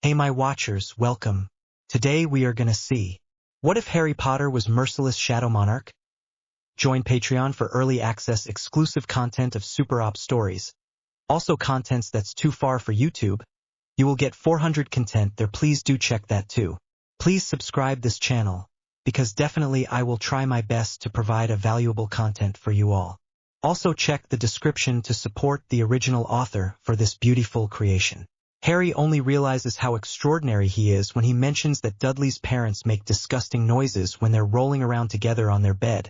Hey my watchers, welcome. Today we are gonna see, what if Harry Potter was merciless shadow monarch? Join Patreon for early access exclusive content of super op stories. Also contents that's too far for YouTube. You will get 400 content there, please do check that too. Please subscribe this channel, because definitely I will try my best to provide a valuable content for you all. Also check the description to support the original author for this beautiful creation. Harry only realizes how extraordinary he is when he mentions that Dudley's parents make disgusting noises when they're rolling around together on their bed.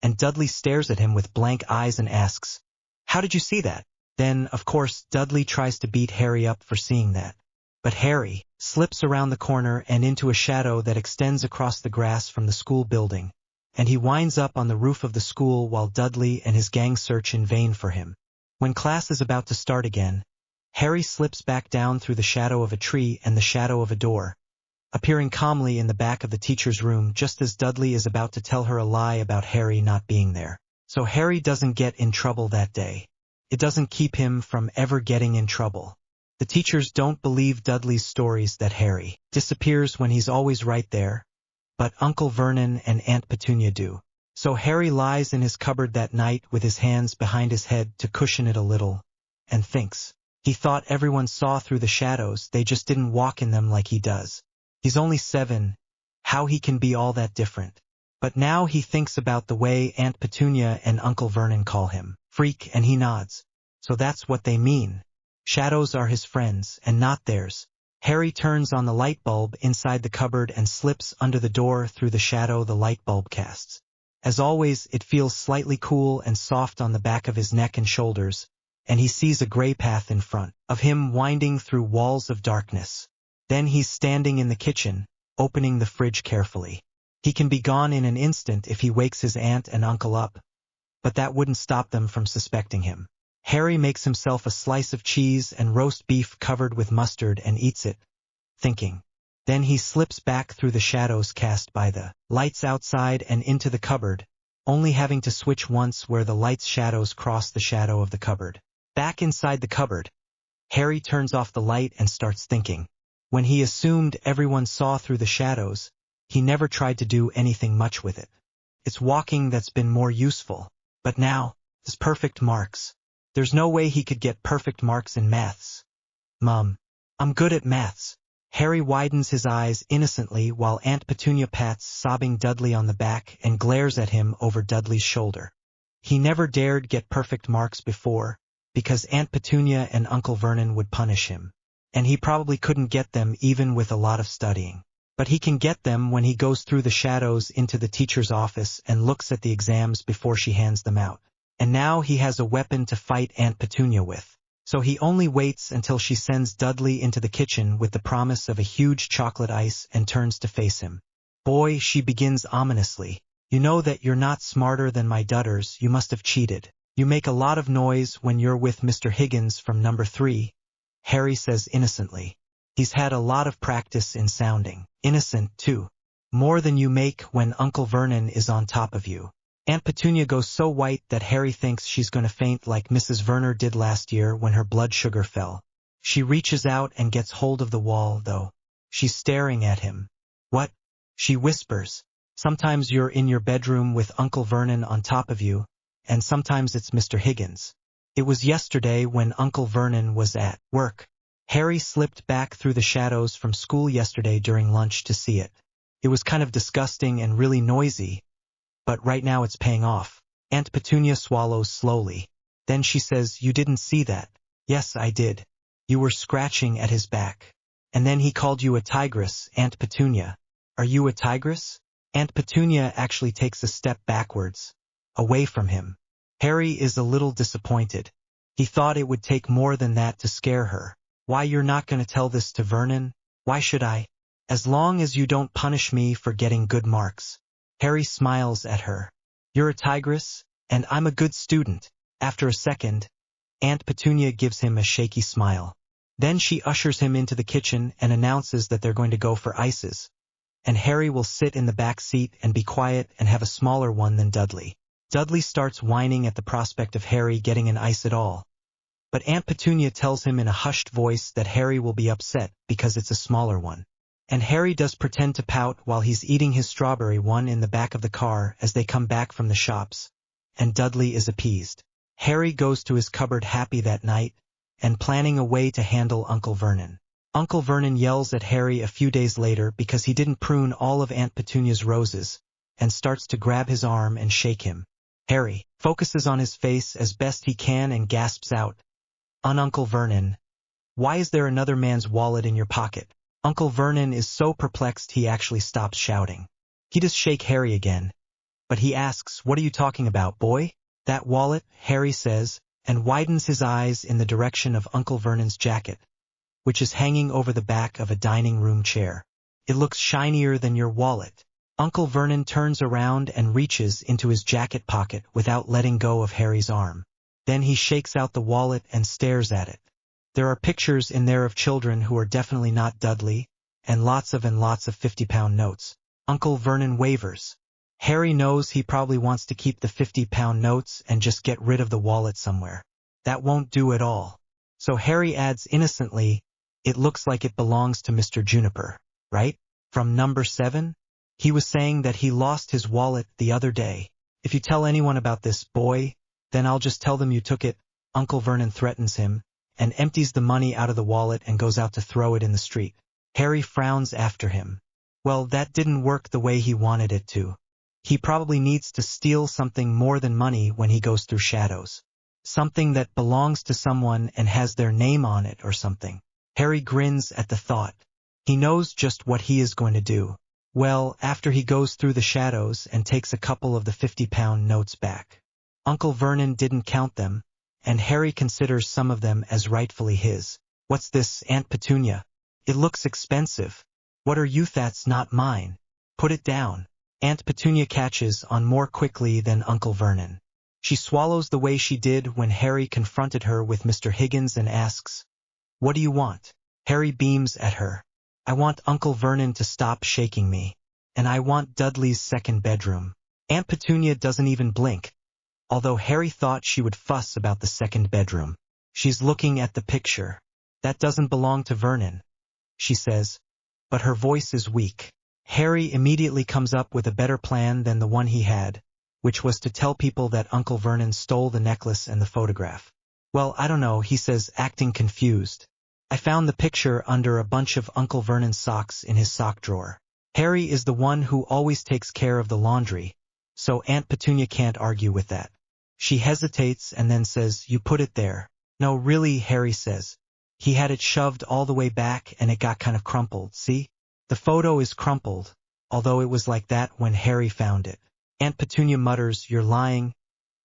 And Dudley stares at him with blank eyes and asks, "How did you see that?" Then, of course, Dudley tries to beat Harry up for seeing that. But Harry slips around the corner and into a shadow that extends across the grass from the school building, and he winds up on the roof of the school while Dudley and his gang search in vain for him. When class is about to start again, Harry slips back down through the shadow of a tree and the shadow of a door, appearing calmly in the back of the teacher's room just as Dudley is about to tell her a lie about Harry not being there. So Harry doesn't get in trouble that day. It doesn't keep him from ever getting in trouble. The teachers don't believe Dudley's stories that Harry disappears when he's always right there, but Uncle Vernon and Aunt Petunia do. So Harry lies in his cupboard that night with his hands behind his head to cushion it a little, and thinks. He thought everyone saw through the shadows, they just didn't walk in them like he does. He's only 7, how he can be all that different. But now he thinks about the way Aunt Petunia and Uncle Vernon call him freak, and he nods. So that's what they mean. Shadows are his friends, and not theirs. Harry turns on the light bulb inside the cupboard and slips under the door through the shadow the light bulb casts. As always, it feels slightly cool and soft on the back of his neck and shoulders, and he sees a gray path in front of him winding through walls of darkness. Then he's standing in the kitchen, opening the fridge carefully. He can be gone in an instant if he wakes his aunt and uncle up, but that wouldn't stop them from suspecting him. Harry makes himself a slice of cheese and roast beef covered with mustard and eats it, thinking. Then he slips back through the shadows cast by the lights outside and into the cupboard, only having to switch once where the light's shadows cross the shadow of the cupboard. Back inside the cupboard, Harry turns off the light and starts thinking. When he assumed everyone saw through the shadows, he never tried to do anything much with it. It's walking that's been more useful. But now, his perfect marks. There's no way he could get perfect marks in maths. Mum, I'm good at maths. Harry widens his eyes innocently while Aunt Petunia pats sobbing Dudley on the back and glares at him over Dudley's shoulder. He never dared get perfect marks before, because Aunt Petunia and Uncle Vernon would punish him. And he probably couldn't get them even with a lot of studying. But he can get them when he goes through the shadows into the teacher's office and looks at the exams before she hands them out. And now he has a weapon to fight Aunt Petunia with. So he only waits until she sends Dudley into the kitchen with the promise of a huge chocolate ice and turns to face him. Boy, she begins ominously. You know that you're not smarter than my dudders, you must have cheated. You make a lot of noise when you're with Mr. Higgins from number 3. Harry says innocently. He's had a lot of practice in sounding innocent, too. More than you make when Uncle Vernon is on top of you. Aunt Petunia goes so white that Harry thinks she's going to faint like Mrs. Verner did last year when her blood sugar fell. She reaches out and gets hold of the wall, though. She's staring at him. What? She whispers. Sometimes you're in your bedroom with Uncle Vernon on top of you, and sometimes it's Mr. Higgins. It was yesterday when Uncle Vernon was at work. Harry slipped back through the shadows from school yesterday during lunch to see it. It was kind of disgusting and really noisy, but right now it's paying off. Aunt Petunia swallows slowly. Then she says, "You didn't see that." "Yes, I did. You were scratching at his back. And then he called you a tigress, Aunt Petunia. Are you a tigress?" Aunt Petunia actually takes a step backwards, away from him. Harry is a little disappointed. He thought it would take more than that to scare her. "Why, you're not going to tell this to Vernon?" "Why should I? As long as you don't punish me for getting good marks." Harry smiles at her. "You're a tigress, and I'm a good student." After a second, Aunt Petunia gives him a shaky smile. Then she ushers him into the kitchen and announces that they're going to go for ices. And Harry will sit in the back seat and be quiet and have a smaller one than Dudley. Dudley starts whining at the prospect of Harry getting an ice at all. But Aunt Petunia tells him in a hushed voice that Harry will be upset because it's a smaller one. And Harry does pretend to pout while he's eating his strawberry one in the back of the car as they come back from the shops, and Dudley is appeased. Harry goes to his cupboard happy that night, and planning a way to handle Uncle Vernon. Uncle Vernon yells at Harry a few days later because he didn't prune all of Aunt Petunia's roses, and starts to grab his arm and shake him. Harry focuses on his face as best he can and gasps out, Uncle Vernon, why is there another man's wallet in your pocket? Uncle Vernon is so perplexed he actually stops shouting. He does shake Harry again, but he asks, what are you talking about, boy? That wallet, Harry says, and widens his eyes in the direction of Uncle Vernon's jacket, which is hanging over the back of a dining room chair. It looks shinier than your wallet. Uncle Vernon turns around and reaches into his jacket pocket without letting go of Harry's arm. Then he shakes out the wallet and stares at it. There are pictures in there of children who are definitely not Dudley, and lots of 50-pound notes. Uncle Vernon wavers. Harry knows he probably wants to keep the 50-pound notes and just get rid of the wallet somewhere. That won't do at all. So Harry adds innocently, it looks like it belongs to Mr. Juniper, right? From number 7? He was saying that he lost his wallet the other day. If you tell anyone about this, boy, then I'll just tell them you took it. Uncle Vernon threatens him, and empties the money out of the wallet and goes out to throw it in the street. Harry frowns after him. Well, that didn't work the way he wanted it to. He probably needs to steal something more than money when he goes through shadows. Something that belongs to someone and has their name on it or something. Harry grins at the thought. He knows just what he is going to do. Well, after he goes through the shadows and takes a couple of the 50-pound notes back. Uncle Vernon didn't count them, and Harry considers some of them as rightfully his. What's this, Aunt Petunia? It looks expensive. What are you? That's not mine. Put it down. Aunt Petunia catches on more quickly than Uncle Vernon. She swallows the way she did when Harry confronted her with Mr. Higgins and asks, what do you want? Harry beams at her. I want Uncle Vernon to stop shaking me. And I want Dudley's second bedroom. Aunt Petunia doesn't even blink. Although Harry thought she would fuss about the second bedroom. She's looking at the picture. That doesn't belong to Vernon, she says, but her voice is weak. Harry immediately comes up with a better plan than the one he had, which was to tell people that Uncle Vernon stole the necklace and the photograph. Well, I don't know, he says, acting confused. I found the picture under a bunch of Uncle Vernon's socks in his sock drawer. Harry is the one who always takes care of the laundry, so Aunt Petunia can't argue with that. She hesitates and then says, you put it there. No, really, Harry says. He had it shoved all the way back and it got kind of crumpled, see? The photo is crumpled, although it was like that when Harry found it. Aunt Petunia mutters, you're lying,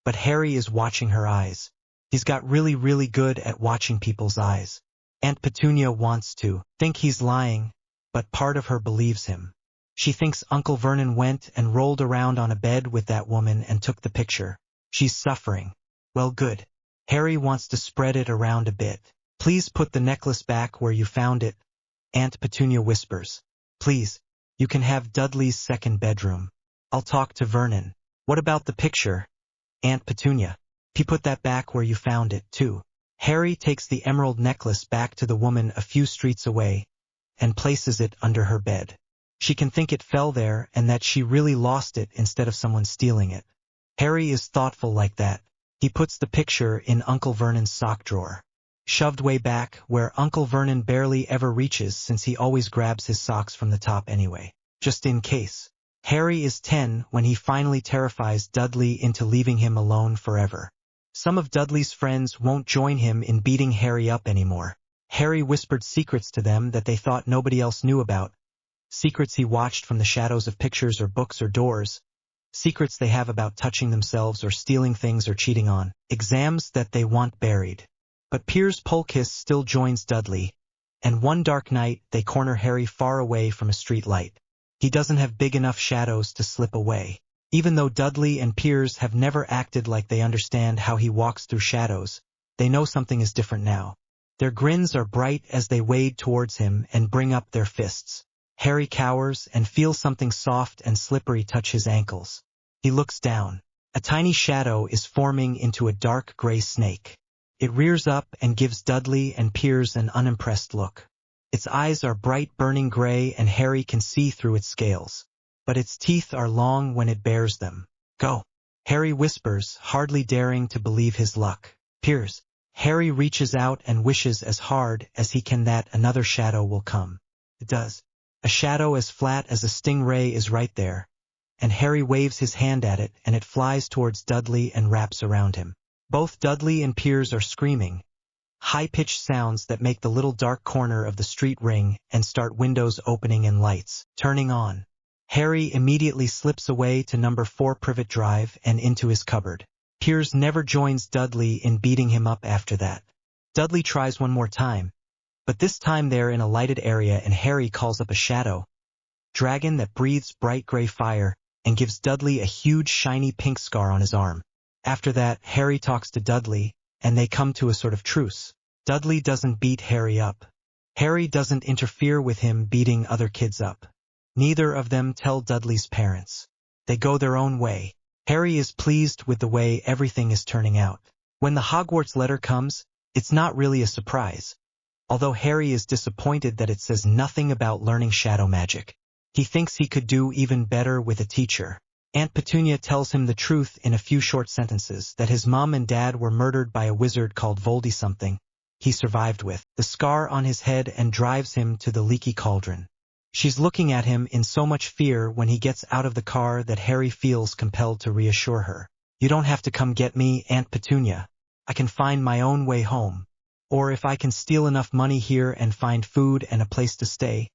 but Harry is watching her eyes. He's got really good at watching people's eyes. Aunt Petunia wants to think he's lying, but part of her believes him. She thinks Uncle Vernon went and rolled around on a bed with that woman and took the picture. She's suffering. Well, good. Harry wants to spread it around a bit. Please put the necklace back where you found it, Aunt Petunia whispers. Please, you can have Dudley's second bedroom. I'll talk to Vernon. What about the picture, Aunt Petunia? He put that back where you found it, too. Harry takes the emerald necklace back to the woman a few streets away and places it under her bed. She can think it fell there and that she really lost it instead of someone stealing it. Harry is thoughtful like that. He puts the picture in Uncle Vernon's sock drawer, shoved way back where Uncle Vernon barely ever reaches since he always grabs his socks from the top anyway, just in case. Harry is 10 when he finally terrifies Dudley into leaving him alone forever. Some of Dudley's friends won't join him in beating Harry up anymore. Harry whispered secrets to them that they thought nobody else knew about. Secrets he watched from the shadows of pictures or books or doors. Secrets they have about touching themselves or stealing things or cheating on exams that they want buried. But Piers Polkiss still joins Dudley, and one dark night they corner Harry far away from a street light. He doesn't have big enough shadows to slip away. Even though Dudley and Piers have never acted like they understand how he walks through shadows, they know something is different now. Their grins are bright as they wade towards him and bring up their fists. Harry cowers and feels something soft and slippery touch his ankles. He looks down. A tiny shadow is forming into a dark gray snake. It rears up and gives Dudley and Piers an unimpressed look. Its eyes are bright burning gray and Harry can see through its scales. But its teeth are long when it bares them. Go! Harry whispers, hardly daring to believe his luck. Piers. Harry reaches out and wishes as hard as he can that another shadow will come. It does. A shadow as flat as a stingray is right there, and Harry waves his hand at it and it flies towards Dudley and wraps around him. Both Dudley and Piers are screaming. High-pitched sounds that make the little dark corner of the street ring and start windows opening and lights turning on. Harry immediately slips away to number 4 Privet Drive and into his cupboard. Piers never joins Dudley in beating him up after that. Dudley tries one more time, but this time they're in a lighted area and Harry calls up a shadow dragon that breathes bright gray fire and gives Dudley a huge shiny pink scar on his arm. After that, Harry talks to Dudley, and they come to a sort of truce. Dudley doesn't beat Harry up. Harry doesn't interfere with him beating other kids up. Neither of them tell Dudley's parents. They go their own way. Harry is pleased with the way everything is turning out. When the Hogwarts letter comes, it's not really a surprise. Although Harry is disappointed that it says nothing about learning shadow magic. He thinks he could do even better with a teacher. Aunt Petunia tells him the truth in a few short sentences, that his mom and dad were murdered by a wizard called Voldy-something he survived with the scar on his head and drives him to the leaky cauldron. She's looking at him in so much fear when he gets out of the car that Harry feels compelled to reassure her. You don't have to come get me, Aunt Petunia. I can find my own way home. Or if I can steal enough money here and find food and a place to stay,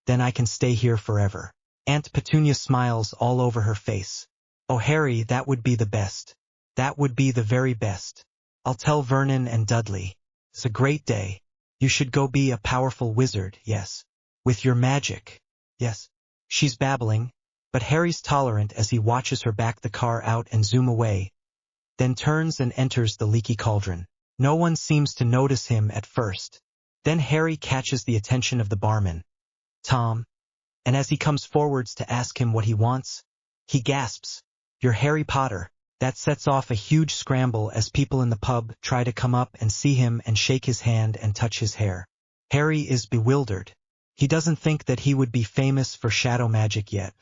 then I can stay here forever. Aunt Petunia smiles all over her face. Oh, Harry, that would be the best. That would be the very best. I'll tell Vernon and Dudley. It's a great day. You should go be a powerful wizard, yes. With your magic. Yes. She's babbling, but Harry's tolerant as he watches her back the car out and zoom away, then turns and enters the leaky cauldron. No one seems to notice him at first. Then Harry catches the attention of the barman, Tom, and as he comes forwards to ask him what he wants, he gasps, "You're Harry Potter." That sets off a huge scramble as people in the pub try to come up and see him and shake his hand and touch his hair. Harry is bewildered. He doesn't think that he would be famous for shadow magic yet.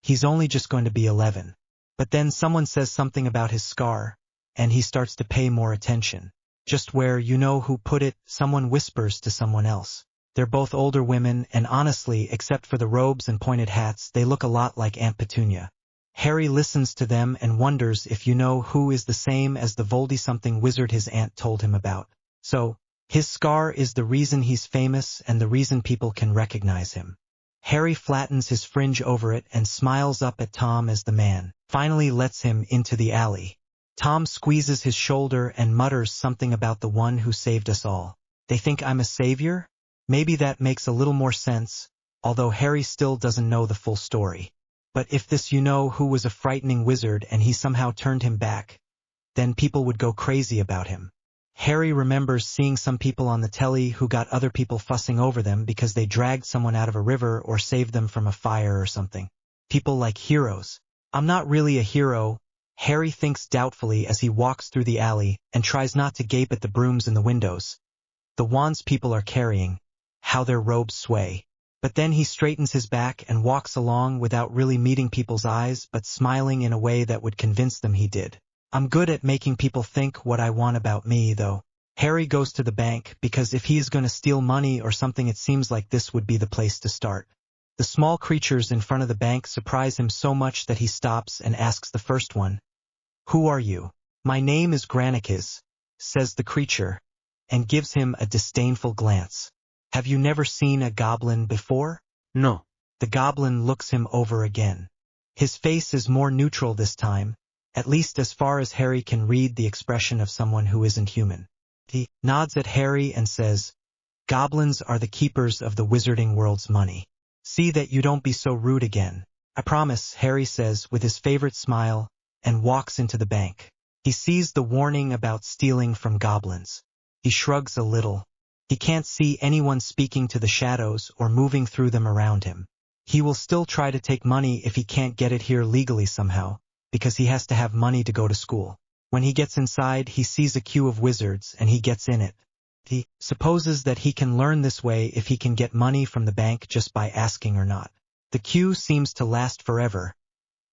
He's only just going to be 11. But then someone says something about his scar, and he starts to pay more attention. Just where you know who put it, someone whispers to someone else. They're both older women, and honestly, except for the robes and pointed hats, they look a lot like Aunt Petunia. Harry listens to them and wonders if you know who is the same as the Voldy-something wizard his aunt told him about. So, his scar is the reason he's famous and the reason people can recognize him. Harry flattens his fringe over it and smiles up at Tom as the man finally lets him into the alley. Tom squeezes his shoulder and mutters something about the one who saved us all. They think I'm a savior? Maybe that makes a little more sense, although Harry still doesn't know the full story. But if this you-know-who was a frightening wizard and he somehow turned him back, then people would go crazy about him. Harry remembers seeing some people on the telly who got other people fussing over them because they dragged someone out of a river or saved them from a fire or something. People like heroes. I'm not really a hero, Harry thinks doubtfully as he walks through the alley and tries not to gape at the brooms in the windows. The wands people are carrying. How their robes sway. But then he straightens his back and walks along without really meeting people's eyes but smiling in a way that would convince them he did. I'm good at making people think what I want about me, though. Harry goes to the bank because if he is going to steal money or something, it seems like this would be the place to start. The small creatures in front of the bank surprise him so much that he stops and asks the first one, "Who are you?" "My name is Gringotts," says the creature, and gives him a disdainful glance. "Have you never seen a goblin before?" "No." The goblin looks him over again. His face is more neutral this time, at least as far as Harry can read the expression of someone who isn't human. He nods at Harry and says, "Goblins are the keepers of the wizarding world's money. See that you don't be so rude again." "I promise," Harry says with his favorite smile, and walks into the bank. He sees the warning about stealing from goblins. He shrugs a little. He can't see anyone speaking to the shadows or moving through them around him. He will still try to take money if he can't get it here legally somehow, because he has to have money to go to school. When he gets inside, he sees a queue of wizards and he gets in it. He supposes that he can learn this way if he can get money from the bank just by asking or not. The queue seems to last forever,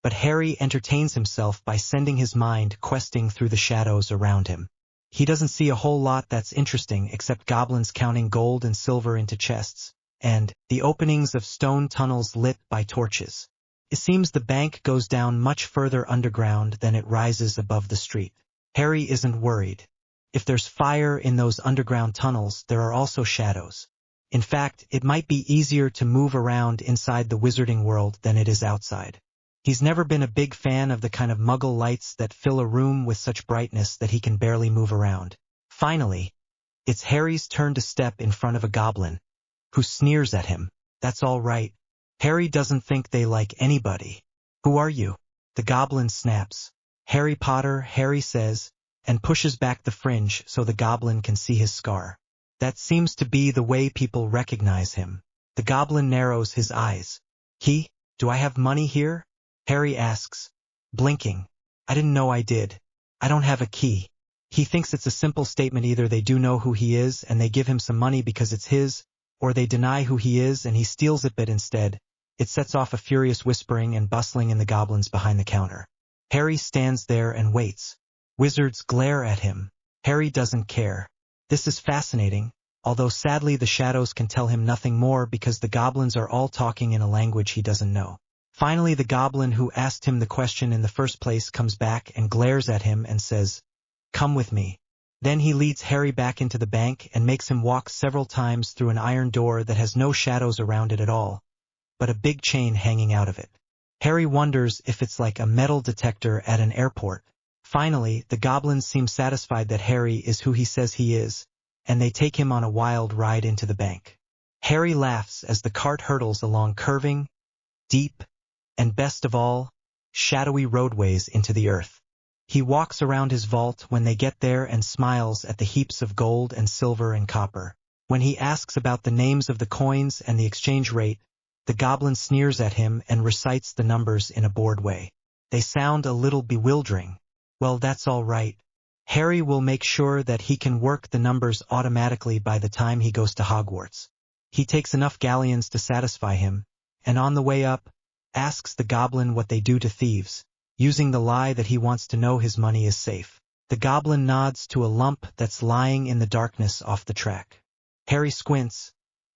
but Harry entertains himself by sending his mind questing through the shadows around him. He doesn't see a whole lot that's interesting except goblins counting gold and silver into chests, and the openings of stone tunnels lit by torches. It seems the bank goes down much further underground than it rises above the street. Harry isn't worried. If there's fire in those underground tunnels, there are also shadows. In fact, it might be easier to move around inside the wizarding world than it is outside. He's never been a big fan of the kind of muggle lights that fill a room with such brightness that he can barely move around. Finally, it's Harry's turn to step in front of a goblin, who sneers at him. That's all right. Harry doesn't think they like anybody. Who are you? The goblin snaps. Harry Potter, Harry says, and pushes back the fringe so the goblin can see his scar. That seems to be the way people recognize him. The goblin narrows his eyes. Do I have money here? Harry asks, blinking. I didn't know I did. I don't have a key. He thinks it's a simple statement. Either they do know who he is and they give him some money because it's his, or they deny who he is and he steals it, but instead, it sets off a furious whispering and bustling in the goblins behind the counter. Harry stands there and waits. Wizards glare at him. Harry doesn't care. This is fascinating, although sadly the shadows can tell him nothing more because the goblins are all talking in a language he doesn't know. Finally, the goblin who asked him the question in the first place comes back and glares at him and says, "Come with me." Then he leads Harry back into the bank and makes him walk several times through an iron door that has no shadows around it at all, but a big chain hanging out of it. Harry wonders if it's like a metal detector at an airport. Finally, the goblins seem satisfied that Harry is who he says he is, and they take him on a wild ride into the bank. Harry laughs as the cart hurtles along curving, deep, and best of all, shadowy roadways into the earth. He walks around his vault when they get there and smiles at the heaps of gold and silver and copper. When he asks about the names of the coins and the exchange rate, the goblin sneers at him and recites the numbers in a bored way. They sound a little bewildering. Well, that's all right. Harry will make sure that he can work the numbers automatically by the time he goes to Hogwarts. He takes enough galleons to satisfy him, and on the way up, asks the goblin what they do to thieves, using the lie that he wants to know his money is safe. The goblin nods to a lump that's lying in the darkness off the track. Harry squints,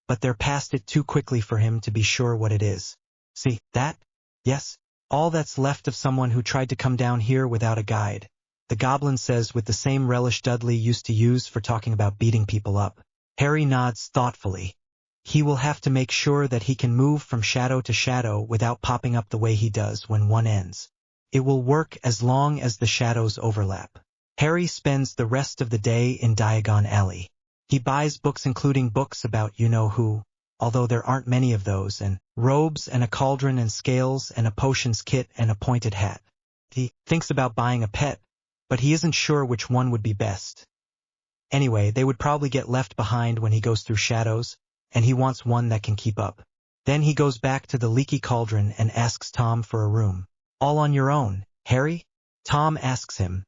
but they're past it too quickly for him to be sure what it is. See, that? Yes, all that's left of someone who tried to come down here without a guide, the goblin says with the same relish Dudley used to use for talking about beating people up. Harry nods thoughtfully. He will have to make sure that he can move from shadow to shadow without popping up the way he does when one ends. It will work as long as the shadows overlap. Harry spends the rest of the day in Diagon Alley. He buys books including books about you-know-who, although there aren't many of those, and robes and a cauldron and scales and a potions kit and a pointed hat. He thinks about buying a pet, but he isn't sure which one would be best. Anyway, they would probably get left behind when he goes through shadows, and he wants one that can keep up. Then he goes back to the leaky cauldron and asks Tom for a room. All on your own, Harry? Tom asks him,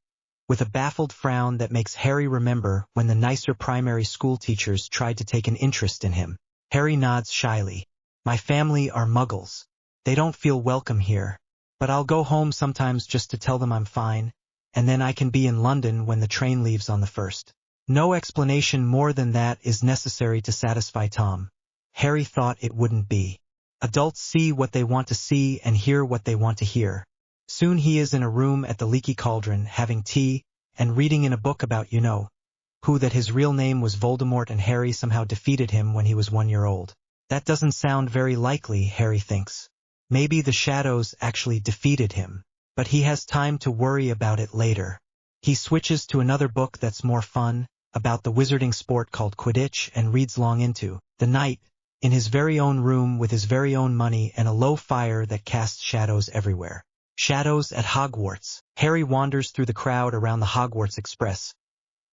with a baffled frown that makes Harry remember when the nicer primary school teachers tried to take an interest in him. Harry nods shyly. My family are muggles. They don't feel welcome here, but I'll go home sometimes just to tell them I'm fine, and then I can be in London when the train leaves on the 1st. No explanation more than that is necessary to satisfy Tom. Harry thought it wouldn't be. Adults see what they want to see and hear what they want to hear. Soon he is in a room at the Leaky Cauldron having tea and reading in a book about you-know-who, that his real name was Voldemort and Harry somehow defeated him when he was 1 year old. That doesn't sound very likely, Harry thinks. Maybe the shadows actually defeated him, but he has time to worry about it later. He switches to another book that's more fun, about the wizarding sport called Quidditch, and reads long into the night, in his very own room with his very own money and a low fire that casts shadows everywhere. Shadows at Hogwarts. Harry wanders through the crowd around the Hogwarts Express,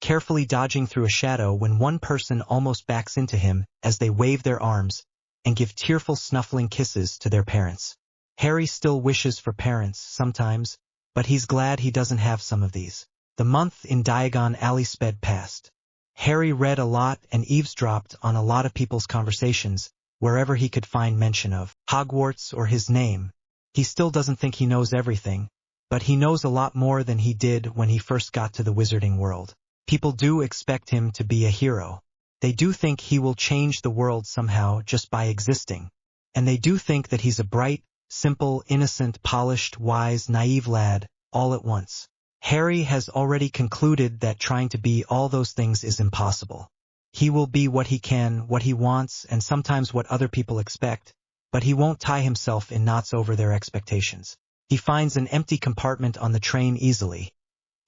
carefully dodging through a shadow when one person almost backs into him as they wave their arms and give tearful snuffling kisses to their parents. Harry still wishes for parents sometimes, but he's glad he doesn't have some of these. The month in Diagon Alley sped past. Harry read a lot and eavesdropped on a lot of people's conversations, wherever he could find mention of Hogwarts or his name. He still doesn't think he knows everything, but he knows a lot more than he did when he first got to the wizarding world. People do expect him to be a hero. They do think he will change the world somehow just by existing. And they do think that he's a bright, simple, innocent, polished, wise, naive lad, all at once. Harry has already concluded that trying to be all those things is impossible. He will be what he can, what he wants, and sometimes what other people expect, but he won't tie himself in knots over their expectations. He finds an empty compartment on the train easily,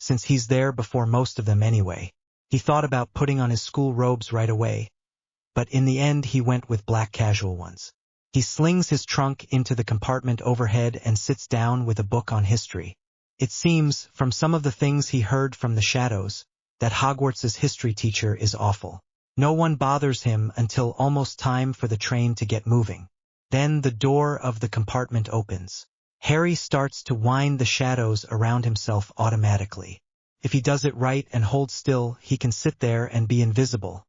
since he's there before most of them anyway. He thought about putting on his school robes right away, but in the end he went with black casual ones. He slings his trunk into the compartment overhead and sits down with a book on history. It seems, from some of the things he heard from the shadows, that Hogwarts's history teacher is awful. No one bothers him until almost time for the train to get moving. Then the door of the compartment opens. Harry starts to wind the shadows around himself automatically. If he does it right and holds still, he can sit there and be invisible.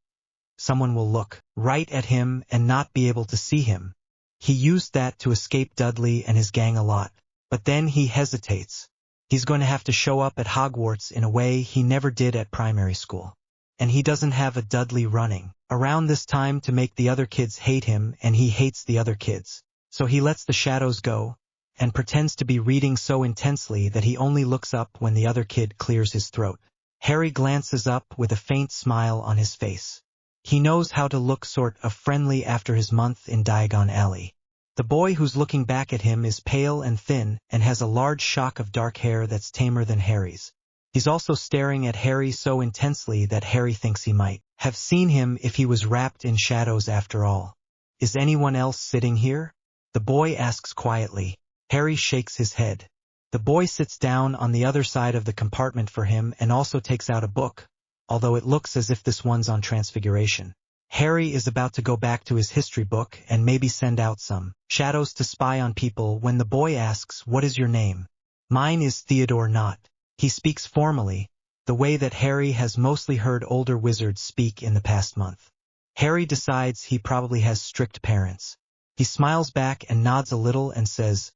Someone will look right at him and not be able to see him. He used that to escape Dudley and his gang a lot, but then he hesitates. He's going to have to show up at Hogwarts in a way he never did at primary school. And he doesn't have a Dudley running around this time to make the other kids hate him, and he hates the other kids. So he lets the shadows go, and pretends to be reading so intensely that he only looks up when the other kid clears his throat. Harry glances up with a faint smile on his face. He knows how to look sort of friendly after his month in Diagon Alley. The boy who's looking back at him is pale and thin and has a large shock of dark hair that's tamer than Harry's. He's also staring at Harry so intensely that Harry thinks he might have seen him if he was wrapped in shadows after all. Is anyone else sitting here? The boy asks quietly. Harry shakes his head. The boy sits down on the other side of the compartment for him and also takes out a book, although it looks as if this one's on Transfiguration. Harry is about to go back to his history book and maybe send out some shadows to spy on people when the boy asks, "What is your name?" "Mine is Theodore Not." He speaks formally, the way that Harry has mostly heard older wizards speak in the past month. Harry decides he probably has strict parents. He smiles back and nods a little and says,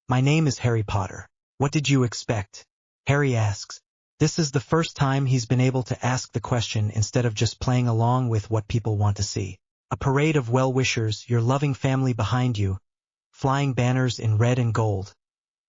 "My name is Harry Potter. What did you expect?" Harry asks. This is the first time he's been able to ask the question instead of just playing along with what people want to see. A parade of well-wishers, your loving family behind you, flying banners in red and gold.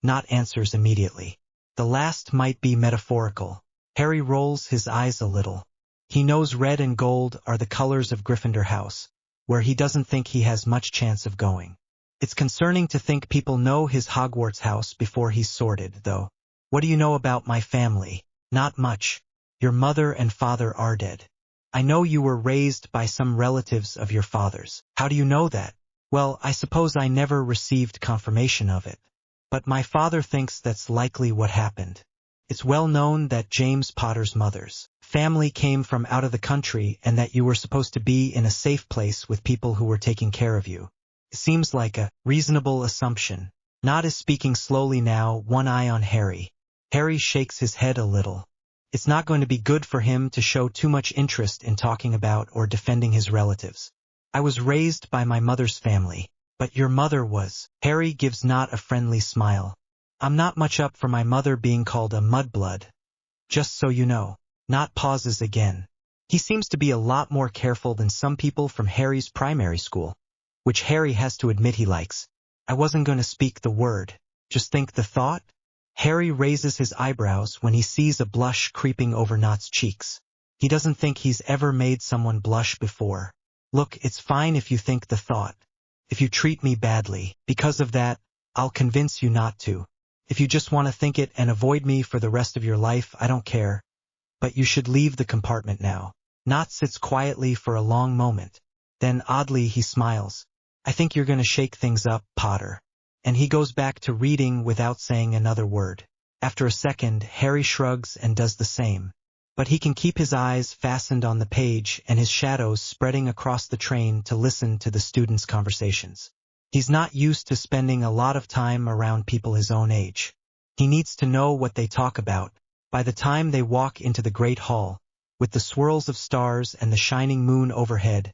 Not answers immediately. The last might be metaphorical. Harry rolls his eyes a little. He knows red and gold are the colors of Gryffindor House, where he doesn't think he has much chance of going. It's concerning to think people know his Hogwarts house before he's sorted, though. "What do you know about my family?" "Not much. Your mother and father are dead. I know you were raised by some relatives of your father's." "How do you know that?" "Well, I suppose I never received confirmation of it. But my father thinks that's likely what happened. It's well known that James Potter's mother's family came from out of the country and that you were supposed to be in a safe place with people who were taking care of you. It seems like a reasonable assumption." Nod is speaking slowly now, one eye on Harry. Harry shakes his head a little. It's not going to be good for him to show too much interest in talking about or defending his relatives. "I was raised by my mother's family. But your mother was." Harry gives Nod a friendly smile. "I'm not much up for my mother being called a mudblood. Just so you know." Nod pauses again. He seems to be a lot more careful than some people from Harry's primary school, which Harry has to admit he likes. "I wasn't going to speak the word. Just think the thought." Harry raises his eyebrows when he sees a blush creeping over Nod's cheeks. He doesn't think he's ever made someone blush before. "Look, it's fine if you think the thought. If you treat me badly because of that, I'll convince you not to. If you just want to think it and avoid me for the rest of your life, I don't care. But you should leave the compartment now." Nod sits quietly for a long moment. Then oddly he smiles. "I think you're going to shake things up, Potter." And he goes back to reading without saying another word. After a second, Harry shrugs and does the same. But he can keep his eyes fastened on the page and his shadows spreading across the train to listen to the students' conversations. He's not used to spending a lot of time around people his own age. He needs to know what they talk about, By the time they walk into the Great Hall, with the swirls of stars and the shining moon overhead,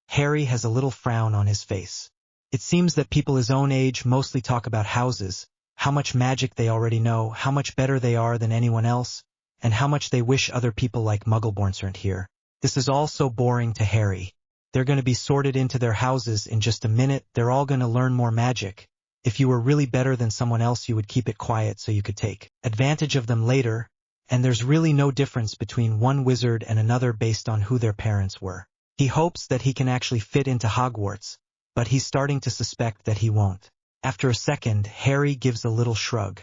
Harry has a little frown on his face. It seems that people his own age mostly talk about houses, how much magic they already know, how much better they are than anyone else, and how much they wish other people like Muggleborns aren't here. This is all so boring to Harry. They're going to be sorted into their houses in just a minute, they're all going to learn more magic. If you were really better than someone else you would keep it quiet so you could take advantage of them later, and there's really no difference between one wizard and another based on who their parents were. He hopes that he can actually fit into Hogwarts, but he's starting to suspect that he won't. After a second, Harry gives a little shrug.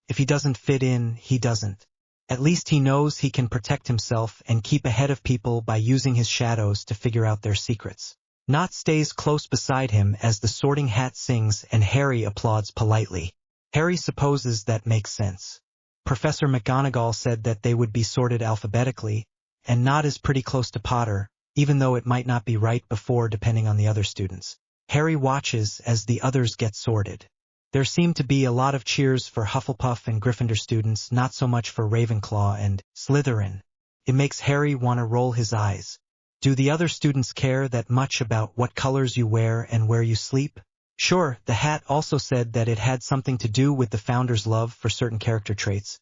If he doesn't fit in, he doesn't. At least he knows he can protect himself and keep ahead of people by using his shadows to figure out their secrets. Nott stays close beside him as the Sorting Hat sings and Harry applauds politely. Harry supposes that makes sense. Professor McGonagall said that they would be sorted alphabetically, and Nott is pretty close to Potter, even though it might not be right before depending on the other students. Harry watches as the others get sorted. There seem to be a lot of cheers for Hufflepuff and Gryffindor students, not so much for Ravenclaw and Slytherin. It makes Harry want to roll his eyes. Do the other students care that much about what colors you wear and where you sleep? Sure, the hat also said that it had something to do with the founder's love for certain character traits,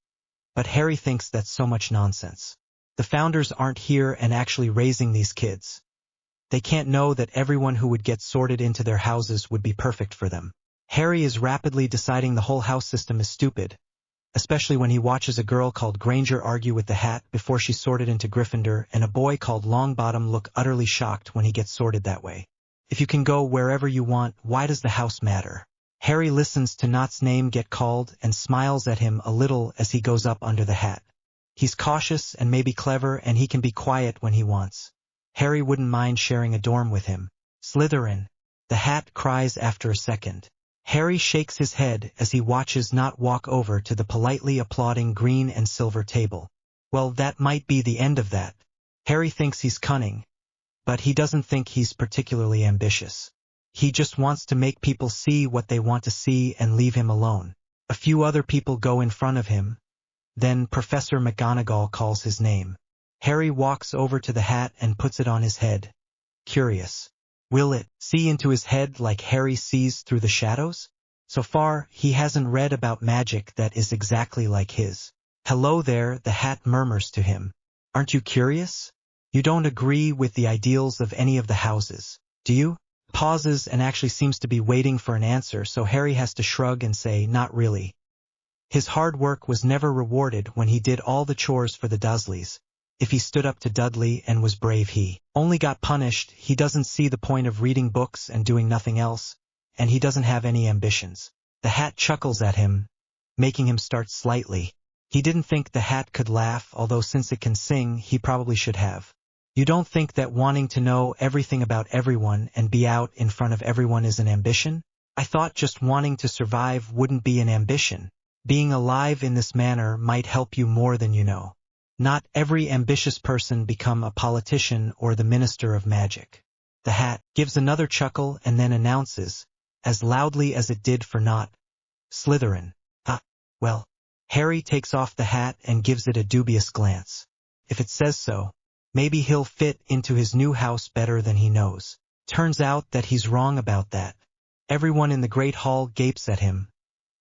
but Harry thinks that's so much nonsense. The founders aren't here and actually raising these kids. They can't know that everyone who would get sorted into their houses would be perfect for them. Harry is rapidly deciding the whole house system is stupid, especially when he watches a girl called Granger argue with the hat before she's sorted into Gryffindor and a boy called Longbottom look utterly shocked when he gets sorted that way. If you can go wherever you want, why does the house matter? Harry listens to Nott's name get called and smiles at him a little as he goes up under the hat. He's cautious and maybe clever and he can be quiet when he wants. Harry wouldn't mind sharing a dorm with him. Slytherin, the hat cries after a second. Harry shakes his head as he watches Nott walk over to the politely applauding green and silver table. Well, that might be the end of that. Harry thinks he's cunning, but he doesn't think he's particularly ambitious. He just wants to make people see what they want to see and leave him alone. A few other people go in front of him. Then Professor McGonagall calls his name. Harry walks over to the hat and puts it on his head. Curious. Will it see into his head like Harry sees through the shadows? So far, he hasn't read about magic that is exactly like his. Hello there, the hat murmurs to him. Aren't you curious? You don't agree with the ideals of any of the houses, do you? Pauses and actually seems to be waiting for an answer, so Harry has to shrug and say, not really. His hard work was never rewarded when he did all the chores for the Dursleys. If he stood up to Dudley and was brave, he only got punished. He doesn't see the point of reading books and doing nothing else, and he doesn't have any ambitions. The hat chuckles at him, making him start slightly. He didn't think the hat could laugh, although since it can sing, he probably should have. You don't think that wanting to know everything about everyone and be out in front of everyone is an ambition? I thought just wanting to survive wouldn't be an ambition. Being alive in this manner might help you more than you know. Not every ambitious person become a politician or the minister of magic. The hat gives another chuckle and then announces, as loudly as it did for Nott, Slytherin. Ah, well. Harry takes off the hat and gives it a dubious glance. If it says so, maybe he'll fit into his new house better than he knows. Turns out that he's wrong about that. Everyone in the Great Hall gapes at him.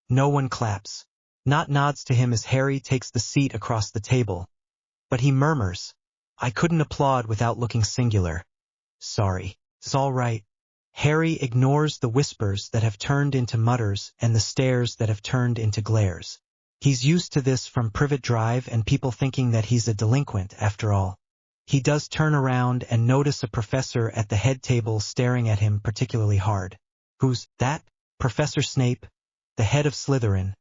No one claps. Nott nods to him as Harry takes the seat across the table. But he murmurs, I couldn't applaud without looking singular. Sorry. It's all right. Harry ignores the whispers that have turned into mutters and the stares that have turned into glares. He's used to this from Privet Drive and people thinking that he's a delinquent after all. He does turn around and notice a professor at the head table staring at him particularly hard. Who's that? Professor Snape, the head of Slytherin,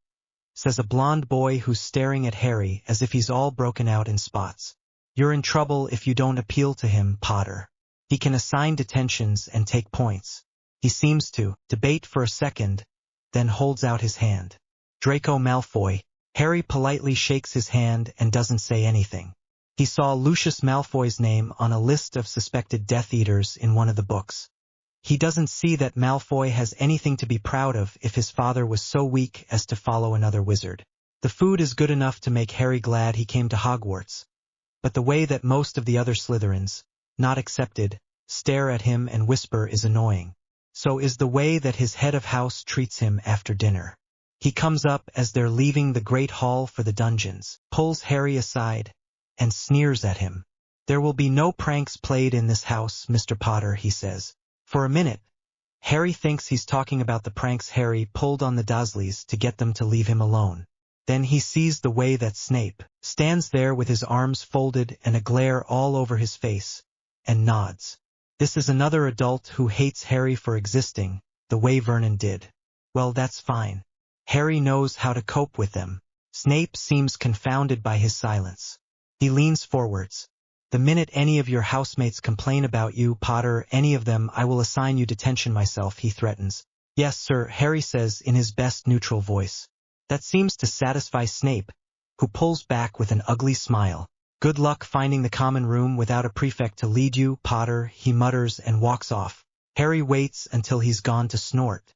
says a blonde boy who's staring at Harry as if he's all broken out in spots. You're in trouble if you don't appeal to him, Potter. He can assign detentions and take points. He seems to debate for a second, then holds out his hand. Draco Malfoy. Harry politely shakes his hand and doesn't say anything. He saw Lucius Malfoy's name on a list of suspected Death Eaters in one of the books. He doesn't see that Malfoy has anything to be proud of if his father was so weak as to follow another wizard. The food is good enough to make Harry glad he came to Hogwarts. But the way that most of the other Slytherins, not accepted, stare at him and whisper is annoying. So is the way that his head of house treats him after dinner. He comes up as they're leaving the great hall for the dungeons, pulls Harry aside, and sneers at him. "There will be no pranks played in this house, Mr. Potter," he says. For a minute, Harry thinks he's talking about the pranks Harry pulled on the Dursleys to get them to leave him alone. Then he sees the way that Snape stands there with his arms folded and a glare all over his face, and nods. This is another adult who hates Harry for existing, the way Vernon did. Well, that's fine. Harry knows how to cope with them. Snape seems confounded by his silence. He leans forwards. "The minute any of your housemates complain about you, Potter, any of them, I will assign you detention myself," he threatens. "Yes, sir," Harry says in his best neutral voice. That seems to satisfy Snape, who pulls back with an ugly smile. "Good luck finding the common room without a prefect to lead you, Potter," he mutters and walks off. Harry waits until he's gone to snort.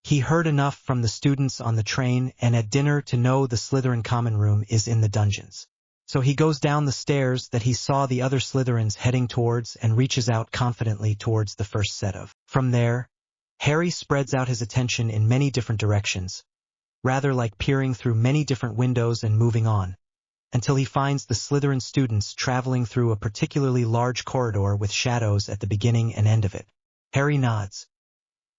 He heard enough from the students on the train and at dinner to know the Slytherin common room is in the dungeons. So he goes down the stairs that he saw the other Slytherins heading towards and reaches out confidently towards the first set of. From there, Harry spreads out his attention in many different directions, rather like peering through many different windows and moving on, until he finds the Slytherin students traveling through a particularly large corridor with shadows at the beginning and end of it. Harry nods.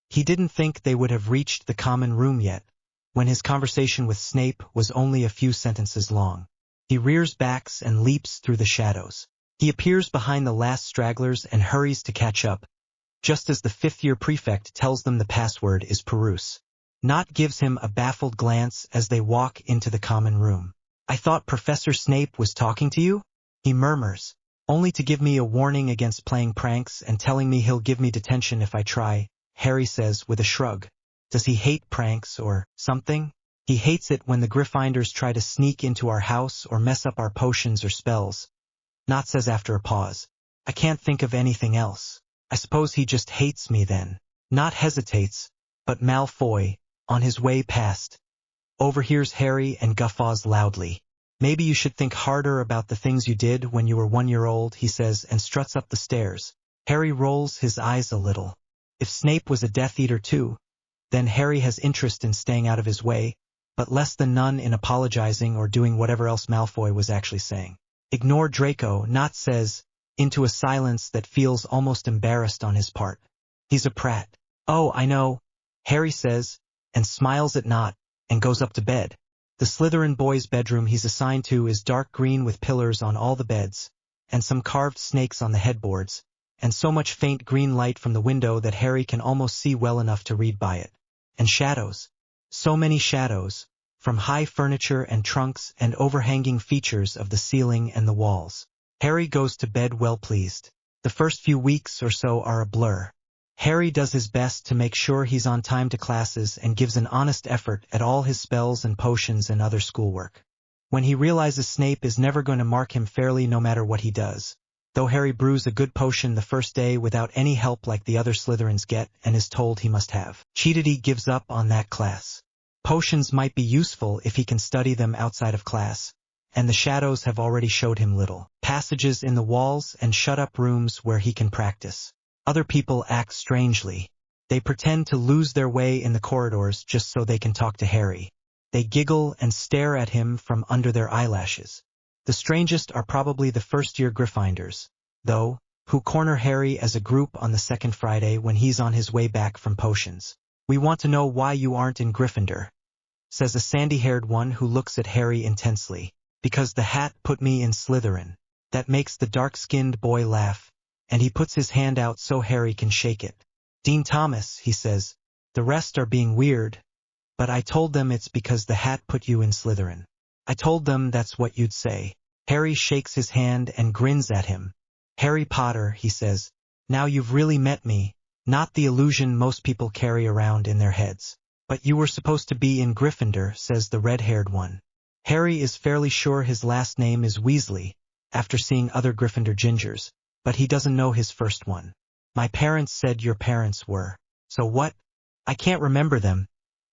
He didn't think they would have reached the common room yet, when his conversation with Snape was only a few sentences long. He rears back and leaps through the shadows. He appears behind the last stragglers and hurries to catch up, just as the fifth-year prefect tells them the password is Peruse. Nott gives him a baffled glance as they walk into the common room. "I thought Professor Snape was talking to you?" he murmurs, "only to give me a warning against playing pranks and telling me he'll give me detention if I try," Harry says with a shrug. Does he hate pranks or something? He hates it when the Gryffindors try to sneak into our house or mess up our potions or spells. Nott says after a pause, "I can't think of anything else. I suppose he just hates me then." Nott hesitates, but Malfoy, on his way past, overhears Harry and guffaws loudly. "Maybe you should think harder about the things you did when you were 1 year old, he says and struts up the stairs. Harry rolls his eyes a little. If Snape was a Death Eater too, then Harry has interest in staying out of his way, but less than none in apologizing or doing whatever else Malfoy was actually saying. "Ignore Draco," Nott says, into a silence that feels almost embarrassed on his part. "He's a prat." "Oh, I know," Harry says, and smiles at Nott, and goes up to bed. The Slytherin boy's bedroom he's assigned to is dark green with pillars on all the beds, and some carved snakes on the headboards, and so much faint green light from the window that Harry can almost see well enough to read by it. And shadows. So many shadows, from high furniture and trunks and overhanging features of the ceiling and the walls. Harry goes to bed well pleased. The first few weeks or so are a blur. Harry does his best to make sure he's on time to classes and gives an honest effort at all his spells and potions and other schoolwork. When he realizes Snape is never going to mark him fairly no matter what he does, though Harry brews a good potion the first day without any help like the other Slytherins get and is told he must have cheated, he gives up on that class. Potions might be useful if he can study them outside of class, and the shadows have already showed him little passages in the walls and shut-up rooms where he can practice. Other people act strangely. They pretend to lose their way in the corridors just so they can talk to Harry. They giggle and stare at him from under their eyelashes. The strangest are probably the first-year Gryffindors, though, who corner Harry as a group on the second Friday when he's on his way back from potions. "We want to know why you aren't in Gryffindor," says a sandy-haired one who looks at Harry intensely. "Because the hat put me in Slytherin." That makes the dark-skinned boy laugh, and he puts his hand out so Harry can shake it. "Dean Thomas," he says, "the rest are being weird, but I told them it's because the hat put you in Slytherin. I told them that's what you'd say." Harry shakes his hand and grins at him. "Harry Potter," he says, "now you've really met me, not the illusion most people carry around in their heads." "But you were supposed to be in Gryffindor," says the red-haired one. Harry is fairly sure his last name is Weasley, after seeing other Gryffindor gingers, but he doesn't know his first one. "My parents said your parents were." "So what?" "I can't remember them.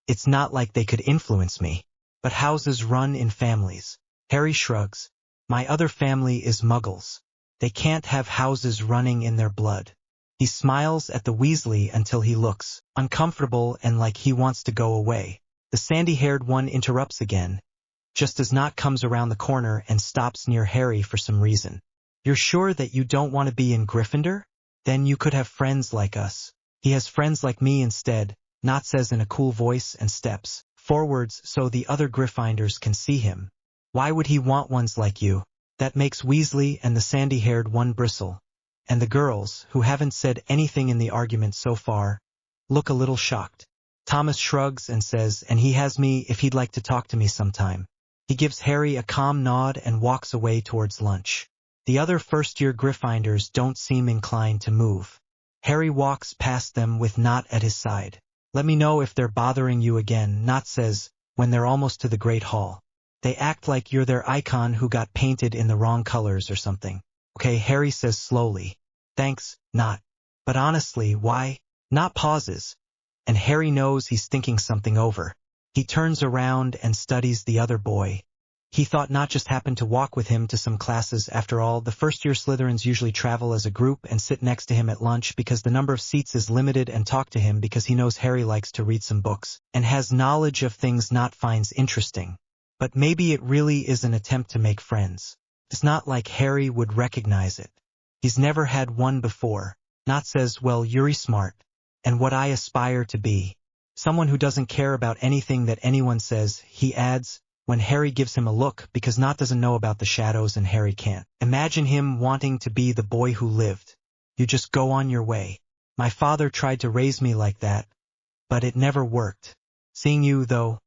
It's not like they could influence me." But houses run in families. Harry shrugs. My other family is Muggles. They can't have houses running in their blood. He smiles at the Weasley until he looks uncomfortable and like he wants to go away. The sandy-haired one interrupts again, just as Nott comes around the corner and stops near Harry for some reason. You're sure that you don't want to be in Gryffindor? Then you could have friends like us. He has friends like me instead, Nott says in a cool voice and steps forwards so the other Gryffindors can see him. Why would he want ones like you? That makes Weasley and the sandy-haired one bristle. And the girls, who haven't said anything in the argument so far, look a little shocked. Thomas shrugs and says, and he has me if he'd like to talk to me sometime. He gives Harry a calm nod and walks away towards lunch. The other first-year Gryffindors don't seem inclined to move. Harry walks past them with Nott at his side. Let me know if they're bothering you again, Nott says, when they're almost to the Great Hall. They act like you're their icon who got painted in the wrong colors or something. Okay, Harry says slowly. Thanks, Nott. But honestly, why? Nott pauses, and Harry knows he's thinking something over. He turns around and studies the other boy. He thought Nott just happened to walk with him to some classes. After all, the first-year Slytherins usually travel as a group and sit next to him at lunch because the number of seats is limited, and talk to him because he knows Harry likes to read some books and has knowledge of things Nott finds interesting. But maybe it really is an attempt to make friends. It's not like Harry would recognize it. He's never had one before. Nott says, well, you're smart. And what I aspire to be. Someone who doesn't care about anything that anyone says, he adds, when Harry gives him a look, because Nott doesn't know about the shadows and Harry can't. Imagine him wanting to be the boy who lived. You just go on your way. My father tried to raise me like that, but it never worked. Seeing you, though,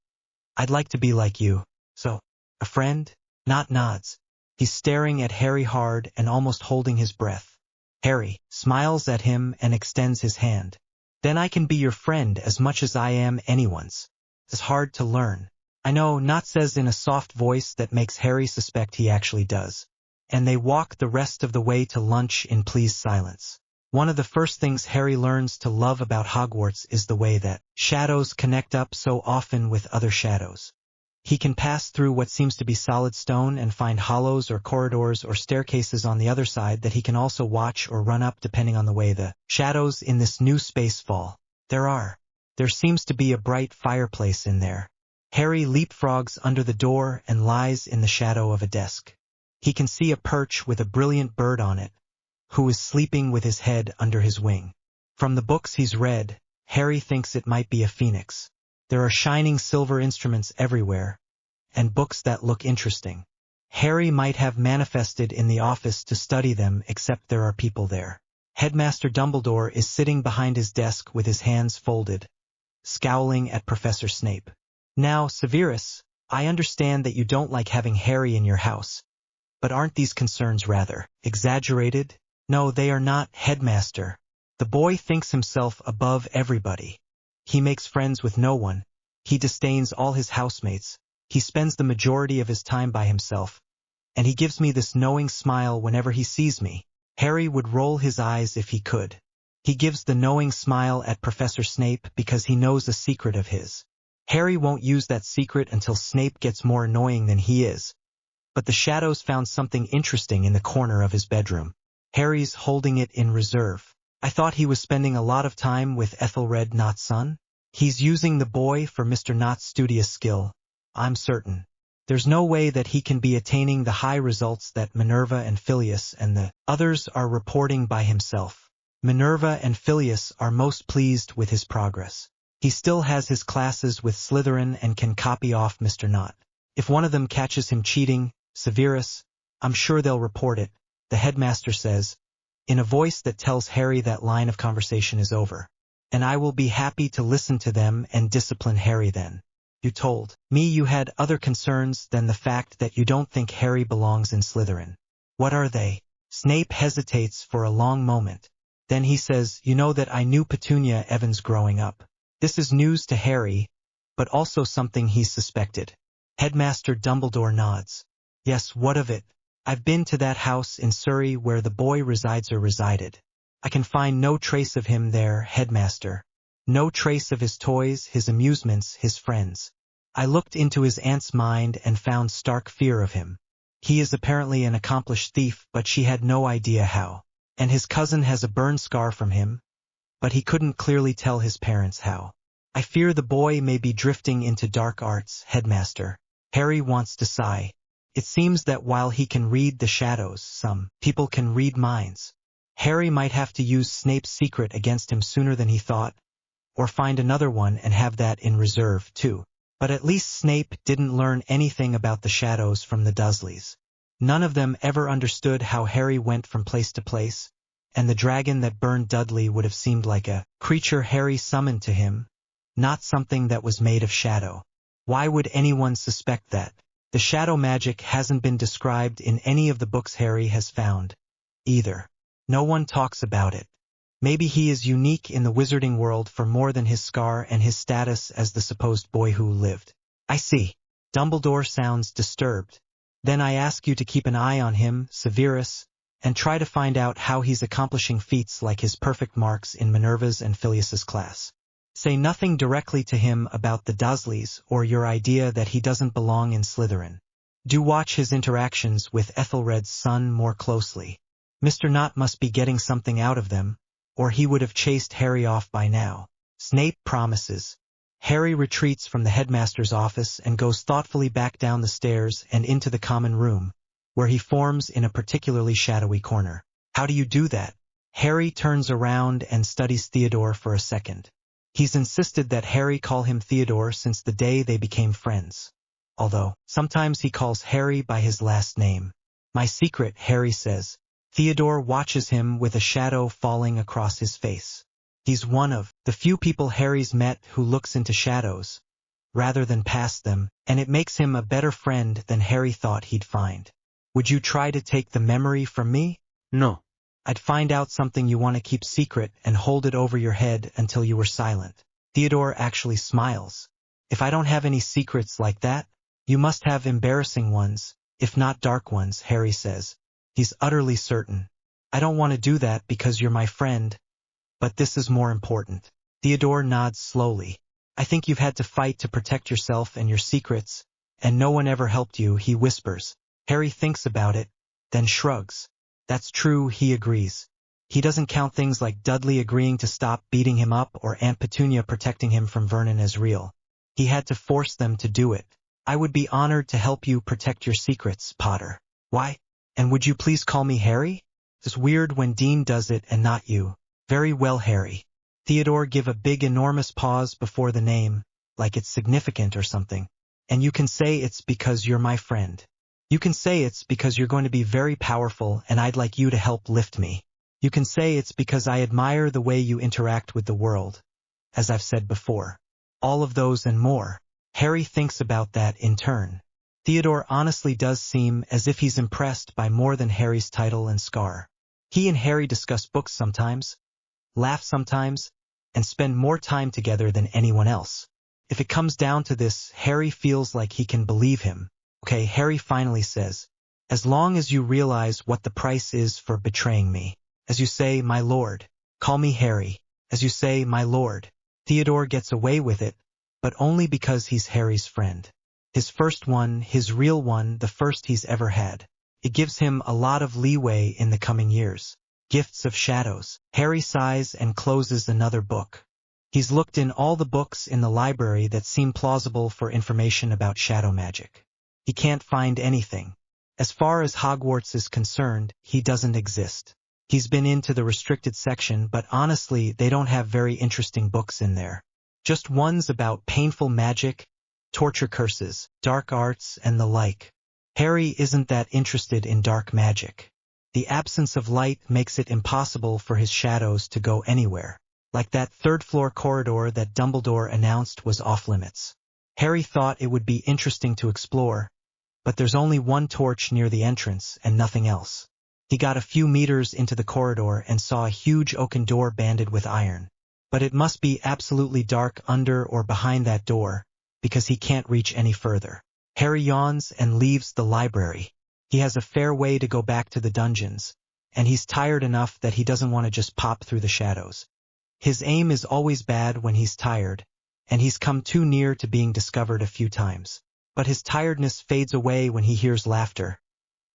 I'd like to be like you. So, a friend? Nott nods. He's staring at Harry hard and almost holding his breath. Harry smiles at him and extends his hand. Then I can be your friend as much as I am anyone's. It's hard to learn. I know, Nott says in a soft voice that makes Harry suspect he actually does. And they walk the rest of the way to lunch in pleased silence. One of the first things Harry learns to love about Hogwarts is the way that shadows connect up so often with other shadows. He can pass through what seems to be solid stone and find hollows or corridors or staircases on the other side that he can also watch or run up depending on the way the shadows in this new space fall. There seems to be a bright fireplace in there. Harry leapfrogs under the door and lies in the shadow of a desk. He can see a perch with a brilliant bird on it, who is sleeping with his head under his wing. From the books he's read, Harry thinks it might be a phoenix. There are shining silver instruments everywhere, and books that look interesting. Harry might have manifested in the office to study them, except there are people there. Headmaster Dumbledore is sitting behind his desk with his hands folded, scowling at Professor Snape. Now, Severus, I understand that you don't like having Harry in your house, but aren't these concerns rather exaggerated? No, they are not, Headmaster. The boy thinks himself above everybody. He makes friends with no one. He disdains all his housemates. He spends the majority of his time by himself. And he gives me this knowing smile whenever he sees me. Harry would roll his eyes if he could. He gives the knowing smile at Professor Snape because he knows a secret of his. Harry won't use that secret until Snape gets more annoying than he is. But the shadows found something interesting in the corner of his bedroom. Harry's holding it in reserve. I thought he was spending a lot of time with Ethelred Nott's son. He's using the boy for Mr. Nott's studious skill, I'm certain. There's no way that he can be attaining the high results that Minerva and Filius and the others are reporting by himself. Minerva and Filius are most pleased with his progress. He still has his classes with Slytherin and can copy off Mr. Nott. If one of them catches him cheating, Severus, I'm sure they'll report it, the headmaster says, in a voice that tells Harry that line of conversation is over. And I will be happy to listen to them and discipline Harry then. You told me you had other concerns than the fact that you don't think Harry belongs in Slytherin. What are they? Snape hesitates for a long moment. Then he says, you know that I knew Petunia Evans growing up. This is news to Harry, but also something he's suspected. Headmaster Dumbledore nods. Yes, what of it? I've been to that house in Surrey where the boy resides or resided. I can find no trace of him there, Headmaster. No trace of his toys, his amusements, his friends. I looked into his aunt's mind and found stark fear of him. He is apparently an accomplished thief, but she had no idea how. And his cousin has a burn scar from him, but he couldn't clearly tell his parents how. I fear the boy may be drifting into dark arts, headmaster. Harry wants to sigh. It seems that while he can read the shadows, some people can read minds. Harry might have to use Snape's secret against him sooner than he thought, or find another one and have that in reserve too. But at least Snape didn't learn anything about the shadows from the Dursleys. None of them ever understood how Harry went from place to place, and the dragon that burned Dudley would have seemed like a creature Harry summoned to him, not something that was made of shadow. Why would anyone suspect that? The shadow magic hasn't been described in any of the books Harry has found, either. No one talks about it. Maybe he is unique in the wizarding world for more than his scar and his status as the supposed boy who lived. I see. Dumbledore sounds disturbed. Then I ask you to keep an eye on him, Severus, and try to find out how he's accomplishing feats like his perfect marks in Minerva's and Filius's class. Say nothing directly to him about the Dursleys or your idea that he doesn't belong in Slytherin. Do watch his interactions with Ethelred's son more closely. Mr. Knott must be getting something out of them, or he would have chased Harry off by now. Snape promises. Harry retreats from the headmaster's office and goes thoughtfully back down the stairs and into the common room, where he forms in a particularly shadowy corner. How do you do that? Harry turns around and studies Theodore for a second. He's insisted that Harry call him Theodore since the day they became friends. Although, sometimes he calls Harry by his last name. My secret, Harry says. Theodore watches him with a shadow falling across his face. He's one of the few people Harry's met who looks into shadows, rather than past them, and it makes him a better friend than Harry thought he'd find. Would you try to take the memory from me? No. I'd find out something you want to keep secret and hold it over your head until you were silent. Theodore actually smiles. If I don't have any secrets like that, you must have embarrassing ones, if not dark ones, Harry says. He's utterly certain. I don't want to do that because you're my friend, but this is more important. Theodore nods slowly. I think you've had to fight to protect yourself and your secrets, and no one ever helped you, he whispers. Harry thinks about it, then shrugs. That's true, he agrees. He doesn't count things like Dudley agreeing to stop beating him up or Aunt Petunia protecting him from Vernon as real. He had to force them to do it. I would be honored to help you protect your secrets, Potter. Why? And would you please call me Harry? It's weird when Dean does it and not you. Very well, Harry. Theodore give a big enormous pause before the name, like it's significant or something. And you can say it's because you're my friend. You can say it's because you're going to be very powerful and I'd like you to help lift me. You can say it's because I admire the way you interact with the world. As I've said before. All of those and more. Harry thinks about that in turn. Theodore honestly does seem as if he's impressed by more than Harry's title and scar. He and Harry discuss books sometimes, laugh sometimes, and spend more time together than anyone else. If it comes down to this, Harry feels like he can believe him. Okay, Harry finally says, as long as you realize what the price is for betraying me. As you say, my lord. Call me Harry. As you say, my lord. Theodore gets away with it, but only because he's Harry's friend. His first one, his real one, the first he's ever had. It gives him a lot of leeway in the coming years. Gifts of shadows. Harry sighs and closes another book. He's looked in all the books in the library that seem plausible for information about shadow magic. He can't find anything. As far as Hogwarts is concerned, he doesn't exist. He's been into the restricted section, but honestly, they don't have very interesting books in there. Just ones about painful magic, torture curses, dark arts, and the like. Harry isn't that interested in dark magic. The absence of light makes it impossible for his shadows to go anywhere. Like that third-floor corridor that Dumbledore announced was off-limits. Harry thought it would be interesting to explore, but there's only one torch near the entrance and nothing else. He got a few meters into the corridor and saw a huge oaken door banded with iron. But it must be absolutely dark under or behind that door, because he can't reach any further. Harry yawns and leaves the library. He has a fair way to go back to the dungeons, and he's tired enough that he doesn't want to just pop through the shadows. His aim is always bad when he's tired, and he's come too near to being discovered a few times. But his tiredness fades away when he hears laughter,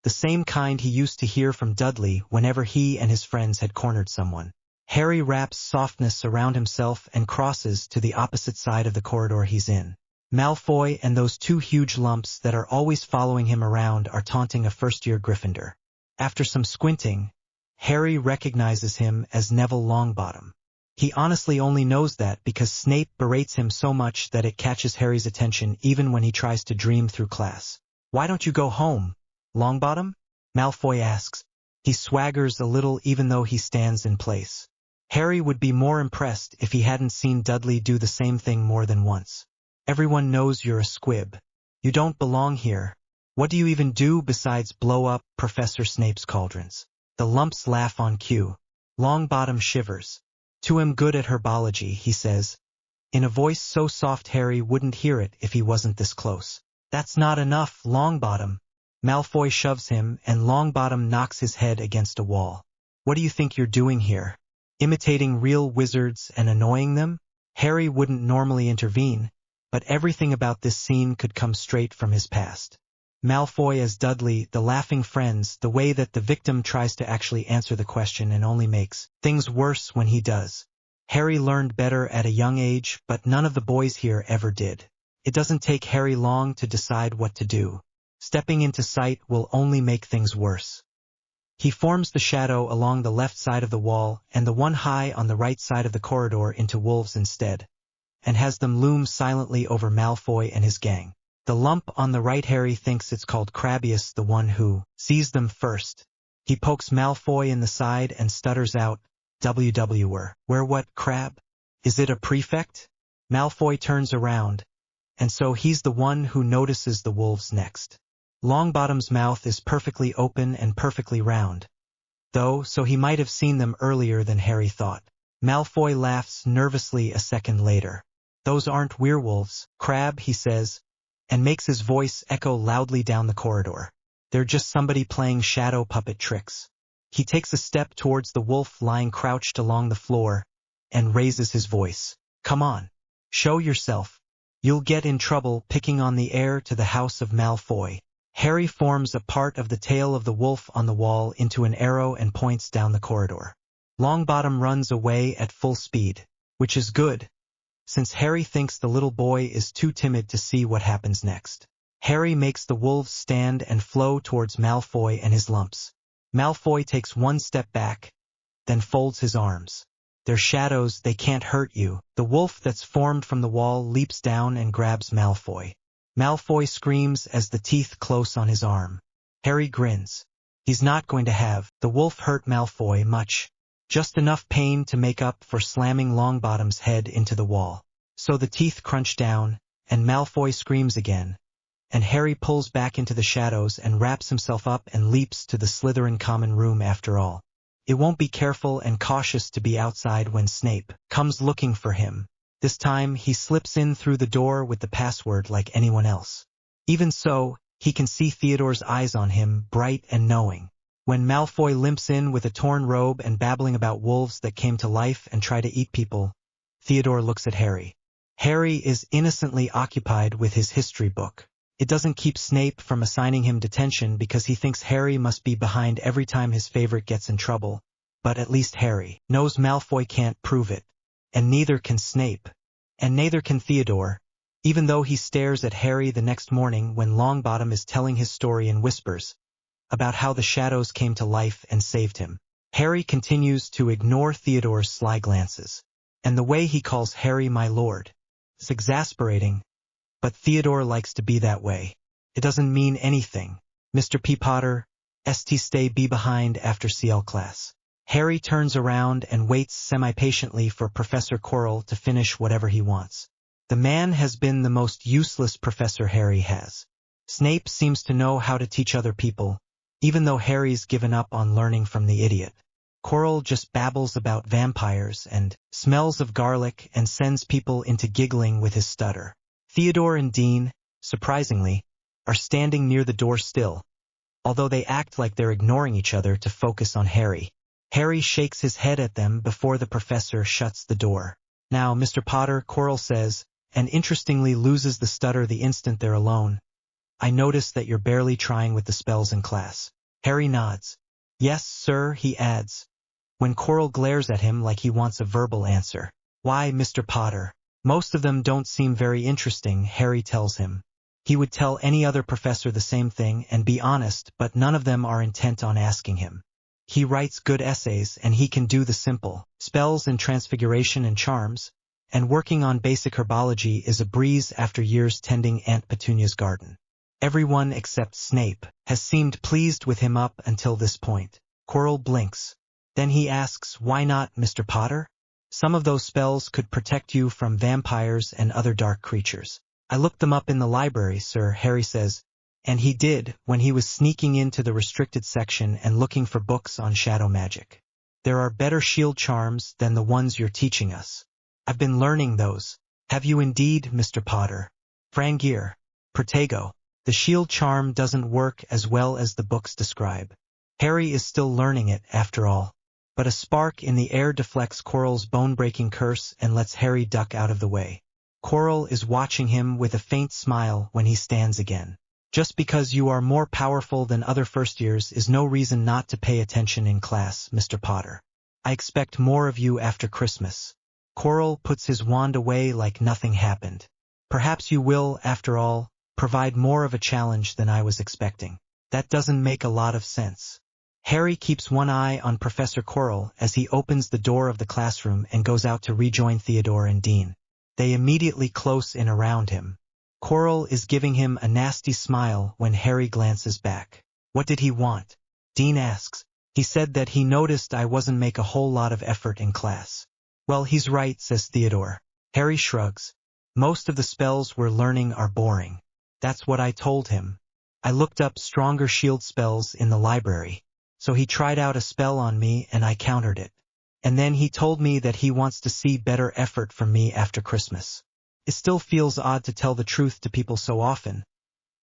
the same kind he used to hear from Dudley whenever he and his friends had cornered someone. Harry wraps softness around himself and crosses to the opposite side of the corridor he's in. Malfoy and those two huge lumps that are always following him around are taunting a first-year Gryffindor. After some squinting, Harry recognizes him as Neville Longbottom. He honestly only knows that because Snape berates him so much that it catches Harry's attention even when he tries to dream through class. "Why don't you go home, Longbottom?" Malfoy asks. He swaggers a little even though he stands in place. Harry would be more impressed if he hadn't seen Dudley do the same thing more than once. "Everyone knows you're a squib. You don't belong here. What do you even do besides blow up Professor Snape's cauldrons?" The lumps laugh on cue. Longbottom shivers. "Too am good at herbology," he says, in a voice so soft Harry wouldn't hear it if he wasn't this close. "That's not enough, Longbottom." Malfoy shoves him, and Longbottom knocks his head against a wall. "What do you think you're doing here? Imitating real wizards and annoying them?" Harry wouldn't normally intervene, but everything about this scene could come straight from his past. Malfoy as Dudley, the laughing friends, the way that the victim tries to actually answer the question and only makes things worse when he does. Harry learned better at a young age, but none of the boys here ever did. It doesn't take Harry long to decide what to do. Stepping into sight will only make things worse. He forms the shadow along the left side of the wall and the one high on the right side of the corridor into wolves instead, and has them loom silently over Malfoy and his gang. The lump on the right, Harry thinks it's called Crabius, the one who sees them first. He pokes Malfoy in the side and stutters out, "Where what, Crab? Is it a prefect?" Malfoy turns around, and so he's the one who notices the wolves next. Longbottom's mouth is perfectly open and perfectly round, though, so he might have seen them earlier than Harry thought. Malfoy laughs nervously a second later. "Those aren't werewolves, Crab," he says, and makes his voice echo loudly down the corridor. "They're just somebody playing shadow puppet tricks." He takes a step towards the wolf lying crouched along the floor and raises his voice. "Come on, show yourself. You'll get in trouble picking on the heir to the House of Malfoy." Harry forms a part of the tail of the wolf on the wall into an arrow and points down the corridor. Longbottom runs away at full speed, which is good, since Harry thinks the little boy is too timid to see what happens next. Harry makes the wolves stand and flow towards Malfoy and his lumps. Malfoy takes one step back, then folds his arms. "They're shadows, they can't hurt you." The wolf that's formed from the wall leaps down and grabs Malfoy. Malfoy screams as the teeth close on his arm. Harry grins. He's not going to have the wolf hurt Malfoy much. Just enough pain to make up for slamming Longbottom's head into the wall. So the teeth crunch down, and Malfoy screams again, and Harry pulls back into the shadows and wraps himself up and leaps to the Slytherin common room after all. It won't be careful and cautious to be outside when Snape comes looking for him. This time he slips in through the door with the password like anyone else. Even so, he can see Theodore's eyes on him, bright and knowing. When Malfoy limps in with a torn robe and babbling about wolves that came to life and try to eat people, Theodore looks at Harry. Harry is innocently occupied with his history book. It doesn't keep Snape from assigning him detention because he thinks Harry must be behind every time his favorite gets in trouble, but at least Harry knows Malfoy can't prove it, and neither can Snape, and neither can Theodore, even though he stares at Harry the next morning when Longbottom is telling his story in whispers about how the shadows came to life and saved him. Harry continues to ignore Theodore's sly glances, and the way he calls Harry my lord is exasperating, but Theodore likes to be that way. It doesn't mean anything. "Mr. P. Potter, St. stay be behind after CL class." Harry turns around and waits semi-patiently for Professor Quirrell to finish whatever he wants. The man has been the most useless professor Harry has. Snape seems to know how to teach other people, even though Harry's given up on learning from the idiot. Quirrell just babbles about vampires and smells of garlic and sends people into giggling with his stutter. Theodore and Dean, surprisingly, are standing near the door still, although they act like they're ignoring each other to focus on Harry. Harry shakes his head at them before the professor shuts the door. "Now, Mr. Potter," Quirrell says, and interestingly loses the stutter the instant they're alone. I notice that you're barely trying with the spells in class. Harry nods. Yes, sir, he adds, when Quirrell glares at him like he wants a verbal answer. Why, Mr. Potter? Most of them don't seem very interesting, Harry tells him. He would tell any other professor the same thing and be honest, but none of them are intent on asking him. He writes good essays and he can do the simple spells and transfiguration and charms, and working on basic herbology is a breeze after years tending Aunt Petunia's garden. Everyone except Snape has seemed pleased with him up until this point. Quirrell blinks. Then he asks, why not, Mr. Potter? Some of those spells could protect you from vampires and other dark creatures. I looked them up in the library, sir, Harry says, and he did when he was sneaking into the restricted section and looking for books on shadow magic. There are better shield charms than the ones you're teaching us. I've been learning those. Have you indeed, Mr. Potter? Frangir. Protego. The shield charm doesn't work as well as the books describe. Harry is still learning it, after all. But a spark in the air deflects Quirrell's bone-breaking curse and lets Harry duck out of the way. Quirrell is watching him with a faint smile when he stands again. Just because you are more powerful than other first years is no reason not to pay attention in class, Mr. Potter. I expect more of you after Christmas. Quirrell puts his wand away like nothing happened. Perhaps you will, after all, provide more of a challenge than I was expecting. That doesn't make a lot of sense. Harry keeps one eye on Professor Quirrell as he opens the door of the classroom and goes out to rejoin Theodore and Dean. They immediately close in around him. Quirrell is giving him a nasty smile when Harry glances back. What did he want? Dean asks. He said that he noticed I wasn't make a whole lot of effort in class. Well, he's right, says Theodore. Harry shrugs. Most of the spells we're learning are boring. That's what I told him. I looked up stronger shield spells in the library. So he tried out a spell on me and I countered it. And then he told me that he wants to see better effort from me after Christmas. It still feels odd to tell the truth to people so often.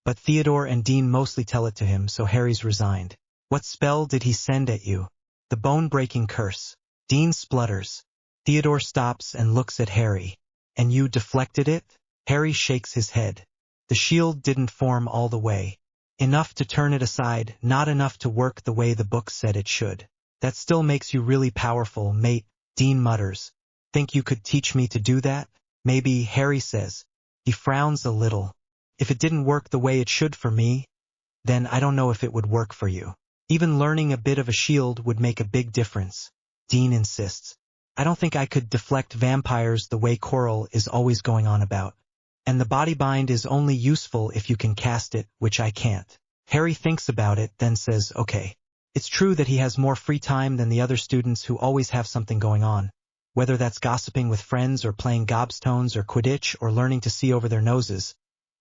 But Theodore and Dean mostly tell it to him, so Harry's resigned. What spell did he send at you? The bone-breaking curse. Dean splutters. Theodore stops and looks at Harry. And you deflected it? Harry shakes his head. The shield didn't form all the way. Enough to turn it aside, not enough to work the way the book said it should. That still makes you really powerful, mate, Dean mutters. Think you could teach me to do that? Maybe, Harry says. He frowns a little. If it didn't work the way it should for me, then I don't know if it would work for you. Even learning a bit of a shield would make a big difference. Dean insists. I don't think I could deflect vampires the way Quirrell is always going on about. And the body bind is only useful if you can cast it, which I can't. Harry thinks about it, then says, okay. It's true that he has more free time than the other students who always have something going on, whether that's gossiping with friends or playing gobstones or Quidditch or learning to see over their noses,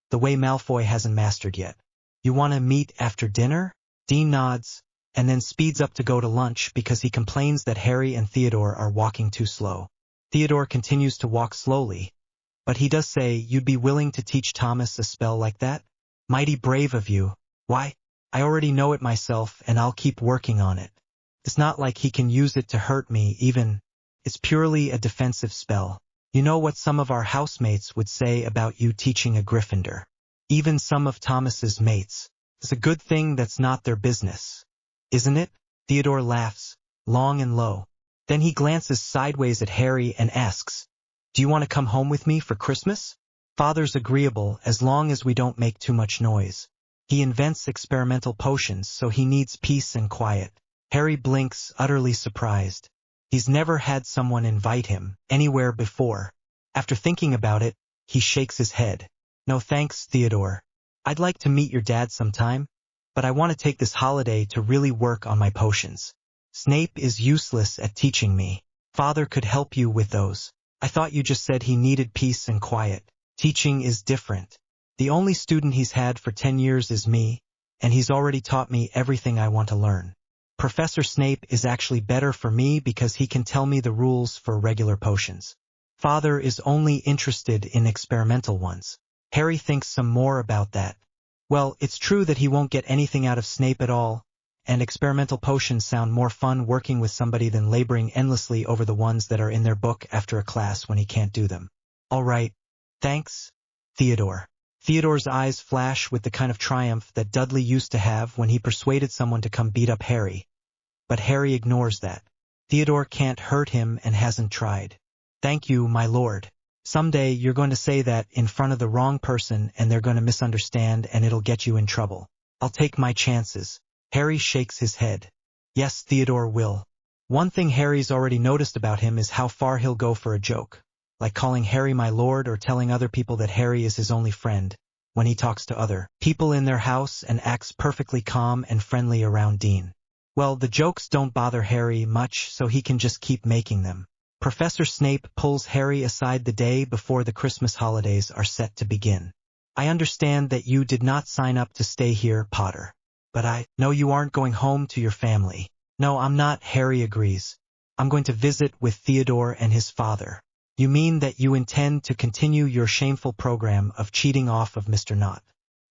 the way Malfoy hasn't mastered yet. You want to meet after dinner? Dean nods, and then speeds up to go to lunch because he complains that Harry and Theodore are walking too slow. Theodore continues to walk slowly, but he does say, you'd be willing to teach Thomas a spell like that? Mighty brave of you. Why? I already know it myself and I'll keep working on it. It's not like he can use it to hurt me even. It's purely a defensive spell. You know what some of our housemates would say about you teaching a Gryffindor. Even some of Thomas's mates. It's a good thing that's not their business. Isn't it? Theodore laughs, long and low. Then he glances sideways at Harry and asks, do you want to come home with me for Christmas? Father's agreeable as long as we don't make too much noise. He invents experimental potions, so he needs peace and quiet. Harry blinks, utterly surprised. He's never had someone invite him anywhere before. After thinking about it, he shakes his head. No thanks, Theodore. I'd like to meet your dad sometime, but I want to take this holiday to really work on my potions. Snape is useless at teaching me. Father could help you with those. I thought you just said he needed peace and quiet. Teaching is different. The only student he's had for 10 years is me, and he's already taught me everything I want to learn. Professor Snape is actually better for me because he can tell me the rules for regular potions. Father is only interested in experimental ones. Harry thinks some more about that. Well, it's true that he won't get anything out of Snape at all, and experimental potions sound more fun working with somebody than laboring endlessly over the ones that are in their book after a class when he can't do them. All right, Thanks, Theodore. Theodore's eyes flash with the kind of triumph that Dudley used to have when he persuaded someone to come beat up Harry. But Harry ignores that. Theodore can't hurt him and hasn't tried. Thank you, my lord. Someday you're going to say that in front of the wrong person and they're going to misunderstand and it'll get you in trouble. I'll take my chances. Harry shakes his head. Yes, Theodore will. One thing Harry's already noticed about him is how far he'll go for a joke, like calling Harry my lord or telling other people that Harry is his only friend when he talks to other people in their house and acts perfectly calm and friendly around Dean. Well, the jokes don't bother Harry much, so he can just keep making them. Professor Snape pulls Harry aside the day before the Christmas holidays are set to begin. I understand that you did not sign up to stay here, Potter. But I know you aren't going home to your family. No, I'm not, Harry agrees. I'm going to visit with Theodore and his father. You mean that you intend to continue your shameful program of cheating off of Mr. Nott?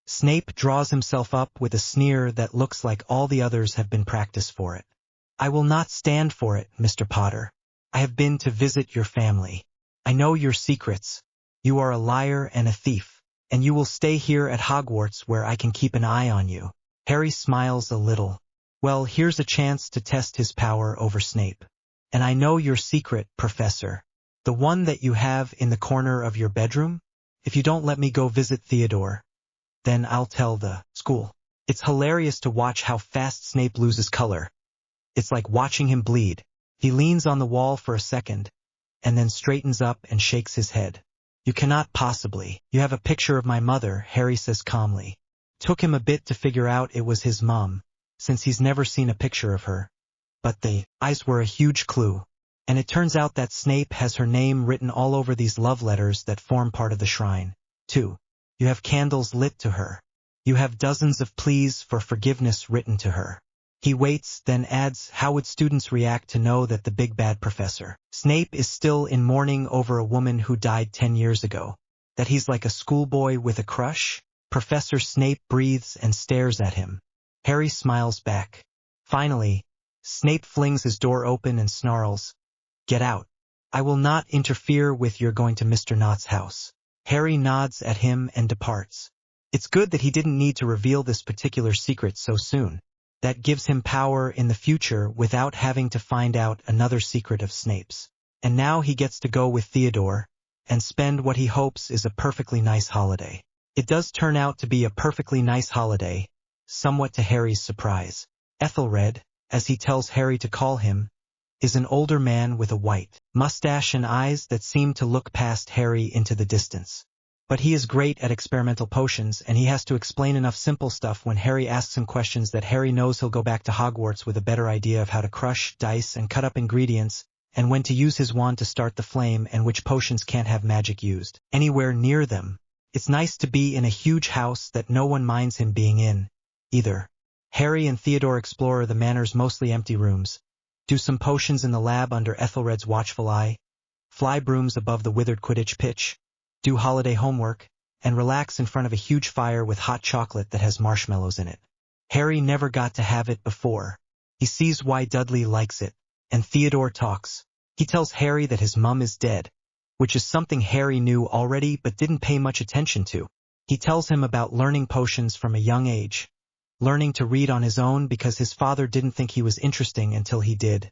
Snape draws himself up with a sneer that looks like all the others have been practiced for it. I will not stand for it, Mr. Potter. I have been to visit your family. I know your secrets. You are a liar and a thief, and you will stay here at Hogwarts where I can keep an eye on you. Harry smiles a little. Well, here's a chance to test his power over Snape. And I know your secret, Professor. The one that you have in the corner of your bedroom? If you don't let me go visit Theodore, then I'll tell the school. It's hilarious to watch how fast Snape loses color. It's like watching him bleed. He leans on the wall for a second, and then straightens up and shakes his head. You cannot possibly. You have a picture of my mother, Harry says calmly. Took him a bit to figure out it was his mom, since he's never seen a picture of her. But the eyes were a huge clue. And it turns out that Snape has her name written all over these love letters that form part of the shrine, too. You have candles lit to her. You have dozens of pleas for forgiveness written to her. He waits, then adds, how would students react to know that the big bad Professor Snape is still in mourning over a woman who died 10 years ago? That he's like a schoolboy with a crush? Professor Snape breathes and stares at him. Harry smiles back. Finally, Snape flings his door open and snarls, "Get out. I will not interfere with your going to Mr. Nott's house." Harry nods at him and departs. It's good that he didn't need to reveal this particular secret so soon. That gives him power in the future without having to find out another secret of Snape's. And now he gets to go with Theodore and spend what he hopes is a perfectly nice holiday. It does turn out to be a perfectly nice holiday, somewhat to Harry's surprise. Ethelred, as he tells Harry to call him, is an older man with a white mustache and eyes that seem to look past Harry into the distance. But he is great at experimental potions, and he has to explain enough simple stuff when Harry asks him questions that Harry knows he'll go back to Hogwarts with a better idea of how to crush, dice, and cut up ingredients, and when to use his wand to start the flame, and which potions can't have magic used anywhere near them. It's nice to be in a huge house that no one minds him being in, either. Harry and Theodore explore the manor's mostly empty rooms, do some potions in the lab under Ethelred's watchful eye, fly brooms above the withered Quidditch pitch, do holiday homework, and relax in front of a huge fire with hot chocolate that has marshmallows in it. Harry never got to have it before. He sees why Dudley likes it, and Theodore talks. He tells Harry that his mum is dead, which is something Harry knew already but didn't pay much attention to. He tells him about learning potions from a young age, learning to read on his own because his father didn't think he was interesting until he did,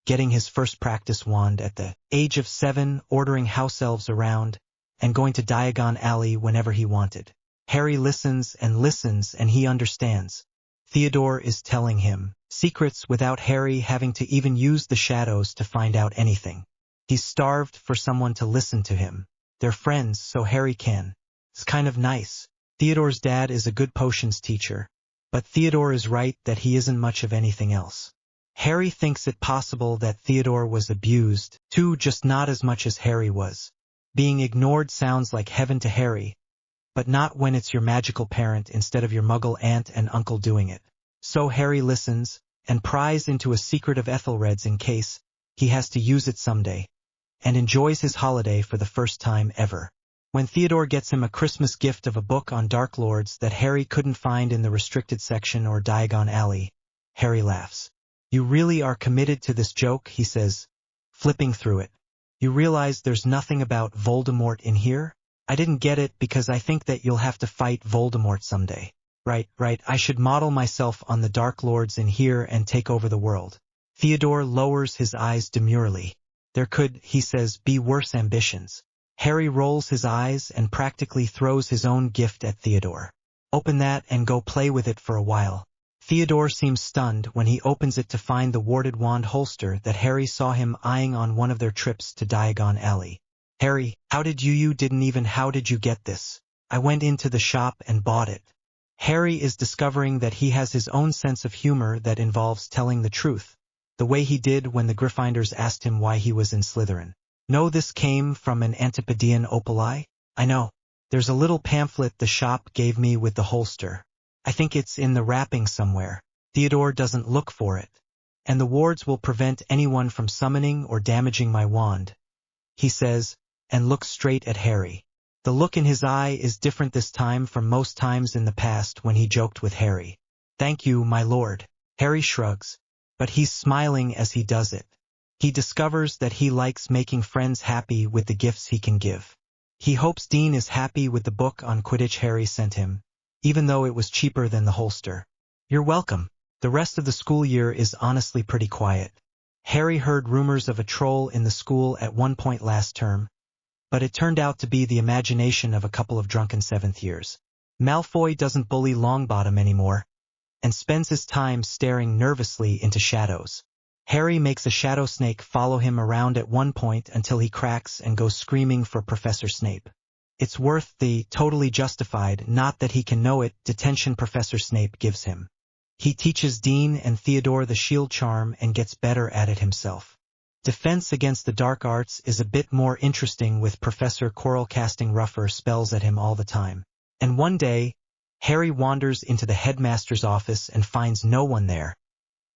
getting his first practice wand at the age of 7, ordering house elves around, and going to Diagon Alley whenever he wanted. Harry listens and he understands. Theodore is telling him secrets without Harry having to even use the shadows to find out anything. He's starved for someone to listen to him. They're friends, so Harry can. It's kind of nice. Theodore's dad is a good potions teacher, but Theodore is right that he isn't much of anything else. Harry thinks it possible that Theodore was abused, too, just not as much as Harry was. Being ignored sounds like heaven to Harry, but not when it's your magical parent instead of your muggle aunt and uncle doing it. So Harry listens, and pries into a secret of Ethelred's in case he has to use it someday, and enjoys his holiday for the first time ever. When Theodore gets him a Christmas gift of a book on Dark Lords that Harry couldn't find in the restricted section or Diagon Alley, Harry laughs. "You really are committed to this joke," he says, flipping through it. "You realize there's nothing about Voldemort in here?" I didn't get it because I think that you'll have to fight Voldemort someday. Right, I should model myself on the Dark Lords in here and take over the world. Theodore lowers his eyes demurely. There could, he says, be worse ambitions. Harry rolls his eyes and practically throws his own gift at Theodore. Open that and go play with it for a while. Theodore seems stunned when he opens it to find the warded wand holster that Harry saw him eyeing on one of their trips to Diagon Alley. Harry, how did you get this? I went into the shop and bought it. Harry is discovering that he has his own sense of humor that involves telling the truth, the way he did when the Gryffindors asked him why he was in Slytherin. No, this came from an Antipodean opali? I know. There's a little pamphlet the shop gave me with the holster. I think it's in the wrapping somewhere. Theodore doesn't look for it. And the wards will prevent anyone from summoning or damaging my wand, he says, and looks straight at Harry. The look in his eye is different this time from most times in the past when he joked with Harry. Thank you, my lord. Harry shrugs, but he's smiling as he does it. He discovers that he likes making friends happy with the gifts he can give. He hopes Dean is happy with the book on Quidditch Harry sent him, even though it was cheaper than the holster. You're welcome. The rest of the school year is honestly pretty quiet. Harry heard rumors of a troll in the school at one point last term, but it turned out to be the imagination of a couple of drunken seventh years. Malfoy doesn't bully Longbottom anymore, and spends his time staring nervously into shadows. Harry makes a shadow snake follow him around at one point until he cracks and goes screaming for Professor Snape. It's worth the totally justified, not that he can know it, detention Professor Snape gives him. He teaches Dean and Theodore the shield charm and gets better at it himself. Defense against the dark arts is a bit more interesting with Professor Quirrell casting rougher spells at him all the time. And one day, Harry wanders into the headmaster's office and finds no one there.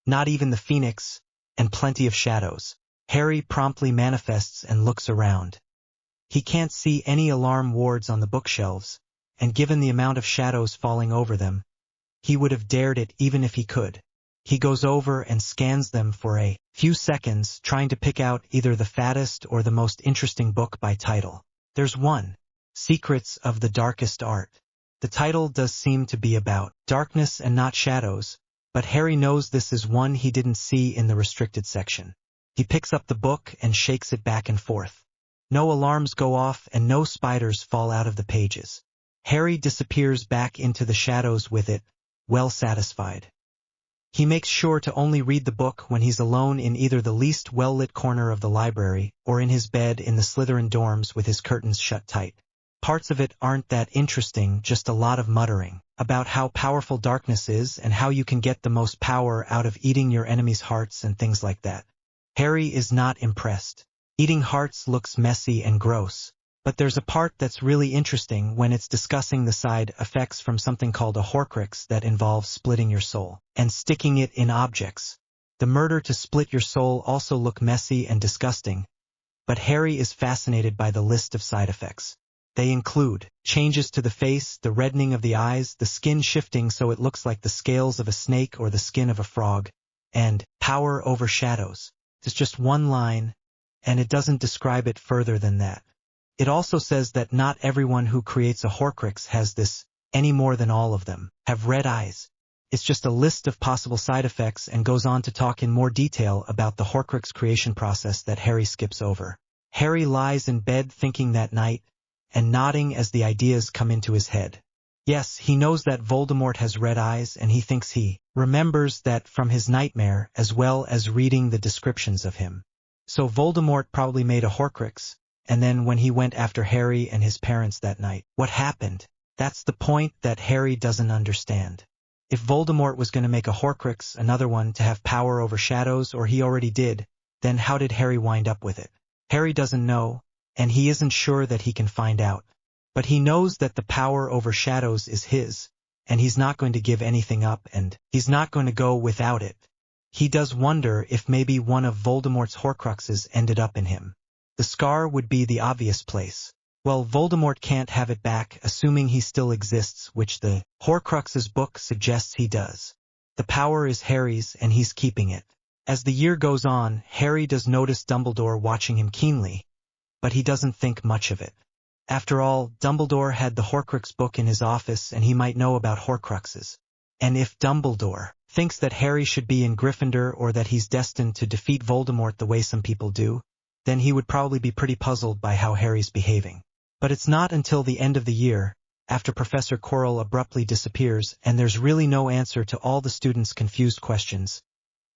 Not even the Phoenix, and plenty of shadows. Harry promptly manifests and looks around. He can't see any alarm wards on the bookshelves, and given the amount of shadows falling over them, he would have dared it even if he could. He goes over and scans them for a few seconds, trying to pick out either the fattest or the most interesting book by title. There's one, Secrets of the Darkest Art. The title does seem to be about darkness and not shadows, but Harry knows this is one he didn't see in the restricted section. He picks up the book and shakes it back and forth. No alarms go off and no spiders fall out of the pages. Harry disappears back into the shadows with it, well satisfied. He makes sure to only read the book when he's alone in either the least well-lit corner of the library or in his bed in the Slytherin dorms with his curtains shut tight. Parts of it aren't that interesting, just a lot of muttering about how powerful darkness is and how you can get the most power out of eating your enemies' hearts and things like that. Harry is not impressed. Eating hearts looks messy and gross. But there's a part that's really interesting when it's discussing the side effects from something called a Horcrux that involves splitting your soul and sticking it in objects. The murder to split your soul also look messy and disgusting, but Harry is fascinated by the list of side effects. They include changes to the face, the reddening of the eyes, the skin shifting so it looks like the scales of a snake or the skin of a frog, and power over shadows. It's just one line, and it doesn't describe it further than that. It also says that not everyone who creates a Horcrux has this, any more than all of them have red eyes. It's just a list of possible side effects and goes on to talk in more detail about the Horcrux creation process that Harry skips over. Harry lies in bed thinking that night, and nodding as the ideas come into his head. Yes, he knows that Voldemort has red eyes and he thinks he remembers that from his nightmare as well as reading the descriptions of him. So Voldemort probably made a Horcrux. And then when he went after Harry and his parents that night, what happened? That's the point that Harry doesn't understand. If Voldemort was going to make a Horcrux, another one, to have power over shadows, or he already did, then how did Harry wind up with it? Harry doesn't know, and he isn't sure that he can find out. But he knows that the power over shadows is his, and he's not going to give anything up, and he's not going to go without it. He does wonder if maybe one of Voldemort's Horcruxes ended up in him. The scar would be the obvious place. Well, Voldemort can't have it back, assuming he still exists, which the Horcruxes book suggests he does. The power is Harry's, and he's keeping it. As the year goes on, Harry does notice Dumbledore watching him keenly, but he doesn't think much of it. After all, Dumbledore had the Horcrux book in his office and he might know about Horcruxes. And if Dumbledore thinks that Harry should be in Gryffindor or that he's destined to defeat Voldemort the way some people do, then he would probably be pretty puzzled by how Harry's behaving. But it's not until the end of the year, after Professor Quirrell abruptly disappears and there's really no answer to all the students' confused questions,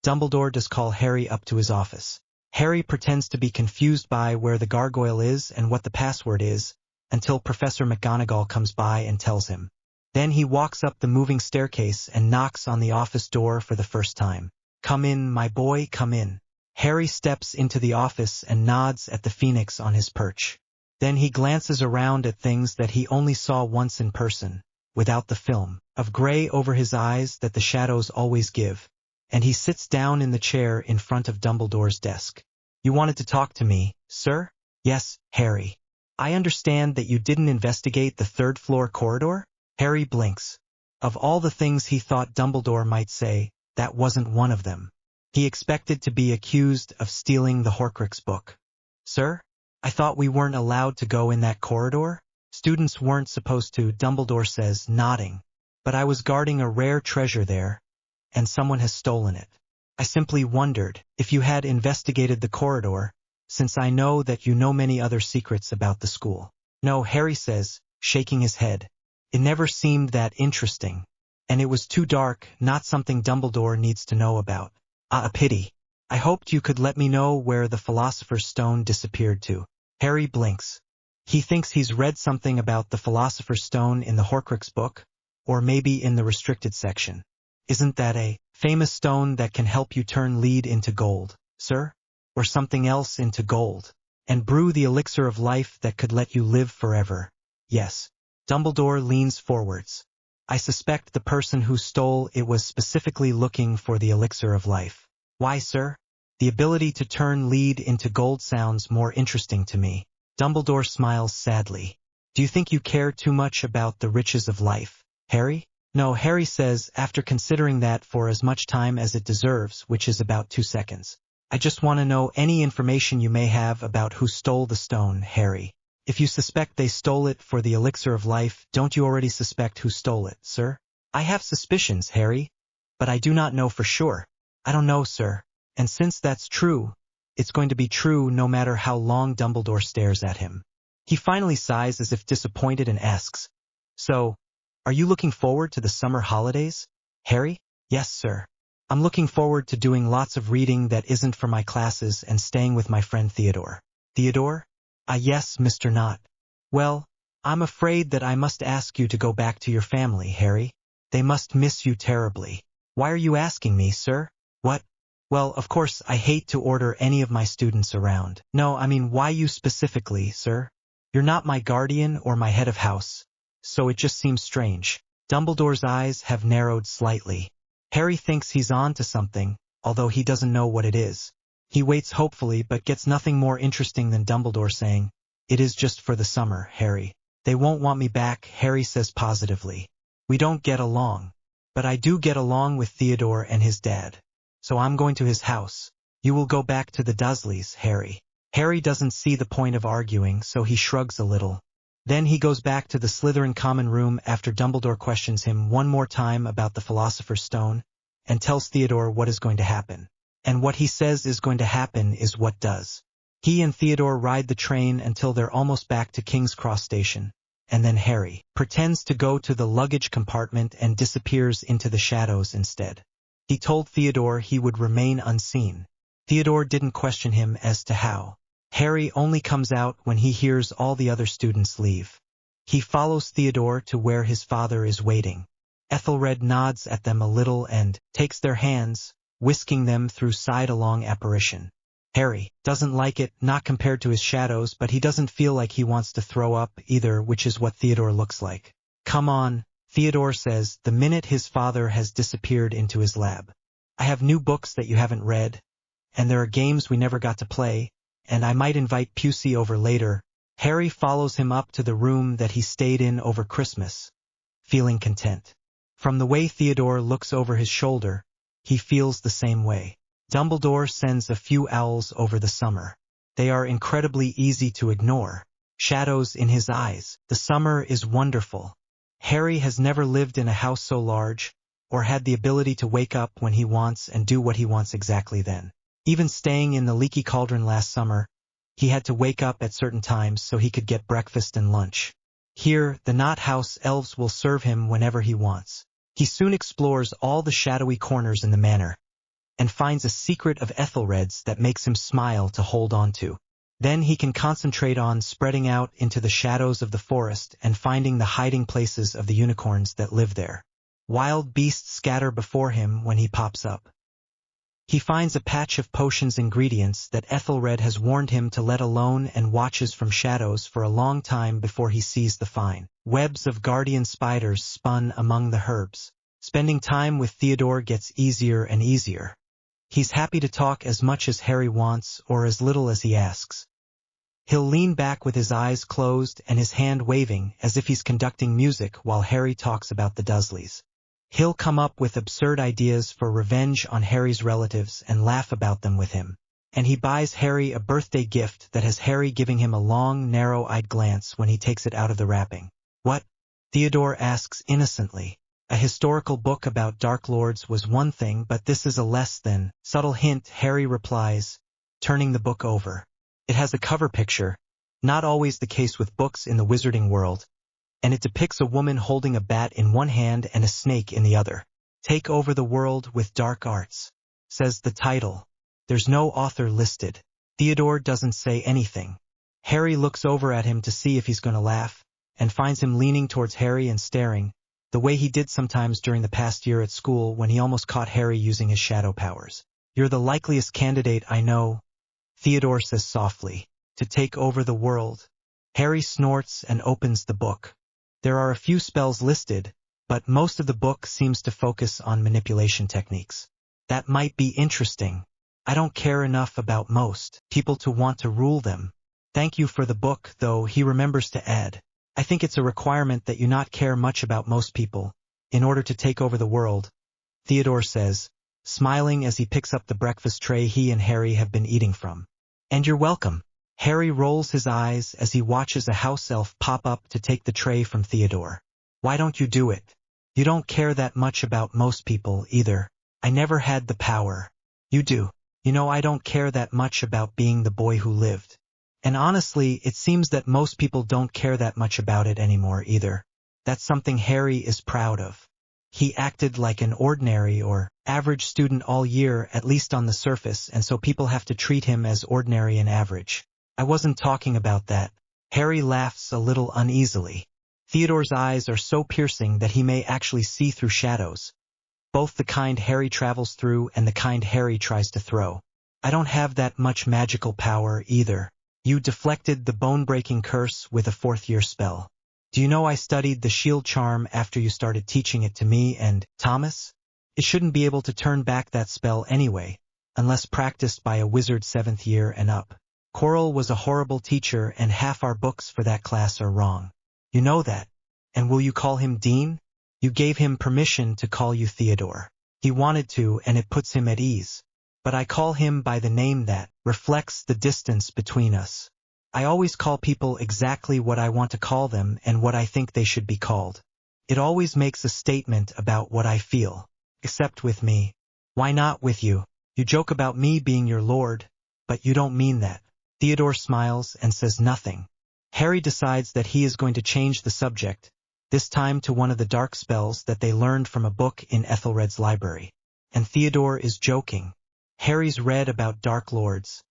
Dumbledore does call Harry up to his office. Harry pretends to be confused by where the gargoyle is and what the password is, until Professor McGonagall comes by and tells him. Then he walks up the moving staircase and knocks on the office door for the first time. "Come in, my boy, come in." Harry steps into the office and nods at the phoenix on his perch. Then he glances around at things that he only saw once in person, without the film of gray over his eyes that the shadows always give, and he sits down in the chair in front of Dumbledore's desk. "You wanted to talk to me, sir?" "Yes, Harry. I understand that you didn't investigate the third-floor corridor?" Harry blinks. Of all the things he thought Dumbledore might say, that wasn't one of them. He expected to be accused of stealing the Horcrux book. "Sir? I thought we weren't allowed to go in that corridor?" "Students weren't supposed to," Dumbledore says, nodding. "But I was guarding a rare treasure there, and someone has stolen it. I simply wondered if you had investigated the corridor, since I know that you know many other secrets about the school." "No," Harry says, shaking his head. "It never seemed that interesting. And it was too dark, not something Dumbledore needs to know about." "Ah, a pity. I hoped you could let me know where the Philosopher's Stone disappeared to." Harry blinks. He thinks he's read something about the Philosopher's Stone in the Horcrux book, or maybe in the restricted section. "Isn't that a famous stone that can help you turn lead into gold, sir? Or something else into gold, and brew the elixir of life that could let you live forever?" "Yes." Dumbledore leans forwards. "I suspect the person who stole it was specifically looking for the elixir of life." "Why, sir?" "The ability to turn lead into gold sounds more interesting to me." Dumbledore smiles sadly. "Do you think you care too much about the riches of life, Harry?" "No," Harry says, after considering that for as much time as it deserves, which is about 2 seconds. "I just want to know any information you may have about who stole the stone, Harry. If you suspect they stole it for the elixir of life, don't you already suspect who stole it, sir?" "I have suspicions, Harry, but I do not know for sure." "I don't know, sir. And since that's true, it's going to be true no matter how long." Dumbledore stares at him. He finally sighs as if disappointed and asks, "So, are you looking forward to the summer holidays, Harry?" "Yes, sir. I'm looking forward to doing lots of reading that isn't for my classes and staying with my friend Theodore." "Theodore?" "Ah, yes, Mr. Knott. Well, I'm afraid that I must ask you to go back to your family, Harry. They must miss you terribly." "Why are you asking me, sir?" "What? Well, of course, I hate to order any of my students around." "No, I mean why you specifically, sir? You're not my guardian or my head of house, so it just seems strange." Dumbledore's eyes have narrowed slightly. Harry thinks he's on to something, although he doesn't know what it is. He waits hopefully but gets nothing more interesting than Dumbledore saying, "It is just for the summer, Harry. They won't want me back," Harry says positively. "We don't get along. But I do get along with Theodore and his dad. So I'm going to his house. You will go back to the Dursleys, Harry." Harry doesn't see the point of arguing, so he shrugs a little. Then he goes back to the Slytherin common room after Dumbledore questions him one more time about the Philosopher's Stone, and tells Theodore what is going to happen. And what he says is going to happen is what does. He and Theodore ride the train until they're almost back to King's Cross Station, and then Harry pretends to go to the luggage compartment and disappears into the shadows instead. He told Theodore he would remain unseen. Theodore didn't question him as to how. Harry only comes out when he hears all the other students leave. He follows Theodore to where his father is waiting. Ethelred nods at them a little and takes their hands, whisking them through side-along apparition. Harry doesn't like it, not compared to his shadows, but he doesn't feel like he wants to throw up either, which is what Theodore looks like. "Come on," Theodore says the minute his father has disappeared into his lab. "I have new books that you haven't read, and there are games we never got to play, and I might invite Pusey over later." Harry follows him up to the room that he stayed in over Christmas, feeling content. From the way Theodore looks over his shoulder, he feels the same way. Dumbledore sends a few owls over the summer. They are incredibly easy to ignore, shadows in his eyes. The summer is wonderful. Harry has never lived in a house so large, or had the ability to wake up when he wants and do what he wants exactly then. Even staying in the leaky cauldron last summer, he had to wake up at certain times so he could get breakfast and lunch. Here, the Knot House elves will serve him whenever he wants. He soon explores all the shadowy corners in the manor, and finds a secret of Ethelred's that makes him smile to hold on to. Then he can concentrate on spreading out into the shadows of the forest and finding the hiding places of the unicorns that live there. Wild beasts scatter before him when he pops up. He finds a patch of potions ingredients that Ethelred has warned him to let alone and watches from shadows for a long time before he sees the find. Webs of guardian spiders spun among the herbs. Spending time with Theodore gets easier and easier. He's happy to talk as much as Harry wants or as little as he asks. He'll lean back with his eyes closed and his hand waving as if he's conducting music while Harry talks about the Dursleys. He'll come up with absurd ideas for revenge on Harry's relatives and laugh about them with him. And he buys Harry a birthday gift that has Harry giving him a long, narrow-eyed glance when he takes it out of the wrapping. "What?" Theodore asks innocently. A historical book about Dark Lords was one thing, but this is a less than subtle hint, Harry replies, turning the book over. It has a cover picture, not always the case with books in the wizarding world, and it depicts a woman holding a bat in one hand and a snake in the other. "Take over the world with dark arts," says the title. There's no author listed. Theodore doesn't say anything. Harry looks over at him to see if he's going to laugh, and finds him leaning towards Harry and staring, the way he did sometimes during the past year at school when he almost caught Harry using his shadow powers. "You're the likeliest candidate I know," Theodore says softly, "to take over the world." Harry snorts and opens the book. There are a few spells listed, but most of the book seems to focus on manipulation techniques. That might be interesting. I don't care enough about most people to want to rule them. Thank you for the book, though, he remembers to add. I think it's a requirement that you not care much about most people, in order to take over the world, Theodore says, smiling as he picks up the breakfast tray he and Harry have been eating from. "And you're welcome." Harry rolls his eyes as he watches a house elf pop up to take the tray from Theodore. "Why don't you do it? You don't care that much about most people, either." "I never had the power." "You do. You know, I don't care that much about being the boy who lived." And honestly, it seems that most people don't care that much about it anymore either. That's something Harry is proud of. He acted like an ordinary or average student all year, at least on the surface, and so people have to treat him as ordinary and average. "I wasn't talking about that." Harry laughs a little uneasily. Theodore's eyes are so piercing that he may actually see through shadows, both the kind Harry travels through and the kind Harry tries to throw. "I don't have that much magical power either. You deflected the bone-breaking curse with a fourth-year spell. Do you know I studied the shield charm after you started teaching it to me and Thomas? It shouldn't be able to turn back that spell anyway, unless practiced by a wizard 7th year and up. Quirrell was a horrible teacher and half our books for that class are wrong. You know that. And will you call him Dean? You gave him permission to call you Theodore. He wanted to, and it puts him at ease. But I call him by the name that reflects the distance between us. I always call people exactly what I want to call them and what I think they should be called. It always makes a statement about what I feel. Except with me. Why not with you? You joke about me being your lord, but you don't mean that." Theodore smiles and says nothing. Harry decides that he is going to change the subject, this time to one of the dark spells that they learned from a book in Ethelred's library. And Theodore is joking. Harry's read about Dark Lords.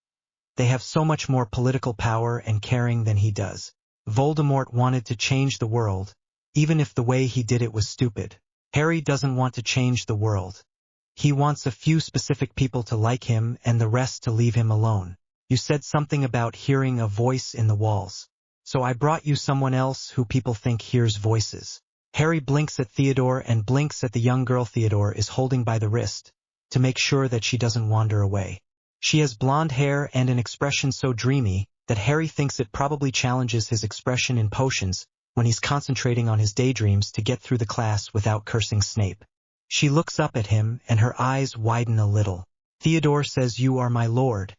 They have so much more political power and caring than he does. Voldemort wanted to change the world, even if the way he did it was stupid. Harry doesn't want to change the world. He wants a few specific people to like him and the rest to leave him alone. "You said something about hearing a voice in the walls. So I brought you someone else who people think hears voices." Harry blinks at Theodore and blinks at the young girl Theodore is holding by the wrist, to make sure that she doesn't wander away. She has blonde hair and an expression so dreamy that Harry thinks it probably challenges his expression in potions when he's concentrating on his daydreams to get through the class without cursing Snape. She looks up at him and her eyes widen a little. "Theodore says you are my lord,"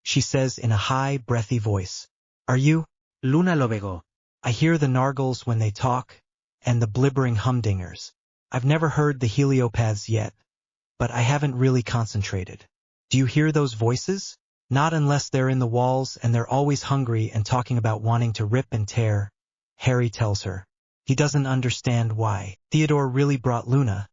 she says in a high, breathy voice. "Are you?" Luna lo pegó. I hear the nargles when they talk, and the blibbering humdingers. I've never heard the heliopaths yet, but I haven't really concentrated. Do you hear those voices? Not unless they're in the walls and they're always hungry and talking about wanting to rip and tear, Harry tells her. He doesn't understand why. Theodore really brought Luna,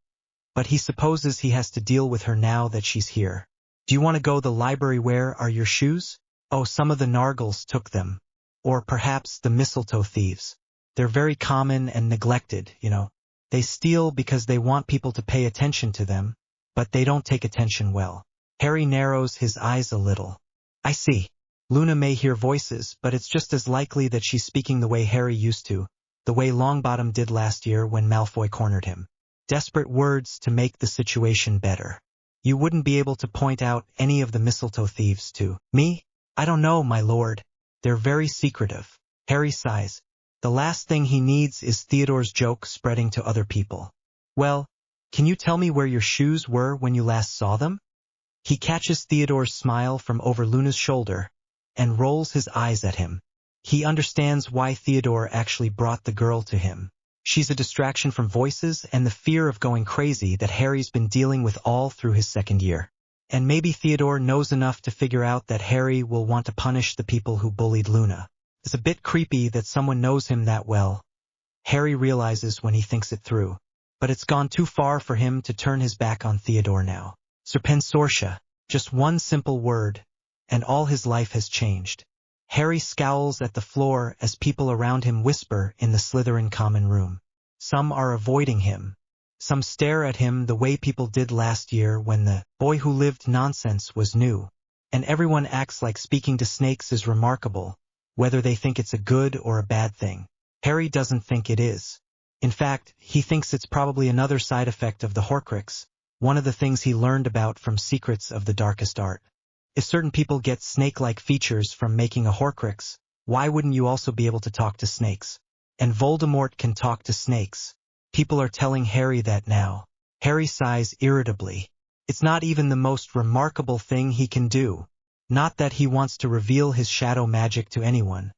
but he supposes he has to deal with her now that she's here. Do you want to go to the library? Where are your shoes? Oh, some of the nargles took them. Or perhaps the mistletoe thieves. They're very common and neglected, you know. They steal because they want people to pay attention to them, but they don't take attention well. Harry narrows his eyes a little. I see. Luna may hear voices, but it's just as likely that she's speaking the way Harry used to, the way Longbottom did last year when Malfoy cornered him. Desperate words to make the situation better. You wouldn't be able to point out any of the mistletoe thieves to me? I don't know, my lord. They're very secretive. Harry sighs. The last thing he needs is Theodore's joke spreading to other people. Well, can you tell me where your shoes were when you last saw them? He catches Theodore's smile from over Luna's shoulder and rolls his eyes at him. He understands why Theodore actually brought the girl to him. She's a distraction from voices and the fear of going crazy that Harry's been dealing with all through his second year. And maybe Theodore knows enough to figure out that Harry will want to punish the people who bullied Luna. It's a bit creepy that someone knows him that well. Harry realizes when he thinks it through. But it's gone too far for him to turn his back on Theodore now. Serpensortia. Just one simple word, and all his life has changed. Harry scowls at the floor as people around him whisper in the Slytherin common room. Some are avoiding him. Some stare at him the way people did last year when the boy who lived nonsense was new. And everyone acts like speaking to snakes is remarkable, whether they think it's a good or a bad thing. Harry doesn't think it is. In fact, he thinks it's probably another side effect of the Horcrux, one of the things he learned about from Secrets of the Darkest Art. If certain people get snake-like features from making a Horcrux, why wouldn't you also be able to talk to snakes? And Voldemort can talk to snakes. People are telling Harry that now. Harry sighs irritably. It's not even the most remarkable thing he can do. Not that he wants to reveal his shadow magic to anyone.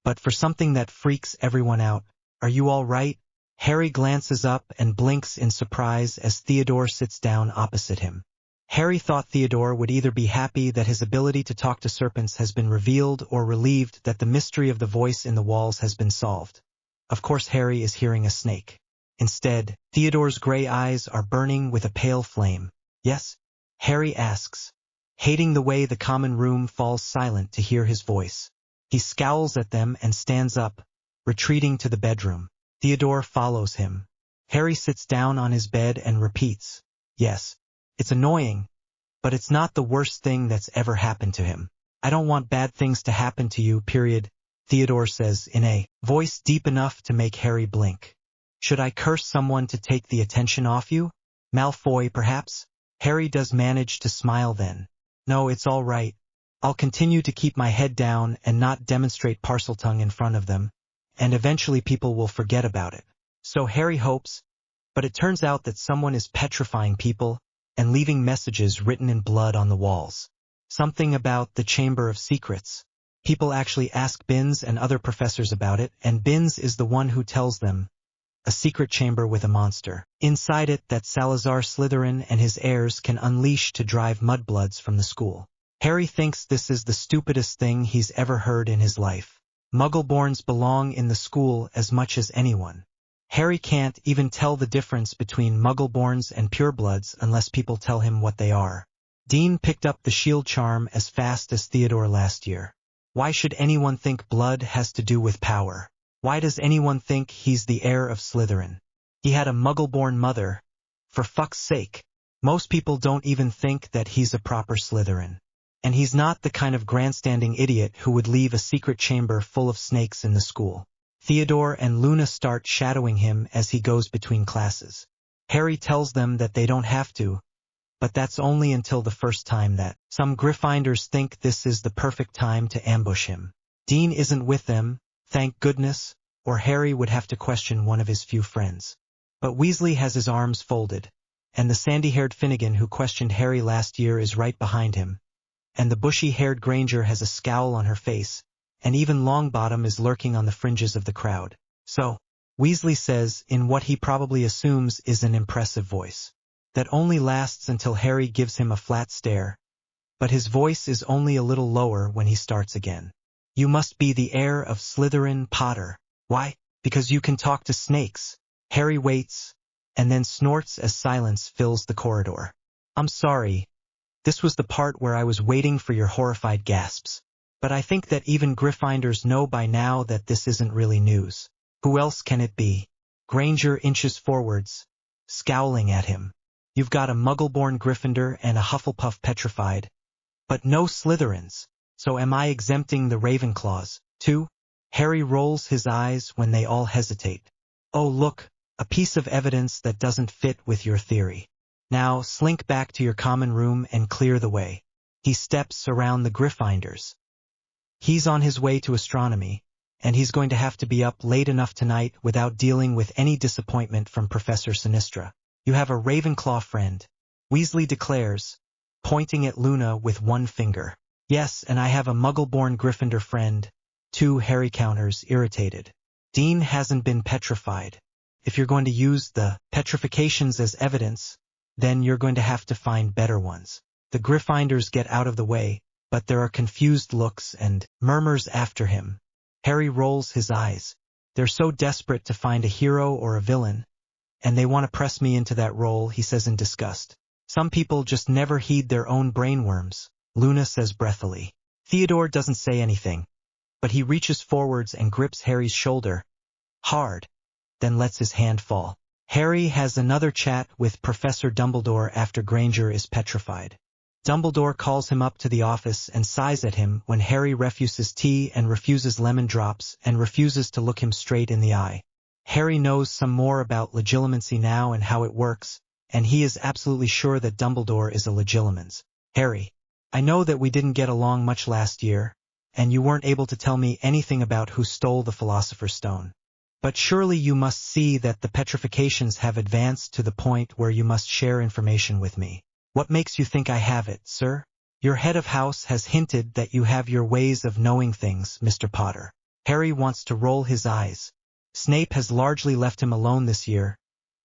But for something that freaks everyone out, are you all right? Harry glances up and blinks in surprise as Theodore sits down opposite him. Harry thought Theodore would either be happy that his ability to talk to serpents has been revealed or relieved that the mystery of the voice in the walls has been solved. Of course Harry is hearing a snake. Instead, Theodore's gray eyes are burning with a pale flame. Yes? Harry asks, hating the way the common room falls silent to hear his voice. He scowls at them and stands up, retreating to the bedroom. Theodore follows him. Harry sits down on his bed and repeats, yes, it's annoying, but it's not the worst thing that's ever happened to him. I don't want bad things to happen to you, period, Theodore says in a voice deep enough to make Harry blink. Should I curse someone to take the attention off you? Malfoy, perhaps? Harry does manage to smile then. No, it's all right. I'll continue to keep my head down and not demonstrate Parseltongue in front of them, and eventually people will forget about it. So Harry hopes, but it turns out that someone is petrifying people and leaving messages written in blood on the walls. Something about the Chamber of Secrets. People actually ask Binns and other professors about it, and Binns is the one who tells them. A secret chamber with a monster. Inside it that Salazar Slytherin and his heirs can unleash to drive mudbloods from the school. Harry thinks this is the stupidest thing he's ever heard in his life. Muggleborns belong in the school as much as anyone. Harry can't even tell the difference between Muggleborns and purebloods unless people tell him what they are. Dean picked up the shield charm as fast as Theodore last year. Why should anyone think blood has to do with power? Why does anyone think he's the heir of Slytherin? He had a Muggleborn mother. For fuck's sake. Most people don't even think that he's a proper Slytherin. And he's not the kind of grandstanding idiot who would leave a secret chamber full of snakes in the school. Theodore and Luna start shadowing him as he goes between classes. Harry tells them that they don't have to, but that's only until the first time that some Gryffindors think this is the perfect time to ambush him. Dean isn't with them, thank goodness, or Harry would have to question one of his few friends. But Weasley has his arms folded, and the sandy-haired Finnegan who questioned Harry last year is right behind him, and the bushy-haired Granger has a scowl on her face, and even Longbottom is lurking on the fringes of the crowd. So, Weasley says, in what he probably assumes is an impressive voice. That only lasts until Harry gives him a flat stare, but his voice is only a little lower when he starts again. You must be the heir of Slytherin, Potter. Why? Because you can talk to snakes. Harry waits, and then snorts as silence fills the corridor. I'm sorry. This was the part where I was waiting for your horrified gasps. But I think that even Gryffindors know by now that this isn't really news. Who else can it be? Granger inches forwards, scowling at him. You've got a Muggle-born Gryffindor and a Hufflepuff petrified. But no Slytherins. So am I exempting the Ravenclaws, too? Harry rolls his eyes when they all hesitate. Oh look, a piece of evidence that doesn't fit with your theory. Now slink back to your common room and clear the way. He steps around the Gryffindors. He's on his way to astronomy, and he's going to have to be up late enough tonight without dealing with any disappointment from Professor Sinistra. You have a Ravenclaw friend, Weasley declares, pointing at Luna with one finger. Yes, and I have a Muggle-born Gryffindor friend, too. Harry counters, irritated. Dean hasn't been petrified. If you're going to use the petrifications as evidence, then you're going to have to find better ones. The Gryffindors get out of the way, but there are confused looks and murmurs after him. Harry rolls his eyes. They're so desperate to find a hero or a villain, and they want to press me into that role, he says in disgust. Some people just never heed their own brainworms, Luna says breathily. Theodore doesn't say anything, but he reaches forwards and grips Harry's shoulder hard, then lets his hand fall. Harry has another chat with Professor Dumbledore after Granger is petrified. Dumbledore calls him up to the office and sighs at him when Harry refuses tea and refuses lemon drops and refuses to look him straight in the eye. Harry knows some more about legilimency now and how it works, and he is absolutely sure that Dumbledore is a legilimens. Harry, I know that we didn't get along much last year, and you weren't able to tell me anything about who stole the Philosopher's Stone. But surely you must see that the petrifications have advanced to the point where you must share information with me. What makes you think I have it, sir? Your head of house has hinted that you have your ways of knowing things, Mr. Potter. Harry wants to roll his eyes. Snape has largely left him alone this year,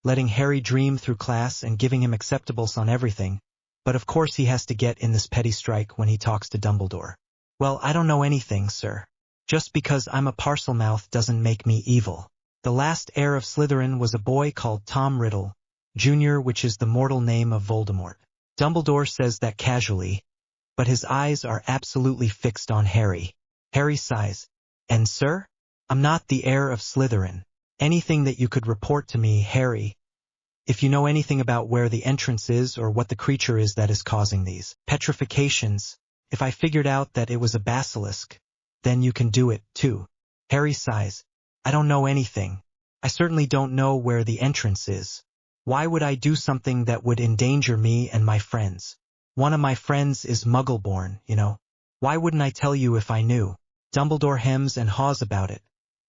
letting Harry dream through class and giving him acceptables on everything, but of course he has to get in this petty strike when he talks to Dumbledore. Well, I don't know anything, sir. Just because I'm a Parselmouth doesn't make me evil. The last heir of Slytherin was a boy called Tom Riddle, Jr., which is the mortal name of Voldemort. Dumbledore says that casually, but his eyes are absolutely fixed on Harry. Harry sighs. And sir? I'm not the heir of Slytherin. Anything that you could report to me, Harry. If you know anything about where the entrance is or what the creature is that is causing these petrifications, if I figured out that it was a basilisk, then you can do it, too. Harry sighs. I don't know anything. I certainly don't know where the entrance is. Why would I do something that would endanger me and my friends? One of my friends is Muggle-born, you know. Why wouldn't I tell you if I knew? Dumbledore hems and haws about it.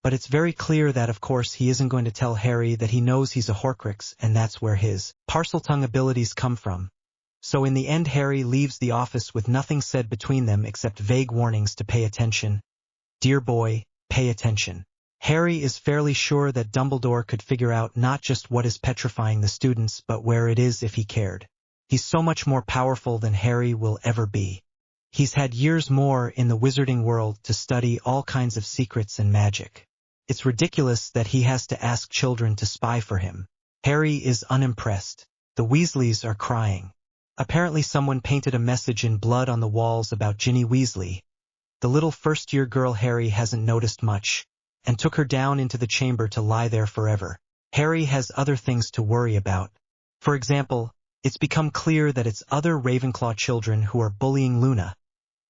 But it's very clear that of course he isn't going to tell Harry that he knows he's a Horcrux and that's where his Parseltongue abilities come from. So in the end Harry leaves the office with nothing said between them except vague warnings to pay attention. Dear boy, pay attention. Harry is fairly sure that Dumbledore could figure out not just what is petrifying the students but where it is if he cared. He's so much more powerful than Harry will ever be. He's had years more in the wizarding world to study all kinds of secrets and magic. It's ridiculous that he has to ask children to spy for him. Harry is unimpressed. The Weasleys are crying. Apparently someone painted a message in blood on the walls about Ginny Weasley. The little first-year girl Harry hasn't noticed much, and took her down into the chamber to lie there forever. Harry has other things to worry about. For example, it's become clear that it's other Ravenclaw children who are bullying Luna,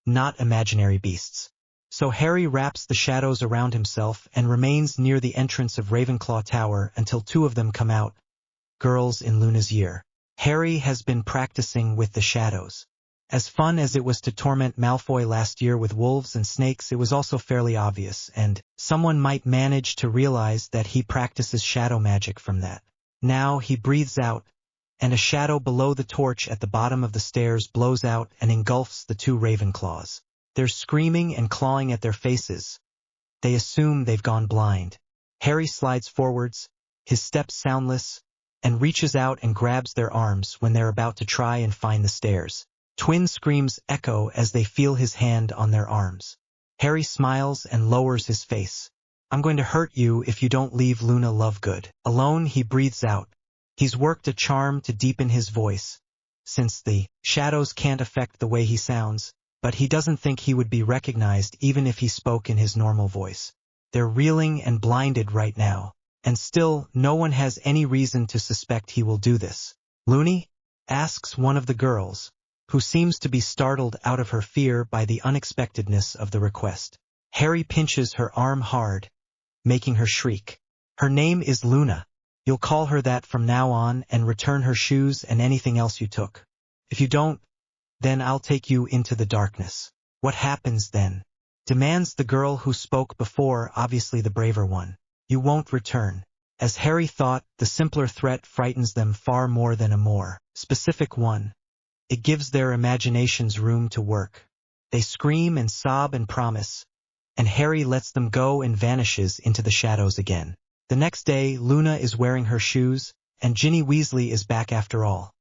not imaginary beasts. So Harry wraps the shadows around himself and remains near the entrance of Ravenclaw Tower until two of them come out, girls in Luna's year. Harry has been practicing with the shadows. As fun as it was to torment Malfoy last year with wolves and snakes, it was also fairly obvious, and someone might manage to realize that he practices shadow magic from that. Now he breathes out, and a shadow below the torch at the bottom of the stairs blows out and engulfs the two Ravenclaws. They're screaming and clawing at their faces. They assume they've gone blind. Harry slides forwards, his steps soundless, and reaches out and grabs their arms when they're about to try and find the stairs. Twin screams echo as they feel his hand on their arms. Harry smiles and lowers his face. I'm going to hurt you if you don't leave Luna Lovegood alone, he breathes out. He's worked a charm to deepen his voice, since the shadows can't affect the way he sounds, but he doesn't think he would be recognized even if he spoke in his normal voice. They're reeling and blinded right now, and still no one has any reason to suspect he will do this. Loony? Asks one of the girls, who seems to be startled out of her fear by the unexpectedness of the request. Harry pinches her arm hard, making her shriek. Her name is Luna. You'll call her that from now on and return her shoes and anything else you took. If you don't, then I'll take you into the darkness. What happens then? Demands the girl who spoke before, obviously the braver one. You won't return. As Harry thought, the simpler threat frightens them far more than a more specific one. It gives their imaginations room to work. They scream and sob and promise, and Harry lets them go and vanishes into the shadows again. The next day, Luna is wearing her shoes, and Ginny Weasley is back after all.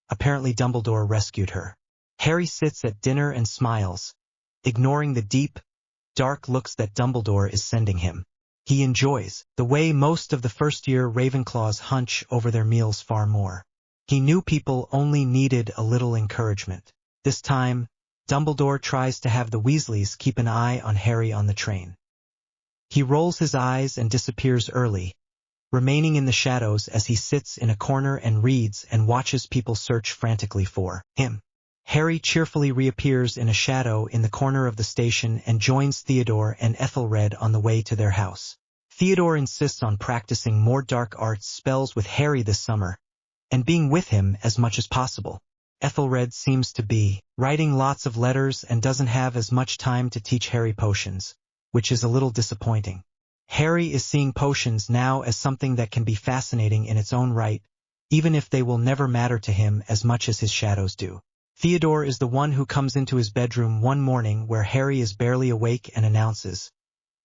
Apparently Dumbledore rescued her. Harry sits at dinner and smiles, ignoring the deep, dark looks that Dumbledore is sending him. He enjoys the way most of the first-year Ravenclaws hunch over their meals far more. He knew people only needed a little encouragement. This time, Dumbledore tries to have the Weasleys keep an eye on Harry on the train. He rolls his eyes and disappears early, remaining in the shadows as he sits in a corner and reads and watches people search frantically for him. Harry cheerfully reappears in a shadow in the corner of the station and joins Theodore and Ethelred on the way to their house. Theodore insists on practicing more dark arts spells with Harry this summer, and being with him as much as possible. Ethelred seems to be writing lots of letters and doesn't have as much time to teach Harry potions, which is a little disappointing. Harry is seeing potions now as something that can be fascinating in its own right, even if they will never matter to him as much as his shadows do. Theodore is the one who comes into his bedroom one morning where Harry is barely awake and announces,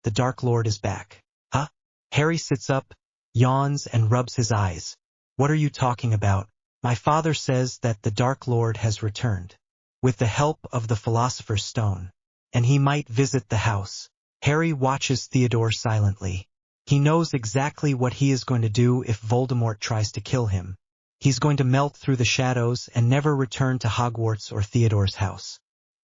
"The Dark Lord is back." Huh? Harry sits up, yawns and rubs his eyes. What are you talking about? My father says that the Dark Lord has returned, with the help of the Philosopher's Stone, and he might visit the house. Harry watches Theodore silently. He knows exactly what he is going to do if Voldemort tries to kill him. He's going to melt through the shadows and never return to Hogwarts or Theodore's house.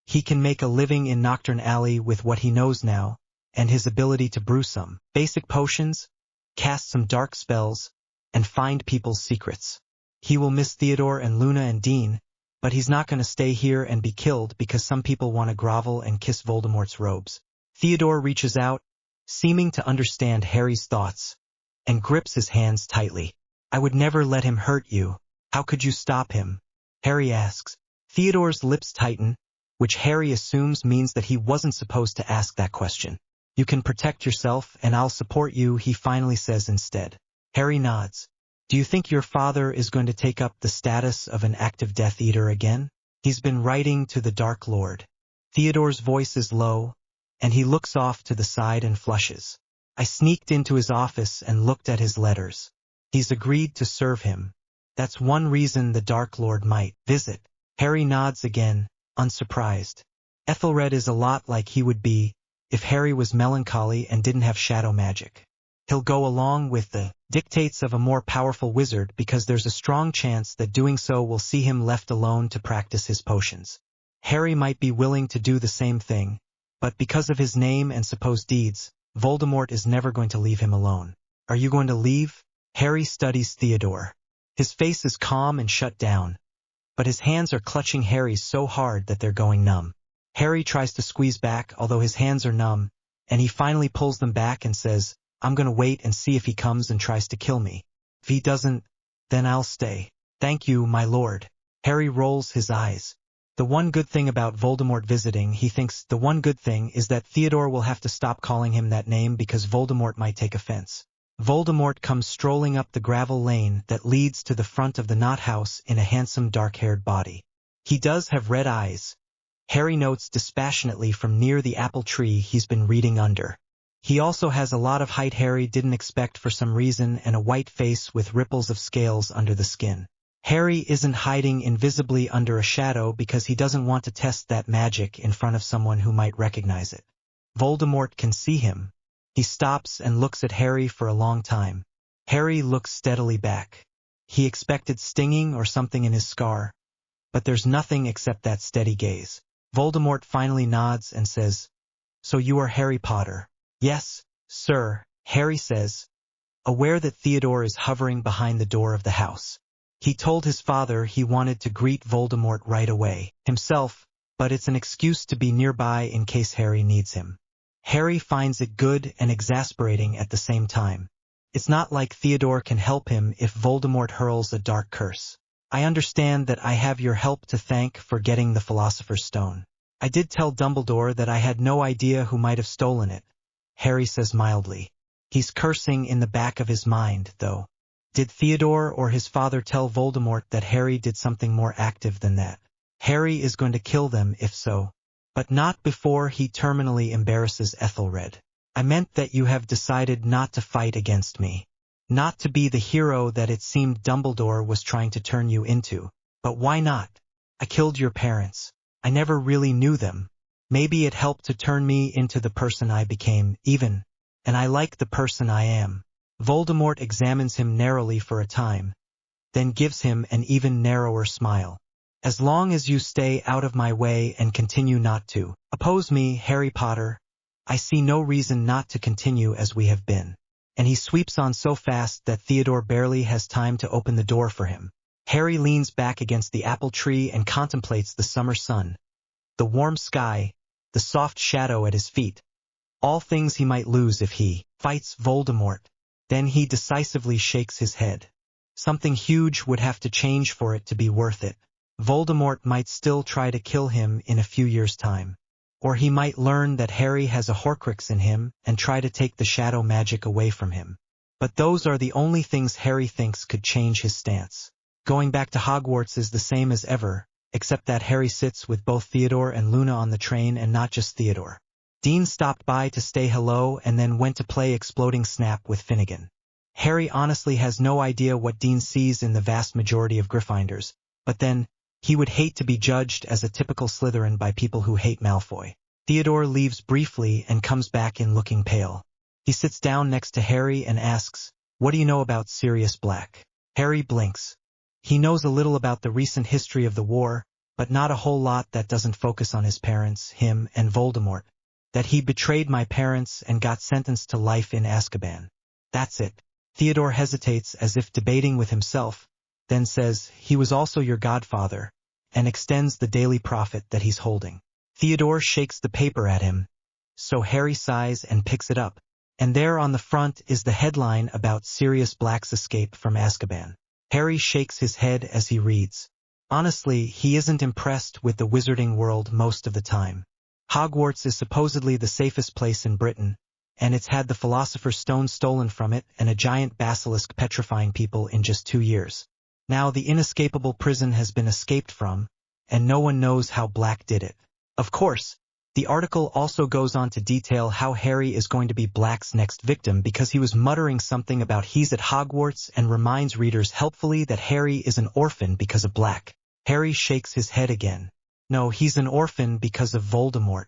He can make a living in Nocturne Alley with what he knows now, and his ability to brew some basic potions, cast some dark spells, and find people's secrets. He will miss Theodore and Luna and Dean, but he's not going to stay here and be killed because some people want to grovel and kiss Voldemort's robes. Theodore reaches out, seeming to understand Harry's thoughts, and grips his hands tightly. I would never let him hurt you. How could you stop him? Harry asks. Theodore's lips tighten, which Harry assumes means that he wasn't supposed to ask that question. You can protect yourself and I'll support you, he finally says instead. Harry nods. Do you think your father is going to take up the status of an active Death Eater again? He's been writing to the Dark Lord. Theodore's voice is low, and he looks off to the side and flushes. I sneaked into his office and looked at his letters. He's agreed to serve him. That's one reason the Dark Lord might visit. Harry nods again, unsurprised. Ethelred is a lot like he would be if Harry was melancholy and didn't have shadow magic. He'll go along with the dictates of a more powerful wizard because there's a strong chance that doing so will see him left alone to practice his potions. Harry might be willing to do the same thing, but because of his name and supposed deeds, Voldemort is never going to leave him alone. Are you going to leave? Harry studies Theodore. His face is calm and shut down, but his hands are clutching Harry's so hard that they're going numb. Harry tries to squeeze back, although his hands are numb, and he finally pulls them back and says, I'm going to wait and see if he comes and tries to kill me. If he doesn't, then I'll stay. Thank you, my lord. Harry rolls his eyes. The one good thing about Voldemort visiting, he thinks the one good thing is that Theodore will have to stop calling him that name because Voldemort might take offense. Voldemort comes strolling up the gravel lane that leads to the front of the Knot House in a handsome dark-haired body. He does have red eyes, Harry notes dispassionately from near the apple tree he's been reading under. He also has a lot of height Harry didn't expect for some reason and a white face with ripples of scales under the skin. Harry isn't hiding invisibly under a shadow because he doesn't want to test that magic in front of someone who might recognize it. Voldemort can see him. He stops and looks at Harry for a long time. Harry looks steadily back. He expected stinging or something in his scar, but there's nothing except that steady gaze. Voldemort finally nods and says, "So you are Harry Potter?" "Yes, sir," Harry says, aware that Theodore is hovering behind the door of the house. He told his father he wanted to greet Voldemort right away, himself, but it's an excuse to be nearby in case Harry needs him. Harry finds it good and exasperating at the same time. It's not like Theodore can help him if Voldemort hurls a dark curse. "I understand that I have your help to thank for getting the Philosopher's Stone. I did tell Dumbledore that I had no idea who might have stolen it," Harry says mildly. He's cursing in the back of his mind, though. Did Theodore or his father tell Voldemort that Harry did something more active than that? Harry is going to kill them if so. But not before he terminally embarrasses Ethelred. "I meant that you have decided not to fight against me. Not to be the hero that it seemed Dumbledore was trying to turn you into. But why not? I killed your parents. I never really knew them. Maybe it helped to turn me into the person I became, even. And I like the person I am." Voldemort examines him narrowly for a time, then gives him an even narrower smile. "As long as you stay out of my way and continue not to oppose me, Harry Potter, I see no reason not to continue as we have been." And he sweeps on so fast that Theodore barely has time to open the door for him. Harry leans back against the apple tree and contemplates the summer sun, the warm sky, the soft shadow at his feet. All things he might lose if he fights Voldemort. Then he decisively shakes his head. Something huge would have to change for it to be worth it. Voldemort might still try to kill him in a few years' time. Or he might learn that Harry has a Horcrux in him and try to take the shadow magic away from him. But those are the only things Harry thinks could change his stance. Going back to Hogwarts is the same as ever, except that Harry sits with both Theodore and Luna on the train and not just Theodore. Dean stopped by to say hello and then went to play Exploding Snap with Finnegan. Harry honestly has no idea what Dean sees in the vast majority of Gryffindors, but then, he would hate to be judged as a typical Slytherin by people who hate Malfoy. Theodore leaves briefly and comes back in looking pale. He sits down next to Harry and asks, "What do you know about Sirius Black?" Harry blinks. He knows a little about the recent history of the war, but not a whole lot that doesn't focus on his parents, him, and Voldemort. That he betrayed my parents and got sentenced to life in Azkaban. That's it. Theodore hesitates as if debating with himself, then says, "He was also your godfather," and extends the Daily Prophet that he's holding. Theodore shakes the paper at him, so Harry sighs and picks it up. And there on the front is the headline about Sirius Black's escape from Azkaban. Harry shakes his head as he reads. Honestly, he isn't impressed with the wizarding world most of the time. Hogwarts is supposedly the safest place in Britain, and it's had the Philosopher's Stone stolen from it and a giant basilisk petrifying people in just 2 years. Now the inescapable prison has been escaped from, and no one knows how Black did it. Of course, the article also goes on to detail how Harry is going to be Black's next victim because he was muttering something about he's at Hogwarts and reminds readers helpfully that Harry is an orphan because of Black. Harry shakes his head again. No, he's an orphan because of Voldemort.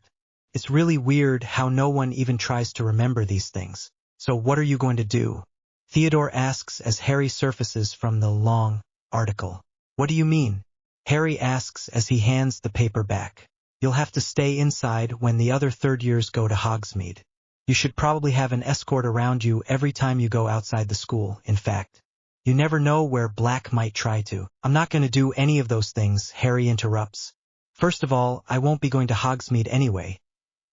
It's really weird how no one even tries to remember these things. So what are you going to do? Theodore asks as Harry surfaces from the long article. What do you mean? Harry asks as he hands the paper back. You'll have to stay inside when the other third years go to Hogsmeade. You should probably have an escort around you every time you go outside the school, in fact. You never know where Black might try to. I'm not going to do any of those things, Harry interrupts. First of all, I won't be going to Hogsmeade anyway,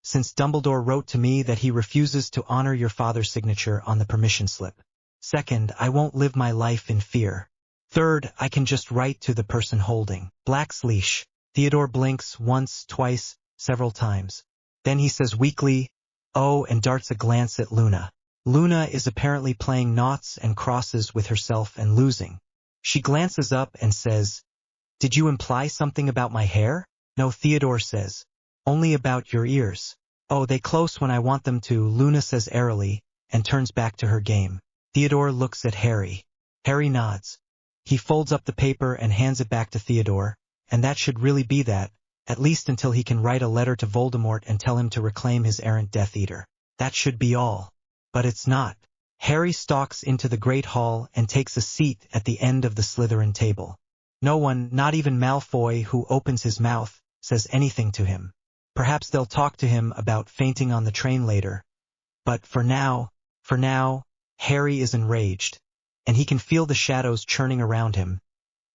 since Dumbledore wrote to me that he refuses to honor your father's signature on the permission slip. Second, I won't live my life in fear. Third, I can just write to the person holding Black's leash. Theodore blinks once, twice, several times. Then he says weakly, "Oh," and darts a glance at Luna. Luna is apparently playing noughts and crosses with herself and losing. She glances up and says, "Did you imply something about my hair?" No, Theodore says. Only about your ears. Oh, they close when I want them to, Luna says airily, and turns back to her game. Theodore looks at Harry. Harry nods. He folds up the paper and hands it back to Theodore, and that should really be that, at least until he can write a letter to Voldemort and tell him to reclaim his errant Death Eater. That should be all. But it's not. Harry stalks into the Great Hall and takes a seat at the end of the Slytherin table. No one, not even Malfoy, who opens his mouth, says anything to him. Perhaps they'll talk to him about fainting on the train later. But for now, Harry is enraged, and he can feel the shadows churning around him,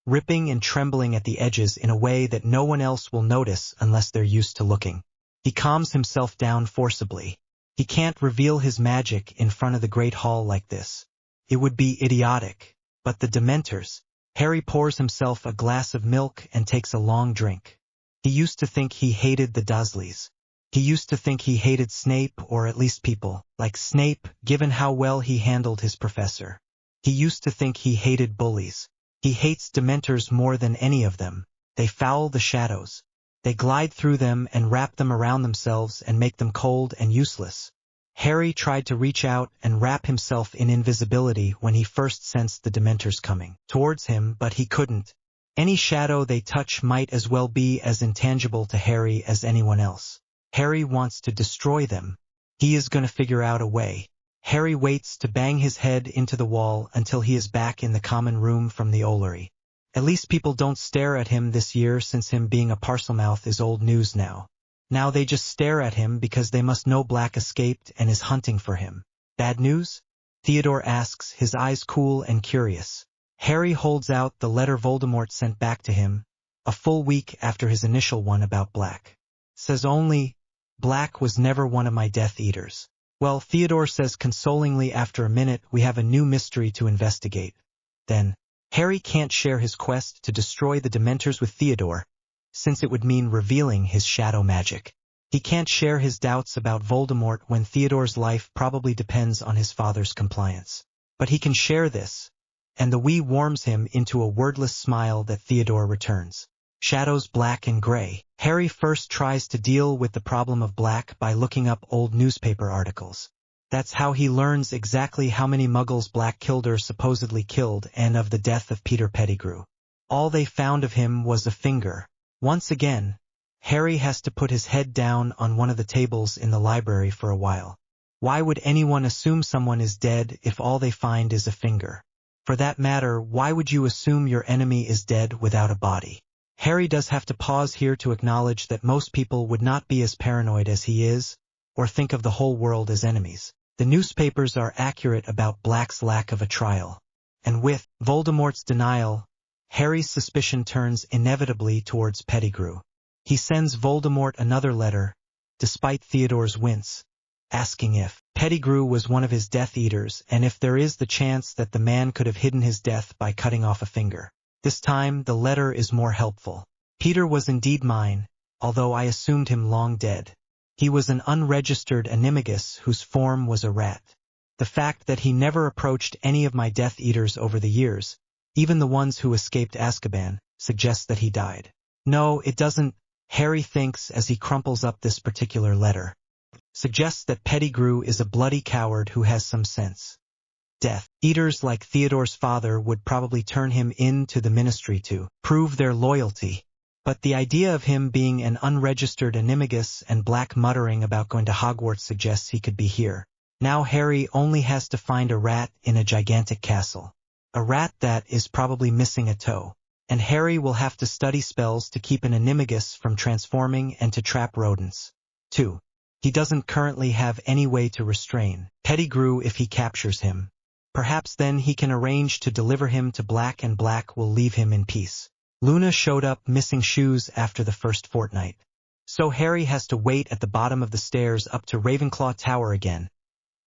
ripping and trembling at the edges in a way that no one else will notice unless they're used to looking. He calms himself down forcibly. He can't reveal his magic in front of the Great Hall like this. It would be idiotic. But the Dementors. Harry pours himself a glass of milk and takes a long drink. He used to think he hated the Dursleys. He used to think he hated Snape, or at least people like Snape, given how well he handled his professor. He used to think he hated bullies. He hates Dementors more than any of them. They foul the shadows. They glide through them and wrap them around themselves and make them cold and useless. Harry tried to reach out and wrap himself in invisibility when he first sensed the Dementors coming towards him, but he couldn't. Any shadow they touch might as well be as intangible to Harry as anyone else. Harry wants to destroy them. He is going to figure out a way. Harry waits to bang his head into the wall until he is back in the common room from the Ollery. At least people don't stare at him this year, since him being a Parselmouth is old news now. Now they just stare at him because they must know Black escaped and is hunting for him. Bad news? Theodore asks, his eyes cool and curious. Harry holds out the letter Voldemort sent back to him, a full week after his initial one about Black. Says only, Black was never one of my Death Eaters. Well, Theodore says consolingly after a minute, we have a new mystery to investigate. Then, Harry can't share his quest to destroy the Dementors with Theodore, since it would mean revealing his shadow magic. He can't share his doubts about Voldemort when Theodore's life probably depends on his father's compliance. But he can share this, and the wee warms him into a wordless smile that Theodore returns. Shadows black and gray. Harry first tries to deal with the problem of Black by looking up old newspaper articles. That's how he learns exactly how many Muggles Black Kildare supposedly killed and of the death of Peter Pettigrew. All they found of him was a finger. Once again, Harry has to put his head down on one of the tables in the library for a while. Why would anyone assume someone is dead if all they find is a finger? For that matter, why would you assume your enemy is dead without a body? Harry does have to pause here to acknowledge that most people would not be as paranoid as he is, or think of the whole world as enemies. The newspapers are accurate about Black's lack of a trial. And with Voldemort's denial, Harry's suspicion turns inevitably towards Pettigrew. He sends Voldemort another letter, despite Theodore's wince, asking if Pettigrew was one of his Death Eaters and if there is the chance that the man could have hidden his death by cutting off a finger. This time, the letter is more helpful. Peter was indeed mine, although I assumed him long dead. He was an unregistered animagus whose form was a rat. The fact that he never approached any of my Death Eaters over the years, even the ones who escaped Azkaban, suggests that he died. No, it doesn't, Harry thinks as he crumples up this particular letter. Suggests that Pettigrew is a bloody coward who has some sense. Death Eaters like Theodore's father would probably turn him into the Ministry to prove their loyalty. But the idea of him being an unregistered animagus and Black muttering about going to Hogwarts suggests he could be here. Now Harry only has to find a rat in a gigantic castle. A rat that is probably missing a toe. And Harry will have to study spells to keep an animagus from transforming and to trap rodents. 2. He doesn't currently have any way to restrain Pettigrew if he captures him. Perhaps then he can arrange to deliver him to Black and Black will leave him in peace. Luna showed up missing shoes after the first fortnight. So Harry has to wait at the bottom of the stairs up to Ravenclaw Tower again,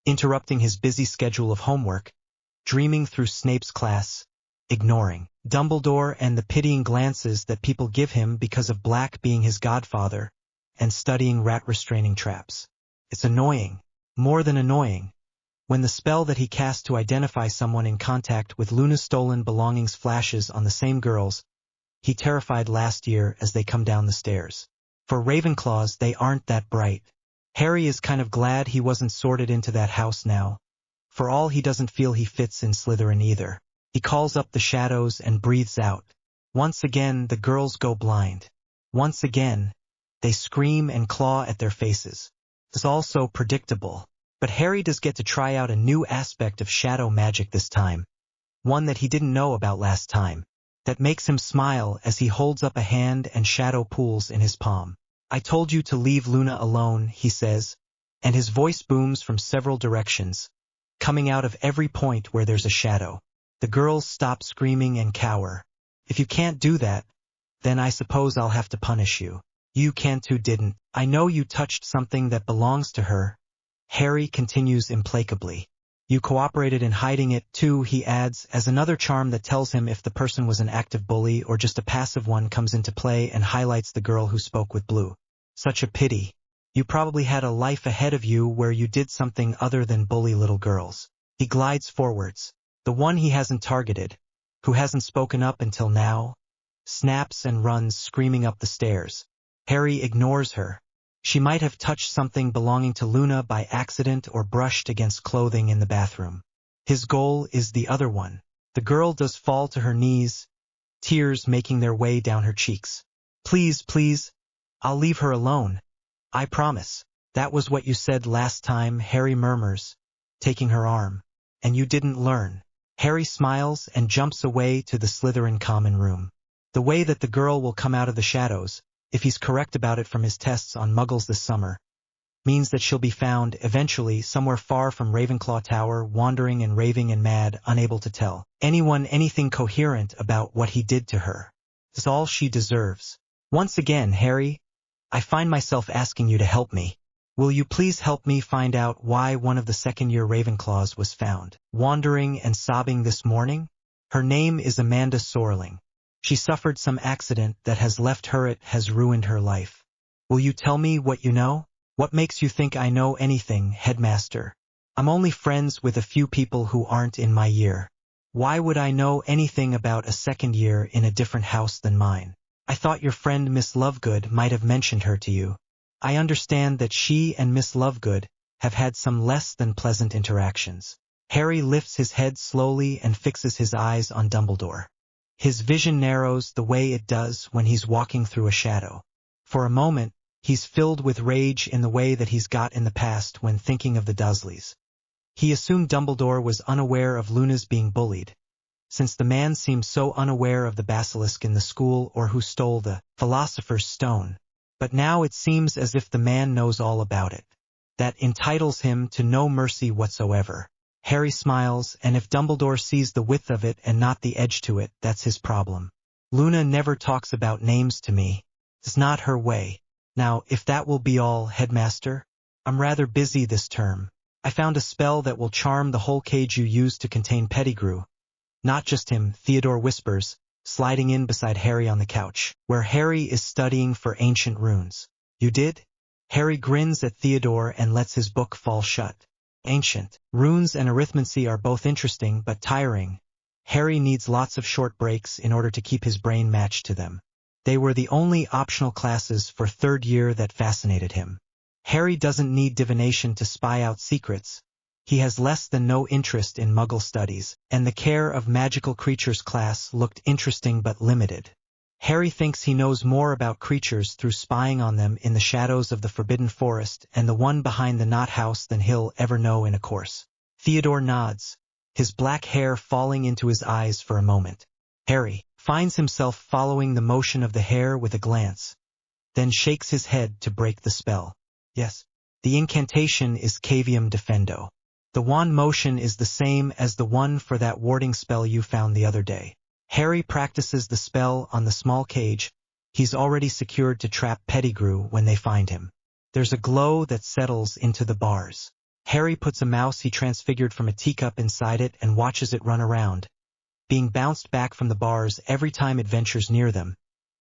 interrupting his busy schedule of homework, dreaming through Snape's class, ignoring Dumbledore and the pitying glances that people give him because of Black being his godfather, and studying rat restraining traps. It's annoying, more than annoying, when the spell that he cast to identify someone in contact with Luna's stolen belongings flashes on the same girls, he terrified last year as they come down the stairs. For Ravenclaws, they aren't that bright. Harry is kind of glad he wasn't sorted into that house now. For all he doesn't feel he fits in Slytherin either. He calls up the shadows and breathes out. Once again, the girls go blind. Once again, they scream and claw at their faces. It's all so predictable. But Harry does get to try out a new aspect of shadow magic this time. One that he didn't know about last time. That makes him smile as he holds up a hand and shadow pools in his palm. I told you to leave Luna alone, he says, and his voice booms from several directions, coming out of every point where there's a shadow. The girls stop screaming and cower. If you can't do that, then I suppose I'll have to punish you. You can't who didn't. I know you touched something that belongs to her. Harry continues implacably. You cooperated in hiding it too, he adds, as another charm that tells him if the person was an active bully or just a passive one comes into play and highlights the girl who spoke with blue. Such a pity. You probably had a life ahead of you where you did something other than bully little girls. He glides forwards. The one he hasn't targeted, who hasn't spoken up until now, snaps and runs screaming up the stairs. Harry ignores her. She might have touched something belonging to Luna by accident or brushed against clothing in the bathroom. His goal is the other one. The girl does fall to her knees, tears making their way down her cheeks. Please, please, I'll leave her alone. I promise. That was what you said last time, Harry murmurs, taking her arm. And you didn't learn. Harry smiles and jumps away to the Slytherin common room. The way that the girl will come out of the shadows, if he's correct about it from his tests on Muggles this summer, means that she'll be found, eventually, somewhere far from Ravenclaw Tower, wandering and raving and mad, unable to tell anyone anything coherent about what he did to her. It's all she deserves. Once again, Harry, I find myself asking you to help me. Will you please help me find out why one of the second-year Ravenclaws was found wandering and sobbing this morning? Her name is Amanda Sorling. She suffered some accident that has left her. It has ruined her life. Will you tell me what you know? What makes you think I know anything, Headmaster? I'm only friends with a few people who aren't in my year. Why would I know anything about a second year in a different house than mine? I thought your friend Miss Lovegood might have mentioned her to you. I understand that she and Miss Lovegood have had some less than pleasant interactions. Harry lifts his head slowly and fixes his eyes on Dumbledore. His vision narrows the way it does when he's walking through a shadow. For a moment, he's filled with rage in the way that he's got in the past when thinking of the Dursleys. He assumed Dumbledore was unaware of Luna's being bullied, since the man seemed so unaware of the basilisk in the school or who stole the Philosopher's Stone. But now it seems as if the man knows all about it. That entitles him to no mercy whatsoever. Harry smiles, and if Dumbledore sees the width of it and not the edge to it, that's his problem. Luna never talks about names to me. It's not her way. Now, if that will be all, Headmaster, I'm rather busy this term. I found a spell that will charm the whole cage you used to contain Pettigrew. Not just him, Theodore whispers, sliding in beside Harry on the couch, where Harry is studying for ancient runes. You did? Harry grins at Theodore and lets his book fall shut. Ancient runes and arithmancy are both interesting but tiring. Harry needs lots of short breaks in order to keep his brain matched to them. They were the only optional classes for third year that fascinated him. Harry doesn't need divination to spy out secrets. He has less than no interest in Muggle studies, and the Care of Magical Creatures class looked interesting but limited. Harry thinks he knows more about creatures through spying on them in the shadows of the Forbidden Forest and the one behind the Knot House than he'll ever know in a course. Theodore nods, his black hair falling into his eyes for a moment. Harry finds himself following the motion of the hair with a glance, then shakes his head to break the spell. Yes, the incantation is Cavium Defendo. The wand motion is the same as the one for that warding spell you found the other day. Harry practices the spell on the small cage he's already secured to trap Pettigrew when they find him. There's a glow that settles into the bars. Harry puts a mouse he transfigured from a teacup inside it and watches it run around, being bounced back from the bars every time it ventures near them,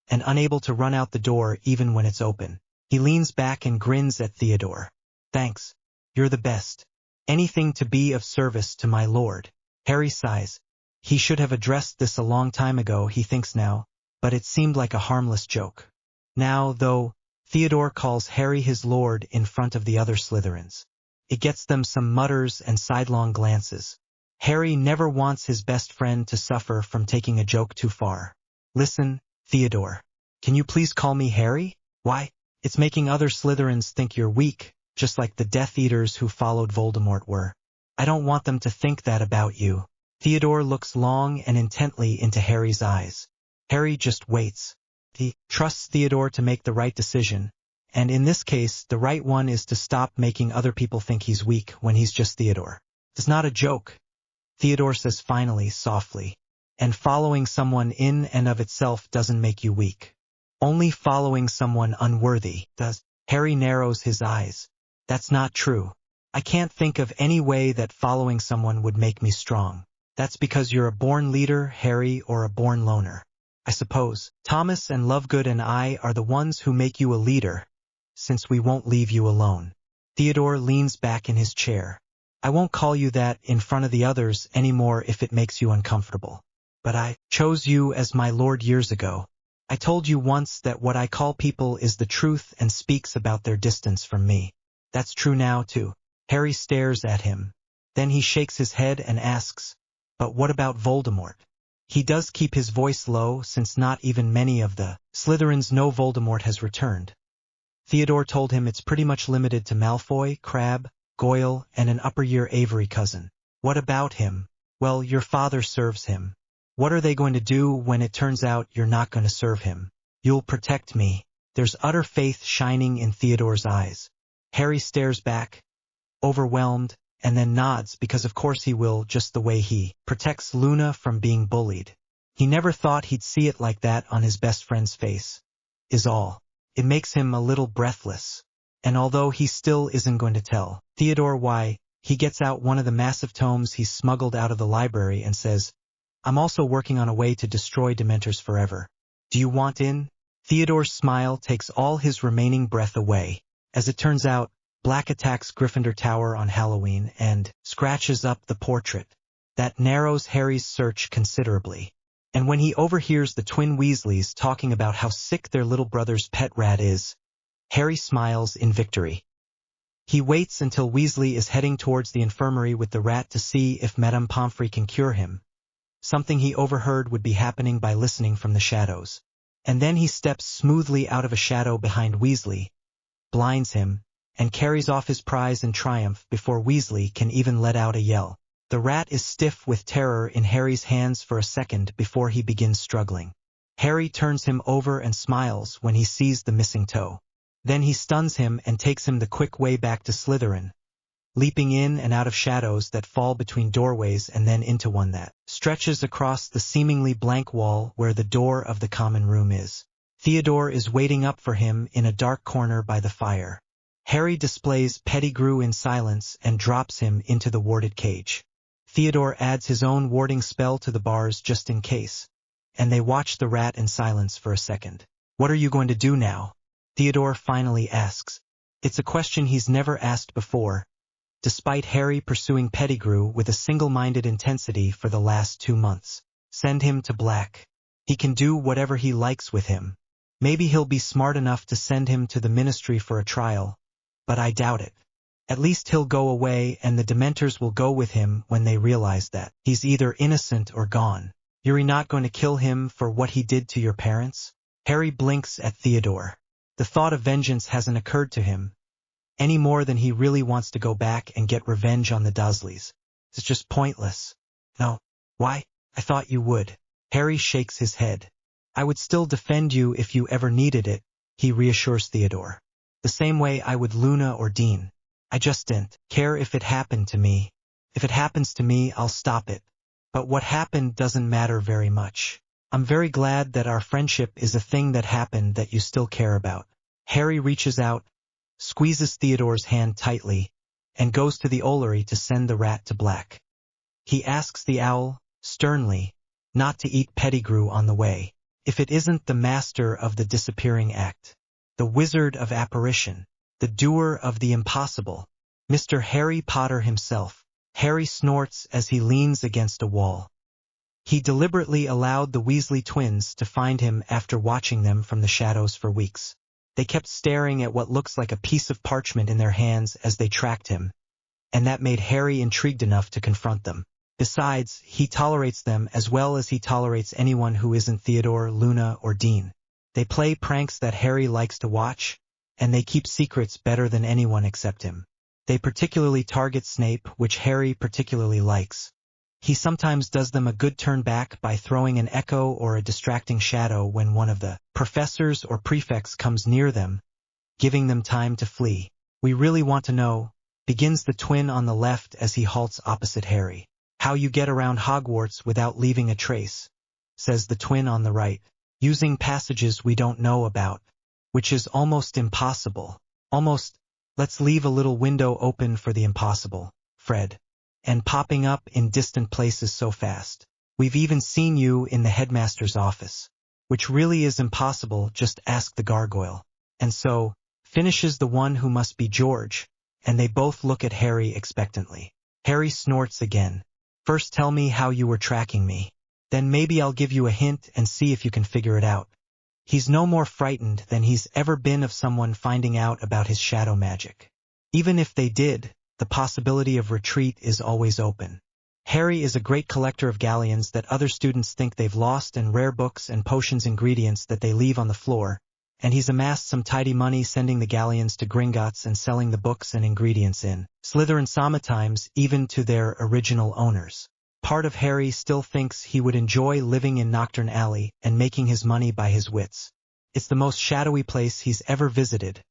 and unable to run out the door even when it's open. He leans back and grins at Theodore. Thanks. You're the best. Anything to be of service to my lord. Harry sighs. He should have addressed this a long time ago, he thinks now, but it seemed like a harmless joke. Now, though, Theodore calls Harry his lord in front of the other Slytherins. It gets them some mutters and sidelong glances. Harry never wants his best friend to suffer from taking a joke too far. Listen, Theodore. Can you please call me Harry? Why? It's making other Slytherins think you're weak, just like the Death Eaters who followed Voldemort were. I don't want them to think that about you. Theodore looks long and intently into Harry's eyes. Harry just waits. He trusts Theodore to make the right decision, and in this case, the right one is to stop making other people think he's weak when he's just Theodore. It's not a joke, Theodore says finally, softly. And following someone in and of itself doesn't make you weak. Only following someone unworthy does. Harry narrows his eyes. That's not true. I can't think of any way that following someone would make me strong. That's because you're a born leader, Harry, or a born loner. I suppose. Thomas and Lovegood and I are the ones who make you a leader, since we won't leave you alone. Theodore leans back in his chair. I won't call you that in front of the others anymore if it makes you uncomfortable. But I chose you as my lord years ago. I told you once that what I call people is the truth and speaks about their distance from me. That's true now, too. Harry stares at him. Then he shakes his head and asks, but what about Voldemort? He does keep his voice low since not even many of the Slytherins know Voldemort has returned. Theodore told him it's pretty much limited to Malfoy, Crabbe, Goyle, and an upper-year Avery cousin. What about him? Well, your father serves him. What are they going to do when it turns out you're not going to serve him? You'll protect me. There's utter faith shining in Theodore's eyes. Harry stares back, overwhelmed, and then nods because of course he will, just the way he protects Luna from being bullied. He never thought he'd see it like that on his best friend's face, is all. It makes him a little breathless. And although he still isn't going to tell Theodore why, he gets out one of the massive tomes he's smuggled out of the library and says, I'm also working on a way to destroy Dementors forever. Do you want in? Theodore's smile takes all his remaining breath away. As it turns out, Black attacks Gryffindor Tower on Halloween and scratches up the portrait. That narrows Harry's search considerably. And when he overhears the twin Weasleys talking about how sick their little brother's pet rat is, Harry smiles in victory. He waits until Weasley is heading towards the infirmary with the rat to see if Madame Pomfrey can cure him. Something he overheard would be happening by listening from the shadows. And then he steps smoothly out of a shadow behind Weasley, blinds him, and carries off his prize in triumph before Weasley can even let out a yell. The rat is stiff with terror in Harry's hands for a second before he begins struggling. Harry turns him over and smiles when he sees the missing toe. Then he stuns him and takes him the quick way back to Slytherin, leaping in and out of shadows that fall between doorways and then into one that stretches across the seemingly blank wall where the door of the common room is. Theodore is waiting up for him in a dark corner by the fire. Harry displays Pettigrew in silence and drops him into the warded cage. Theodore adds his own warding spell to the bars just in case, and they watch the rat in silence for a second. What are you going to do now? Theodore finally asks. It's a question he's never asked before, despite Harry pursuing Pettigrew with a single-minded intensity for the last 2 months. Send him to Black. He can do whatever he likes with him. Maybe he'll be smart enough to send him to the Ministry for a trial, but I doubt it. At least he'll go away and the Dementors will go with him when they realize that he's either innocent or gone. You're not going to kill him for what he did to your parents? Harry blinks at Theodore. The thought of vengeance hasn't occurred to him, any more than he really wants to go back and get revenge on the Dursleys. It's just pointless. No. Why? I thought you would. Harry shakes his head. I would still defend you if you ever needed it, he reassures Theodore. The same way I would Luna or Dean. I just didn't care if it happened to me. If it happens to me, I'll stop it. But what happened doesn't matter very much. I'm very glad that our friendship is a thing that happened that you still care about. Harry reaches out, squeezes Theodore's hand tightly, and goes to the Ollery to send the rat to Black. He asks the owl, sternly, not to eat Pettigrew on the way, if it isn't the master of the disappearing act, the wizard of apparition, the doer of the impossible, Mr. Harry Potter himself. Harry snorts as he leans against a wall. He deliberately allowed the Weasley twins to find him after watching them from the shadows for weeks. They kept staring at what looks like a piece of parchment in their hands as they tracked him, and that made Harry intrigued enough to confront them. Besides, he tolerates them as well as he tolerates anyone who isn't Theodore, Luna, or Dean. They play pranks that Harry likes to watch, and they keep secrets better than anyone except him. They particularly target Snape, which Harry particularly likes. He sometimes does them a good turn back by throwing an echo or a distracting shadow when one of the professors or prefects comes near them, giving them time to flee. "We really want to know," begins the twin on the left as he halts opposite Harry. "How you get around Hogwarts without leaving a trace," says the twin on the right, "using passages we don't know about, which is almost impossible. Almost, let's leave a little window open for the impossible, Fred. And popping up in distant places so fast. We've even seen you in the headmaster's office, which really is impossible, just ask the gargoyle. And so, finishes the one who must be George, and they both look at Harry expectantly. Harry snorts again. "First tell me how you were tracking me. Then maybe I'll give you a hint and see if you can figure it out." He's no more frightened than he's ever been of someone finding out about his shadow magic. Even if they did, the possibility of retreat is always open. Harry is a great collector of galleons that other students think they've lost and rare books and potions ingredients that they leave on the floor, and he's amassed some tidy money sending the galleons to Gringotts and selling the books and ingredients in Slytherin sometimes even to their original owners. Part of Harry still thinks he would enjoy living in Knockturn Alley and making his money by his wits. It's the most shadowy place he's ever visited,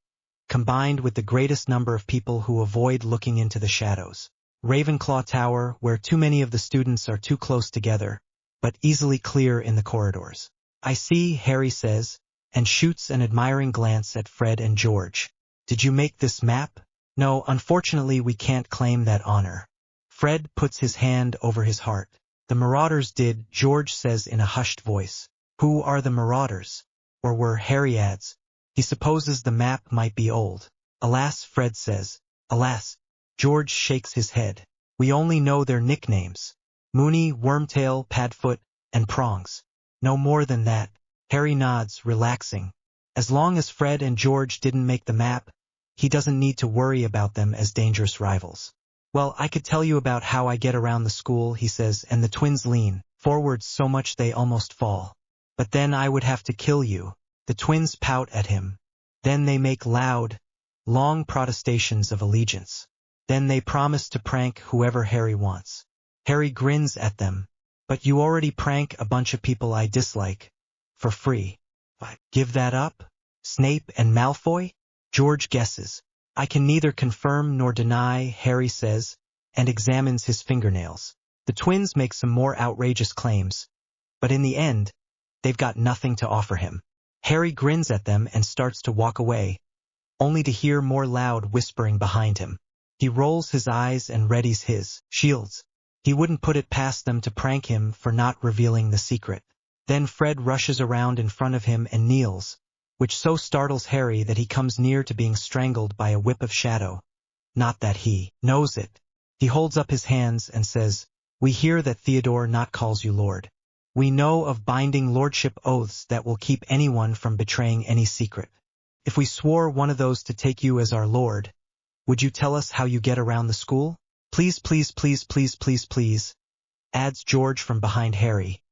combined with the greatest number of people who avoid looking into the shadows. Ravenclaw Tower, where too many of the students are too close together, but easily clear in the corridors. "I see," Harry says, and shoots an admiring glance at Fred and George. "Did you make this map?" "No, unfortunately we can't claim that honor." Fred puts his hand over his heart. "The marauders did," George says in a hushed voice. "Who are the marauders?" Or were, Harry adds. He supposes the map might be old. "Alas," Fred says. "Alas." George shakes his head. "We only know their nicknames. Moony, Wormtail, Padfoot, and Prongs. No more than that." Harry nods, relaxing. As long as Fred and George didn't make the map, he doesn't need to worry about them as dangerous rivals. "Well, I could tell you about how I get around the school," he says, and the twins lean forward so much they almost fall. "But then I would have to kill you." The twins pout at him. Then they make loud, long protestations of allegiance. Then they promise to prank whoever Harry wants. Harry grins at them. "But you already prank a bunch of people I dislike. For free." "What? Give that up? Snape and Malfoy?" George guesses. "I can neither confirm nor deny," Harry says, and examines his fingernails. The twins make some more outrageous claims, but in the end, they've got nothing to offer him. Harry grins at them and starts to walk away, only to hear more loud whispering behind him. He rolls his eyes and readies his shields. He wouldn't put it past them to prank him for not revealing the secret. Then Fred rushes around in front of him and kneels, which so startles Harry that he comes near to being strangled by a whip of shadow. Not that he knows it. He holds up his hands and says, "We hear that Theodore not calls you Lord. We know of binding lordship oaths that will keep anyone from betraying any secret. If we swore one of those to take you as our lord, would you tell us how you get around the school?" "Please, please, please, please, please, please," adds George from behind Harry,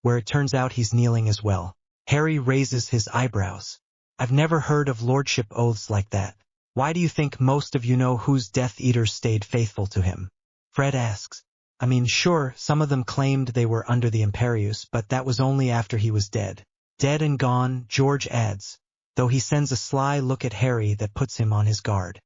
where it turns out he's kneeling as well. Harry raises his eyebrows. "I've never heard of lordship oaths like that. Why do you think most of you know whose Death Eaters stayed faithful to him?" Fred asks. "I mean, sure, some of them claimed they were under the Imperius, but that was only after he was dead." "Dead and gone," George adds, though he sends a sly look at Harry that puts him on his guard.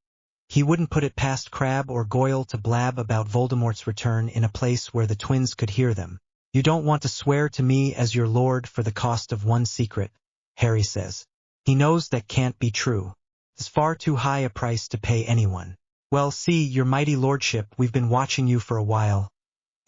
He wouldn't put it past Crabbe or Goyle to blab about Voldemort's return in a place where the twins could hear them. "You don't want to swear to me as your lord for the cost of one secret," Harry says. He knows that can't be true. It's far too high a price to pay anyone. "Well, see, your mighty lordship, we've been watching you for a while.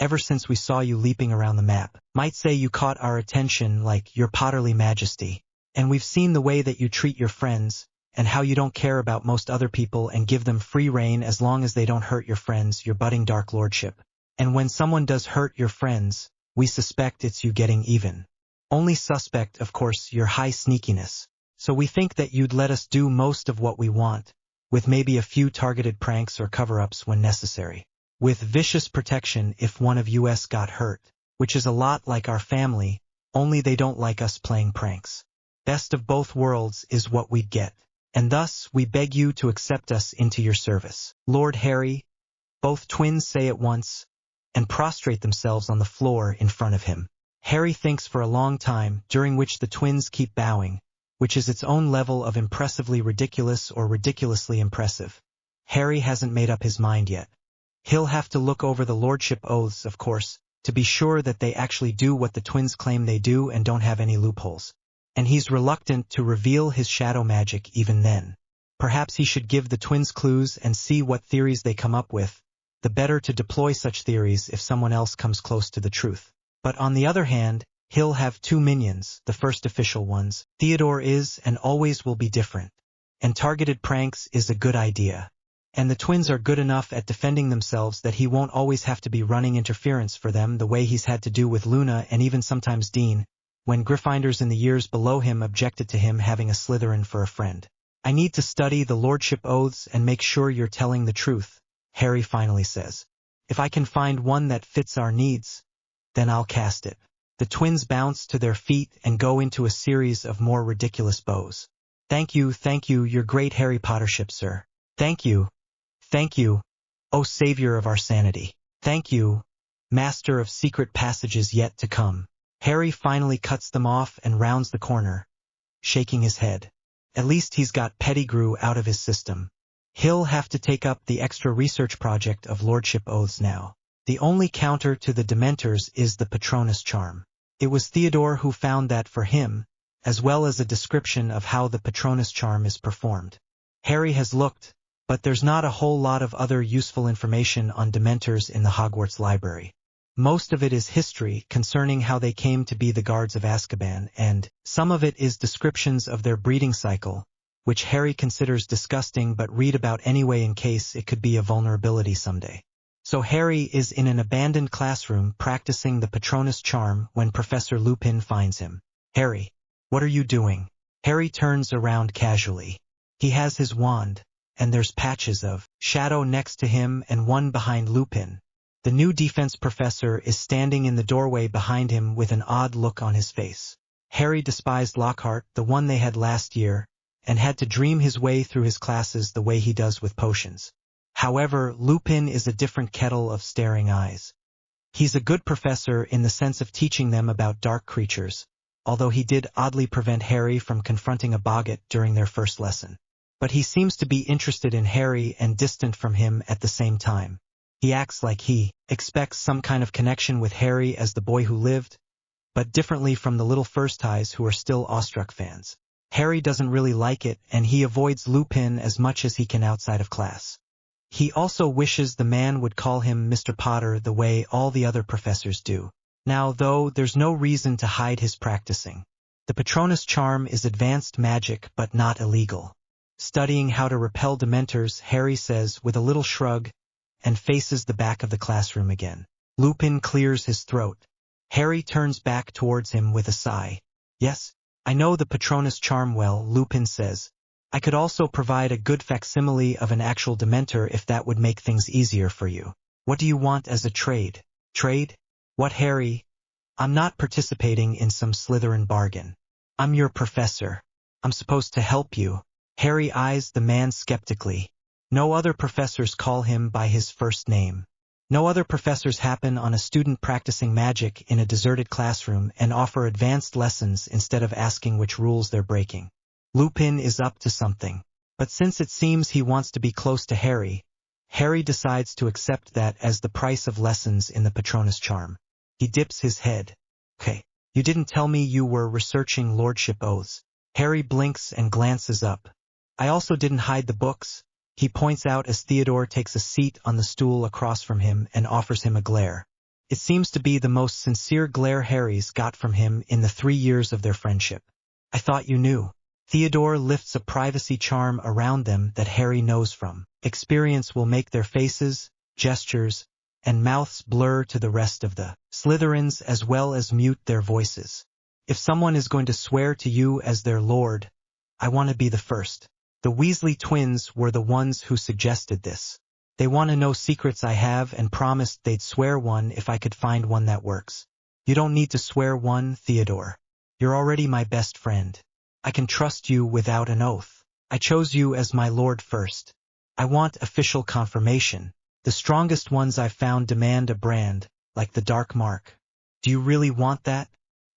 Ever since we saw you leaping around the map. Might say you caught our attention like your Potterly Majesty. And we've seen the way that you treat your friends, and how you don't care about most other people and give them free rein as long as they don't hurt your friends, your budding Dark Lordship. And when someone does hurt your friends, We suspect it's you getting even. Only suspect, of course, your high sneakiness. So we think that you'd let us do most of what we want, with maybe a few targeted pranks or cover-ups when necessary. With vicious protection if one of us got hurt, which is a lot like our family, only they don't like us playing pranks. Best of both worlds is what we'd get, and thus we beg you to accept us into your service. Lord Harry, both twins say at once, and prostrate themselves on the floor in front of him. Harry thinks for a long time, during which the twins keep bowing, which is its own level of impressively ridiculous or ridiculously impressive. Harry hasn't made up his mind yet. He'll have to look over the lordship oaths, of course, to be sure that they actually do what the twins claim they do and don't have any loopholes. And he's reluctant to reveal his shadow magic even then. Perhaps he should give the twins clues and see what theories they come up with, the better to deploy such theories if someone else comes close to the truth. But on the other hand, he'll have two minions, the first official ones. Theodore is and always will be different. And targeted pranks is a good idea. And the twins are good enough at defending themselves that he won't always have to be running interference for them the way he's had to do with Luna and even sometimes Dean, when Gryffindors in the years below him objected to him having a Slytherin for a friend. I need to study the lordship oaths and make sure you're telling the truth, Harry finally says. If I can find one that fits our needs, then I'll cast it. The twins bounce to their feet and go into a series of more ridiculous bows. Thank you, your great Harry Pottership, sir. Thank you, oh savior of our sanity. Thank you, master of secret passages yet to come. Harry finally cuts them off and rounds the corner, shaking his head. At least he's got Pettigrew out of his system. He'll have to take up the extra research project of lordship oaths now. The only counter to the Dementors is the Patronus charm. It was Theodore who found that for him, as well as a description of how the Patronus charm is performed. Harry has looked, but there's not a whole lot of other useful information on Dementors in the Hogwarts library. Most of it is history concerning how they came to be the guards of Azkaban, and some of it is descriptions of their breeding cycle, which Harry considers disgusting but read about anyway in case it could be a vulnerability someday. So Harry is in an abandoned classroom practicing the Patronus charm when Professor Lupin finds him. Harry, what are you doing? Harry turns around casually. He has his wand, and there's patches of shadow next to him and one behind Lupin. The new defense professor is standing in the doorway behind him with an odd look on his face. Harry despised Lockhart, the one they had last year, and had to dream his way through his classes the way he does with potions. However, Lupin is a different kettle of staring eyes. He's a good professor in the sense of teaching them about dark creatures, although he did oddly prevent Harry from confronting a boggart during their first lesson. But he seems to be interested in Harry and distant from him at the same time. He acts like he expects some kind of connection with Harry as the boy who lived, but differently from the little first eyes who are still awestruck fans. Harry doesn't really like it, and he avoids Lupin as much as he can outside of class. He also wishes the man would call him Mr. Potter the way all the other professors do. Now, though, there's no reason to hide his practicing. The Patronus charm is advanced magic but not illegal. Studying how to repel Dementors, Harry says with a little shrug, and faces the back of the classroom again. Lupin clears his throat. Harry turns back towards him with a sigh. Yes, I know the Patronus charm well, Lupin says. I could also provide a good facsimile of an actual Dementor if that would make things easier for you. What do you want as a trade? Trade? What, Harry? I'm not participating in some Slytherin bargain. I'm your professor. I'm supposed to help you. Harry eyes the man skeptically. No other professors call him by his first name. No other professors happen on a student practicing magic in a deserted classroom and offer advanced lessons instead of asking which rules they're breaking. Lupin is up to something. But since it seems he wants to be close to Harry, Harry decides to accept that as the price of lessons in the Patronus charm. He dips his head. Okay, you didn't tell me you were researching lordship oaths. Harry blinks and glances up. I also didn't hide the books, he points out as Theodore takes a seat on the stool across from him and offers him a glare. It seems to be the most sincere glare Harry's got from him in the 3 years of their friendship. I thought you knew. Theodore lifts a privacy charm around them that Harry knows from. Experience will make their faces, gestures, and mouths blur to the rest of the Slytherins as well as mute their voices. If someone is going to swear to you as their lord, I want to be the first. The Weasley twins were the ones who suggested this. They want to know secrets I have and promised they'd swear one if I could find one that works. You don't need to swear one, Theodore. You're already my best friend. I can trust you without an oath. I chose you as my lord first. I want official confirmation. The strongest ones I've found demand a brand, like the Dark Mark. Do you really want that?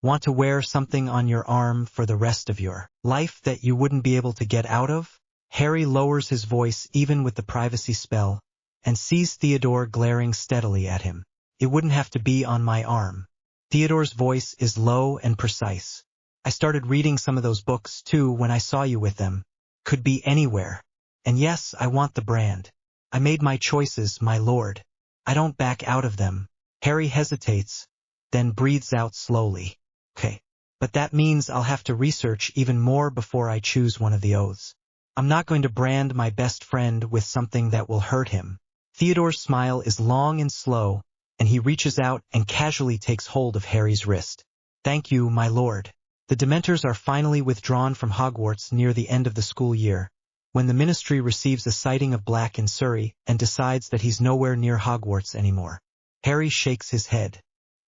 Want to wear something on your arm for the rest of your life that you wouldn't be able to get out of? Harry lowers his voice even with the privacy spell, and sees Theodore glaring steadily at him. It wouldn't have to be on my arm. Theodore's voice is low and precise. I started reading some of those books too when I saw you with them. Could be anywhere. And yes, I want the brand. I made my choices, my lord. I don't back out of them. Harry hesitates, then breathes out slowly. Okay, but that means I'll have to research even more before I choose one of the oaths. I'm not going to brand my best friend with something that will hurt him. Theodore's smile is long and slow, and he reaches out and casually takes hold of Harry's wrist. Thank you, my lord. The Dementors are finally withdrawn from Hogwarts near the end of the school year, when the Ministry receives a sighting of Black in Surrey and decides that he's nowhere near Hogwarts anymore. Harry shakes his head.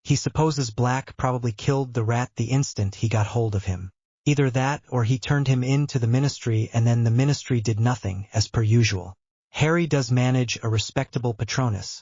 He supposes Black probably killed the rat the instant he got hold of him. Either that or he turned him in to the Ministry and then the Ministry did nothing, as per usual. Harry does manage a respectable Patronus.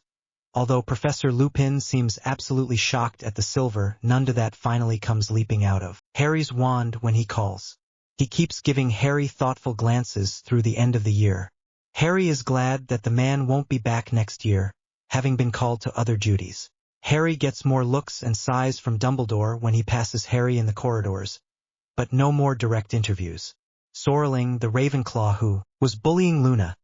Although Professor Lupin seems absolutely shocked at the silver none to that finally comes leaping out of Harry's wand when he calls. He keeps giving Harry thoughtful glances through the end of the year. Harry is glad that the man won't be back next year, having been called to other duties. Harry gets more looks and sighs from Dumbledore when he passes Harry in the corridors, but no more direct interviews. Sorling, the Ravenclaw who was bullying Luna,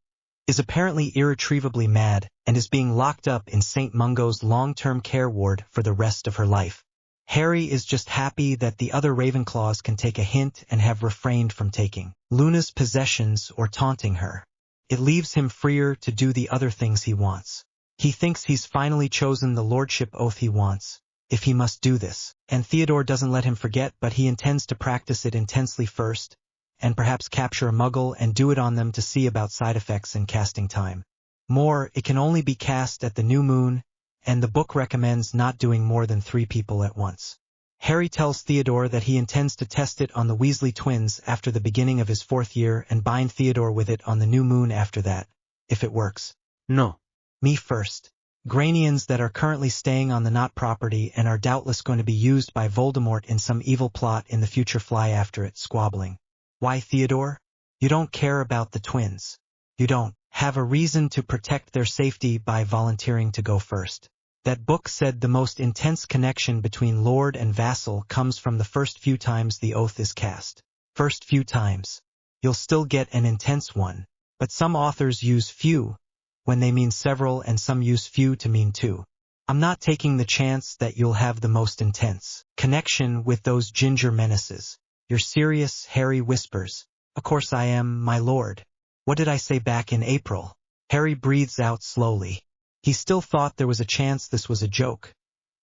is apparently irretrievably mad and is being locked up in St. Mungo's long-term care ward for the rest of her life. Harry is just happy that the other Ravenclaws can take a hint and have refrained from taking Luna's possessions or taunting her. It leaves him freer to do the other things he wants. He thinks he's finally chosen the lordship oath he wants, if he must do this, and Theodore doesn't let him forget, but he intends to practice it intensely first, and perhaps capture a muggle and do it on them to see about side effects and casting time. More, it can only be cast at the new moon, and the book recommends not doing more than 3 people at once. Harry tells Theodore that he intends to test it on the Weasley twins after the beginning of his 4th year and bind Theodore with it on the new moon after that, if it works. No. Me first. Granians that are currently staying on the Knot property and are doubtless going to be used by Voldemort in some evil plot in the future fly after it, squabbling. Why, Theodore? You don't care about the twins. You don't have a reason to protect their safety by volunteering to go first. That book said the most intense connection between Lord and Vassal comes from the first few times the oath is cast. First few times. You'll still get an intense one, but some authors use few when they mean several and some use few to mean 2. I'm not taking the chance that you'll have the most intense connection with those ginger menaces. You're serious, Harry whispers. Of course I am, my lord. What did I say back in April? Harry breathes out slowly. He still thought there was a chance this was a joke,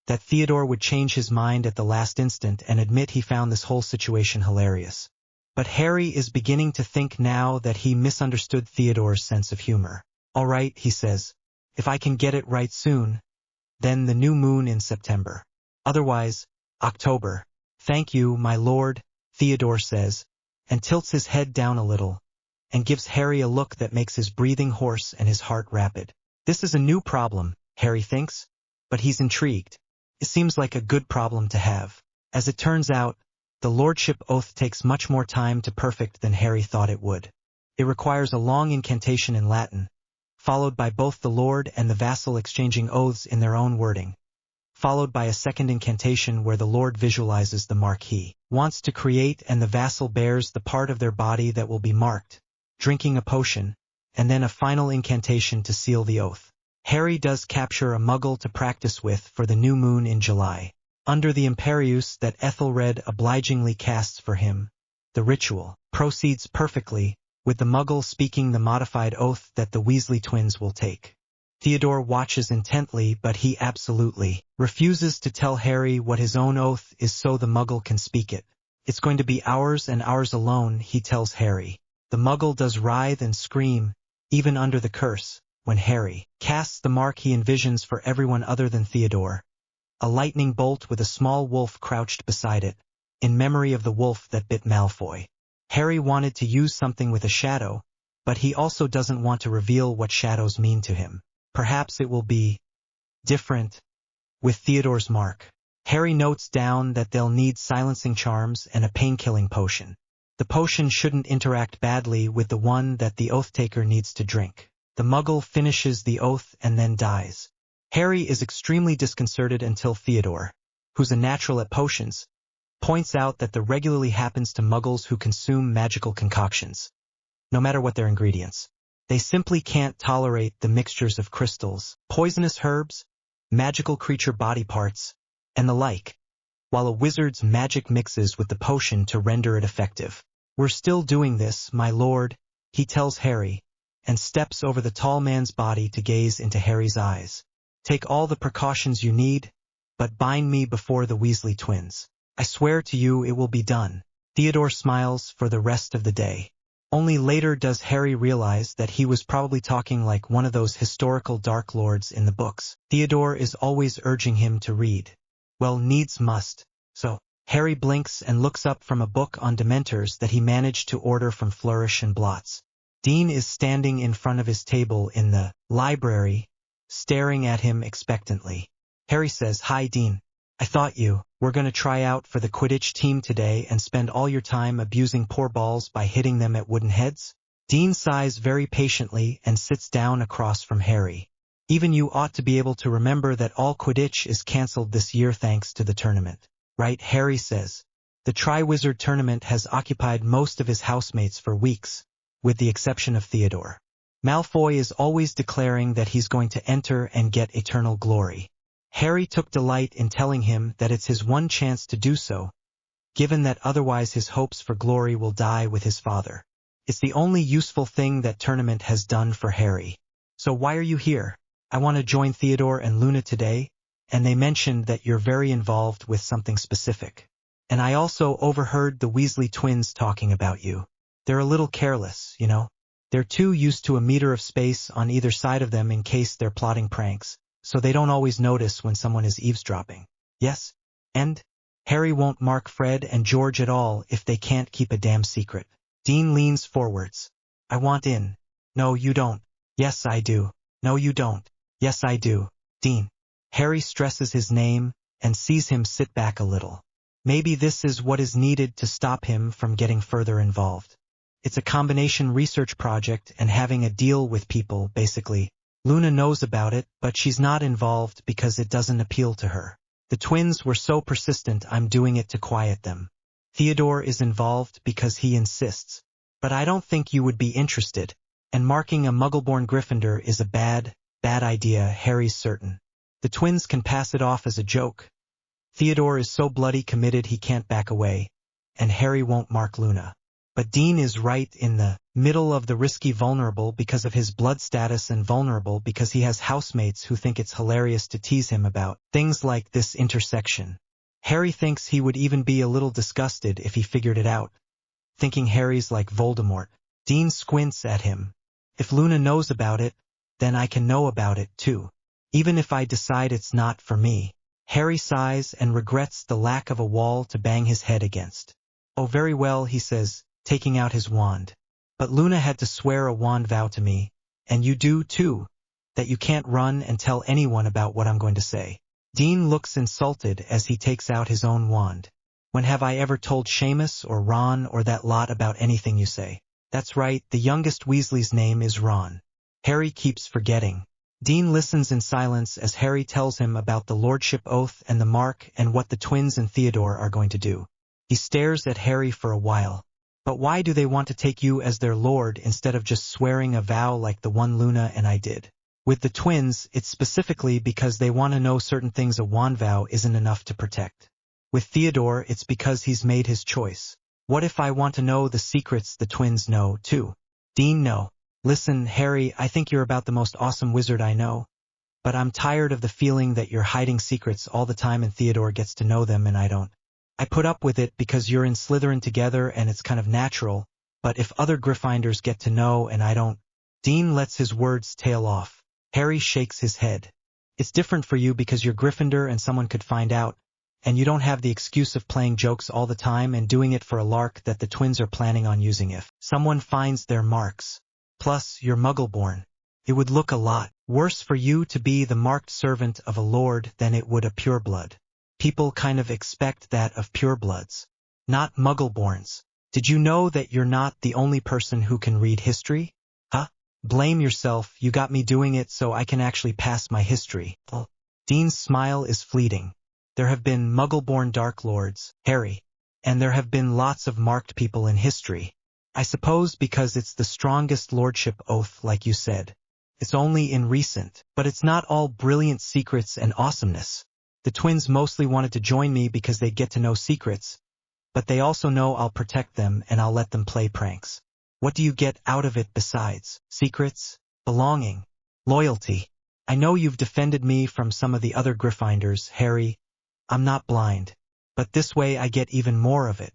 that Theodore would change his mind at the last instant and admit he found this whole situation hilarious. But Harry is beginning to think now that he misunderstood Theodore's sense of humor. All right, he says. If I can get it right soon, then the new moon in September. Otherwise, October. Thank you, my lord, Theodore says, and tilts his head down a little, and gives Harry a look that makes his breathing hoarse and his heart rapid. This is a new problem, Harry thinks, but he's intrigued. It seems like a good problem to have. As it turns out, the lordship oath takes much more time to perfect than Harry thought it would. It requires a long incantation in Latin, followed by both the lord and the vassal exchanging oaths in their own wording, followed by a second incantation where the lord visualizes the mark he wants to create and the vassal bears the part of their body that will be marked, drinking a potion, and then a final incantation to seal the oath. Harry does capture a muggle to practice with for the new moon in July, under the Imperius that Ethelred obligingly casts for him. The ritual proceeds perfectly, with the muggle speaking the modified oath that the Weasley twins will take. Theodore watches intently, but he absolutely refuses to tell Harry what his own oath is so the Muggle can speak it. It's going to be ours and ours alone, he tells Harry. The Muggle does writhe and scream, even under the curse, when Harry casts the mark he envisions for everyone other than Theodore. A lightning bolt with a small wolf crouched beside it, in memory of the wolf that bit Malfoy. Harry wanted to use something with a shadow, but he also doesn't want to reveal what shadows mean to him. Perhaps it will be different with Theodore's mark. Harry notes down that they'll need silencing charms and a pain-killing potion. The potion shouldn't interact badly with the one that the oath-taker needs to drink. The Muggle finishes the oath and then dies. Harry is extremely disconcerted until Theodore, who's a natural at potions, points out that this regularly happens to Muggles who consume magical concoctions. No matter what their ingredients, they simply can't tolerate the mixtures of crystals, poisonous herbs, magical creature body parts, and the like, while a wizard's magic mixes with the potion to render it effective. We're still doing this, my lord, he tells Harry, and steps over the tall man's body to gaze into Harry's eyes. Take all the precautions you need, but bind me before the Weasley twins. I swear to you it will be done. Theodore smiles for the rest of the day. Only later does Harry realize that he was probably talking like one of those historical Dark Lords in the books. Theodore is always urging him to read. Well, needs must. So, Harry blinks and looks up from a book on Dementors that he managed to order from Flourish and Blots. Dean is standing in front of his table in the library, staring at him expectantly. Harry says, "Hi, Dean. I thought you were going to try out for the Quidditch team today and spend all your time abusing poor balls by hitting them at wooden heads?" Dean sighs very patiently and sits down across from Harry. "Even you ought to be able to remember that all Quidditch is cancelled this year thanks to the tournament, right?" Harry says. The Triwizard Tournament has occupied most of his housemates for weeks, with the exception of Theodore. Malfoy is always declaring that he's going to enter and get eternal glory. Harry took delight in telling him that it's his one chance to do so, given that otherwise his hopes for glory will die with his father. It's the only useful thing that tournament has done for Harry. "So why are you here?" "I want to join Theodore and Luna today, and they mentioned that you're very involved with something specific. And I also overheard the Weasley twins talking about you. They're a little careless, you know. They're too used to a meter of space on either side of them in case they're plotting pranks, so they don't always notice when someone is eavesdropping." "Yes? And?" "Harry won't mark Fred and George at all if they can't keep a damn secret." Dean leans forwards. "I want in." "No, you don't." "Yes, I do." "No, you don't." "Yes, I do." "Dean." Harry stresses his name and sees him sit back a little. Maybe this is what is needed to stop him from getting further involved. It's a combination research project and having a deal with people, basically. Luna knows about it, but she's not involved because it doesn't appeal to her. The twins were so persistent, I'm doing it to quiet them. Theodore is involved because he insists. But I don't think you would be interested, and marking a Muggle-born Gryffindor is a bad idea, Harry's certain. The twins can pass it off as a joke. Theodore is so bloody committed he can't back away, and Harry won't mark Luna. But Dean is right in the middle of the risky vulnerable because of his blood status and vulnerable because he has housemates who think it's hilarious to tease him about things like this intersection. Harry thinks he would even be a little disgusted if he figured it out, thinking Harry's like Voldemort. Dean squints at him. "If Luna knows about it, then I can know about it too. Even if I decide it's not for me." Harry sighs and regrets the lack of a wall to bang his head against. "Oh, very well," he says, taking out his wand. "But Luna had to swear a wand vow to me, and you do too, that you can't run and tell anyone about what I'm going to say." Dean looks insulted as he takes out his own wand. "When have I ever told Seamus or Ron or that lot about anything you say?" "That's right, the youngest Weasley's name is Ron." Harry keeps forgetting. Dean listens in silence as Harry tells him about the lordship oath and the mark and what the twins and Theodore are going to do. He stares at Harry for a while. "But why do they want to take you as their lord instead of just swearing a vow like the one Luna and I did?" With the twins, it's specifically because they want to know certain things a wand vow isn't enough to protect. With Theodore, it's because he's made his choice. "What if I want to know the secrets the twins know, too?" "Dean, no. Listen, Harry, I think you're about the most awesome wizard I know. But I'm tired of the feeling that you're hiding secrets all the time and Theodore gets to know them and I don't. I put up with it because you're in Slytherin together and it's kind of natural, but if other Gryffindors get to know and I don't. Dean lets his words tail off. Harry shakes his head. It's different for you because you're Gryffindor and someone could find out, and you don't have the excuse of playing jokes all the time and doing it for a lark that the twins are planning on using if someone finds their marks. Plus, you're Muggle-born. It would look a lot worse for you to be the marked servant of a lord than it would a pureblood. People kind of expect that of purebloods, not Muggle-borns. Did you know that you're not the only person who can read history? Huh? Blame yourself, you got me doing it so I can actually pass my history. Dean's smile is fleeting. There have been Muggle-born Dark Lords, Harry, and there have been lots of marked people in history. I suppose because it's the strongest lordship oath like you said. It's only in recent, but it's not all brilliant secrets and awesomeness. The twins mostly wanted to join me because they get to know secrets, but they also know I'll protect them and I'll let them play pranks. What do you get out of it besides secrets, belonging, loyalty? I know you've defended me from some of the other Gryffindors, Harry. I'm not blind, but this way I get even more of it.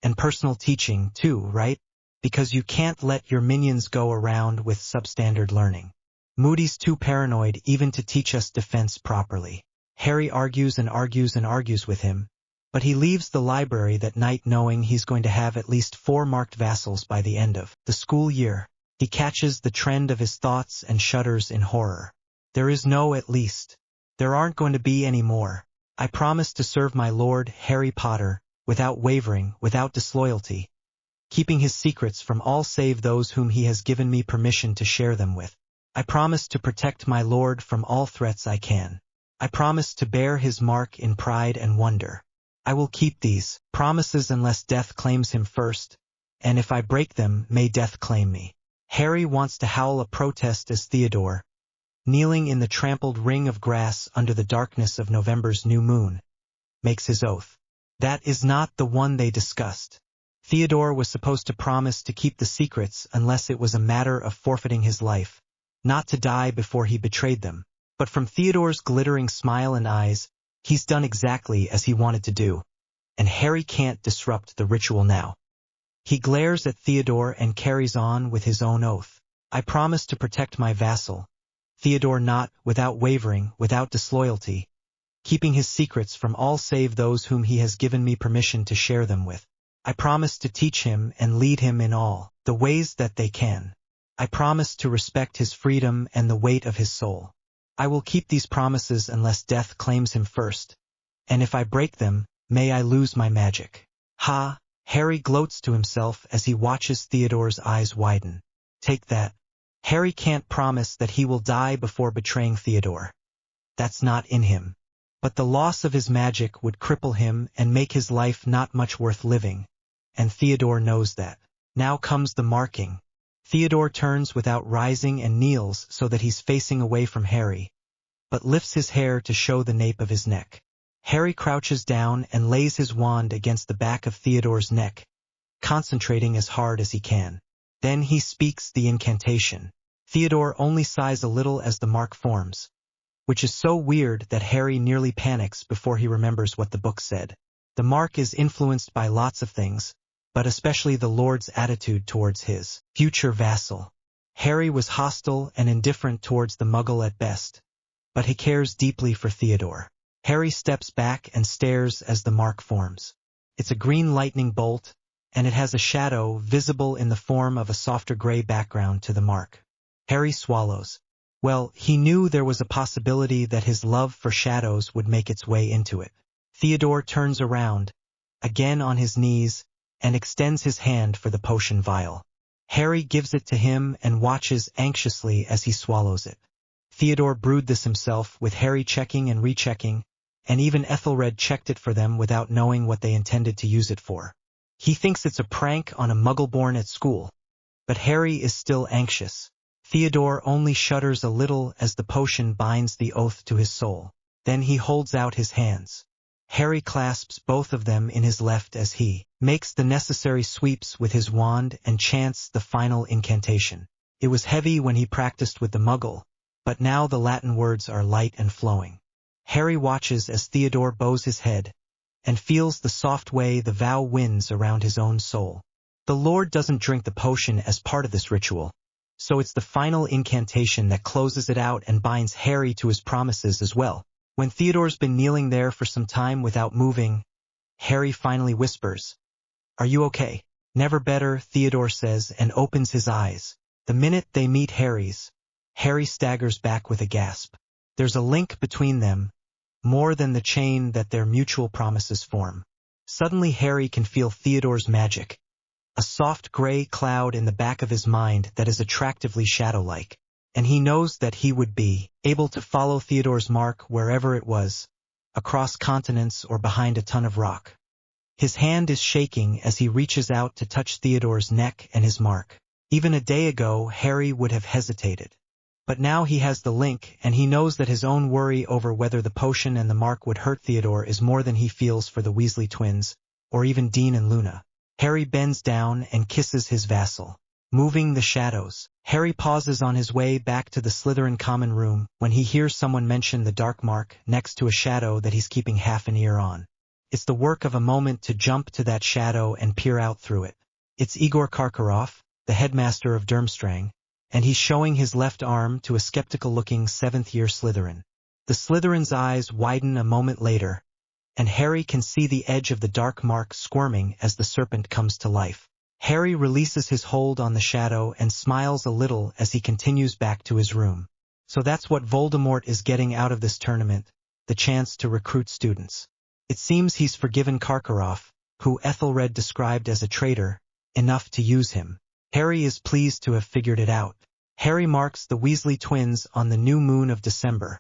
And personal teaching too, right? Because you can't let your minions go around with substandard learning. Moody's too paranoid even to teach us defense properly. Harry argues and argues and argues with him, but he leaves the library that night knowing he's going to have at least 4 marked vassals by the end of the school year. He catches the trend of his thoughts and shudders in horror. There is no at least. There aren't going to be any more. I promise to serve my Lord Harry Potter, without wavering, without disloyalty, keeping his secrets from all save those whom he has given me permission to share them with. I promise to protect my Lord from all threats I can. I promise to bear his mark in pride and wonder. I will keep these promises unless death claims him first, and if I break them, may death claim me. Harry wants to howl a protest as Theodore, kneeling in the trampled ring of grass under the darkness of November's new moon, makes his oath. That is not the one they discussed. Theodore was supposed to promise to keep the secrets unless it was a matter of forfeiting his life, not to die before he betrayed them. But from Theodore's glittering smile and eyes, he's done exactly as he wanted to do, and Harry can't disrupt the ritual now. He glares at Theodore and carries on with his own oath. I promise to protect my vassal, Theodore not, without wavering, without disloyalty, keeping his secrets from all save those whom he has given me permission to share them with. I promise to teach him and lead him in all the ways that they can. I promise to respect his freedom and the weight of his soul. I will keep these promises unless death claims him first, and if I break them, may I lose my magic. Ha! Harry gloats to himself as he watches Theodore's eyes widen. Take that. Harry can't promise that he will die before betraying Theodore. That's not in him. But the loss of his magic would cripple him and make his life not much worth living, and Theodore knows that. Now comes the marking. Theodore turns without rising and kneels so that he's facing away from Harry, but lifts his hair to show the nape of his neck. Harry crouches down and lays his wand against the back of Theodore's neck, concentrating as hard as he can. Then he speaks the incantation. Theodore only sighs a little as the mark forms, which is so weird that Harry nearly panics before he remembers what the book said. The mark is influenced by lots of things, but especially the Lord's attitude towards his future vassal. Harry was hostile and indifferent towards the Muggle at best, but he cares deeply for Theodore. Harry steps back and stares as the mark forms. It's a green lightning bolt, and it has a shadow visible in the form of a softer gray background to the mark. Harry swallows. Well, he knew there was a possibility that his love for shadows would make its way into it. Theodore turns around, again on his knees, and extends his hand for the potion vial. Harry gives it to him and watches anxiously as he swallows it. Theodore brewed this himself, with Harry checking and rechecking, and even Ethelred checked it for them without knowing what they intended to use it for. He thinks it's a prank on a Muggle-born at school, but Harry is still anxious. Theodore only shudders a little as the potion binds the oath to his soul. Then he holds out his hands. Harry clasps both of them in his left as he makes the necessary sweeps with his wand and chants the final incantation. It was heavy when he practiced with the Muggle, but now the Latin words are light and flowing. Harry watches as Theodore bows his head, and feels the soft way the vow winds around his own soul. The Lord doesn't drink the potion as part of this ritual, so it's the final incantation that closes it out and binds Harry to his promises as well. When Theodore's been kneeling there for some time without moving, Harry finally whispers, "Are you okay?" "Never better," Theodore says and opens his eyes. The minute they meet Harry staggers back with a gasp. There's a link between them, more than the chain that their mutual promises form. Suddenly Harry can feel Theodore's magic, a soft gray cloud in the back of his mind that is attractively shadow-like, and he knows that he would be able to follow Theodore's mark wherever it was, across continents or behind a ton of rock. His hand is shaking as he reaches out to touch Theodore's neck and his mark. Even a day ago, Harry would have hesitated. But now he has the link, and he knows that his own worry over whether the potion and the mark would hurt Theodore is more than he feels for the Weasley twins, or even Dean and Luna. Harry bends down and kisses his vassal. Moving the shadows. Harry pauses on his way back to the Slytherin common room when he hears someone mention the dark mark next to a shadow that he's keeping half an ear on. It's the work of a moment to jump to that shadow and peer out through it. It's Igor Karkaroff, the headmaster of Durmstrang, and he's showing his left arm to a skeptical-looking seventh-year Slytherin. The Slytherin's eyes widen a moment later, and Harry can see the edge of the dark mark squirming as the serpent comes to life. Harry releases his hold on the shadow and smiles a little as he continues back to his room. So that's what Voldemort is getting out of this tournament, the chance to recruit students. It seems he's forgiven Karkaroff, who Ethelred described as a traitor, enough to use him. Harry is pleased to have figured it out. Harry marks the Weasley twins on the new moon of December,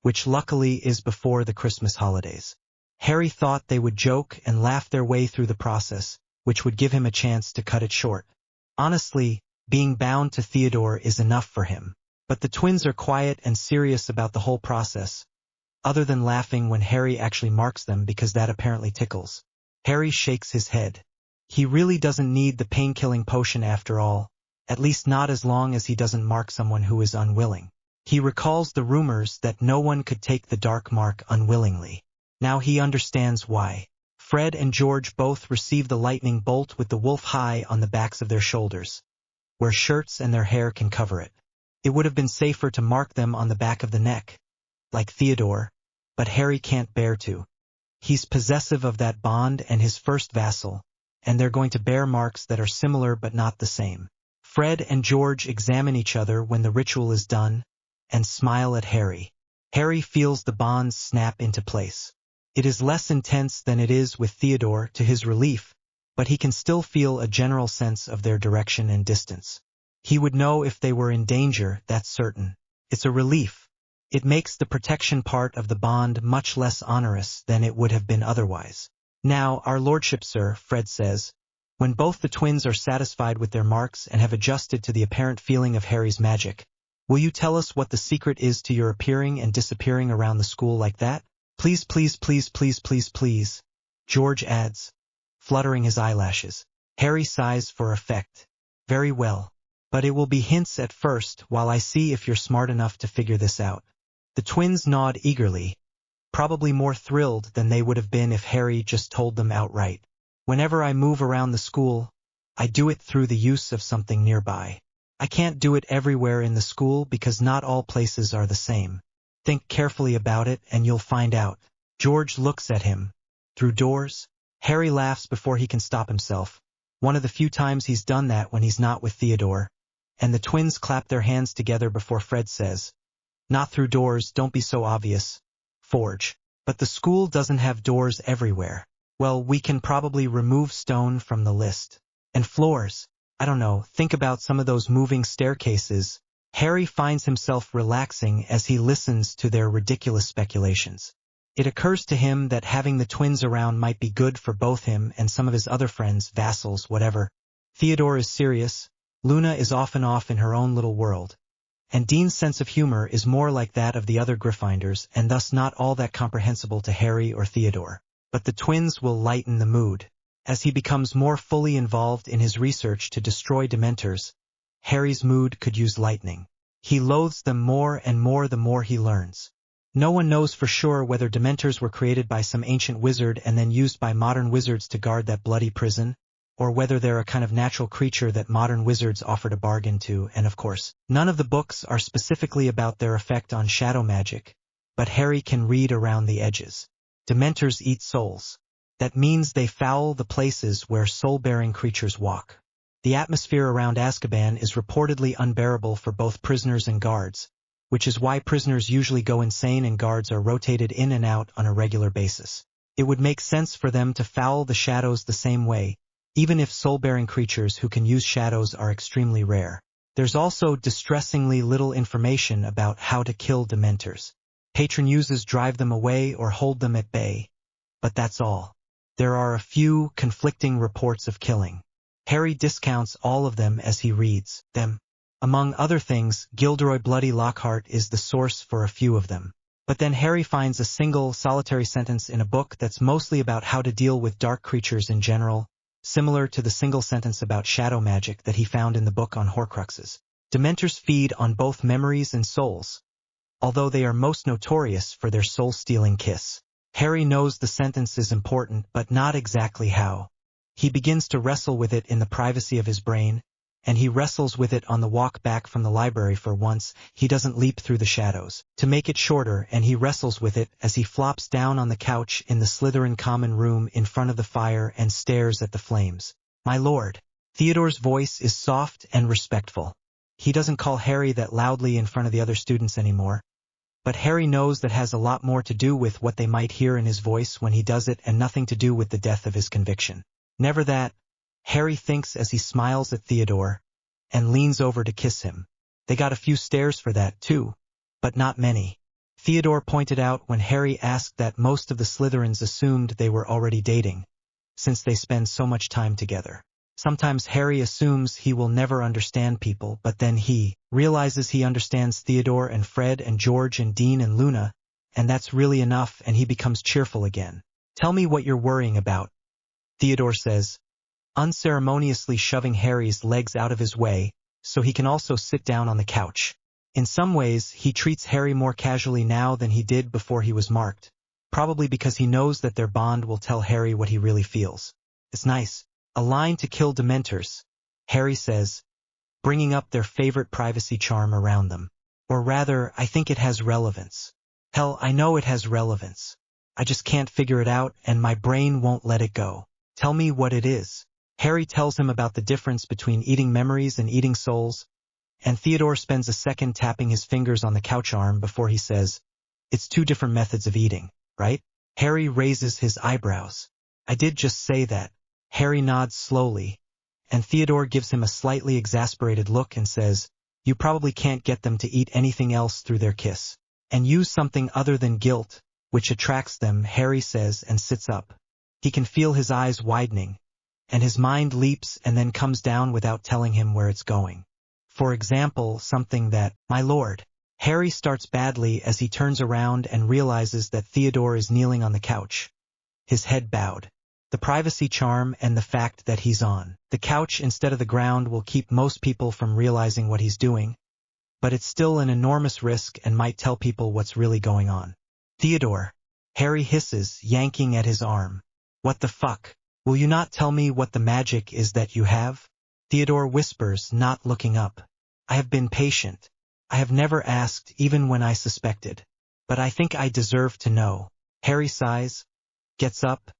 which luckily is before the Christmas holidays. Harry thought they would joke and laugh their way through the process, which would give him a chance to cut it short. Honestly, being bound to Theodore is enough for him. But the twins are quiet and serious about the whole process, other than laughing when Harry actually marks them because that apparently tickles. Harry shakes his head. He really doesn't need the pain-killing potion after all, at least not as long as he doesn't mark someone who is unwilling. He recalls the rumors that no one could take the dark mark unwillingly. Now he understands why. Fred and George both receive the lightning bolt with the wolf high on the backs of their shoulders, where shirts and their hair can cover it. It would have been safer to mark them on the back of the neck, like Theodore, but Harry can't bear to. He's possessive of that bond and his first vassal, and they're going to bear marks that are similar but not the same. Fred and George examine each other when the ritual is done, and smile at Harry. Harry feels the bonds snap into place. It is less intense than it is with Theodore to his relief, but he can still feel a general sense of their direction and distance. He would know if they were in danger, that's certain. It's a relief. It makes the protection part of the bond much less onerous than it would have been otherwise. "Now, our lordship, sir," Fred says, when both the twins are satisfied with their marks and have adjusted to the apparent feeling of Harry's magic. "Will you tell us what the secret is to your appearing and disappearing around the school like that?" "Please, please, please, please, please, please," George adds, fluttering his eyelashes. Harry sighs for effect. "Very well. But it will be hints at first while I see if you're smart enough to figure this out." The twins nod eagerly, probably more thrilled than they would have been if Harry just told them outright. "Whenever I move around the school, I do it through the use of something nearby. I can't do it everywhere in the school because not all places are the same. Think carefully about it and you'll find out." George looks at him. "Through doors?" Harry laughs before he can stop himself. One of the few times he's done that when he's not with Theodore, and the twins clap their hands together before Fred says, "Not through doors, don't be so obvious, Forge. But the school doesn't have doors everywhere." "Well, we can probably remove stone from the list. And floors. I don't know, think about some of those moving staircases." Harry finds himself relaxing as he listens to their ridiculous speculations. It occurs to him that having the twins around might be good for both him and some of his other friends, vassals, whatever. Theodore is serious, Luna is off in her own little world, and Dean's sense of humor is more like that of the other Gryffindors and thus not all that comprehensible to Harry or Theodore. But the twins will lighten the mood. As he becomes more fully involved in his research to destroy Dementors, Harry's mood could use lightning. He loathes them more and more the more he learns. No one knows for sure whether Dementors were created by some ancient wizard and then used by modern wizards to guard that bloody prison, or whether they're a kind of natural creature that modern wizards offered a bargain to, and of course, none of the books are specifically about their effect on shadow magic, but Harry can read around the edges. Dementors eat souls. That means they foul the places where soul-bearing creatures walk. The atmosphere around Azkaban is reportedly unbearable for both prisoners and guards, which is why prisoners usually go insane and guards are rotated in and out on a regular basis. It would make sense for them to foul the shadows the same way, even if soul-bearing creatures who can use shadows are extremely rare. There's also distressingly little information about how to kill Dementors. Patronuses drive them away or hold them at bay, but that's all. There are a few conflicting reports of killing. Harry discounts all of them as he reads them. Among other things, Gilderoy Bloody Lockhart is the source for a few of them. But then Harry finds a single, solitary sentence in a book that's mostly about how to deal with dark creatures in general, similar to the single sentence about shadow magic that he found in the book on Horcruxes. Dementors feed on both memories and souls, although they are most notorious for their soul-stealing kiss. Harry knows the sentence is important, but not exactly how. He begins to wrestle with it in the privacy of his brain, and he wrestles with it on the walk back from the library for once. He doesn't leap through the shadows to make it shorter, and he wrestles with it as he flops down on the couch in the Slytherin common room in front of the fire and stares at the flames. "My lord." Theodore's voice is soft and respectful. He doesn't call Harry that loudly in front of the other students anymore, but Harry knows that has a lot more to do with what they might hear in his voice when he does it and nothing to do with the depth of his conviction. Never that, Harry thinks as he smiles at Theodore and leans over to kiss him. They got a few stares for that, too, but not many. Theodore pointed out when Harry asked that most of the Slytherins assumed they were already dating, since they spend so much time together. Sometimes Harry assumes he will never understand people, but then he realizes he understands Theodore and Fred and George and Dean and Luna, and that's really enough, and he becomes cheerful again. "Tell me what you're worrying about," Theodore says, unceremoniously shoving Harry's legs out of his way so he can also sit down on the couch. In some ways, he treats Harry more casually now than he did before he was marked, probably because he knows that their bond will tell Harry what he really feels. "It's nice. A line to kill Dementors," Harry says, bringing up their favorite privacy charm around them. "Or rather, I think it has relevance. Hell, I know it has relevance. I just can't figure it out, and my brain won't let it go. Tell me what it is." Harry tells him about the difference between eating memories and eating souls, and Theodore spends a second tapping his fingers on the couch arm before he says, "It's two different methods of eating, right?" Harry raises his eyebrows. "I did just say that." Harry nods slowly, and Theodore gives him a slightly exasperated look and says, "You probably can't get them to eat anything else through their kiss. And use something other than guilt, which attracts them," Harry says and sits up. He can feel his eyes widening, and his mind leaps and then comes down without telling him where it's going. For example, something that, "My lord." Harry starts badly as he turns around and realizes that Theodore is kneeling on the couch, his head bowed. The privacy charm and the fact that he's on the couch instead of the ground will keep most people from realizing what he's doing, but it's still an enormous risk and might tell people what's really going on. "Theodore," Harry hisses, yanking at his arm. "What the fuck? Will you not tell me what the magic is that you have?" Theodore whispers, not looking up. "I have been patient. I have never asked, even when I suspected. But I think I deserve to know." Harry sighs, gets up,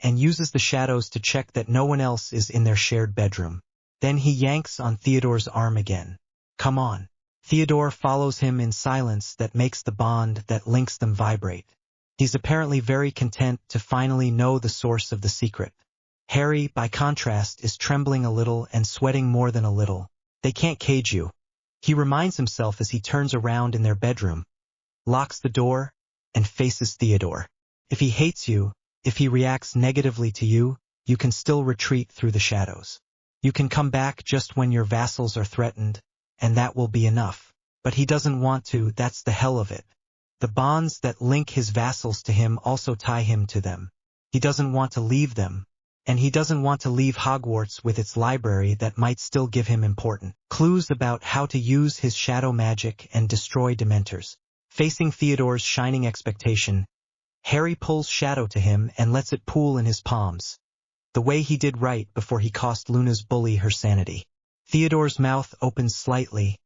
and uses the shadows to check that no one else is in their shared bedroom. Then he yanks on Theodore's arm again. "Come on." Theodore follows him in silence that makes the bond that links them vibrate. He's apparently very content to finally know the source of the secret. Harry, by contrast, is trembling a little and sweating more than a little. "They can't cage you," he reminds himself as he turns around in their bedroom, locks the door, and faces Theodore. "If he hates you, if he reacts negatively to you, you can still retreat through the shadows. You can come back just when your vassals are threatened, and that will be enough. But he doesn't want to, that's the hell of it. The bonds that link his vassals to him also tie him to them. He doesn't want to leave them, and he doesn't want to leave Hogwarts with its library that might still give him important clues about how to use his shadow magic and destroy Dementors. Facing Theodore's shining expectation, Harry pulls shadow to him and lets it pool in his palms, the way he did right before he cost Luna's bully her sanity. Theodore's mouth opens slightly,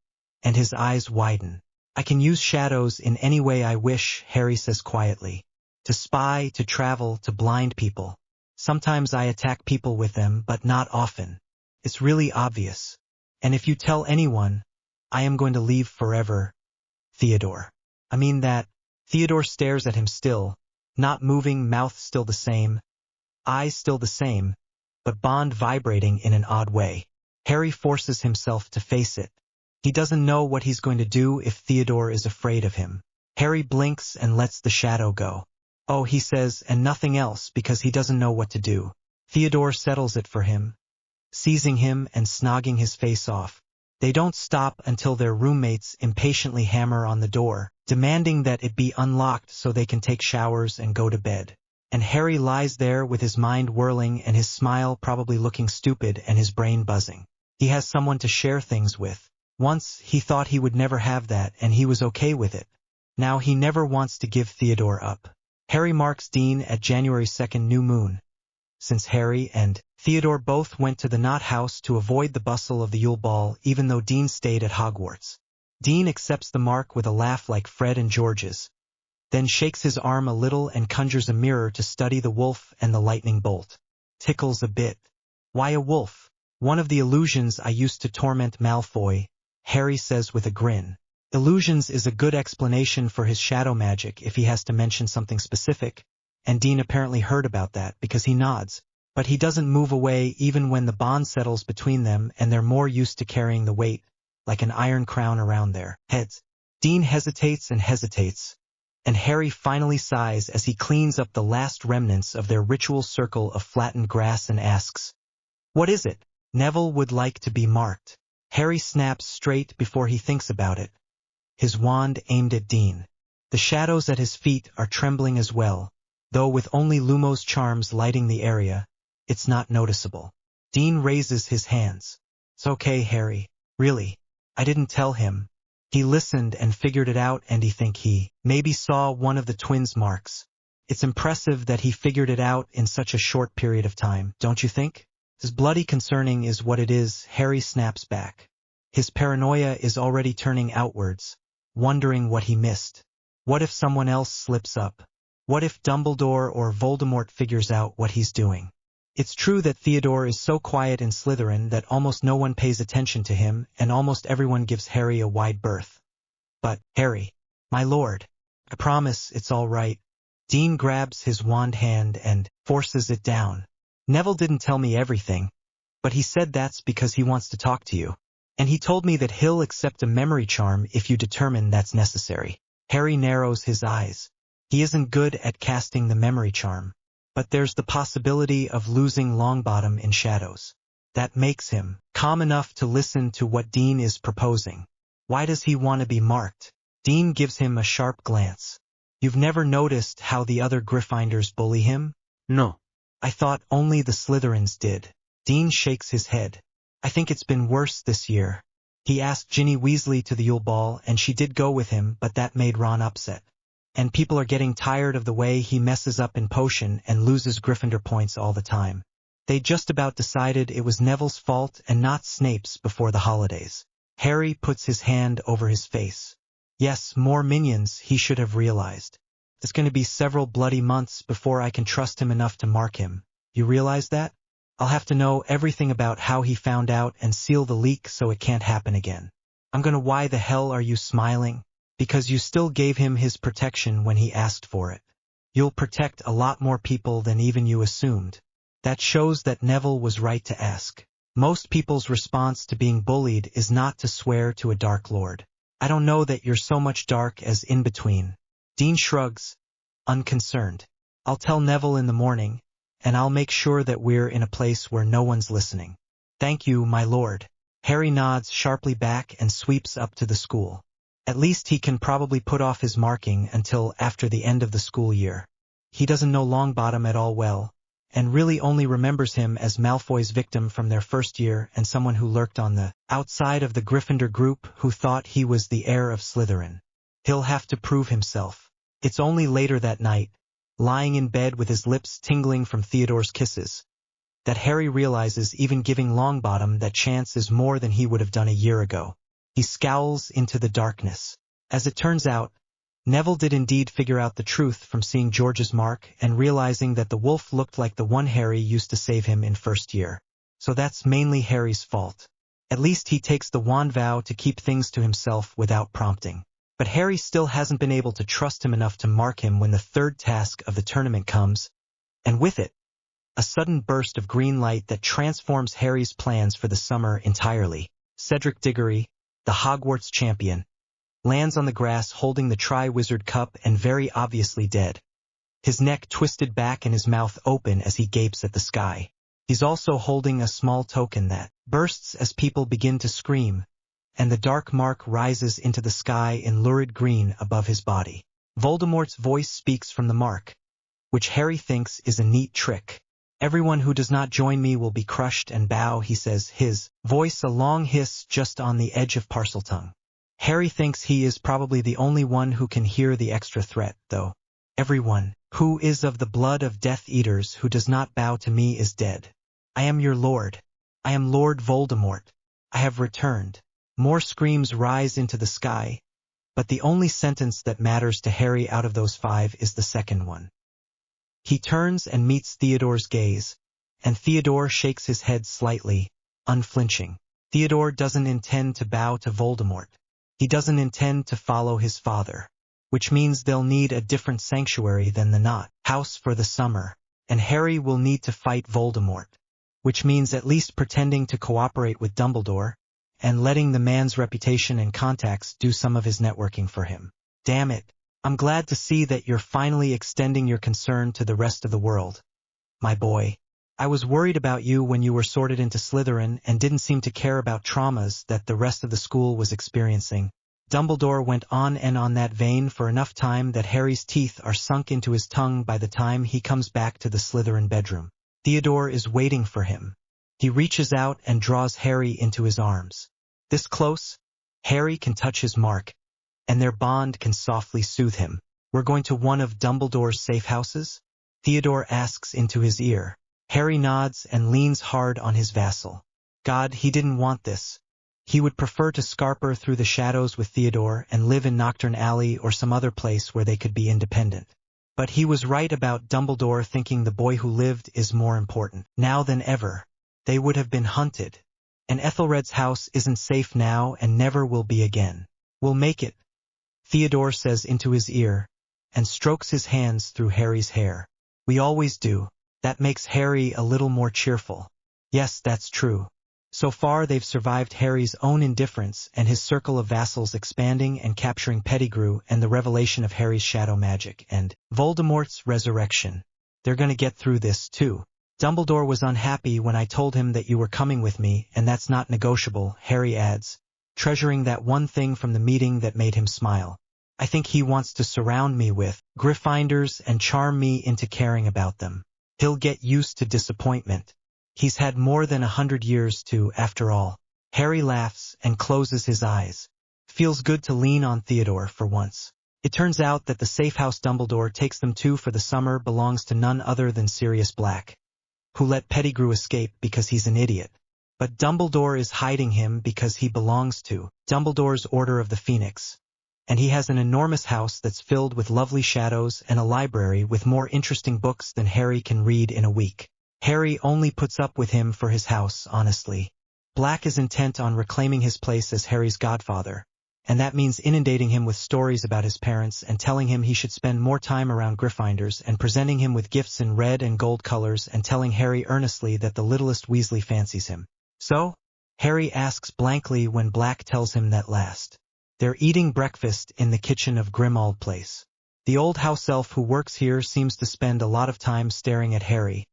and his eyes widen. I can use shadows in any way I wish, Harry says quietly. To spy, to travel, to blind people. Sometimes I attack people with them, but not often. It's really obvious. And if you tell anyone, I am going to leave forever. Theodore. I mean that. Theodore stares at him still, not moving, mouth still the same, eyes still the same, but bond vibrating in an odd way. Harry forces himself to face it. He doesn't know what he's going to do if Theodore is afraid of him. Harry blinks and lets the shadow go. Oh, he says, and nothing else, because he doesn't know what to do. Theodore settles it for him, seizing him and snogging his face off. They don't stop until their roommates impatiently hammer on the door, demanding that it be unlocked so they can take showers and go to bed. And Harry lies there with his mind whirling and his smile probably looking stupid and his brain buzzing. He has someone to share things with. Once, he thought he would never have that and he was okay with it. Now he never wants to give Theodore up. Harry marks Dean at January 2nd new moon. Since Harry and Theodore both went to the Knot House to avoid the bustle of the Yule Ball even though Dean stayed at Hogwarts. Dean accepts the mark with a laugh like Fred and George's, then shakes his arm a little and conjures a mirror to study the wolf and the lightning bolt. Tickles a bit. Why a wolf? One of the illusions I used to torment Malfoy, Harry says with a grin. Illusions is a good explanation for his shadow magic if he has to mention something specific, and Dean apparently heard about that because he nods, but he doesn't move away even when the bond settles between them and they're more used to carrying the weight, like an iron crown around their heads. Dean hesitates, and Harry finally sighs as he cleans up the last remnants of their ritual circle of flattened grass and asks, "What is it?" Neville would like to be marked. Harry snaps straight before he thinks about it, his wand aimed at Dean. The shadows at his feet are trembling as well, though with only Lumos charms lighting the area, it's not noticeable. Dean raises his hands. It's okay, Harry. Really. I didn't tell him. He listened and figured it out, and he think he maybe saw one of the twins' marks. It's impressive that he figured it out in such a short period of time, don't you think? As bloody concerning is what it is, Harry snaps back. His paranoia is already turning outwards, wondering what he missed. What if someone else slips up? What if Dumbledore or Voldemort figures out what he's doing? It's true that Theodore is so quiet in Slytherin that almost no one pays attention to him and almost everyone gives Harry a wide berth. But, Harry, my lord, I promise it's all right. Dean grabs his wand hand and forces it down. Neville didn't tell me everything, but he said that's because he wants to talk to you. And he told me that he'll accept a memory charm if you determine that's necessary. Harry narrows his eyes. He isn't good at casting the memory charm. But there's the possibility of losing Longbottom in shadows. That makes him calm enough to listen to what Dean is proposing. Why does he want to be marked? Dean gives him a sharp glance. You've never noticed how the other Gryffindors bully him? No. I thought only the Slytherins did. Dean shakes his head. I think it's been worse this year. He asked Ginny Weasley to the Yule Ball and she did go with him, but that made Ron upset. And people are getting tired of the way he messes up in Potion and loses Gryffindor points all the time. They just about decided it was Neville's fault and not Snape's before the holidays. Harry puts his hand over his face. Yes, more minions, he should have realized. It's going to be several bloody months before I can trust him enough to mark him. You realize that? I'll have to know everything about how he found out and seal the leak so it can't happen again. I'm gonna why the hell are you smiling? Because you still gave him his protection when he asked for it. You'll protect a lot more people than even you assumed. That shows that Neville was right to ask. Most people's response to being bullied is not to swear to a Dark Lord. I don't know that you're so much dark as in between. Dean shrugs, unconcerned. I'll tell Neville in the morning, and I'll make sure that we're in a place where no one's listening. Thank you, my lord. Harry nods sharply back and sweeps up to the school. At least he can probably put off his marking until after the end of the school year. He doesn't know Longbottom at all well, and really only remembers him as Malfoy's victim from their first year and someone who lurked on the outside of the Gryffindor group who thought he was the heir of Slytherin. He'll have to prove himself. It's only later that night, lying in bed with his lips tingling from Theodore's kisses, that Harry realizes even giving Longbottom that chance is more than he would have done a year ago. He scowls into the darkness. As it turns out, Neville did indeed figure out the truth from seeing George's mark and realizing that the wolf looked like the one Harry used to save him in first year. So that's mainly Harry's fault. At least he takes the wand vow to keep things to himself without prompting. But Harry still hasn't been able to trust him enough to mark him when the third task of the tournament comes, and with it, a sudden burst of green light that transforms Harry's plans for the summer entirely. Cedric Diggory, the Hogwarts champion, lands on the grass holding the Triwizard Cup and very obviously dead. His neck twisted back and his mouth open as he gapes at the sky. He's also holding a small token that bursts as people begin to scream, and the dark mark rises into the sky in lurid green above his body. Voldemort's voice speaks from the mark, which Harry thinks is a neat trick. "Everyone who does not join me will be crushed and bow," he says, his voice a long hiss just on the edge of Parseltongue. Harry thinks he is probably the only one who can hear the extra threat, though. "Everyone who is of the blood of Death Eaters who does not bow to me is dead. I am your lord. I am Lord Voldemort. I have returned." More screams rise into the sky, but the only sentence that matters to Harry out of those 5 is the second one. He turns and meets Theodore's gaze, and Theodore shakes his head slightly, unflinching. Theodore doesn't intend to bow to Voldemort. He doesn't intend to follow his father, which means they'll need a different sanctuary than the Knot House for the summer, and Harry will need to fight Voldemort, which means at least pretending to cooperate with Dumbledore, and letting the man's reputation and contacts do some of his networking for him. Damn it, I'm glad to see that you're finally extending your concern to the rest of the world, my boy. I was worried about you when you were sorted into Slytherin and didn't seem to care about traumas that the rest of the school was experiencing. Dumbledore went on and on that vein for enough time that Harry's teeth are sunk into his tongue by the time he comes back to the Slytherin bedroom. Theodore is waiting for him. He reaches out and draws Harry into his arms. This close, Harry can touch his mark, and their bond can softly soothe him. "We're going to one of Dumbledore's safe houses?" Theodore asks into his ear. Harry nods and leans hard on his vassal. God, he didn't want this. He would prefer to scarper through the shadows with Theodore and live in Knockturn Alley or some other place where they could be independent. But he was right about Dumbledore thinking the boy who lived is more important. Now than ever, they would have been hunted. And Ethelred's house isn't safe now and never will be again. "We'll make it," Theodore says into his ear, and strokes his hands through Harry's hair. "We always do." That makes Harry a little more cheerful. Yes, that's true. So far they've survived Harry's own indifference and his circle of vassals expanding and capturing Pettigrew and the revelation of Harry's shadow magic and Voldemort's resurrection. They're gonna get through this too. "Dumbledore was unhappy when I told him that you were coming with me, and that's not negotiable," Harry adds, treasuring that one thing from the meeting that made him smile. "I think he wants to surround me with Gryffindors and charm me into caring about them. He'll get used to disappointment. He's had more than 100 years to, after all." Harry laughs and closes his eyes. Feels good to lean on Theodore for once. It turns out that the safe house Dumbledore takes them to for the summer belongs to none other than Sirius Black, who let Pettigrew escape because he's an idiot. But Dumbledore is hiding him because he belongs to Dumbledore's Order of the Phoenix. And he has an enormous house that's filled with lovely shadows and a library with more interesting books than Harry can read in a week. Harry only puts up with him for his house, honestly. Black is intent on reclaiming his place as Harry's godfather, and that means inundating him with stories about his parents and telling him he should spend more time around Gryffindors and presenting him with gifts in red and gold colors and telling Harry earnestly that the littlest Weasley fancies him. "So?" Harry asks blankly when Black tells him that last. They're eating breakfast in the kitchen of Grimmauld Place. The old house elf who works here seems to spend a lot of time staring at Harry,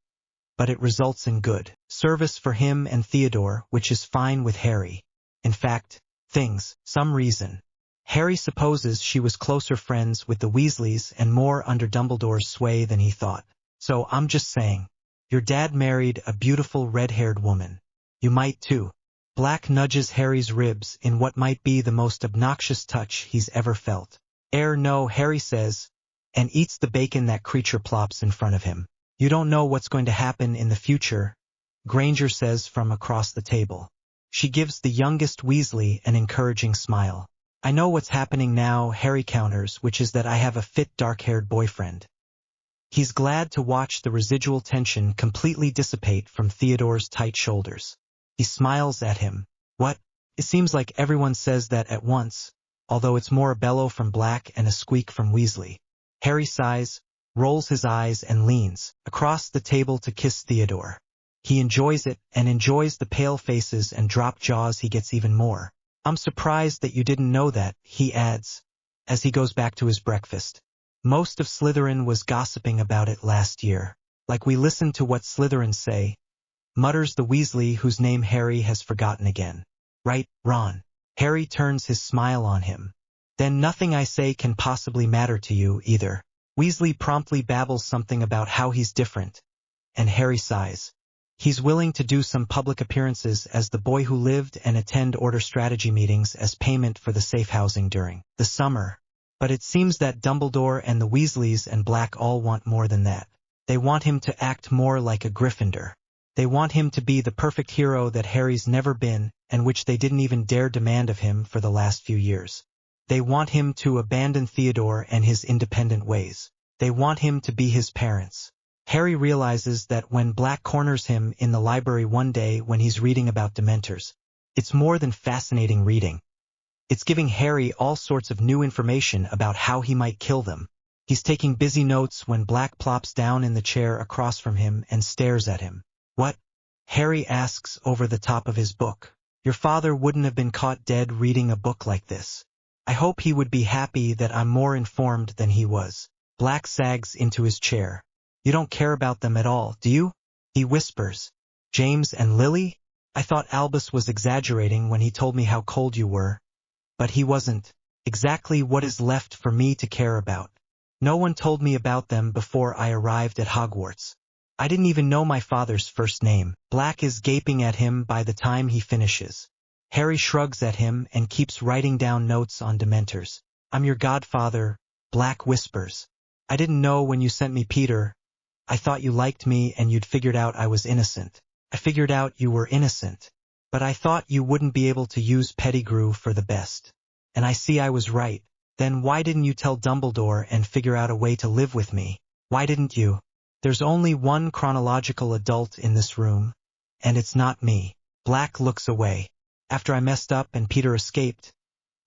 but it results in good service for him and Theodore, which is fine with Harry. In fact, some reason. Harry supposes she was closer friends with the Weasleys and more under Dumbledore's sway than he thought. So I'm just saying. Your dad married a beautiful red-haired woman. You might too. Black nudges Harry's ribs in what might be the most obnoxious touch he's ever felt. No, Harry says, and eats the bacon that creature plops in front of him. You don't know what's going to happen in the future, Granger says from across the table. She gives the youngest Weasley an encouraging smile. I know what's happening now, Harry counters, which is that I have a fit dark-haired boyfriend. He's glad to watch the residual tension completely dissipate from Theodore's tight shoulders. He smiles at him. What? It seems like everyone says that at once, although it's more a bellow from Black and a squeak from Weasley. Harry sighs, rolls his eyes and leans across the table to kiss Theodore. He enjoys it and enjoys the pale faces and dropped jaws he gets even more. I'm surprised that you didn't know that, he adds, as he goes back to his breakfast. Most of Slytherin was gossiping about it last year. Like we listened to what Slytherins say, mutters the Weasley whose name Harry has forgotten again. Right, Ron? Harry turns his smile on him. Then nothing I say can possibly matter to you either. Weasley promptly babbles something about how he's different, and Harry sighs. He's willing to do some public appearances as the boy who lived and attend order strategy meetings as payment for the safe housing during the summer. But it seems that Dumbledore and the Weasleys and Black all want more than that. They want him to act more like a Gryffindor. They want him to be the perfect hero that Harry's never been and which they didn't even dare demand of him for the last few years. They want him to abandon Theodore and his independent ways. They want him to be his parents. Harry realizes that when Black corners him in the library one day when he's reading about Dementors, it's more than fascinating reading. It's giving Harry all sorts of new information about how he might kill them. He's taking busy notes when Black plops down in the chair across from him and stares at him. What? Harry asks over the top of his book. Your father wouldn't have been caught dead reading a book like this. I hope he would be happy that I'm more informed than he was. Black sags into his chair. You don't care about them at all, do you? He whispers. James and Lily? I thought Albus was exaggerating when he told me how cold you were. But he wasn't. Exactly what is left for me to care about. No one told me about them before I arrived at Hogwarts. I didn't even know my father's first name. Black is gaping at him by the time he finishes. Harry shrugs at him and keeps writing down notes on Dementors. I'm your godfather, Black whispers. I didn't know when you sent me Peter. I thought you liked me and you'd figured out I was innocent. I figured out you were innocent. But I thought you wouldn't be able to use Pettigrew for the best. And I see I was right. Then why didn't you tell Dumbledore and figure out a way to live with me? Why didn't you? There's only one chronological adult in this room, and it's not me. Black looks away. After I messed up and Peter escaped,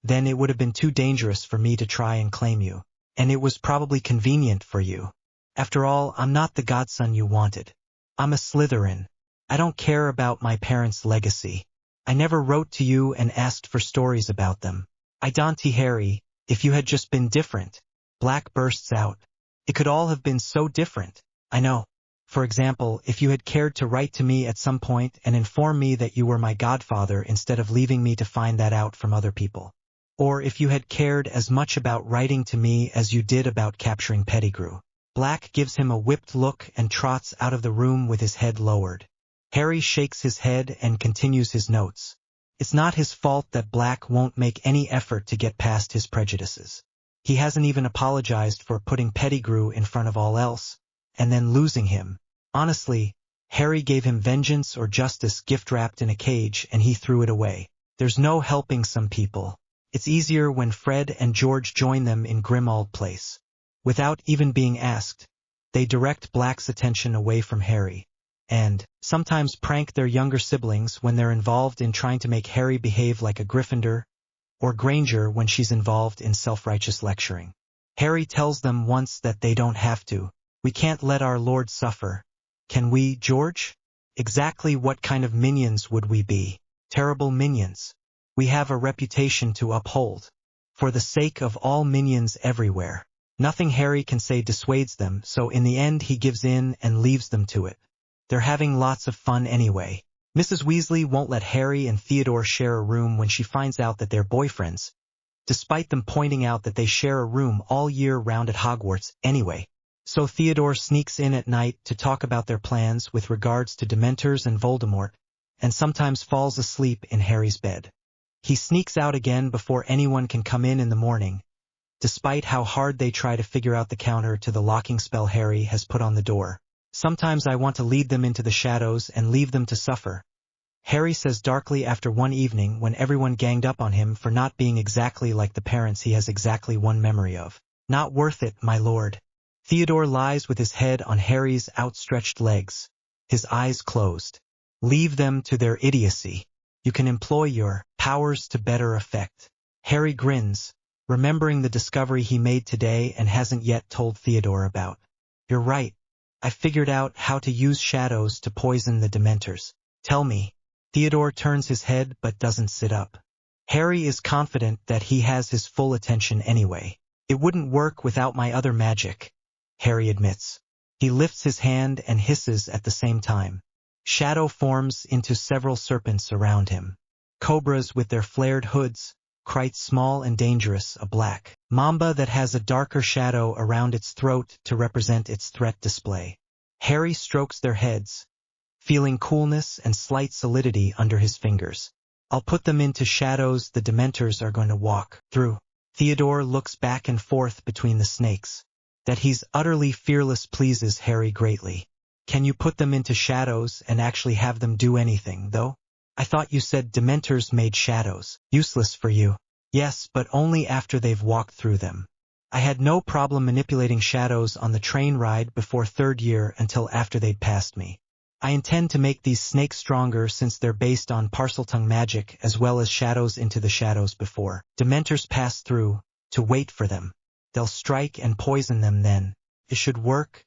then it would have been too dangerous for me to try and claim you. And it was probably convenient for you. After all, I'm not the godson you wanted. I'm a Slytherin. I don't care about my parents' legacy. I never wrote to you and asked for stories about them. I don't, Harry, if you had just been different. Black bursts out. It could all have been so different. I know. For example, if you had cared to write to me at some point and inform me that you were my godfather instead of leaving me to find that out from other people. Or if you had cared as much about writing to me as you did about capturing Pettigrew. Black gives him a whipped look and trots out of the room with his head lowered. Harry shakes his head and continues his notes. It's not his fault that Black won't make any effort to get past his prejudices. He hasn't even apologized for putting Pettigrew in front of all else, and then losing him. Honestly, Harry gave him vengeance or justice gift-wrapped in a cage and he threw it away. There's no helping some people. It's easier when Fred and George join them in Grimmauld Place. Without even being asked, they direct Black's attention away from Harry, and sometimes prank their younger siblings when they're involved in trying to make Harry behave like a Gryffindor, or Granger when she's involved in self-righteous lecturing. Harry tells them once that they don't have to. We can't let our Lord suffer. Can we, George? Exactly what kind of minions would we be? Terrible minions. We have a reputation to uphold. For the sake of all minions everywhere. Nothing Harry can say dissuades them, so in the end he gives in and leaves them to it. They're having lots of fun anyway. Mrs. Weasley won't let Harry and Theodore share a room when she finds out that they're boyfriends, despite them pointing out that they share a room all year round at Hogwarts anyway. So Theodore sneaks in at night to talk about their plans with regards to Dementors and Voldemort, and sometimes falls asleep in Harry's bed. He sneaks out again before anyone can come in the morning, despite how hard they try to figure out the counter to the locking spell Harry has put on the door. Sometimes I want to lead them into the shadows and leave them to suffer, Harry says darkly after one evening when everyone ganged up on him for not being exactly like the parents he has exactly one memory of. Not worth it, my lord. Theodore lies with his head on Harry's outstretched legs, his eyes closed. Leave them to their idiocy. You can employ your powers to better effect. Harry grins, remembering the discovery he made today and hasn't yet told Theodore about. You're right. I figured out how to use shadows to poison the Dementors. Tell me. Theodore turns his head but doesn't sit up. Harry is confident that he has his full attention anyway. It wouldn't work without my other magic, Harry admits. He lifts his hand and hisses at the same time. Shadow forms into several serpents around him. Cobras with their flared hoods, Krites small and dangerous, a black mamba that has a darker shadow around its throat to represent its threat display. Harry strokes their heads, feeling coolness and slight solidity under his fingers. I'll put them into shadows the Dementors are going to walk through. Theodore looks back and forth between the snakes. That he's utterly fearless pleases Harry greatly. Can you put them into shadows and actually have them do anything, though? I thought you said Dementors made shadows. Useless for you. Yes, but only after they've walked through them. I had no problem manipulating shadows on the train ride before third year until after they'd passed me. I intend to make these snakes stronger since they're based on Parseltongue magic as well as shadows into the shadows before Dementors pass through, to wait for them. They'll strike and poison them then. It should work.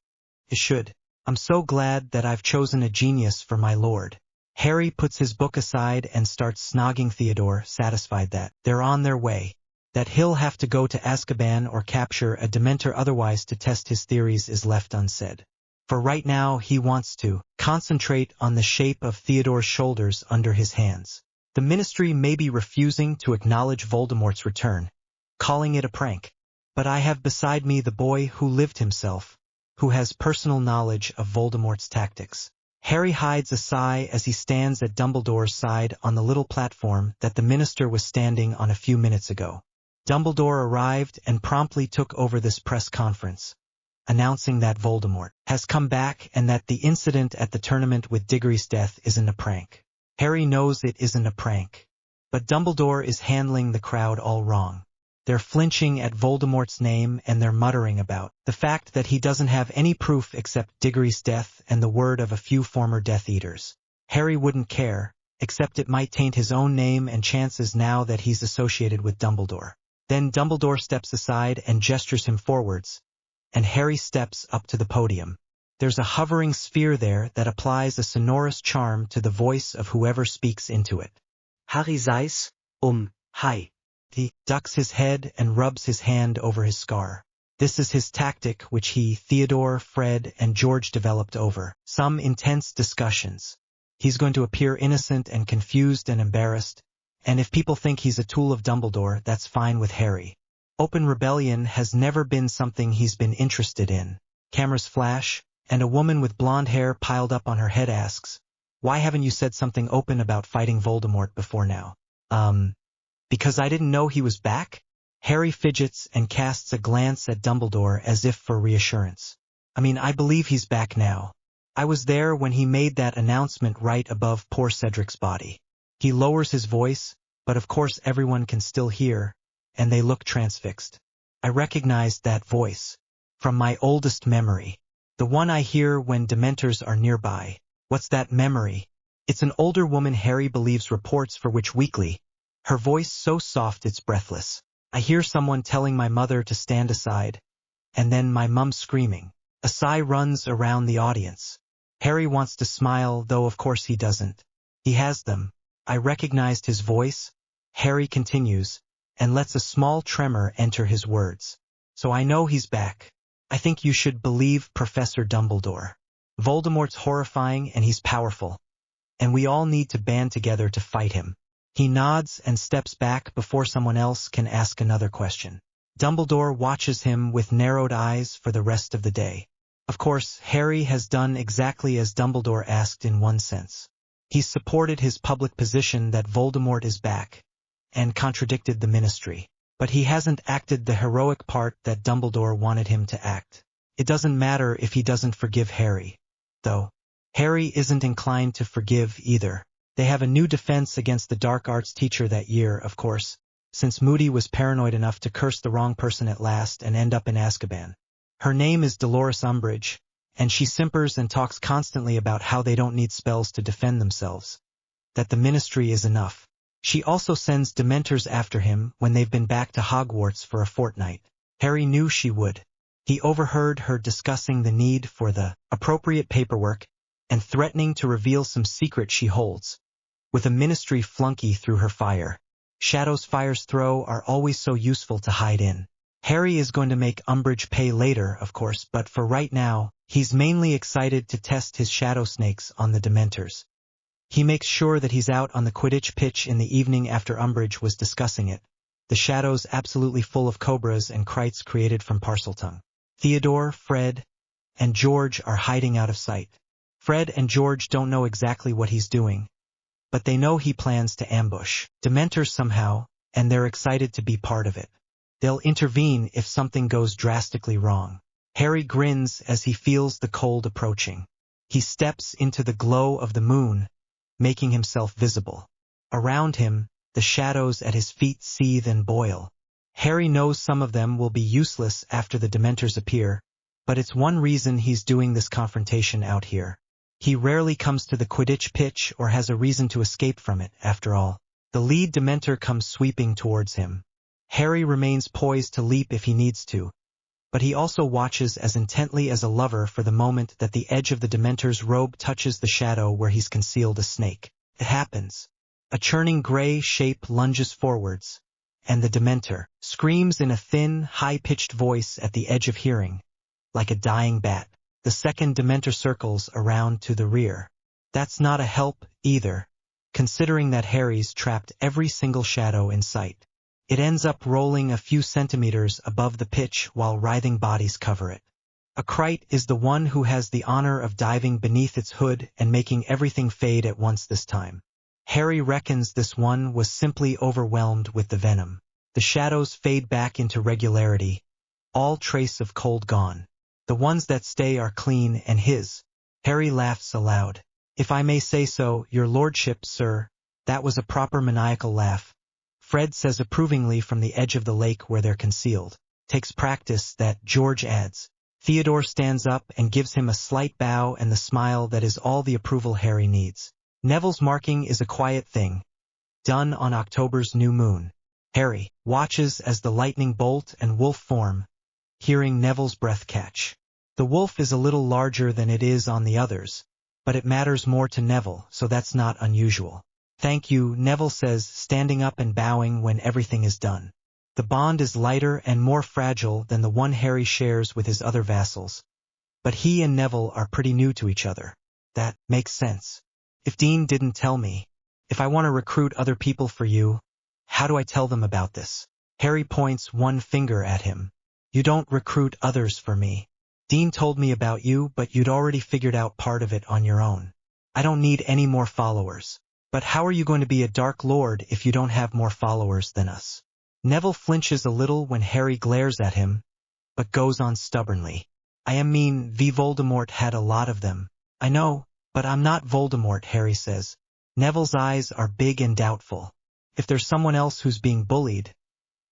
It should. I'm so glad that I've chosen a genius for my lord. Harry puts his book aside and starts snogging Theodore, satisfied that they're on their way. That he'll have to go to Azkaban or capture a Dementor otherwise to test his theories is left unsaid. For right now he wants to concentrate on the shape of Theodore's shoulders under his hands. The Ministry may be refusing to acknowledge Voldemort's return, calling it a prank. But I have beside me the boy who lived himself, who has personal knowledge of Voldemort's tactics. Harry hides a sigh as he stands at Dumbledore's side on the little platform that the minister was standing on a few minutes ago. Dumbledore arrived and promptly took over this press conference, announcing that Voldemort has come back and that the incident at the tournament with Diggory's death isn't a prank. Harry knows it isn't a prank, but Dumbledore is handling the crowd all wrong. They're flinching at Voldemort's name and they're muttering about the fact that he doesn't have any proof except Diggory's death and the word of a few former Death Eaters. Harry wouldn't care, except it might taint his own name and chances now that he's associated with Dumbledore. Then Dumbledore steps aside and gestures him forwards, and Harry steps up to the podium. There's a hovering sphere there that applies a sonorous charm to the voice of whoever speaks into it. Harry says, hi. He ducks his head and rubs his hand over his scar. This is his tactic which he, Theodore, Fred, and George developed over some intense discussions. He's going to appear innocent and confused and embarrassed, and if people think he's a tool of Dumbledore, that's fine with Harry. Open rebellion has never been something he's been interested in. Cameras flash, and a woman with blonde hair piled up on her head asks, "Why haven't you said something open about fighting Voldemort before now?" Because I didn't know he was back? Harry fidgets and casts a glance at Dumbledore as if for reassurance. I believe he's back now. I was there when he made that announcement right above poor Cedric's body. He lowers his voice, but of course everyone can still hear, and they look transfixed. I recognized that voice. From my oldest memory. The one I hear when Dementors are nearby. What's that memory? It's an older woman Harry believes reports for Witch Weekly. Her voice so soft it's breathless. I hear someone telling my mother to stand aside, and then my mum screaming. A sigh runs around the audience. Harry wants to smile, though of course he doesn't. He has them. I recognized his voice, Harry continues, and lets a small tremor enter his words. So I know he's back. I think you should believe Professor Dumbledore. Voldemort's horrifying and he's powerful. And we all need to band together to fight him. He nods and steps back before someone else can ask another question. Dumbledore watches him with narrowed eyes for the rest of the day. Of course, Harry has done exactly as Dumbledore asked in one sense. He's supported his public position that Voldemort is back, and contradicted the Ministry. But he hasn't acted the heroic part that Dumbledore wanted him to act. It doesn't matter if he doesn't forgive Harry, though. Harry isn't inclined to forgive either. They have a new defense against the dark arts teacher that year, of course, since Moody was paranoid enough to curse the wrong person at last and end up in Azkaban. Her name is Dolores Umbridge, and she simpers and talks constantly about how they don't need spells to defend themselves, that the Ministry is enough. She also sends Dementors after him when they've been back to Hogwarts for a fortnight. Harry knew she would. He overheard her discussing the need for the appropriate paperwork and threatening to reveal some secret she holds. With a Ministry flunky through her fire, Shadow's fire's throw are always so useful to hide in. Harry is going to make Umbridge pay later, of course, but for right now, he's mainly excited to test his shadow snakes on the Dementors. He makes sure that he's out on the Quidditch pitch in the evening after Umbridge was discussing it. The shadow's absolutely full of cobras and krites created from Parseltongue. Theodore, Fred, and George are hiding out of sight. Fred and George don't know exactly what he's doing, but they know he plans to ambush Dementors somehow, and they're excited to be part of it. They'll intervene if something goes drastically wrong. Harry grins as he feels the cold approaching. He steps into the glow of the moon, making himself visible. Around him, the shadows at his feet seethe and boil. Harry knows some of them will be useless after the Dementors appear, but it's one reason he's doing this confrontation out here. He rarely comes to the Quidditch pitch or has a reason to escape from it, after all. The lead Dementor comes sweeping towards him. Harry remains poised to leap if he needs to, but he also watches as intently as a lover for the moment that the edge of the Dementor's robe touches the shadow where he's concealed a snake. It happens. A churning gray shape lunges forwards, and the Dementor screams in a thin, high-pitched voice at the edge of hearing, like a dying bat. The second Dementor circles around to the rear. That's not a help, either, considering that Harry's trapped every single shadow in sight. It ends up rolling a few centimeters above the pitch while writhing bodies cover it. A krite is the one who has the honor of diving beneath its hood and making everything fade at once this time. Harry reckons this one was simply overwhelmed with the venom. The shadows fade back into regularity, all trace of cold gone. The ones that stay are clean and his. Harry laughs aloud. If I may say so, your lordship, sir, that was a proper maniacal laugh. Fred says approvingly from the edge of the lake where they're concealed. Takes practice, that, George adds. Theodore stands up and gives him a slight bow and the smile that is all the approval Harry needs. Neville's marking is a quiet thing, done on October's new moon. Harry watches as the lightning bolt and wolf form, hearing Neville's breath catch. The wolf is a little larger than it is on the others, but it matters more to Neville, so that's not unusual. Thank you, Neville says, standing up and bowing when everything is done. The bond is lighter and more fragile than the one Harry shares with his other vassals, but he and Neville are pretty new to each other. That makes sense. If Dean didn't tell me, if I want to recruit other people for you, how do I tell them about this? Harry points one finger at him. You don't recruit others for me. Dean told me about you, but you'd already figured out part of it on your own. I don't need any more followers. But how are you going to be a Dark Lord if you don't have more followers than us? Neville flinches a little when Harry glares at him, but goes on stubbornly. Voldemort had a lot of them. I know, but I'm not Voldemort, Harry says. Neville's eyes are big and doubtful. If there's someone else who's being bullied,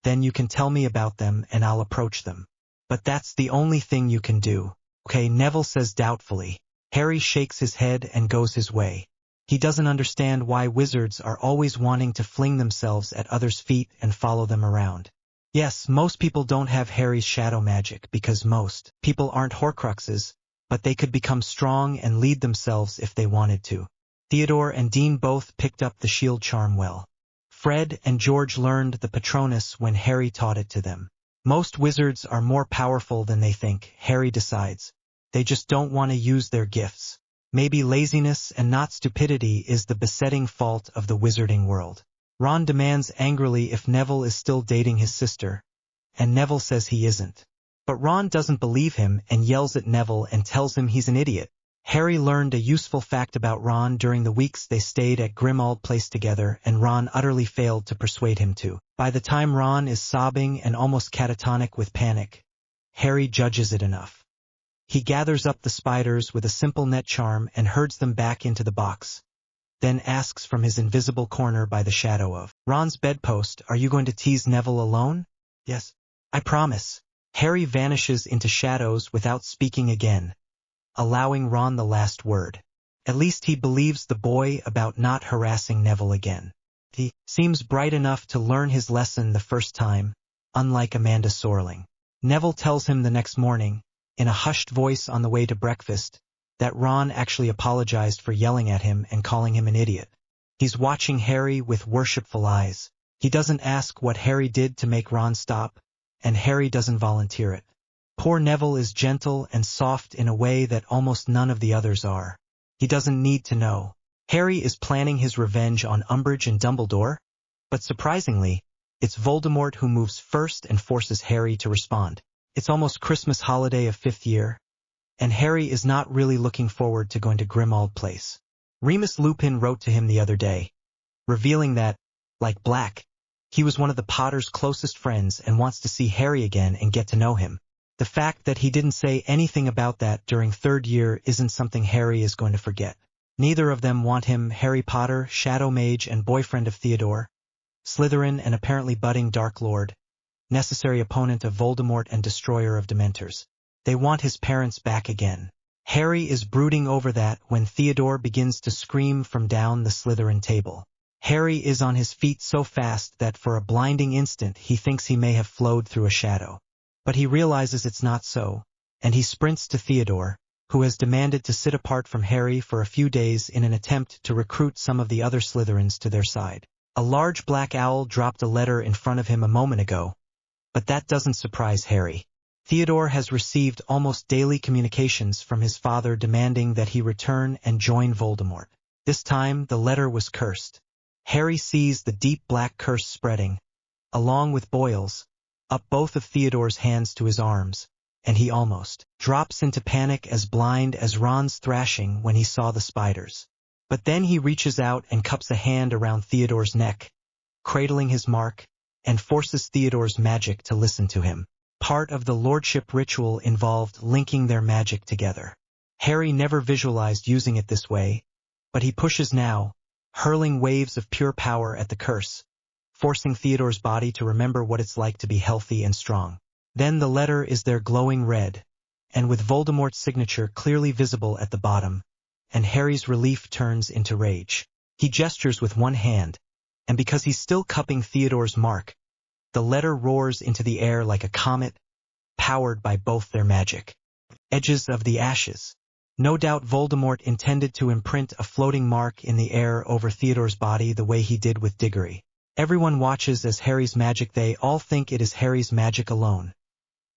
then you can tell me about them and I'll approach them. But that's the only thing you can do. Okay, Neville says doubtfully. Harry shakes his head and goes his way. He doesn't understand why wizards are always wanting to fling themselves at others' feet and follow them around. Yes, most people don't have Harry's shadow magic because most people aren't Horcruxes, but they could become strong and lead themselves if they wanted to. Theodore and Dean both picked up the shield charm well. Fred and George learned the Patronus when Harry taught it to them. Most wizards are more powerful than they think, Harry decides. They just don't want to use their gifts. Maybe laziness and not stupidity is the besetting fault of the wizarding world. Ron demands angrily if Neville is still dating his sister, and Neville says he isn't. But Ron doesn't believe him and yells at Neville and tells him he's an idiot. Harry learned a useful fact about Ron during the weeks they stayed at Grimmauld Place together, and Ron utterly failed to persuade him to. By the time Ron is sobbing and almost catatonic with panic, Harry judges it enough. He gathers up the spiders with a simple net charm and herds them back into the box, then asks from his invisible corner by the shadow of Ron's bedpost, "Are you going to tease Neville alone?" "Yes, I promise." Harry vanishes into shadows without speaking again, allowing Ron the last word. At least he believes the boy about not harassing Neville again. He seems bright enough to learn his lesson the first time, unlike Amanda Sorling. Neville tells him the next morning, in a hushed voice on the way to breakfast, that Ron actually apologized for yelling at him and calling him an idiot. He's watching Harry with worshipful eyes. He doesn't ask what Harry did to make Ron stop, and Harry doesn't volunteer it. Poor Neville is gentle and soft in a way that almost none of the others are. He doesn't need to know. Harry is planning his revenge on Umbridge and Dumbledore, but surprisingly, it's Voldemort who moves first and forces Harry to respond. It's almost Christmas holiday of 5th year, and Harry is not really looking forward to going to Grimmauld Place. Remus Lupin wrote to him the other day, revealing that, like Black, he was one of the Potter's closest friends and wants to see Harry again and get to know him. The fact that he didn't say anything about that during 3rd year isn't something Harry is going to forget. Neither of them want him, Harry Potter, Shadow Mage and boyfriend of Theodore, Slytherin and apparently budding Dark Lord, necessary opponent of Voldemort and destroyer of Dementors. They want his parents back again. Harry is brooding over that when Theodore begins to scream from down the Slytherin table. Harry is on his feet so fast that for a blinding instant he thinks he may have flowed through a shadow. But he realizes it's not so, and he sprints to Theodore, who has demanded to sit apart from Harry for a few days in an attempt to recruit some of the other Slytherins to their side. A large black owl dropped a letter in front of him a moment ago, but that doesn't surprise Harry. Theodore has received almost daily communications from his father demanding that he return and join Voldemort. This time the letter was cursed. Harry sees the deep black curse spreading, along with boils, up both of Theodore's hands to his arms, and he almost drops into panic as blind as Ron's thrashing when he saw the spiders. But then he reaches out and cups a hand around Theodore's neck, cradling his mark, and forces Theodore's magic to listen to him. Part of the lordship ritual involved linking their magic together. Harry never visualized using it this way, but he pushes now, hurling waves of pure power at the curse, forcing Theodore's body to remember what it's like to be healthy and strong. Then the letter is there glowing red, and with Voldemort's signature clearly visible at the bottom, and Harry's relief turns into rage. He gestures with one hand, and because he's still cupping Theodore's mark, the letter roars into the air like a comet, powered by both their magic. Edges of the ashes. No doubt Voldemort intended to imprint a floating mark in the air over Theodore's body the way he did with Diggory. Everyone watches as Harry's magic. They all think it is Harry's magic alone,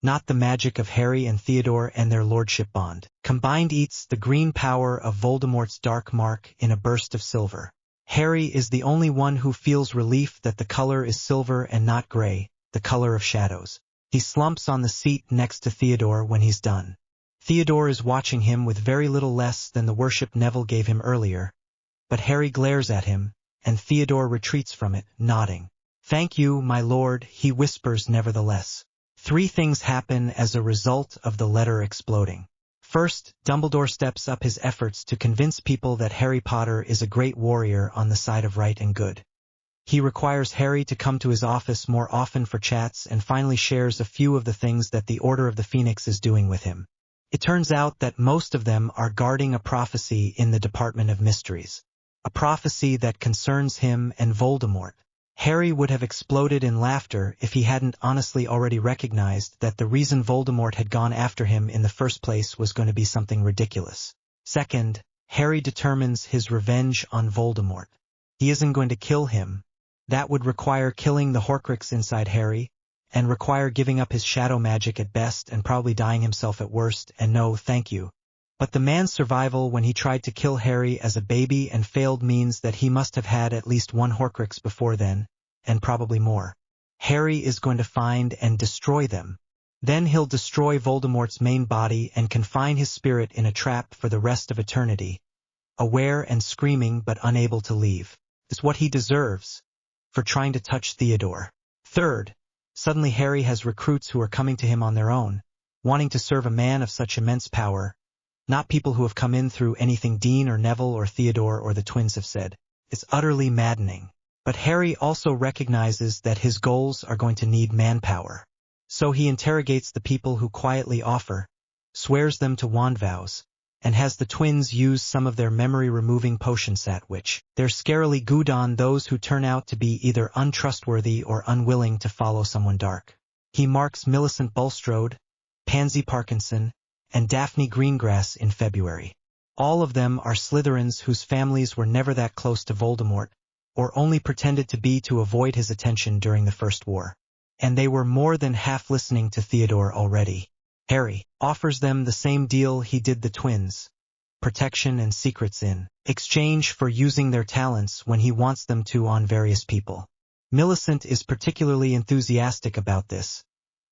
not the magic of Harry and Theodore and their lordship bond. Combined eats the green power of Voldemort's dark mark in a burst of silver. Harry is the only one who feels relief that the color is silver and not gray, the color of shadows. He slumps on the seat next to Theodore when he's done. Theodore is watching him with very little less than the worship Neville gave him earlier, but Harry glares at him, and Theodore retreats from it, nodding. "Thank you, my lord," he whispers nevertheless. 3 things happen as a result of the letter exploding. First, Dumbledore steps up his efforts to convince people that Harry Potter is a great warrior on the side of right and good. He requires Harry to come to his office more often for chats and finally shares a few of the things that the Order of the Phoenix is doing with him. It turns out that most of them are guarding a prophecy in the Department of Mysteries, a prophecy that concerns him and Voldemort. Harry would have exploded in laughter if he hadn't honestly already recognized that the reason Voldemort had gone after him in the first place was going to be something ridiculous. Second, Harry determines his revenge on Voldemort. He isn't going to kill him. That would require killing the Horcrux inside Harry, and require giving up his shadow magic at best and probably dying himself at worst, and no, thank you. But the man's survival when he tried to kill Harry as a baby and failed means that he must have had at least one Horcrux before then, and probably more. Harry is going to find and destroy them. Then he'll destroy Voldemort's main body and confine his spirit in a trap for the rest of eternity, aware and screaming but unable to leave. Is what he deserves for trying to touch Theodore. Third, suddenly Harry has recruits who are coming to him on their own, wanting to serve a man of such immense power, not people who have come in through anything Dean or Neville or Theodore or the twins have said. It's utterly maddening. But Harry also recognizes that his goals are going to need manpower. So he interrogates the people who quietly offer, swears them to wand vows, and has the twins use some of their memory-removing potions at which they're scarily good on those who turn out to be either untrustworthy or unwilling to follow someone dark. He marks Millicent Bulstrode, Pansy Parkinson, and Daphne Greengrass in February. All of them are Slytherins whose families were never that close to Voldemort, or only pretended to be to avoid his attention during the First War. And they were more than half listening to Theodore already. Harry offers them the same deal he did the twins, protection and secrets in exchange for using their talents when he wants them to on various people. Millicent is particularly enthusiastic about this,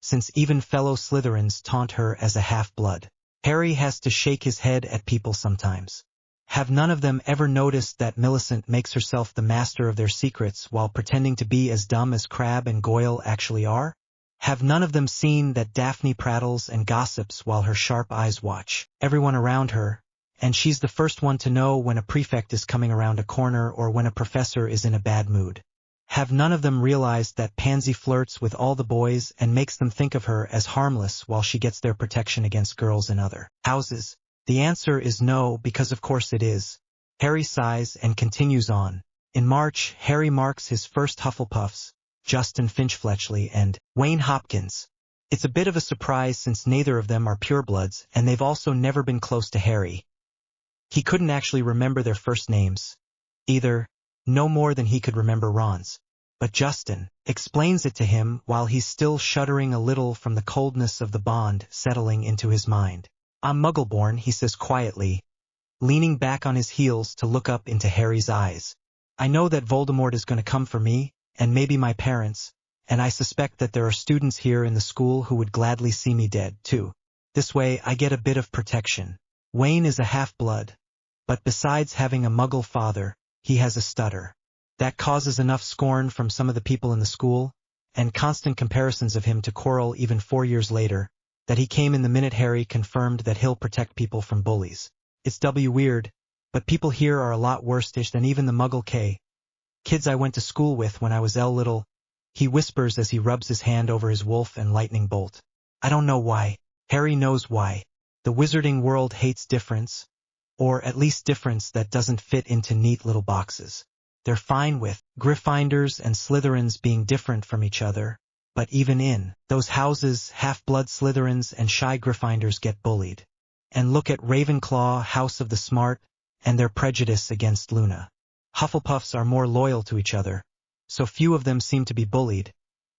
since even fellow Slytherins taunt her as a half-blood. Harry has to shake his head at people sometimes. Have none of them ever noticed that Millicent makes herself the master of their secrets while pretending to be as dumb as Crabbe and Goyle actually are? Have none of them seen that Daphne prattles and gossips while her sharp eyes watch everyone around her, and she's the first one to know when a prefect is coming around a corner or when a professor is in a bad mood? Have none of them realized that Pansy flirts with all the boys and makes them think of her as harmless while she gets their protection against girls in other houses? The answer is no, because of course it is. Harry sighs and continues on. In March, Harry marks his first Hufflepuffs, Justin Finch-Fletchley and Wayne Hopkins. It's a bit of a surprise since neither of them are purebloods and they've also never been close to Harry. He couldn't actually remember their first names either, no more than he could remember Ron's. But Justin explains it to him while he's still shuddering a little from the coldness of the bond settling into his mind. I'm Muggleborn, he says quietly, leaning back on his heels to look up into Harry's eyes. I know that Voldemort is going to come for me, and maybe my parents, and I suspect that there are students here in the school who would gladly see me dead, too. This way I get a bit of protection. Wayne is a half-blood, but besides having a Muggle father, he has a stutter. That causes enough scorn from some of the people in the school, and constant comparisons of him to Quirrell even 4 years later, that he came in the minute Harry confirmed that he'll protect people from bullies. It's weird, but people here are a lot worse-ish than even the Muggle kids I went to school with when I was little, he whispers as he rubs his hand over his wolf and lightning bolt. I don't know why. Harry knows why. The wizarding world hates difference, or at least difference that doesn't fit into neat little boxes. They're fine with Gryffindors and Slytherins being different from each other, but even in those houses, half-blood Slytherins and shy Gryffindors get bullied. And look at Ravenclaw, House of the Smart, and their prejudice against Luna. Hufflepuffs are more loyal to each other, so few of them seem to be bullied,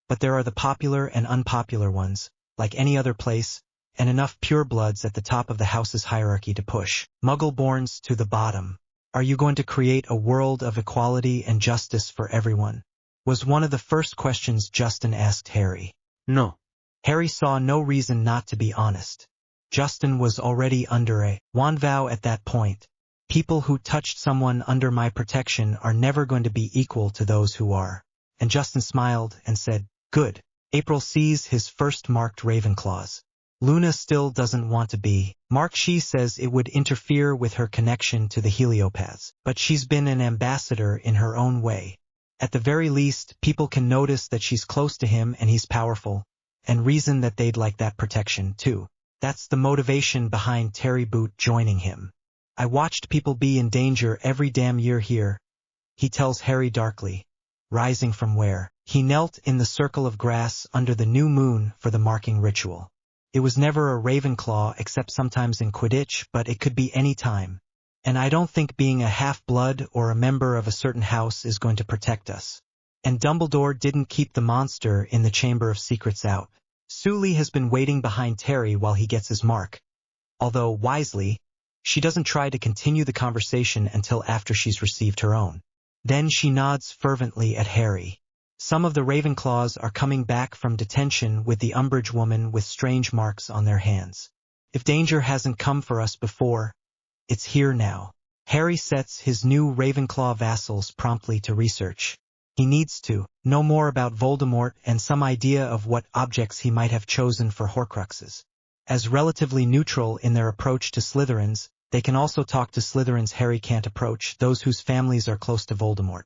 but there are the popular and unpopular ones, like any other place, and enough purebloods at the top of the house's hierarchy to push Muggleborns to the bottom. Are you going to create a world of equality and justice for everyone? Was one of the first questions Justin asked Harry. No. Harry saw no reason not to be honest. Justin was already under a wand vow at that point. People who touched someone under my protection are never going to be equal to those who are. And Justin smiled and said, good. April sees his first marked Ravenclaws. Luna still doesn't want to be marked. She says it would interfere with her connection to the heliopaths, but she's been an ambassador in her own way. At the very least, people can notice that she's close to him and he's powerful, and reason that they'd like that protection too. That's the motivation behind Terry Boot joining him. I watched people be in danger every damn year here, he tells Harry darkly, rising from where he knelt in the circle of grass under the new moon for the marking ritual. It was never a Ravenclaw except sometimes in Quidditch, but it could be any time. And I don't think being a half-blood or a member of a certain house is going to protect us. And Dumbledore didn't keep the monster in the Chamber of Secrets out. Sully has been waiting behind Terry while he gets his mark. Although, wisely, she doesn't try to continue the conversation until after she's received her own. Then she nods fervently at Harry. Some of the Ravenclaws are coming back from detention with the Umbridge woman with strange marks on their hands. If danger hasn't come for us before, it's here now. Harry sets his new Ravenclaw vassals promptly to research. He needs to know more about Voldemort and some idea of what objects he might have chosen for Horcruxes. As relatively neutral in their approach to Slytherins, they can also talk to Slytherins Harry can't approach, those whose families are close to Voldemort.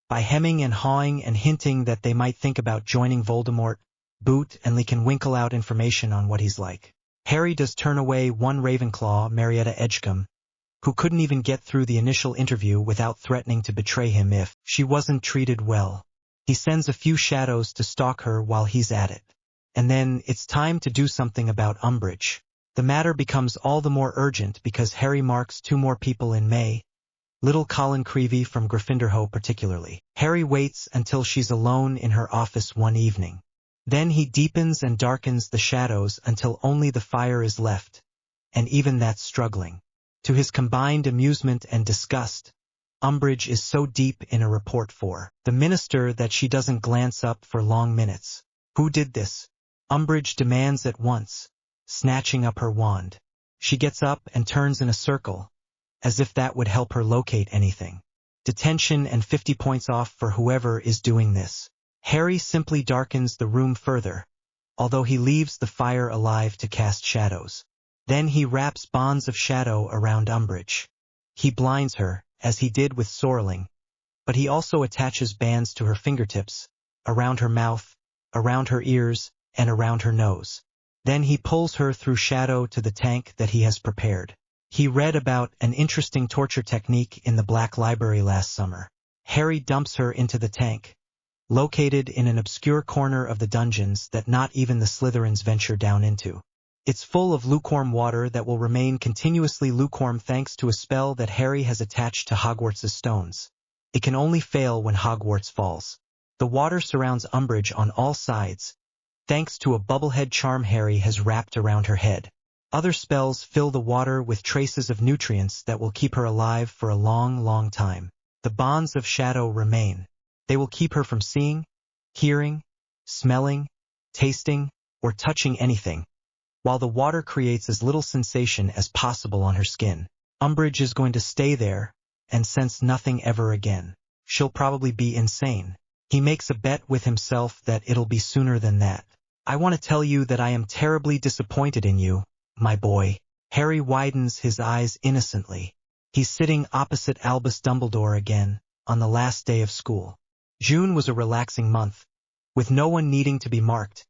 By hemming and hawing and hinting that they might think about joining Voldemort, Boot and Lee can winkle out information on what he's like. Harry does turn away one Ravenclaw, Marietta Edgecombe, who couldn't even get through the initial interview without threatening to betray him if she wasn't treated well. He sends a few shadows to stalk her while he's at it. And then it's time to do something about Umbridge. The matter becomes all the more urgent because Harry marks 2 more people in May. Little Colin Creevey from Gryffindor particularly. Harry waits until she's alone in her office one evening. Then he deepens and darkens the shadows until only the fire is left, and even that's struggling. To his combined amusement and disgust, Umbridge is so deep in a report for the minister that she doesn't glance up for long minutes. Who did this? Umbridge demands at once, snatching up her wand. She gets up and turns in a circle, as if that would help her locate anything. Detention and 50 points off for whoever is doing this. Harry simply darkens the room further, although he leaves the fire alive to cast shadows. Then he wraps bonds of shadow around Umbridge. He blinds her, as he did with Sorling, but he also attaches bands to her fingertips, around her mouth, around her ears, and around her nose. Then he pulls her through shadow to the tank that he has prepared. He read about an interesting torture technique in the Black Library last summer. Harry dumps her into the tank, located in an obscure corner of the dungeons that not even the Slytherins venture down into. It's full of lukewarm water that will remain continuously lukewarm thanks to a spell that Harry has attached to Hogwarts' stones. It can only fail when Hogwarts falls. The water surrounds Umbridge on all sides, thanks to a bubblehead charm Harry has wrapped around her head. Other spells fill the water with traces of nutrients that will keep her alive for a long, long time. The bonds of shadow remain. They will keep her from seeing, hearing, smelling, tasting, or touching anything, while the water creates as little sensation as possible on her skin. Umbridge is going to stay there and sense nothing ever again. She'll probably be insane. He makes a bet with himself that it'll be sooner than that. I want to tell you that I am terribly disappointed in you, my boy. Harry widens his eyes innocently. He's sitting opposite Albus Dumbledore again, on the last day of school. June was a relaxing month, with no one needing to be marked,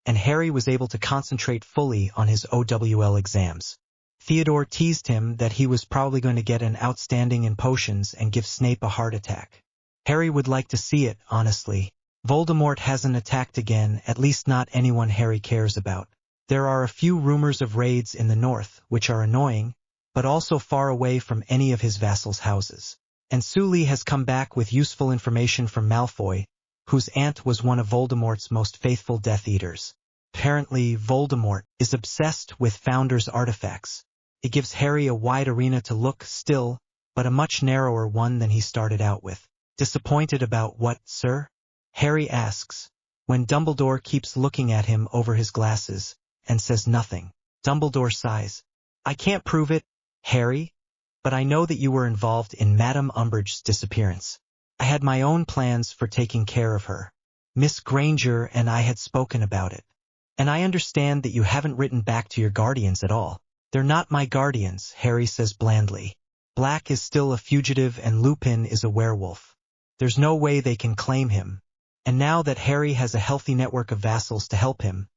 and Harry was able to concentrate fully on his OWL exams. Theodore teased him that he was probably going to get an outstanding in potions and give Snape a heart attack. Harry would like to see it, honestly. Voldemort hasn't attacked again, at least not anyone Harry cares about. There are a few rumors of raids in the north, which are annoying, but also far away from any of his vassals' houses. And Sully has come back with useful information from Malfoy, whose aunt was one of Voldemort's most faithful Death Eaters. Apparently, Voldemort is obsessed with Founder's artifacts. It gives Harry a wide arena to look still, but a much narrower one than he started out with. Disappointed about what, sir? Harry asks, when Dumbledore keeps looking at him over his glasses, and says nothing. Dumbledore sighs. I can't prove it, Harry, but I know that you were involved in Madame Umbridge's disappearance. I had my own plans for taking care of her. Miss Granger and I had spoken about it. And I understand that you haven't written back to your guardians at all. They're not my guardians, Harry says blandly. Black is still a fugitive and Lupin is a werewolf. There's no way they can claim him. And now that Harry has a healthy network of vassals to help him,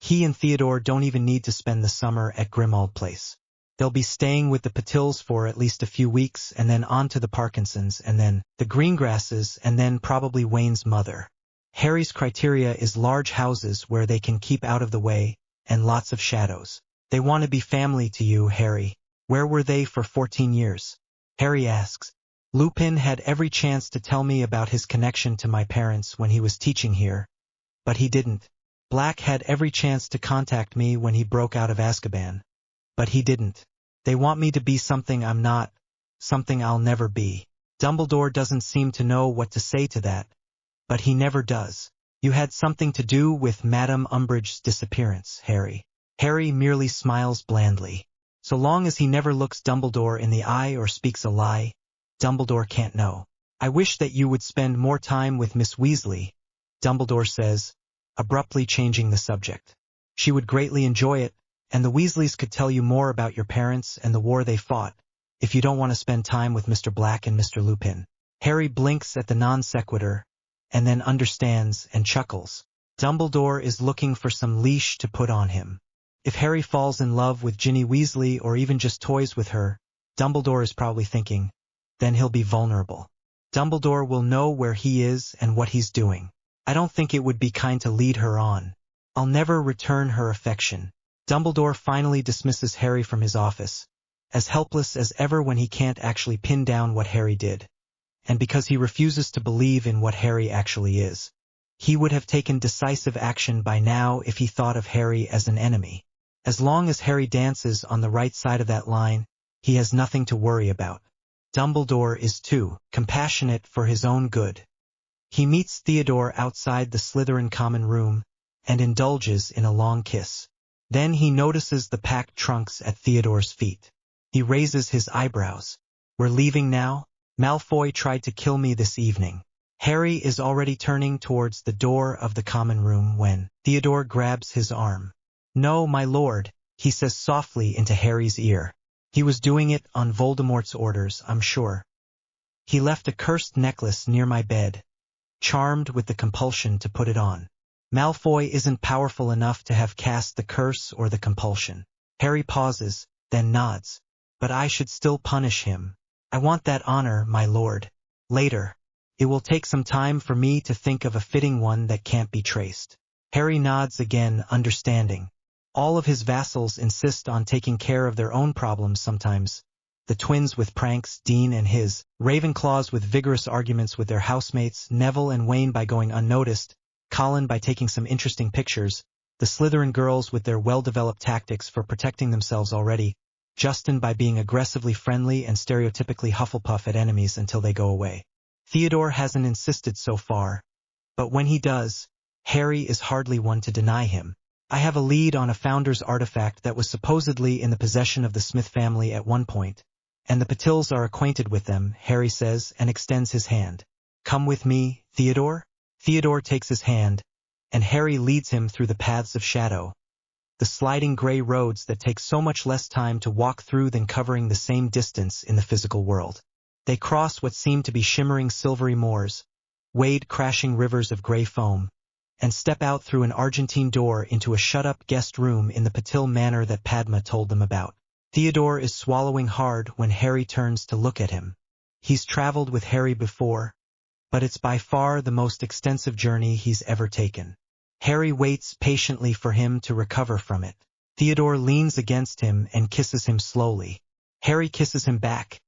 he and Theodore don't even need to spend the summer at Grimmauld Place. They'll be staying with the Patils for at least a few weeks and then on to the Parkinsons and then the Greengrasses and then probably Wayne's mother. Harry's criteria is large houses where they can keep out of the way and lots of shadows. They want to be family to you, Harry. Where were they for 14 years? Harry asks. Lupin had every chance to tell me about his connection to my parents when he was teaching here, but he didn't. Black had every chance to contact me when he broke out of Azkaban, but he didn't. They want me to be something I'm not, something I'll never be. Dumbledore doesn't seem to know what to say to that, but he never does. You had something to do with Madame Umbridge's disappearance, Harry. Harry merely smiles blandly. So long as he never looks Dumbledore in the eye or speaks a lie, Dumbledore can't know. I wish that you would spend more time with Miss Weasley, Dumbledore says, abruptly changing the subject. She would greatly enjoy it, and the Weasleys could tell you more about your parents and the war they fought, if you don't want to spend time with Mr. Black and Mr. Lupin. Harry blinks at the non sequitur, and then understands and chuckles. Dumbledore is looking for some leash to put on him. If Harry falls in love with Ginny Weasley or even just toys with her, Dumbledore is probably thinking, then he'll be vulnerable. Dumbledore will know where he is and what he's doing. I don't think it would be kind to lead her on. I'll never return her affection. Dumbledore finally dismisses Harry from his office, as helpless as ever when he can't actually pin down what Harry did. And because he refuses to believe in what Harry actually is. He would have taken decisive action by now if he thought of Harry as an enemy. As long as Harry dances on the right side of that line, he has nothing to worry about. Dumbledore is too compassionate for his own good. He meets Theodore outside the Slytherin common room and indulges in a long kiss. Then he notices the packed trunks at Theodore's feet. He raises his eyebrows. We're leaving now? Malfoy tried to kill me this evening. Harry is already turning towards the door of the common room when Theodore grabs his arm. No, my lord, he says softly into Harry's ear. He was doing it on Voldemort's orders, I'm sure. He left a cursed necklace near my bed, charmed with the compulsion to put it on. Malfoy isn't powerful enough to have cast the curse or the compulsion. Harry pauses, then nods. But I should still punish him. I want that honor, my lord. Later. It will take some time for me to think of a fitting one that can't be traced. Harry nods again, understanding. All of his vassals insist on taking care of their own problems sometimes. The twins with pranks, Dean and his, Ravenclaws with vigorous arguments with their housemates, Neville and Wayne by going unnoticed, Colin by taking some interesting pictures, the Slytherin girls with their well-developed tactics for protecting themselves already, Justin by being aggressively friendly and stereotypically Hufflepuff at enemies until they go away. Theodore hasn't insisted so far, but when he does, Harry is hardly one to deny him. I have a lead on a Founder's artifact that was supposedly in the possession of the Smith family at one point, and the Patils are acquainted with them, Harry says and extends his hand. Come with me, Theodore? Theodore takes his hand, and Harry leads him through the paths of shadow. The sliding gray roads that take so much less time to walk through than covering the same distance in the physical world. They cross what seem to be shimmering silvery moors, wade crashing rivers of gray foam, and step out through an Argentine door into a shut-up guest room in the Patil manor that Padma told them about. Theodore is swallowing hard when Harry turns to look at him. He's traveled with Harry before, but it's by far the most extensive journey he's ever taken. Harry waits patiently for him to recover from it. Theodore leans against him and kisses him slowly. Harry kisses him back,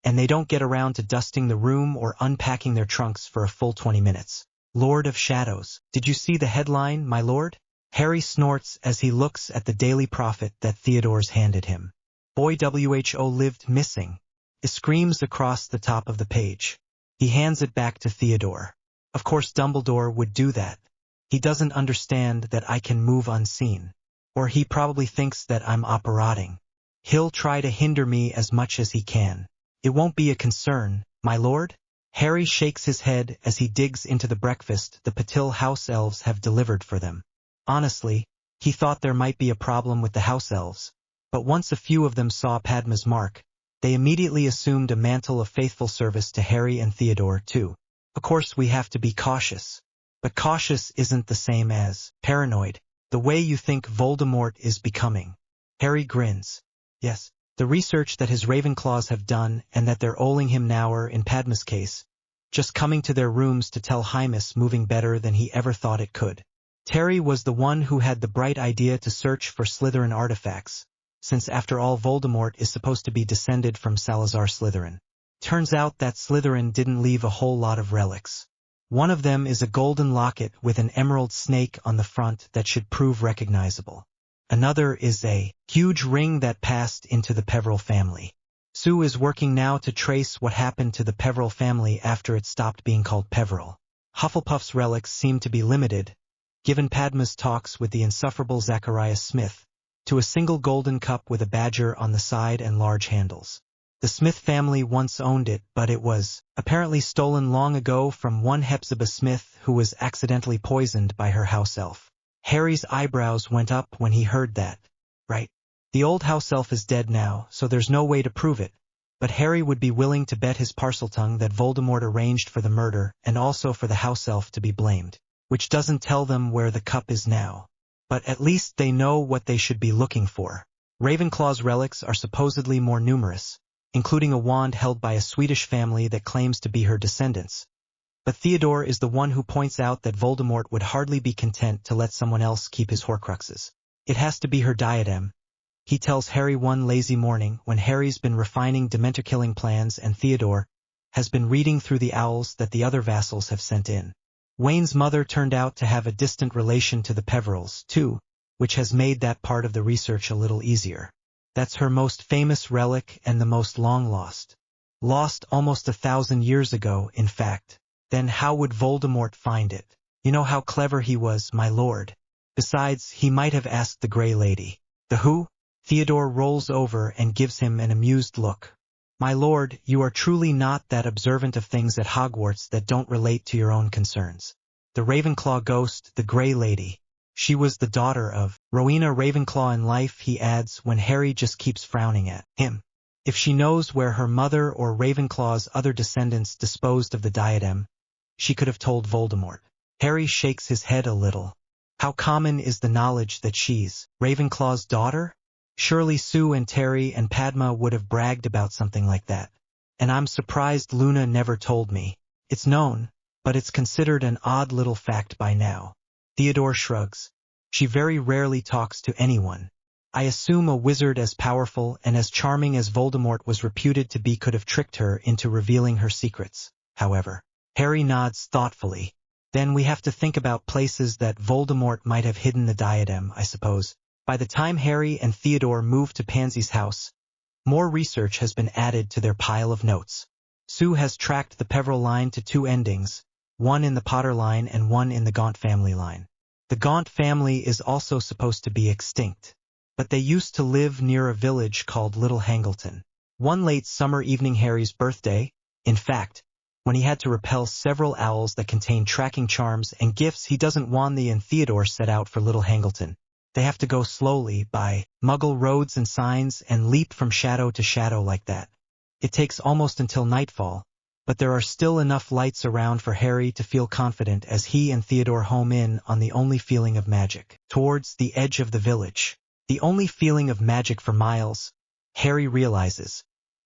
and they don't get around to dusting the room or unpacking their trunks for a full 20 minutes. Lord of Shadows. Did you see the headline, my lord? Harry snorts as he looks at the Daily Prophet that Theodore's handed him. Boy WHO lived missing. It screams across the top of the page. He hands it back to Theodore. Of course Dumbledore would do that. He doesn't understand that I can move unseen. Or he probably thinks that I'm operating. He'll try to hinder me as much as he can. It won't be a concern, my lord? Harry shakes his head as he digs into the breakfast the Patil house elves have delivered for them. Honestly, he thought there might be a problem with the house elves. But once a few of them saw Padma's mark, they immediately assumed a mantle of faithful service to Harry and Theodore too. Of course we have to be cautious. But cautious isn't the same as paranoid, the way you think Voldemort is becoming. Harry grins. Yes, the research that his Ravenclaws have done and that they're oling him now are, in Padma's case, just coming to their rooms to tell Hymus moving better than he ever thought it could. Terry was the one who had the bright idea to search for Slytherin artifacts, since after all Voldemort is supposed to be descended from Salazar Slytherin. Turns out that Slytherin didn't leave a whole lot of relics. One of them is a golden locket with an emerald snake on the front that should prove recognizable. Another is a huge ring that passed into the Peverell family. Sue is working now to trace what happened to the Peverell family after it stopped being called Peverell. Hufflepuff's relics seem to be limited, given Padma's talks with the insufferable Zacharias Smith, to a single golden cup with a badger on the side and large handles. The Smith family once owned it, but it was apparently stolen long ago from one Hepzibah Smith who was accidentally poisoned by her house elf. Harry's eyebrows went up when he heard that. Right. The old house elf is dead now, so there's no way to prove it, but Harry would be willing to bet his Parseltongue that Voldemort arranged for the murder and also for the house elf to be blamed, which doesn't tell them where the cup is now. But at least they know what they should be looking for. Ravenclaw's relics are supposedly more numerous, including a wand held by a Swedish family that claims to be her descendants. But Theodore is the one who points out that Voldemort would hardly be content to let someone else keep his Horcruxes. It has to be her diadem. He tells Harry one lazy morning when Harry's been refining Dementor-killing plans and Theodore has been reading through the owls that the other vassals have sent in. Wayne's mother turned out to have a distant relation to the Peverils, too, which has made that part of the research a little easier. That's her most famous relic and the most long-lost. Lost almost 1,000 years ago, in fact. Then how would Voldemort find it? You know how clever he was, my lord. Besides, he might have asked the Grey Lady. The who? Theodore rolls over and gives him an amused look. My lord, you are truly not that observant of things at Hogwarts that don't relate to your own concerns. The Ravenclaw ghost, the Grey Lady. She was the daughter of Rowena Ravenclaw in life, he adds when Harry just keeps frowning at him. If she knows where her mother or Ravenclaw's other descendants disposed of the diadem, she could have told Voldemort. Harry shakes his head a little. How common is the knowledge that she's Ravenclaw's daughter? Surely Sue and Terry and Padma would have bragged about something like that. And I'm surprised Luna never told me. It's known, but it's considered an odd little fact by now. Theodore shrugs. She very rarely talks to anyone. I assume a wizard as powerful and as charming as Voldemort was reputed to be could have tricked her into revealing her secrets, however. Harry nods thoughtfully. Then we have to think about places that Voldemort might have hidden the diadem, I suppose. By the time Harry and Theodore moved to Pansy's house, more research has been added to their pile of notes. Sue has tracked the Peveril line to 2 endings, one in the Potter line and one in the Gaunt family line. The Gaunt family is also supposed to be extinct, but they used to live near a village called Little Hangleton. One late summer evening, Harry's birthday, in fact, when he had to repel several owls that contain tracking charms and gifts, he doesn't want the and Theodore set out for Little Hangleton. They have to go slowly by Muggle roads and signs and leap from shadow to shadow like that. It takes almost until nightfall, but there are still enough lights around for Harry to feel confident as he and Theodore home in on the only feeling of magic. Towards the edge of the village, the only feeling of magic for miles, Harry realizes,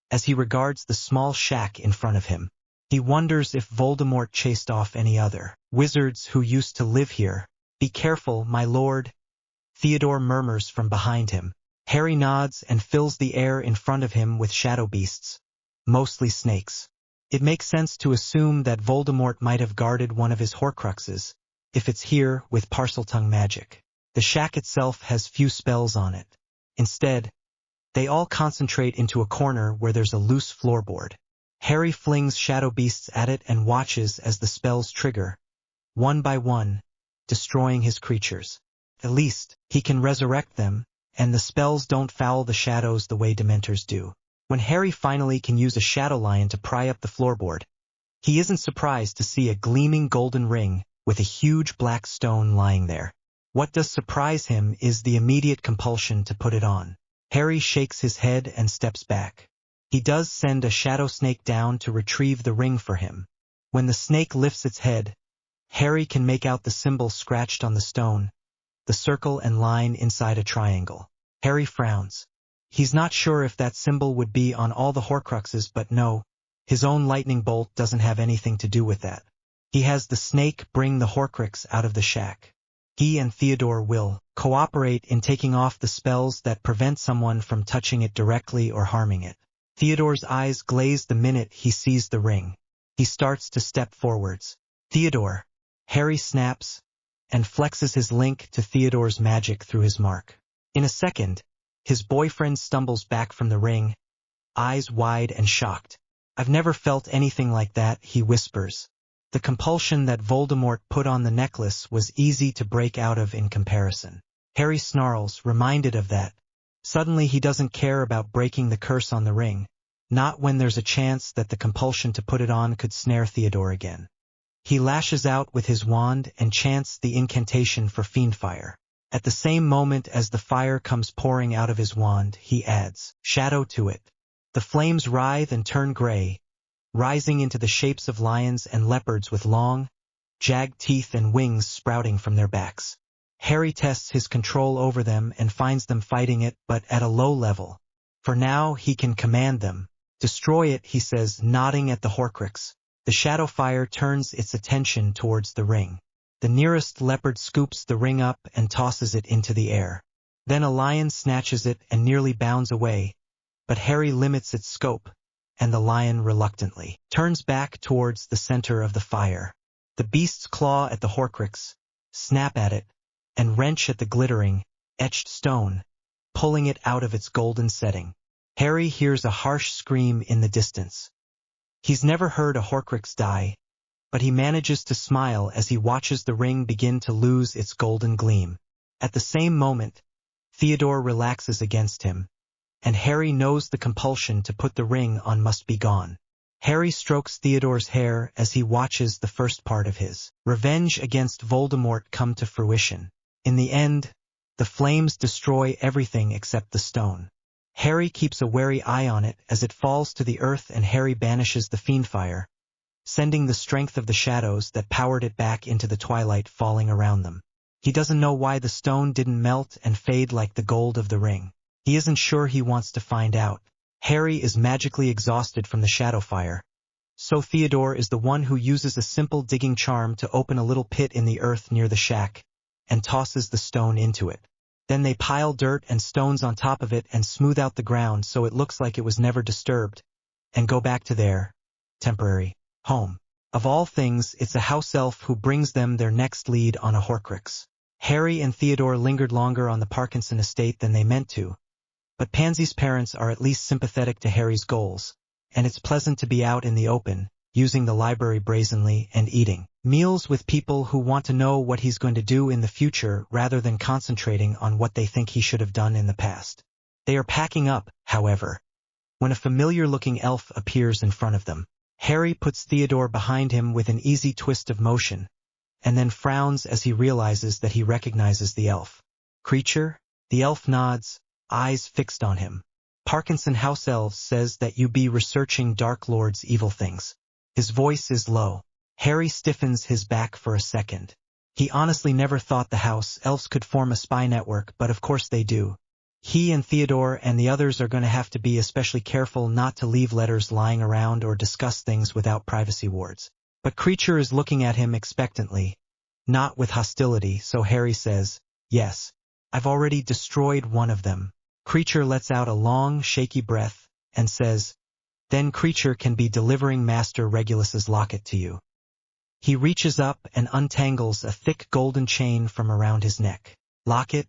as he regards the small shack in front of him. He wonders if Voldemort chased off any other wizards who used to live here. Be careful, my lord, Theodore murmurs from behind him. Harry nods and fills the air in front of him with shadow beasts, mostly snakes. It makes sense to assume that Voldemort might have guarded one of his Horcruxes, if it's here with Parseltongue magic. The shack itself has few spells on it. Instead, they all concentrate into a corner where there's a loose floorboard. Harry flings shadow beasts at it and watches as the spells trigger, one by one, destroying his creatures. At least, he can resurrect them, and the spells don't foul the shadows the way Dementors do. When Harry finally can use a shadow lion to pry up the floorboard, he isn't surprised to see a gleaming golden ring with a huge black stone lying there. What does surprise him is the immediate compulsion to put it on. Harry shakes his head and steps back. He does send a shadow snake down to retrieve the ring for him. When the snake lifts its head, Harry can make out the symbol scratched on the stone, the circle and line inside a triangle. Harry frowns. He's not sure if that symbol would be on all the Horcruxes, but no, his own lightning bolt doesn't have anything to do with that. He has the snake bring the Horcrux out of the shack. He and Theodore will cooperate in taking off the spells that prevent someone from touching it directly or harming it. Theodore's eyes glaze the minute he sees the ring. He starts to step forwards. Theodore! Harry snaps and flexes his link to Theodore's magic through his mark. In a second, his boyfriend stumbles back from the ring, eyes wide and shocked. I've never felt anything like that, he whispers. The compulsion that Voldemort put on the necklace was easy to break out of in comparison. Harry snarls, reminded of that. Suddenly he doesn't care about breaking the curse on the ring, not when there's a chance that the compulsion to put it on could snare Theodore again. He lashes out with his wand and chants the incantation for fiendfire. At the same moment as the fire comes pouring out of his wand, he adds shadow to it. The flames writhe and turn gray, rising into the shapes of lions and leopards with long, jagged teeth and wings sprouting from their backs. Harry tests his control over them and finds them fighting it, but at a low level. For now he can command them. Destroy it, he says, nodding at the Horcrux. The shadow fire turns its attention towards the ring. The nearest leopard scoops the ring up and tosses it into the air. Then a lion snatches it and nearly bounds away, but Harry limits its scope, and the lion reluctantly turns back towards the center of the fire. The beasts claw at the Horcrux, snap at it, and wrench at the glittering, etched stone, pulling it out of its golden setting. Harry hears a harsh scream in the distance. He's never heard a Horcrux die, but he manages to smile as he watches the ring begin to lose its golden gleam. At the same moment, Theodore relaxes against him, and Harry knows the compulsion to put the ring on must be gone. Harry strokes Theodore's hair as he watches the first part of his revenge against Voldemort come to fruition. In the end, the flames destroy everything except the stone. Harry keeps a wary eye on it as it falls to the earth, and Harry banishes the fiendfire, sending the strength of the shadows that powered it back into the twilight falling around them. He doesn't know why the stone didn't melt and fade like the gold of the ring. He isn't sure he wants to find out. Harry is magically exhausted from the shadow fire, so Theodore is the one who uses a simple digging charm to open a little pit in the earth near the shack, and tosses the stone into it. Then they pile dirt and stones on top of it and smooth out the ground so it looks like it was never disturbed, and go back to their temporary home. Of all things, it's a house elf who brings them their next lead on a Horcrux. Harry and Theodore lingered longer on the Parkinson estate than they meant to, but Pansy's parents are at least sympathetic to Harry's goals, and it's pleasant to be out in the open, using the library brazenly and eating meals with people who want to know what he's going to do in the future rather than concentrating on what they think he should have done in the past. They are packing up, however, when a familiar-looking elf appears in front of them. Harry puts Theodore behind him with an easy twist of motion, and then frowns as he realizes that he recognizes the elf. Creature? The elf nods, eyes fixed on him. Parkinson House Elves says that you be researching Dark Lord's evil things. His voice is low. Harry stiffens his back for a second. He honestly never thought the House Elves could form a spy network, but of course they do. He and Theodore and the others are going to have to be especially careful not to leave letters lying around or discuss things without privacy wards. But Creature is looking at him expectantly, not with hostility, so Harry says, "Yes, I've already destroyed one of them." Creature lets out a long, shaky breath and says, "Then Creature can be delivering Master Regulus's locket to you." He reaches up and untangles a thick golden chain from around his neck. "Locket?"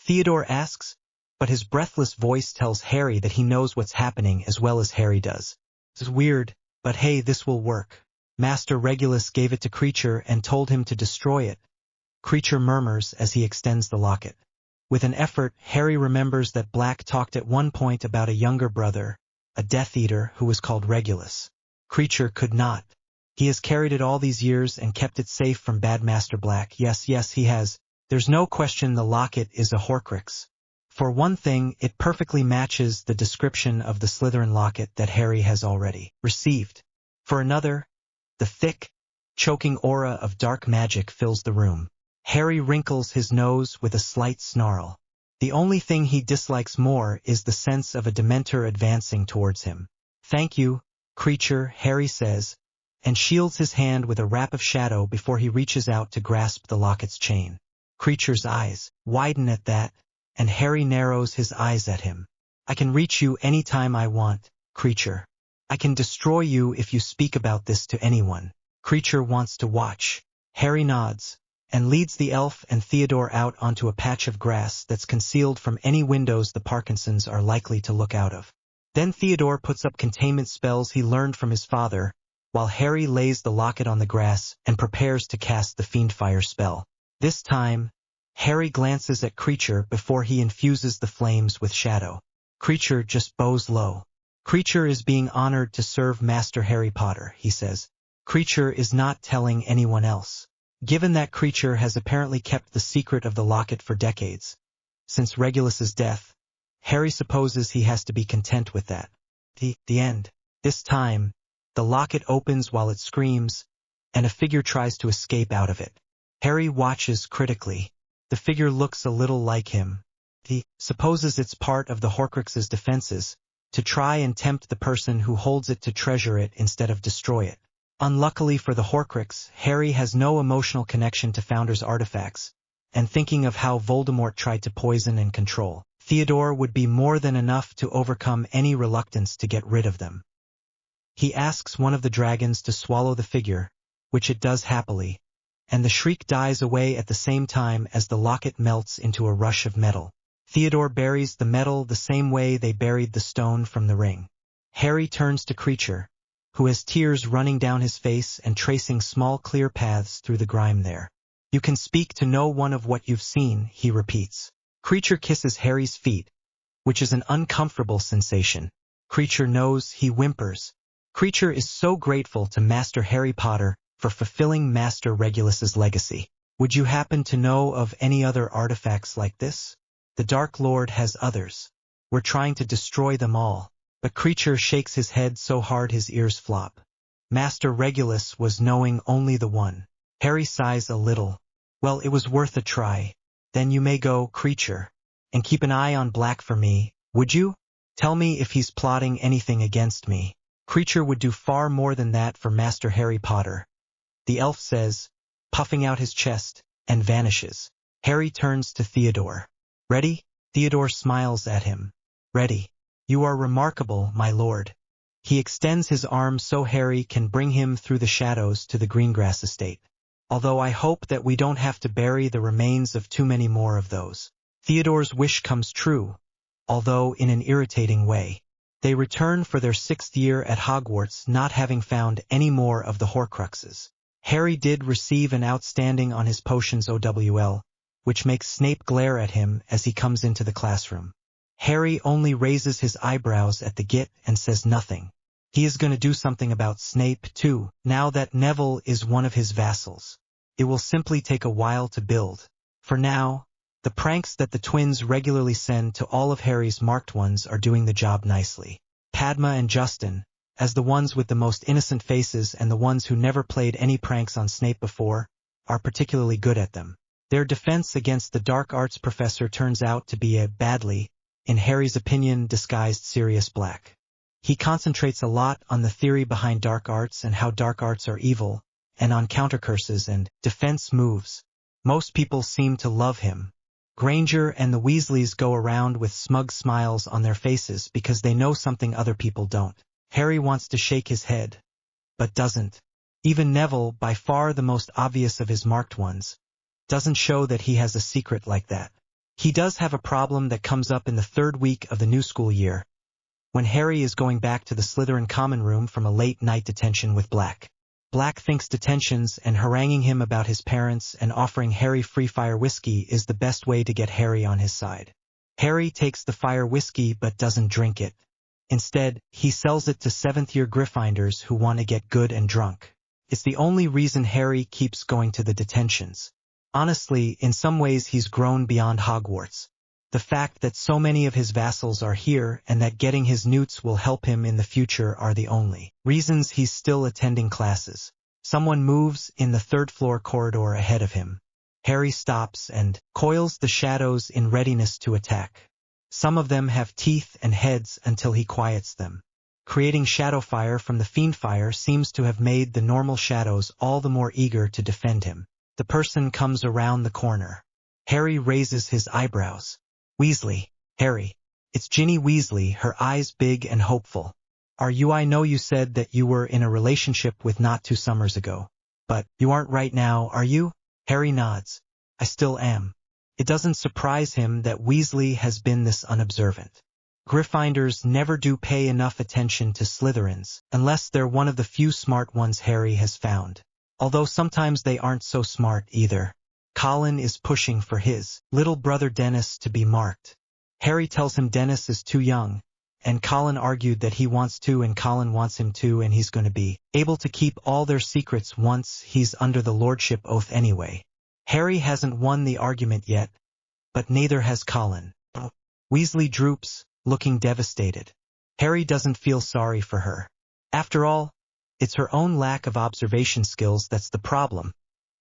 Theodore asks, but his breathless voice tells Harry that he knows what's happening as well as Harry does. It's weird, but hey, this will work. Master Regulus gave it to Creature and told him to destroy it. Creature murmurs as he extends the locket. With an effort, Harry remembers that Black talked at one point about a younger brother, a Death Eater who was called Regulus. Creature could not. He has carried it all these years and kept it safe from bad Master Black. Yes, he has. There's no question the locket is a Horcrux. For one thing, it perfectly matches the description of the Slytherin locket that Harry has already received. For another, the thick, choking aura of dark magic fills the room. Harry wrinkles his nose with a slight snarl. The only thing he dislikes more is the sense of a Dementor advancing towards him. "Thank you, Creature," Harry says, and shields his hand with a wrap of shadow before he reaches out to grasp the locket's chain. Creature's eyes widen at that, and Harry narrows his eyes at him. "I can reach you any time I want, Creature. I can destroy you if you speak about this to anyone." Creature wants to watch. Harry nods, and leads the elf and Theodore out onto a patch of grass that's concealed from any windows the Parkinsons are likely to look out of. Then Theodore puts up containment spells he learned from his father, while Harry lays the locket on the grass and prepares to cast the Fiendfire spell. This time, Harry glances at Creature before he infuses the flames with Shadow. Creature just bows low. Creature is being honored to serve Master Harry Potter, he says. Creature is not telling anyone else. Given that Creature has apparently kept the secret of the locket for decades, since Regulus's death, Harry supposes he has to be content with that. The end. This time, the locket opens while it screams, and a figure tries to escape out of it. Harry watches critically. The figure looks a little like him. He supposes it's part of the Horcrux's defenses, to try and tempt the person who holds it to treasure it instead of destroy it. Unluckily for the Horcrux, Harry has no emotional connection to Founder's artifacts, and thinking of how Voldemort tried to poison and control Theodore would be more than enough to overcome any reluctance to get rid of them. He asks one of the dragons to swallow the figure, which it does happily, and the shriek dies away at the same time as the locket melts into a rush of metal. Theodore buries the metal the same way they buried the stone from the ring. Harry turns to Creature, who has tears running down his face and tracing small clear paths through the grime there. You can speak to no one of what you've seen, he repeats. Creature kisses Harry's feet, which is an uncomfortable sensation. Creature knows, he whimpers. Creature is so grateful to Master Harry Potter for fulfilling Master Regulus's legacy. Would you happen to know of any other artifacts like this? The Dark Lord has others. We're trying to destroy them all. But Creature shakes his head so hard his ears flop. Master Regulus was knowing only the one. Harry sighs a little. Well, it was worth a try. Then you may go, Creature, and keep an eye on Black for me, would you? Tell me if he's plotting anything against me. Creature would do far more than that for Master Harry Potter. The elf says, puffing out his chest, and vanishes. Harry turns to Theodore. Ready? Theodore smiles at him. Ready. You are remarkable, my lord. He extends his arm so Harry can bring him through the shadows to the Greengrass estate. Although I hope that we don't have to bury the remains of too many more of those. Theodore's wish comes true, although in an irritating way. They return for their 6th year at Hogwarts, not having found any more of the Horcruxes. Harry did receive an outstanding on his potions OWL, which makes Snape glare at him as he comes into the classroom. Harry only raises his eyebrows at the git and says nothing. He is going to do something about Snape, too, now that Neville is one of his vassals. It will simply take a while to build. For now, the pranks that the twins regularly send to all of Harry's marked ones are doing the job nicely. Padma and Justin, as the ones with the most innocent faces and the ones who never played any pranks on Snape before, are particularly good at them. Their defense against the dark arts professor turns out to be a badly, in Harry's opinion, disguised Sirius Black. He concentrates a lot on the theory behind dark arts and how dark arts are evil, and on countercurses and defense moves. Most people seem to love him. Granger and the Weasleys go around with smug smiles on their faces because they know something other people don't. Harry wants to shake his head, but doesn't. Even Neville, by far the most obvious of his marked ones, doesn't show that he has a secret like that. He does have a problem that comes up in the 3rd week of the new school year, when Harry is going back to the Slytherin common room from a late-night detention with Black. Black thinks detentions and haranguing him about his parents and offering Harry free fire whiskey is the best way to get Harry on his side. Harry takes the fire whiskey but doesn't drink it. Instead, he sells it to 7th-year Gryffindors who want to get good and drunk. It's the only reason Harry keeps going to the detentions. Honestly, in some ways he's grown beyond Hogwarts. The fact that so many of his vassals are here and that getting his newts will help him in the future are the only reasons he's still attending classes. Someone moves in the 3rd-floor corridor ahead of him. Harry stops and coils the shadows in readiness to attack. Some of them have teeth and heads until he quiets them. Creating shadow fire from the Fiendfire seems to have made the normal shadows all the more eager to defend him. The person comes around the corner. Harry raises his eyebrows. Weasley. Harry. It's Ginny Weasley, her eyes big and hopeful. Are you? I know you said that you were in a relationship with not 2 summers ago. But you aren't right now, are you? Harry nods. I still am. It doesn't surprise him that Weasley has been this unobservant. Gryffindors never do pay enough attention to Slytherins, unless they're one of the few smart ones Harry has found. Although sometimes they aren't so smart either. Colin is pushing for his little brother Dennis to be marked. Harry tells him Dennis is too young, and Colin argued that he wants to and Colin wants him to, and he's going to be able to keep all their secrets once he's under the lordship oath anyway. Harry hasn't won the argument yet, but neither has Colin. Weasley droops, looking devastated. Harry doesn't feel sorry for her. After all, it's her own lack of observation skills that's the problem,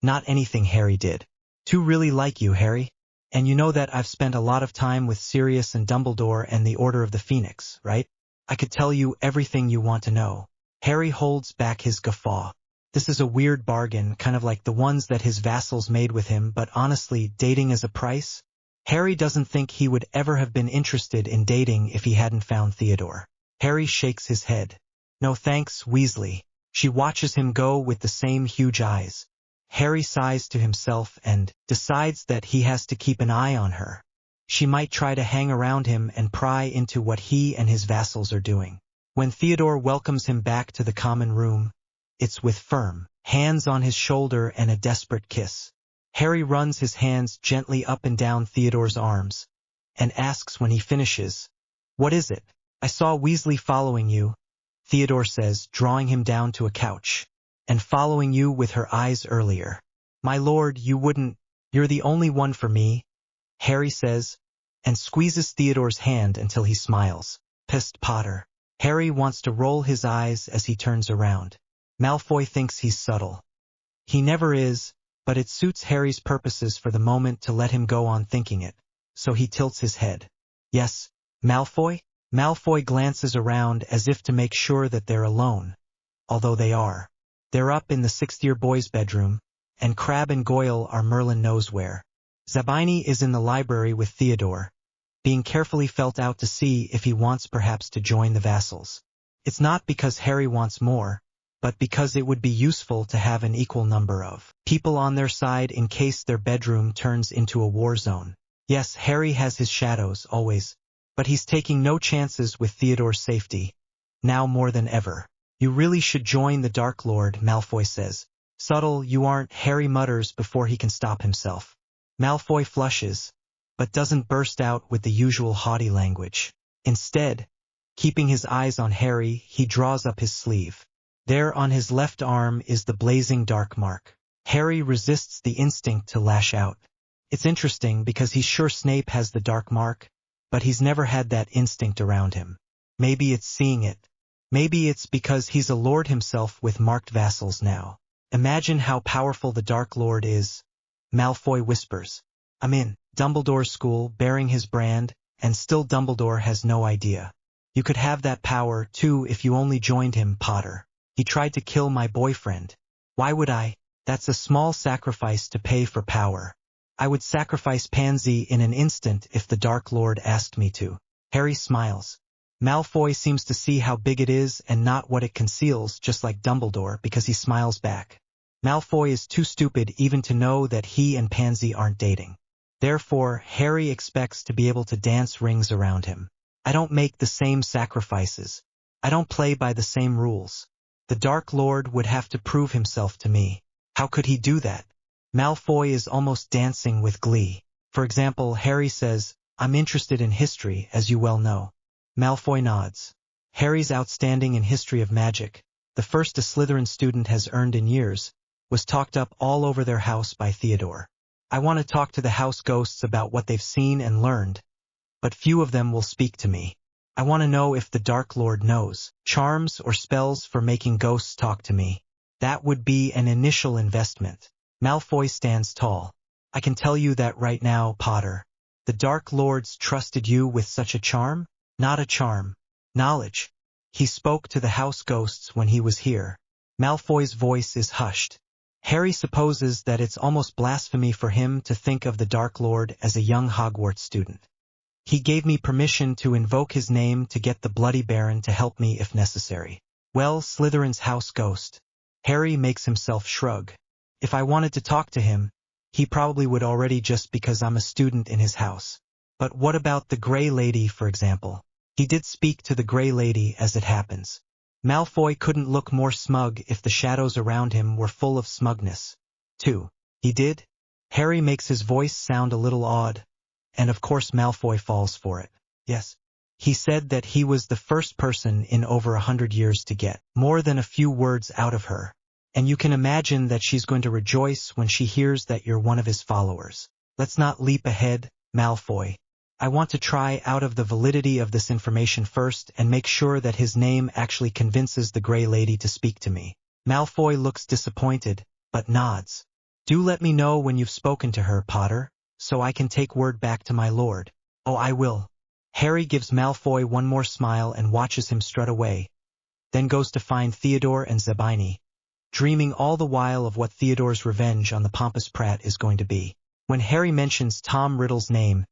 not anything Harry did. Two really like you, Harry. And you know that I've spent a lot of time with Sirius and Dumbledore and the Order of the Phoenix, right? I could tell you everything you want to know. Harry holds back his guffaw. This is a weird bargain, kind of like the ones that his vassals made with him, but honestly, dating as a price? Harry doesn't think he would ever have been interested in dating if he hadn't found Theodore. Harry shakes his head. No thanks, Weasley. She watches him go with the same huge eyes. Harry sighs to himself and decides that he has to keep an eye on her. She might try to hang around him and pry into what he and his vassals are doing. When Theodore welcomes him back to the common room, it's with firm hands on his shoulder and a desperate kiss. Harry runs his hands gently up and down Theodore's arms and asks when he finishes, "What is it?" "I saw Weasley following you," Theodore says, drawing him down to a couch. "And following you with her eyes earlier." "My lord, you wouldn't. You're the only one for me," Harry says, and squeezes Theodore's hand until he smiles. Pissed Potter. Harry wants to roll his eyes as he turns around. Malfoy thinks he's subtle. He never is, but it suits Harry's purposes for the moment to let him go on thinking it, so he tilts his head. "Yes, Malfoy?" Malfoy glances around as if to make sure that they're alone, although they are. They're up in the sixth-year boys' bedroom, and Crabbe and Goyle are Merlin knows where. Zabini is in the library with Theodore, being carefully felt out to see if he wants perhaps to join the vassals. It's not because Harry wants more, but because it would be useful to have an equal number of people on their side in case their bedroom turns into a war zone. Yes, Harry has his shadows, always, but he's taking no chances with Theodore's safety, now more than ever. "You really should join the Dark Lord," Malfoy says. "Subtle, you aren't," Harry mutters before he can stop himself. Malfoy flushes, but doesn't burst out with the usual haughty language. Instead, keeping his eyes on Harry, he draws up his sleeve. There on his left arm is the blazing dark mark. Harry resists the instinct to lash out. It's interesting because he's sure Snape has the dark mark, but he's never had that instinct around him. Maybe it's seeing it. Maybe it's because he's a lord himself with marked vassals now. "Imagine how powerful the Dark Lord is," Malfoy whispers. "I'm in Dumbledore's school, bearing his brand, and still Dumbledore has no idea. You could have that power, too, if you only joined him, Potter. He tried to kill my boyfriend. Why would I? That's a small sacrifice to pay for power. I would sacrifice Pansy in an instant if the Dark Lord asked me to." Harry smiles. Malfoy seems to see how big it is and not what it conceals, just like Dumbledore, because he smiles back. Malfoy is too stupid even to know that he and Pansy aren't dating. Therefore, Harry expects to be able to dance rings around him. "I don't make the same sacrifices. I don't play by the same rules. The Dark Lord would have to prove himself to me. How could he do that?" Malfoy is almost dancing with glee. For example, Harry says, "I'm interested in history, as you well know." Malfoy nods. Harry's outstanding in history of magic, the first a Slytherin student has earned in years, was talked up all over their house by Theodore. "I want to talk to the house ghosts about what they've seen and learned, but few of them will speak to me. I want to know if the Dark Lord knows charms or spells for making ghosts talk to me. That would be an initial investment." Malfoy stands tall. "I can tell you that right now, Potter. The Dark Lords trusted you with such a charm? Not a charm. Knowledge. He spoke to the house ghosts when he was here." Malfoy's voice is hushed. Harry supposes that it's almost blasphemy for him to think of the Dark Lord as a young Hogwarts student. "He gave me permission to invoke his name to get the Bloody Baron to help me if necessary." "Well, Slytherin's house ghost." Harry makes himself shrug. "If I wanted to talk to him, he probably would already just because I'm a student in his house. But what about the Grey Lady, for example? He did speak to the Grey Lady as it happens. Malfoy couldn't look more smug if the shadows around him were full of smugness, too. He did? Harry makes his voice sound a little odd, and of course Malfoy falls for it. Yes. He said that he was the first person in over 100 years to get more than a few words out of her, and you can imagine that she's going to rejoice when she hears that you're one of his followers. Let's not leap ahead, Malfoy. I want to try out of the validity of this information first and make sure that his name actually convinces the Grey Lady to speak to me. Malfoy looks disappointed, but nods. Do let me know when you've spoken to her, Potter, so I can take word back to my lord. Oh, I will. Harry gives Malfoy one more smile and watches him strut away, then goes to find Theodore and Zabini, dreaming all the while of what Theodore's revenge on the pompous prat is going to be. When Harry mentions Tom Riddle's name,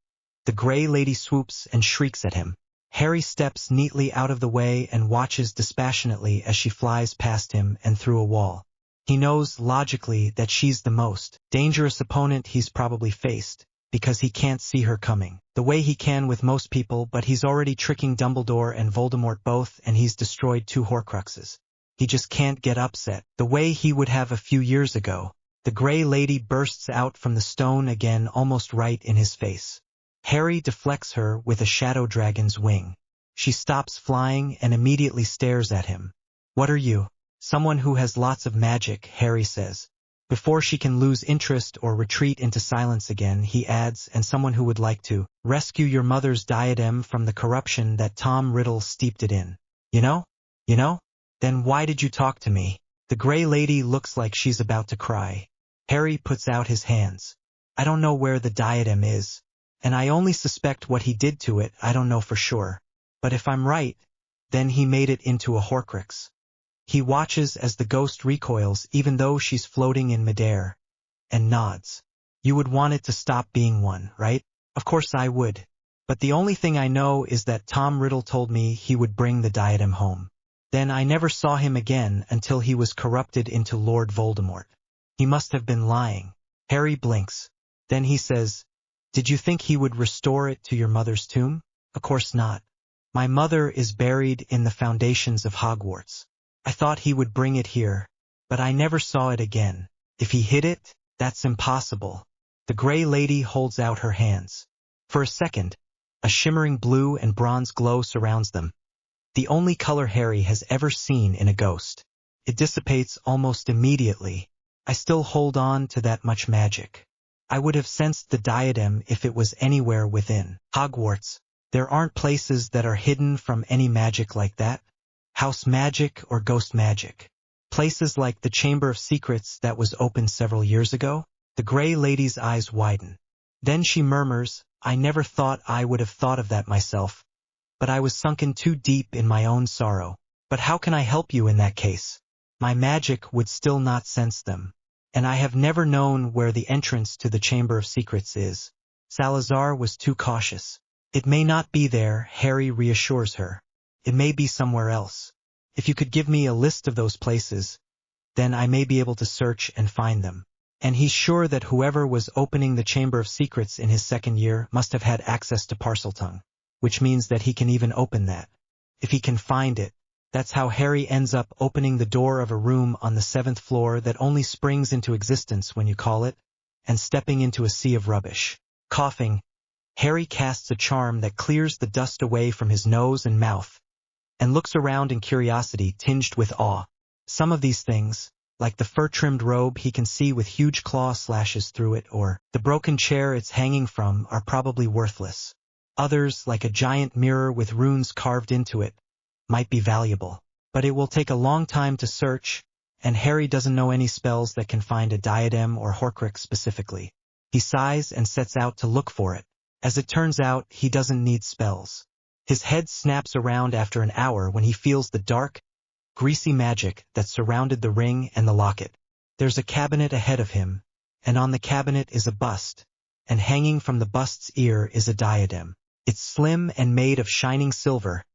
the Grey Lady swoops and shrieks at him. Harry steps neatly out of the way and watches dispassionately as she flies past him and through a wall. He knows logically that she's the most dangerous opponent he's probably faced, because he can't see her coming the way he can with most people, but he's already tricking Dumbledore and Voldemort both, and he's destroyed 2 Horcruxes. He just can't get upset the way he would have a few years ago. The Grey Lady bursts out from the stone again, almost right in his face. Harry deflects her with a shadow dragon's wing. She stops flying and immediately stares at him. What are you? Someone who has lots of magic, Harry says. Before she can lose interest or retreat into silence again, he adds, and someone who would like to rescue your mother's diadem from the corruption that Tom Riddle steeped it in. You know? Then why did you talk to me? The Grey Lady looks like she's about to cry. Harry puts out his hands. I don't know where the diadem is, and I only suspect what he did to it. I don't know for sure. But if I'm right, then he made it into a Horcrux. He watches as the ghost recoils even though she's floating in midair, and nods. You would want it to stop being one, right? Of course I would. But the only thing I know is that Tom Riddle told me he would bring the diadem home. Then I never saw him again until he was corrupted into Lord Voldemort. He must have been lying. Harry blinks. Then he says, Did you think he would restore it to your mother's tomb? Of course not. My mother is buried in the foundations of Hogwarts. I thought he would bring it here, but I never saw it again. If he hid it, that's impossible. The Grey Lady holds out her hands. For a second, a shimmering blue and bronze glow surrounds them. The only color Harry has ever seen in a ghost. It dissipates almost immediately. I still hold on to that much magic. I would have sensed the diadem if it was anywhere within Hogwarts. There aren't places that are hidden from any magic like that. House magic or ghost magic. Places like the Chamber of Secrets that was opened several years ago. The Grey Lady's eyes widen. Then she murmurs, I never thought I would have thought of that myself. But I was sunken too deep in my own sorrow. But how can I help you in that case? My magic would still not sense them. And I have never known where the entrance to the Chamber of Secrets is. Salazar was too cautious. It may not be there, Harry reassures her. It may be somewhere else. If you could give me a list of those places, then I may be able to search and find them. And he's sure that whoever was opening the Chamber of Secrets in his second year must have had access to Parseltongue, which means that he can even open that. If he can find it, that's how Harry ends up opening the door of a room on the 7th floor that only springs into existence when you call it, and stepping into a sea of rubbish. Coughing, Harry casts a charm that clears the dust away from his nose and mouth, and looks around in curiosity tinged with awe. Some of these things, like the fur-trimmed robe he can see with huge claw slashes through it, or the broken chair it's hanging from, are probably worthless. Others, like a giant mirror with runes carved into it, might be valuable. But it will take a long time to search, and Harry doesn't know any spells that can find a diadem or Horcrux specifically. He sighs and sets out to look for it. As it turns out, he doesn't need spells. His head snaps around after an hour when he feels the dark, greasy magic that surrounded the ring and the locket. There's a cabinet ahead of him, and on the cabinet is a bust, and hanging from the bust's ear is a diadem. It's slim and made of shining silver,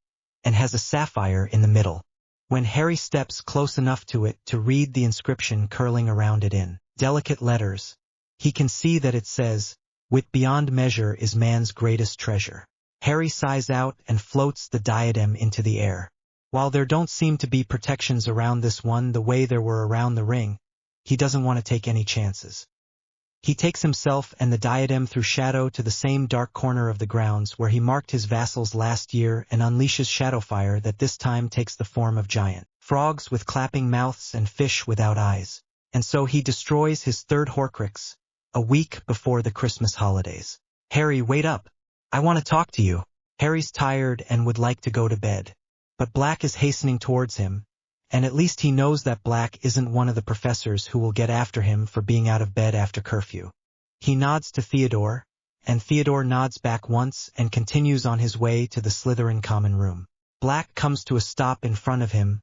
and has a sapphire in the middle. When Harry steps close enough to it to read the inscription curling around it in delicate letters, he can see that it says, "Wit beyond measure is man's greatest treasure." Harry sighs out and floats the diadem into the air. While there don't seem to be protections around this one the way there were around the ring, he doesn't want to take any chances. He takes himself and the diadem through shadow to the same dark corner of the grounds where he marked his vassals last year and unleashes shadowfire that this time takes the form of giant frogs with clapping mouths and fish without eyes. And so he destroys his third Horcrux, a week before the Christmas holidays. Harry, wait up. I want to talk to you. Harry's tired and would like to go to bed. But Black is hastening towards him, and at least he knows that Black isn't one of the professors who will get after him for being out of bed after curfew. He nods to Theodore, and Theodore nods back once and continues on his way to the Slytherin common room. Black comes to a stop in front of him,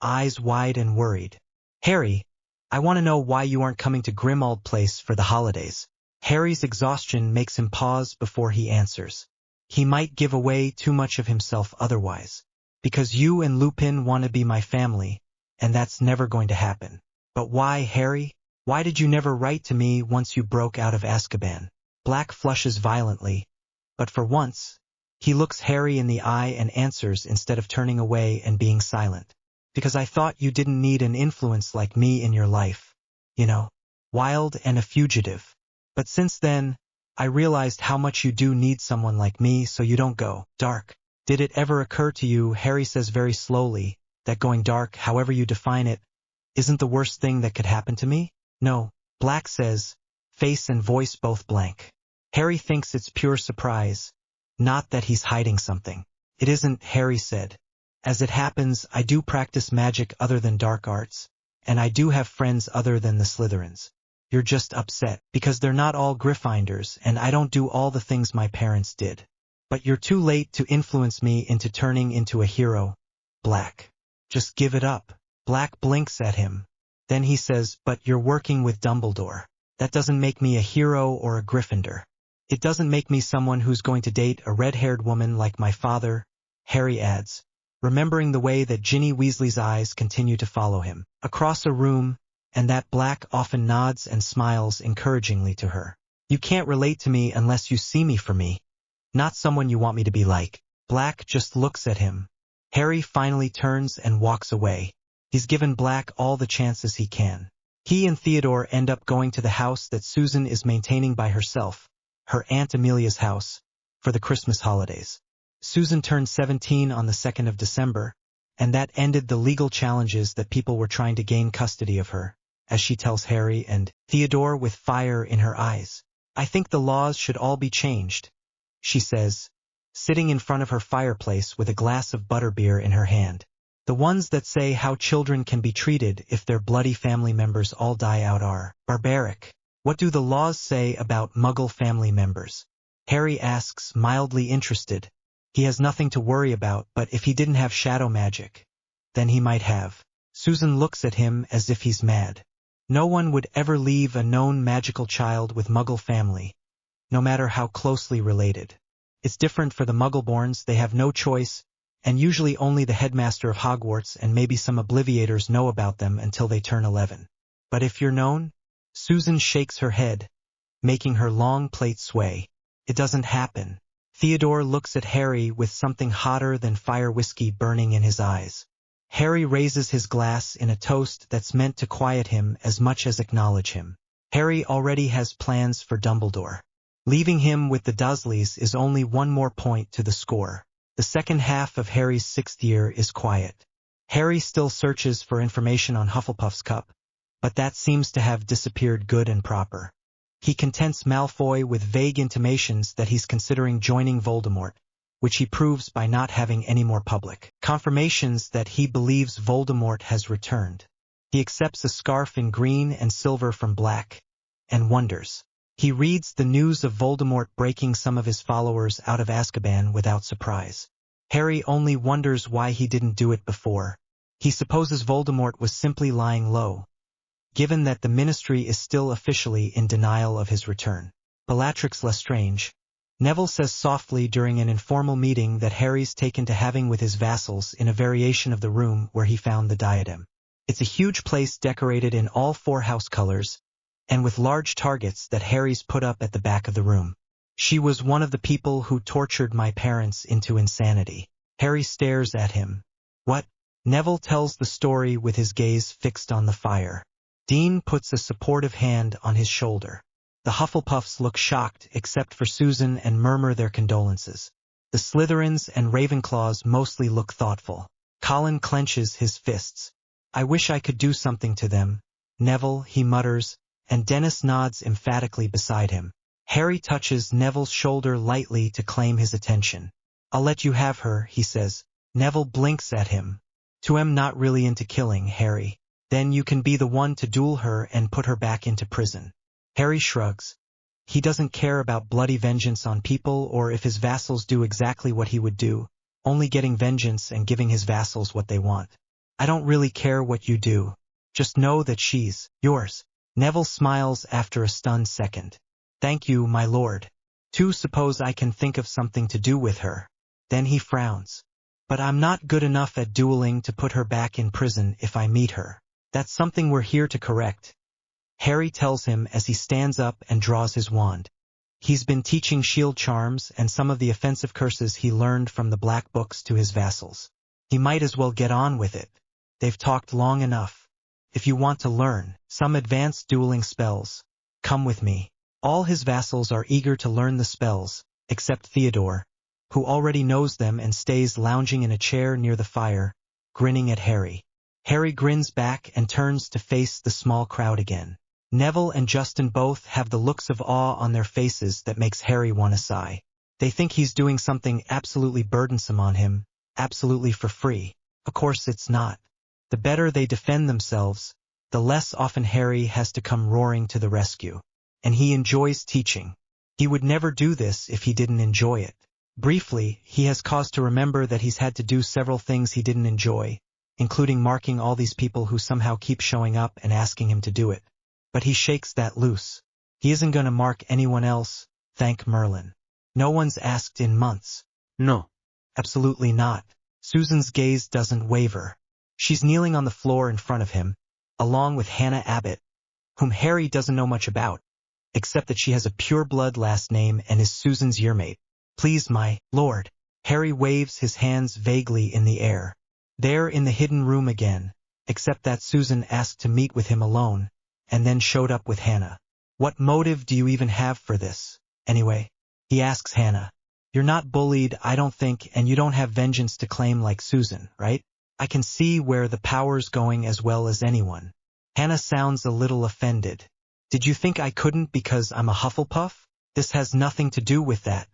eyes wide and worried. Harry, I want to know why you aren't coming to Grimmauld Place for the holidays. Harry's exhaustion makes him pause before he answers. He might give away too much of himself otherwise. Because you and Lupin want to be my family, and that's never going to happen. But why, Harry? Why did you never write to me once you broke out of Azkaban? Black flushes violently, but for once, he looks Harry in the eye and answers instead of turning away and being silent. Because I thought you didn't need an influence like me in your life. You know, wild and a fugitive. But since then, I realized how much you do need someone like me so you don't go dark. Did it ever occur to you, Harry says very slowly, that going dark, however you define it, isn't the worst thing that could happen to me? No, Black says, face and voice both blank. Harry thinks it's pure surprise, not that he's hiding something. It isn't, Harry said. As it happens, I do practice magic other than dark arts, and I do have friends other than the Slytherins. You're just upset, because they're not all Gryffindors, and I don't do all the things my parents did. But you're too late to influence me into turning into a hero, Black. Just give it up. Black blinks at him. Then he says, but you're working with Dumbledore. That doesn't make me a hero or a Gryffindor. It doesn't make me someone who's going to date a red-haired woman like my father, Harry adds, remembering the way that Ginny Weasley's eyes continue to follow him across a room, and that Black often nods and smiles encouragingly to her. You can't relate to me unless you see me for me. Not someone you want me to be like. Black just looks at him. Harry finally turns and walks away. He's given Black all the chances he can. He and Theodore end up going to the house that Susan is maintaining by herself, her Aunt Amelia's house, for the Christmas holidays. Susan turned 17 on the 2nd of December, and that ended the legal challenges that people were trying to gain custody of her, as she tells Harry and Theodore with fire in her eyes. I think the laws should all be changed, she says, sitting in front of her fireplace with a glass of butterbeer in her hand. The ones that say how children can be treated if their bloody family members all die out are barbaric. What do the laws say about Muggle family members? Harry asks, mildly interested. He has nothing to worry about, but if he didn't have shadow magic, then he might have. Susan looks at him as if he's mad. No one would ever leave a known magical child with Muggle family, no matter how closely related. It's different for the Muggleborns, they have no choice, and usually only the headmaster of Hogwarts and maybe some obliviators know about them until they turn 11. But if you're known? Susan shakes her head, making her long plate sway. It doesn't happen. Theodore looks at Harry with something hotter than fire whiskey burning in his eyes. Harry raises his glass in a toast that's meant to quiet him as much as acknowledge him. Harry already has plans for Dumbledore. Leaving him with the Dursleys is only one more point to the score. The second half of Harry's 6th year is quiet. Harry still searches for information on Hufflepuff's cup, but that seems to have disappeared good and proper. He contents Malfoy with vague intimations that he's considering joining Voldemort, which he proves by not having any more public confirmations that he believes Voldemort has returned. He accepts a scarf in green and silver from Black, and wonders. He reads the news of Voldemort breaking some of his followers out of Azkaban without surprise. Harry only wonders why he didn't do it before. He supposes Voldemort was simply lying low, given that the Ministry is still officially in denial of his return. Bellatrix Lestrange. Neville says softly during an informal meeting that Harry's taken to having with his vassals in a variation of the room where he found the diadem. It's a huge place decorated in all 4 house colors, and with large targets that Harry's put up at the back of the room. She was one of the people who tortured my parents into insanity. Harry stares at him. What? Neville tells the story with his gaze fixed on the fire. Dean puts a supportive hand on his shoulder. The Hufflepuffs look shocked except for Susan and murmur their condolences. The Slytherins and Ravenclaws mostly look thoughtful. Colin clenches his fists. I wish I could do something to them. Neville, he mutters, and Dennis nods emphatically beside him. Harry touches Neville's shoulder lightly to claim his attention. I'll let you have her, he says. Neville blinks at him. I'm not really into killing, Harry. Then you can be the one to duel her and put her back into prison. Harry shrugs. He doesn't care about bloody vengeance on people or if his vassals do exactly what he would do, only getting vengeance and giving his vassals what they want. I don't really care what you do. Just know that she's yours. Neville smiles after a stunned second. Thank you, my lord. Suppose I can think of something to do with her. Then he frowns. But I'm not good enough at dueling to put her back in prison if I meet her. That's something we're here to correct. Harry tells him as he stands up and draws his wand. He's been teaching shield charms and some of the offensive curses he learned from the black books to his vassals. He might as well get on with it. They've talked long enough. If you want to learn some advanced dueling spells, come with me. All his vassals are eager to learn the spells, except Theodore, who already knows them and stays lounging in a chair near the fire, grinning at Harry. Harry grins back and turns to face the small crowd again. Neville and Justin both have the looks of awe on their faces that makes Harry want to sigh. They think he's doing something absolutely burdensome on him, absolutely for free. Of course it's not. The better they defend themselves, the less often Harry has to come roaring to the rescue. And he enjoys teaching. He would never do this if he didn't enjoy it. Briefly, he has cause to remember that he's had to do several things he didn't enjoy, including marking all these people who somehow keep showing up and asking him to do it. But he shakes that loose. He isn't going to mark anyone else, thank Merlin. No one's asked in months. No. Absolutely not. Susan's gaze doesn't waver. She's kneeling on the floor in front of him, along with Hannah Abbott, whom Harry doesn't know much about, except that she has a pure-blood last name and is Susan's yearmate. Please, my lord. Harry waves his hands vaguely in the air. They're in the hidden room again, except that Susan asked to meet with him alone, and then showed up with Hannah. What motive do you even have for this, anyway? He asks Hannah. You're not bullied, I don't think, and you don't have vengeance to claim like Susan, right? I can see where the power's going as well as anyone. Hannah sounds a little offended. Did you think I couldn't because I'm a Hufflepuff? This has nothing to do with that.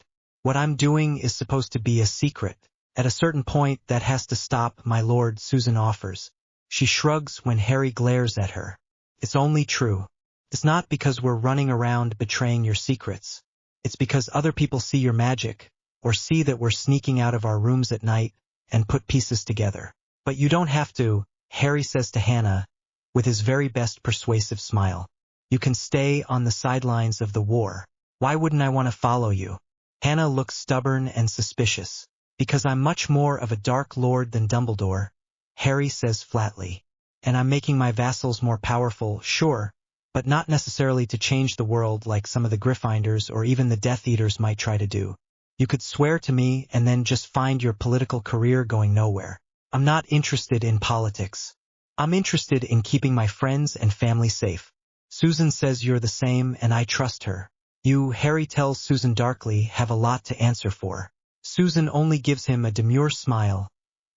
What I'm doing is supposed to be a secret. At a certain point, that has to stop, my lord, Susan offers. She shrugs when Harry glares at her. It's only true. It's not because we're running around betraying your secrets. It's because other people see your magic, or see that we're sneaking out of our rooms at night and put pieces together. But you don't have to, Harry says to Hannah, with his very best persuasive smile. You can stay on the sidelines of the war. Why wouldn't I want to follow you? Hannah looks stubborn and suspicious. Because I'm much more of a Dark Lord than Dumbledore, Harry says flatly. And I'm making my vassals more powerful, sure, but not necessarily to change the world like some of the Gryffindors or even the Death Eaters might try to do. You could swear to me and then just find your political career going nowhere. I'm not interested in politics. I'm interested in keeping my friends and family safe. Susan says you're the same and I trust her. You, Harry tells Susan darkly, have a lot to answer for. Susan only gives him a demure smile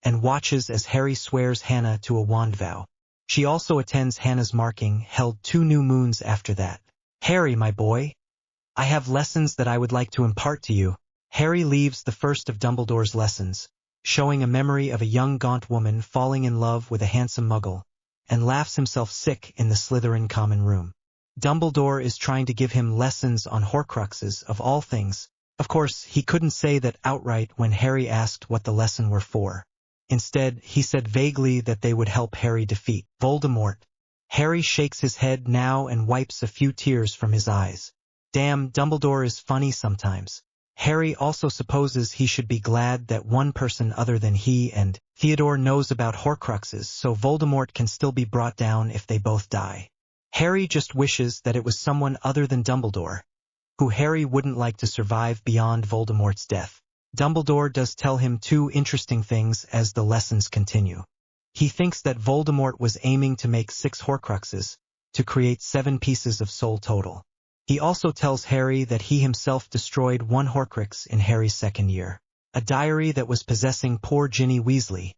and watches as Harry swears Hannah to a wand vow. She also attends Hannah's marking, held 2 new moons after that. Harry, my boy, I have lessons that I would like to impart to you. Harry leaves the first of Dumbledore's lessons, showing a memory of a young gaunt woman falling in love with a handsome muggle, and laughs himself sick in the Slytherin common room. Dumbledore is trying to give him lessons on Horcruxes, of all things. Of course, he couldn't say that outright when Harry asked what the lesson were for. Instead, he said vaguely that they would help Harry defeat Voldemort. Harry shakes his head now and wipes a few tears from his eyes. Damn, Dumbledore is funny sometimes. Harry also supposes he should be glad that one person other than he and Theodore knows about Horcruxes, so Voldemort can still be brought down if they both die. Harry just wishes that it was someone other than Dumbledore, who Harry wouldn't like to survive beyond Voldemort's death. Dumbledore does tell him two interesting things as the lessons continue. He thinks that Voldemort was aiming to make 6 Horcruxes, to create 7 pieces of soul total. He also tells Harry that he himself destroyed 1 Horcrux in Harry's second year, a diary that was possessing poor Ginny Weasley,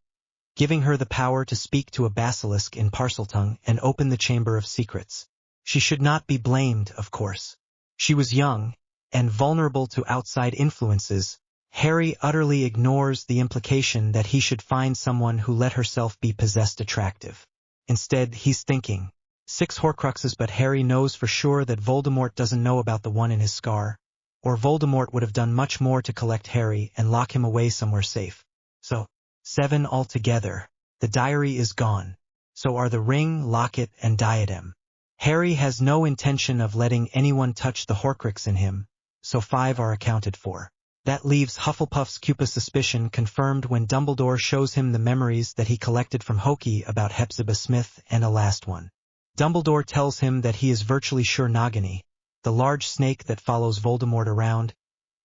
giving her the power to speak to a basilisk in Parseltongue and open the Chamber of Secrets. She should not be blamed, of course. She was young and vulnerable to outside influences. Harry utterly ignores the implication that he should find someone who let herself be possessed attractive. Instead, he's thinking, 6 Horcruxes, but Harry knows for sure that Voldemort doesn't know about the one in his scar, or Voldemort would have done much more to collect Harry and lock him away somewhere safe. So, 7 altogether. The diary is gone. So are the ring, locket, and diadem. Harry has no intention of letting anyone touch the Horcrux in him, so 5 are accounted for. That leaves Hufflepuff's Cupid suspicion confirmed when Dumbledore shows him the memories that he collected from Hokey about Hepzibah Smith and a last one. Dumbledore tells him that he is virtually sure Nagini, the large snake that follows Voldemort around,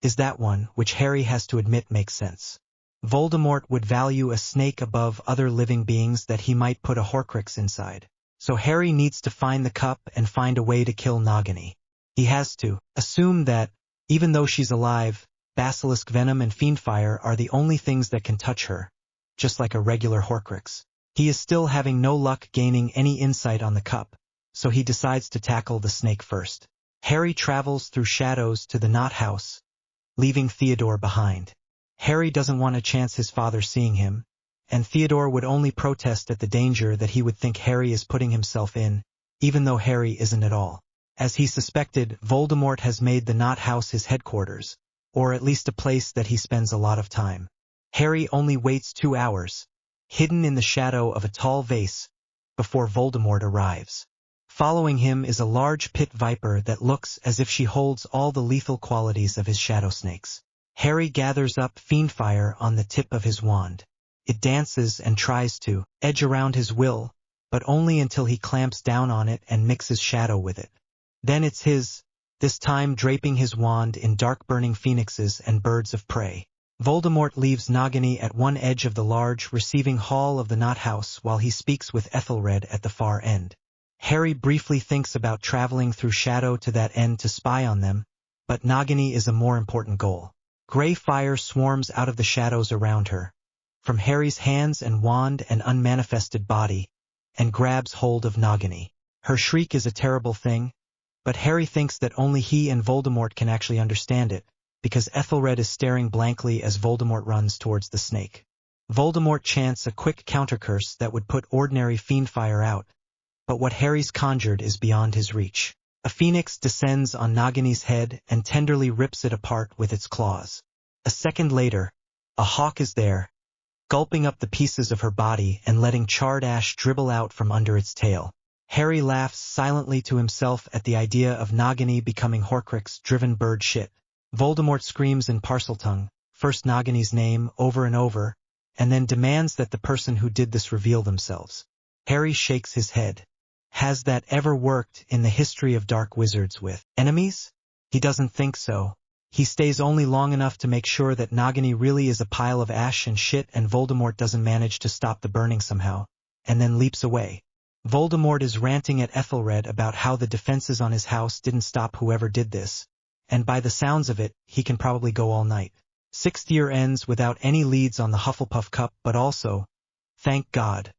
is that one, which Harry has to admit makes sense. Voldemort would value a snake above other living beings that he might put a Horcrux inside. So Harry needs to find the cup and find a way to kill Nagini. He has to assume that, even though she's alive, basilisk venom and fiendfire are the only things that can touch her, just like a regular Horcrux. He is still having no luck gaining any insight on the cup, so he decides to tackle the snake first. Harry travels through shadows to the Knot House, leaving Theodore behind. Harry doesn't want to chance his father seeing him, and Theodore would only protest at the danger that he would think Harry is putting himself in, even though Harry isn't at all. As he suspected, Voldemort has made the Knot House his headquarters, or at least a place that he spends a lot of time. Harry only waits 2 hours, hidden in the shadow of a tall vase, before Voldemort arrives. Following him is a large pit viper that looks as if she holds all the lethal qualities of his shadow snakes. Harry gathers up fiendfire on the tip of his wand. It dances and tries to edge around his will, but only until he clamps down on it and mixes shadow with it. Then it's his, this time draping his wand in dark burning phoenixes and birds of prey. Voldemort leaves Nagini at one edge of the large receiving hall of the Knot House while he speaks with Ethelred at the far end. Harry briefly thinks about traveling through shadow to that end to spy on them, but Nagini is a more important goal. Grey fire swarms out of the shadows around her, from Harry's hands and wand and unmanifested body, and grabs hold of Nagini. Her shriek is a terrible thing, but Harry thinks that only he and Voldemort can actually understand it, because Ethelred is staring blankly as Voldemort runs towards the snake. Voldemort chants a quick countercurse that would put ordinary fiendfire out, but what Harry's conjured is beyond his reach. A phoenix descends on Nagini's head and tenderly rips it apart with its claws. A second later, a hawk is there, gulping up the pieces of her body and letting charred ash dribble out from under its tail. Harry laughs silently to himself at the idea of Nagini becoming Horcrux-driven bird shit. Voldemort screams in Parseltongue, first Nagini's name over and over, and then demands that the person who did this reveal themselves. Harry shakes his head. Has that ever worked in the history of dark wizards with enemies? He doesn't think so. He stays only long enough to make sure that Nagini really is a pile of ash and shit and Voldemort doesn't manage to stop the burning somehow, and then leaps away. Voldemort is ranting at Ethelred about how the defenses on his house didn't stop whoever did this, and by the sounds of it, he can probably go all night. 6th year ends without any leads on the Hufflepuff Cup, but also, thank God,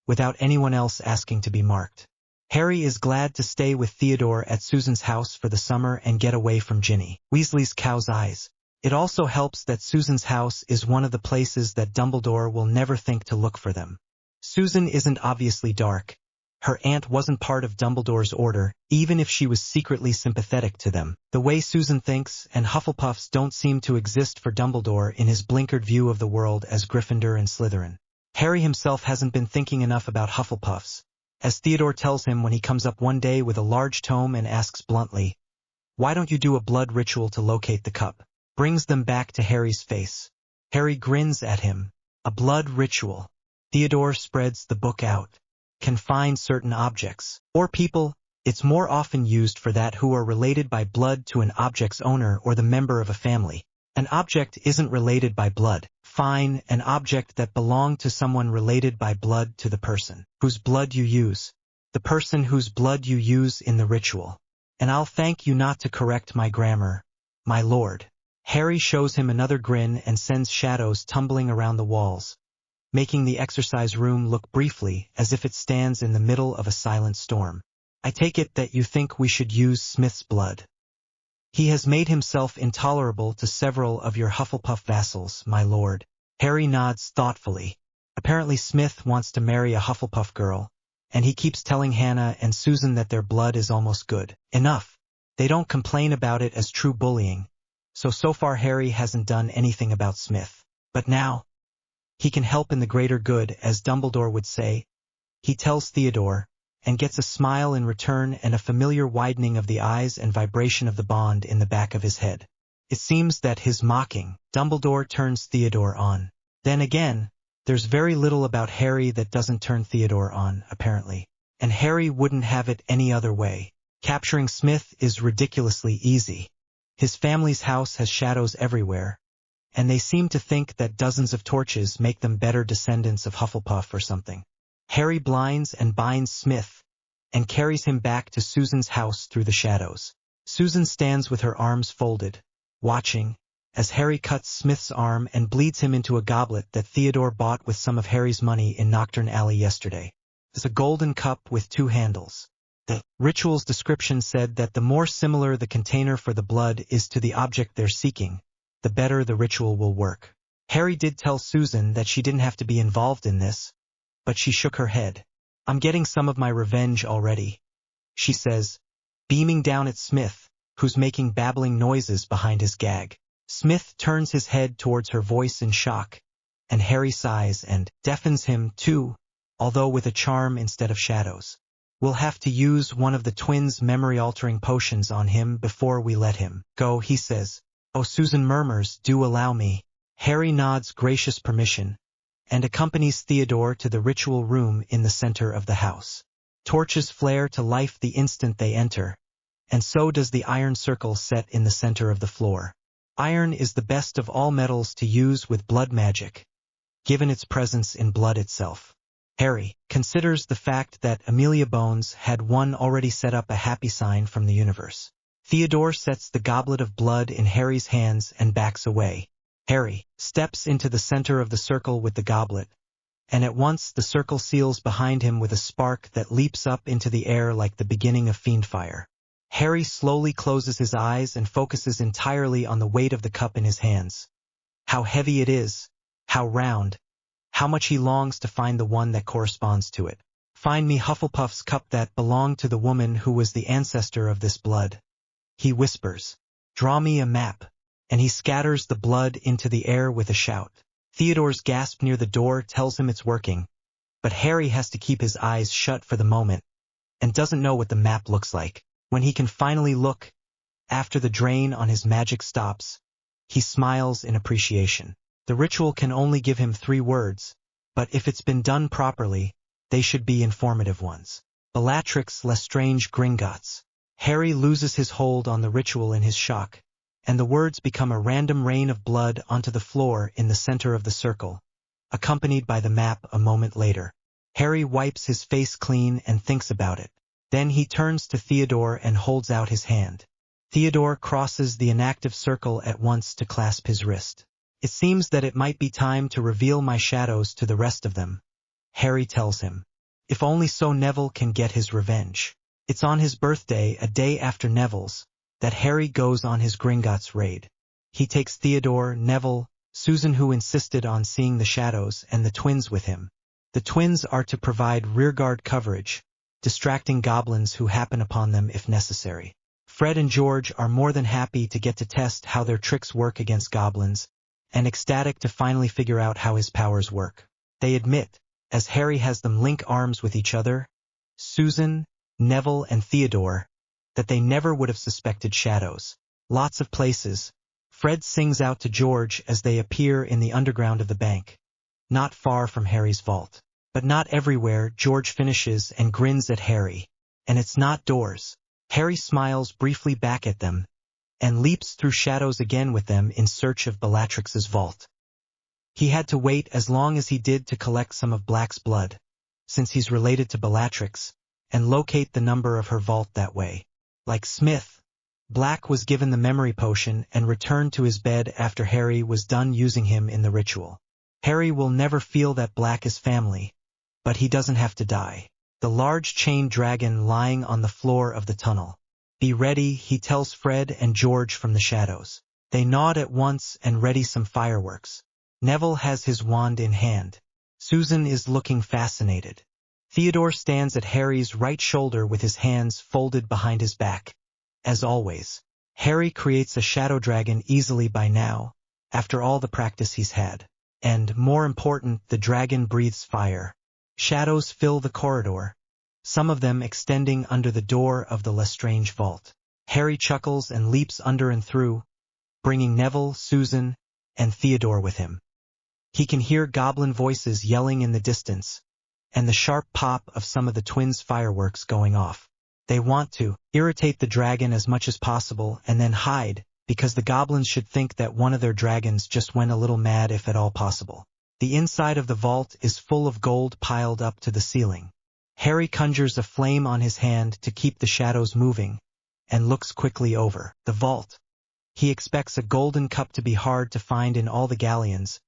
without anyone else asking to be marked. Harry is glad to stay with Theodore at Susan's house for the summer and get away from Ginny Weasley's cow's eyes. It also helps that Susan's house is one of the places that Dumbledore will never think to look for them. Susan isn't obviously dark. Her aunt wasn't part of Dumbledore's order, even if she was secretly sympathetic to them. The way Susan thinks and Hufflepuffs don't seem to exist for Dumbledore in his blinkered view of the world as Gryffindor and Slytherin. Harry himself hasn't been thinking enough about Hufflepuffs, as Theodore tells him when he comes up one day with a large tome and asks bluntly, "Why don't you do a blood ritual to locate the cup?" Brings them back to Harry's face. Harry grins at him. A blood ritual. Theodore spreads the book out. Can find certain objects, or people, It's more often used for that who are related by blood to an object's owner or the member of a family. An object isn't related by blood. Fine, an object that belonged to someone related by blood to the person whose blood you use. The person whose blood you use in the ritual. And I'll thank you not to correct my grammar, my lord. Harry shows him another grin and sends shadows tumbling around the walls, making the exercise room look briefly as if it stands in the middle of a silent storm. I take it that you think we should use Smith's blood. He has made himself intolerable to several of your Hufflepuff vassals, my lord. Harry nods thoughtfully. Apparently Smith wants to marry a Hufflepuff girl, and he keeps telling Hannah and Susan that their blood is almost good enough. They don't complain about it as true bullying, so far Harry hasn't done anything about Smith. But now, he can help in the greater good, as Dumbledore would say. He tells Theodore, and gets a smile in return and a familiar widening of the eyes and vibration of the bond in the back of his head. It seems that his mocking Dumbledore turns Theodore on. Then again, there's very little about Harry that doesn't turn Theodore on, apparently. And Harry wouldn't have it any other way. Capturing Smith is ridiculously easy. His family's house has shadows everywhere, and they seem to think that dozens of torches make them better descendants of Hufflepuff or something. Harry blinds and binds Smith, and carries him back to Susan's house through the shadows. Susan stands with her arms folded, watching, as Harry cuts Smith's arm and bleeds him into a goblet that Theodore bought with some of Harry's money in Knockturn Alley yesterday. It's a golden cup with 2 handles. The ritual's description said that the more similar the container for the blood is to the object they're seeking, the better the ritual will work. Harry did tell Susan that she didn't have to be involved in this, but she shook her head. I'm getting some of my revenge already, she says, beaming down at Smith, who's making babbling noises behind his gag. Smith turns his head towards her voice in shock, and Harry sighs and deafens him too, although with a charm instead of shadows. We'll have to use one of the twins' memory-altering potions on him before we let him go, he says. Oh, Susan murmurs, do allow me. Harry nods gracious permission, and accompanies Theodore to the ritual room in the center of the house. Torches flare to life the instant they enter, and so does the iron circle set in the center of the floor. Iron is the best of all metals to use with blood magic, given its presence in blood itself. Harry considers the fact that Amelia Bones had one already set up a happy sign from the universe. Theodore sets the goblet of blood in Harry's hands and backs away. Harry steps into the center of the circle with the goblet, and at once the circle seals behind him with a spark that leaps up into the air like the beginning of fiendfire. Harry slowly closes his eyes and focuses entirely on the weight of the cup in his hands. How heavy it is, how round, how much he longs to find the one that corresponds to it. Find me Hufflepuff's cup that belonged to the woman who was the ancestor of this blood, he whispers. Draw me a map. And he scatters the blood into the air with a shout. Theodore's gasp near the door tells him it's working, but Harry has to keep his eyes shut for the moment, and doesn't know what the map looks like. When he can finally look, after the drain on his magic stops, he smiles in appreciation. The ritual can only give him 3 words, but if it's been done properly, they should be informative ones. Bellatrix Lestrange Gringotts. Harry loses his hold on the ritual in his shock, and the words become a random rain of blood onto the floor in the center of the circle, accompanied by the map a moment later. Harry wipes his face clean and thinks about it. Then he turns to Theodore and holds out his hand. Theodore crosses the inactive circle at once to clasp his wrist. It seems that it might be time to reveal my shadows to the rest of them, Harry tells him. If only so Neville can get his revenge. It's on his birthday, a day after Neville's, that Harry goes on his Gringotts raid. He takes Theodore, Neville, Susan, who insisted on seeing the shadows, and the twins with him. The twins are to provide rearguard coverage, distracting goblins who happen upon them if necessary. Fred and George are more than happy to get to test how their tricks work against goblins, and ecstatic to finally figure out how his powers work. They admit, as Harry has them link arms with each other, Susan, Neville, and Theodore, that they never would have suspected shadows. Lots of places. Fred sings out to George as they appear in the underground of the bank, not far from Harry's vault. But not everywhere, George finishes and grins at Harry. And it's not doors. Harry smiles briefly back at them, and leaps through shadows again with them in search of Bellatrix's vault. He had to wait as long as he did to collect some of Black's blood, since he's related to Bellatrix, and locate the number of her vault that way. Like Smith, Black was given the memory potion and returned to his bed after Harry was done using him in the ritual. Harry will never feel that Black is family, but he doesn't have to die. The large chained dragon lying on the floor of the tunnel. Be ready, he tells Fred and George from the shadows. They nod at once and ready some fireworks. Neville has his wand in hand. Susan is looking fascinated. Theodore stands at Harry's right shoulder with his hands folded behind his back. As always, Harry creates a shadow dragon easily by now, after all the practice he's had. And, more important, the dragon breathes fire. Shadows fill the corridor, some of them extending under the door of the Lestrange vault. Harry chuckles and leaps under and through, bringing Neville, Susan, and Theodore with him. He can hear goblin voices yelling in the distance, and the sharp pop of some of the twins' fireworks going off. They want to irritate the dragon as much as possible and then hide, because the goblins should think that one of their dragons just went a little mad if at all possible. The inside of the vault is full of gold piled up to the ceiling. Harry conjures a flame on his hand to keep the shadows moving, and looks quickly over the vault. He expects a golden cup to be hard to find in all the galleons,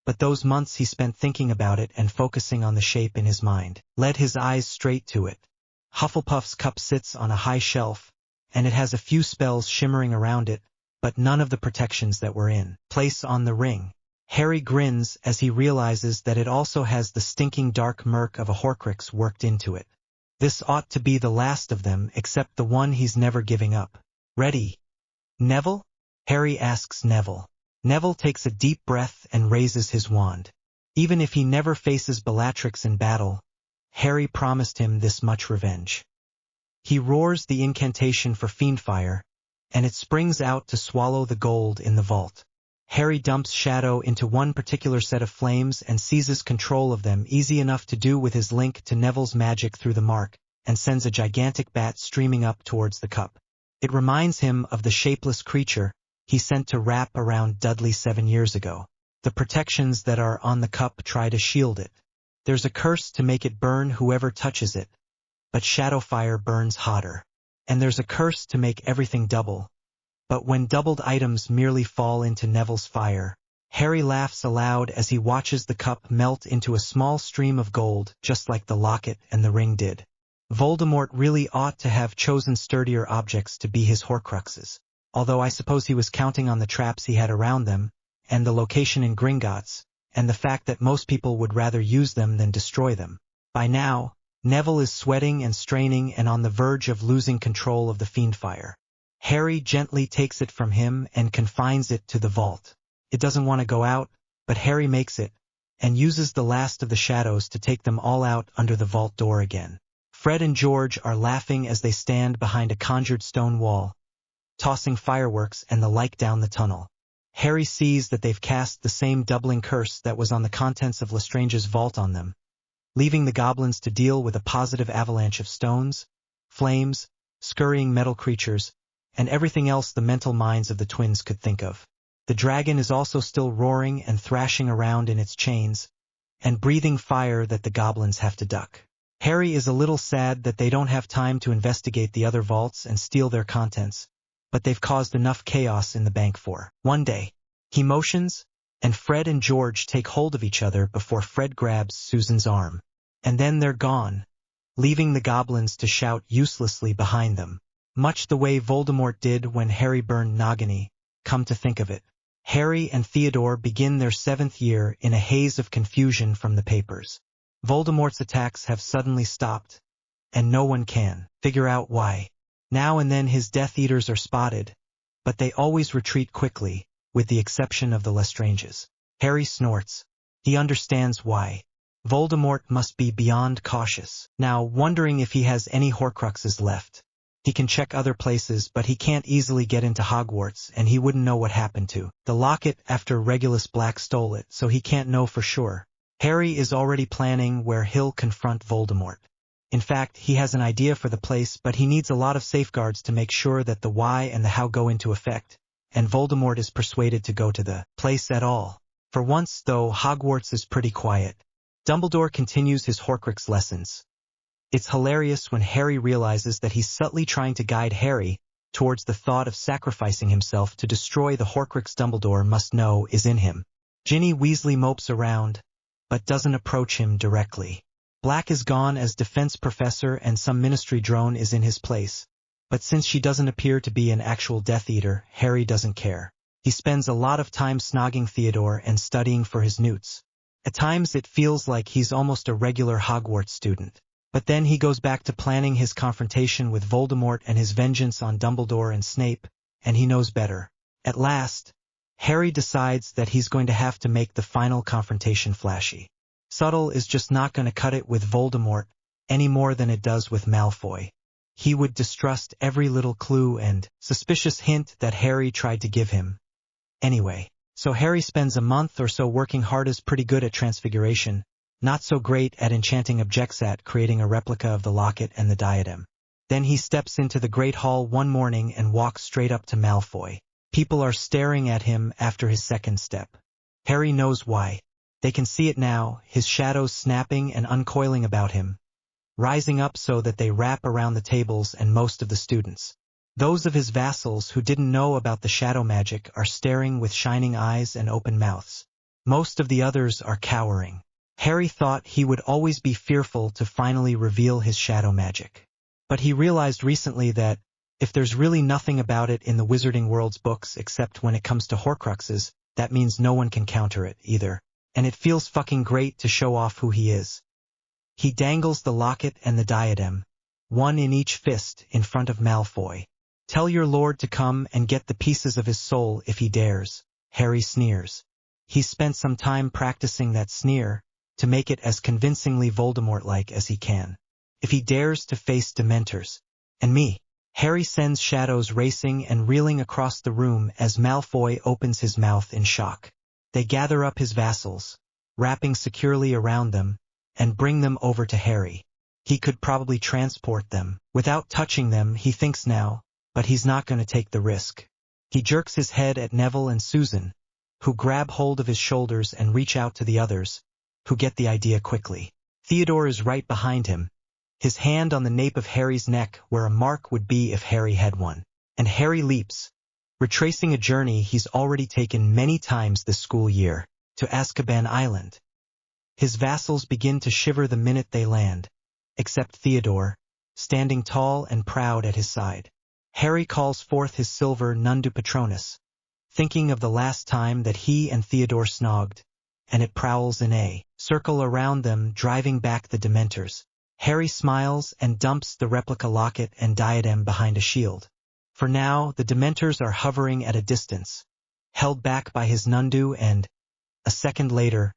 but those months he spent thinking about it and focusing on the shape in his mind led his eyes straight to it. Hufflepuff's cup sits on a high shelf, and it has a few spells shimmering around it, but none of the protections that were in place on the ring. Harry grins as he realizes that it also has the stinking dark murk of a Horcrux worked into it. This ought to be the last of them except the one he's never giving up. Ready, Neville? Harry asks Neville. Neville takes a deep breath and raises his wand. Even if he never faces Bellatrix in battle, Harry promised him this much revenge. He roars the incantation for fiendfire, and it springs out to swallow the gold in the vault. Harry dumps Shadow into one particular set of flames and seizes control of them, easy enough to do with his link to Neville's magic through the mark, and sends a gigantic bat streaming up towards the cup. It reminds him of the shapeless creature he sent to wrap around Dudley 7 years ago. The protections that are on the cup try to shield it. There's a curse to make it burn whoever touches it, but Shadowfire burns hotter. And there's a curse to make everything double. But when doubled items merely fall into Neville's fire, Harry laughs aloud as he watches the cup melt into a small stream of gold, just like the locket and the ring did. Voldemort really ought to have chosen sturdier objects to be his Horcruxes, although I suppose he was counting on the traps he had around them, and the location in Gringotts, and the fact that most people would rather use them than destroy them. By now, Neville is sweating and straining and on the verge of losing control of the fiendfire. Harry gently takes it from him and confines it to the vault. It doesn't want to go out, but Harry makes it, and uses the last of the shadows to take them all out under the vault door again. Fred and George are laughing as they stand behind a conjured stone wall, tossing fireworks and the like down the tunnel. Harry sees that they've cast the same doubling curse that was on the contents of Lestrange's vault on them, leaving the goblins to deal with a positive avalanche of stones, flames, scurrying metal creatures, and everything else the mental minds of the twins could think of. The dragon is also still roaring and thrashing around in its chains, and breathing fire that the goblins have to duck. Harry is a little sad that they don't have time to investigate the other vaults and steal their contents, but they've caused enough chaos in the bank for one day. He motions, and Fred and George take hold of each other before Fred grabs Susan's arm. And then they're gone, leaving the goblins to shout uselessly behind them. Much the way Voldemort did when Harry burned Nagini, come to think of it. Harry and Theodore begin their 7th year in a haze of confusion from the papers. Voldemort's attacks have suddenly stopped, and no one can figure out why. Now and then his Death Eaters are spotted, but they always retreat quickly, with the exception of the Lestranges. Harry snorts. He understands why. Voldemort must be beyond cautious. Now, wondering if he has any Horcruxes left. He can check other places, but he can't easily get into Hogwarts, and he wouldn't know what happened to the locket after Regulus Black stole it, so he can't know for sure. Harry is already planning where he'll confront Voldemort. In fact, he has an idea for the place, but he needs a lot of safeguards to make sure that the why and the how go into effect, and Voldemort is persuaded to go to the place at all. For once, though, Hogwarts is pretty quiet. Dumbledore continues his Horcrux lessons. It's hilarious when Harry realizes that he's subtly trying to guide Harry towards the thought of sacrificing himself to destroy the Horcrux Dumbledore must know is in him. Ginny Weasley mopes around, but doesn't approach him directly. Black is gone as defense professor and some ministry drone is in his place. But since she doesn't appear to be an actual Death Eater, Harry doesn't care. He spends a lot of time snogging Theodore and studying for his newts. At times it feels like he's almost a regular Hogwarts student. But then he goes back to planning his confrontation with Voldemort and his vengeance on Dumbledore and Snape, and he knows better. At last, Harry decides that he's going to have to make the final confrontation flashy. Subtle is just not going to cut it with Voldemort any more than it does with Malfoy. He would distrust every little clue and suspicious hint that Harry tried to give him. Anyway, so Harry spends a month or so working hard, is pretty good at transfiguration, not so great at enchanting objects, at creating a replica of the locket and the diadem. Then he steps into the Great Hall one morning and walks straight up to Malfoy. People are staring at him after his second step. Harry knows why. They can see it now, his shadows snapping and uncoiling about him, rising up so that they wrap around the tables and most of the students. Those of his vassals who didn't know about the shadow magic are staring with shining eyes and open mouths. Most of the others are cowering. Harry thought he would always be fearful to finally reveal his shadow magic. But he realized recently that, if there's really nothing about it in the Wizarding World's books except when it comes to Horcruxes, that means no one can counter it either. And it feels fucking great to show off who he is. He dangles the locket and the diadem, one in each fist, in front of Malfoy. Tell your lord to come and get the pieces of his soul if he dares, Harry sneers. He's spent some time practicing that sneer to make it as convincingly Voldemort-like as he can. If he dares to face Dementors. And me. Harry sends shadows racing and reeling across the room as Malfoy opens his mouth in shock. They gather up his vassals, wrapping securely around them, and bring them over to Harry. He could probably transport them without touching them, he thinks now, but he's not going to take the risk. He jerks his head at Neville and Susan, who grab hold of his shoulders and reach out to the others, who get the idea quickly. Theodore is right behind him, his hand on the nape of Harry's neck where a mark would be if Harry had one. And Harry leaps, retracing a journey he's already taken many times this school year, to Azkaban Island. His vassals begin to shiver the minute they land, except Theodore, standing tall and proud at his side. Harry calls forth his silver Nundu Patronus, thinking of the last time that he and Theodore snogged, and it prowls in a circle around them, driving back the Dementors. Harry smiles and dumps the replica locket and diadem behind a shield. For now, the Dementors are hovering at a distance, held back by his Nundu and, a second later,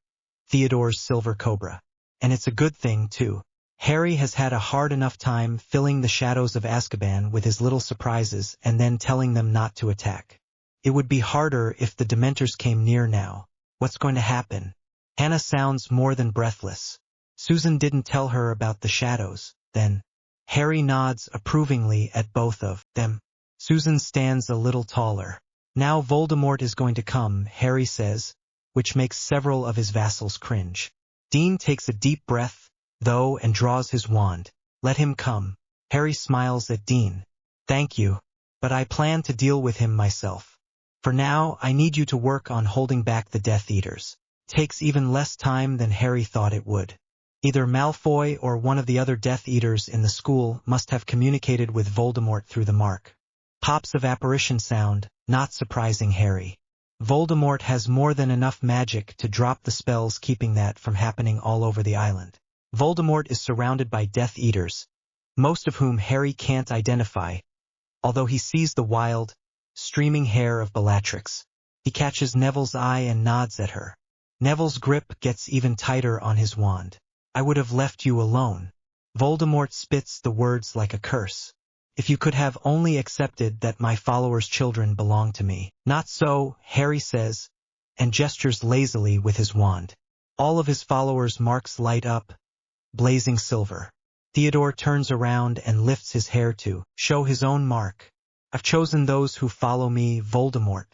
Theodore's silver cobra. And it's a good thing, too. Harry has had a hard enough time filling the shadows of Azkaban with his little surprises and then telling them not to attack. It would be harder if the Dementors came near now. What's going to happen? Hannah sounds more than breathless. Susan didn't tell her about the shadows, then. Harry nods approvingly at both of them. Susan stands a little taller. Now Voldemort is going to come, Harry says, which makes several of his vassals cringe. Dean takes a deep breath, though, and draws his wand. Let him come. Harry smiles at Dean. Thank you, but I plan to deal with him myself. For now, I need you to work on holding back the Death Eaters. Takes even less time than Harry thought it would. Either Malfoy or one of the other Death Eaters in the school must have communicated with Voldemort through the mark. Pops of apparition sound, not surprising Harry. Voldemort has more than enough magic to drop the spells keeping that from happening all over the island. Voldemort is surrounded by Death Eaters, most of whom Harry can't identify, although he sees the wild, streaming hair of Bellatrix. He catches Neville's eye and nods at her. Neville's grip gets even tighter on his wand. I would have left you alone. Voldemort spits the words like a curse. If you could have only accepted that my followers' children belong to me. Not so, Harry says, and gestures lazily with his wand. All of his followers' marks light up, blazing silver. Theodore turns around and lifts his hair to show his own mark. I've chosen those who follow me, Voldemort,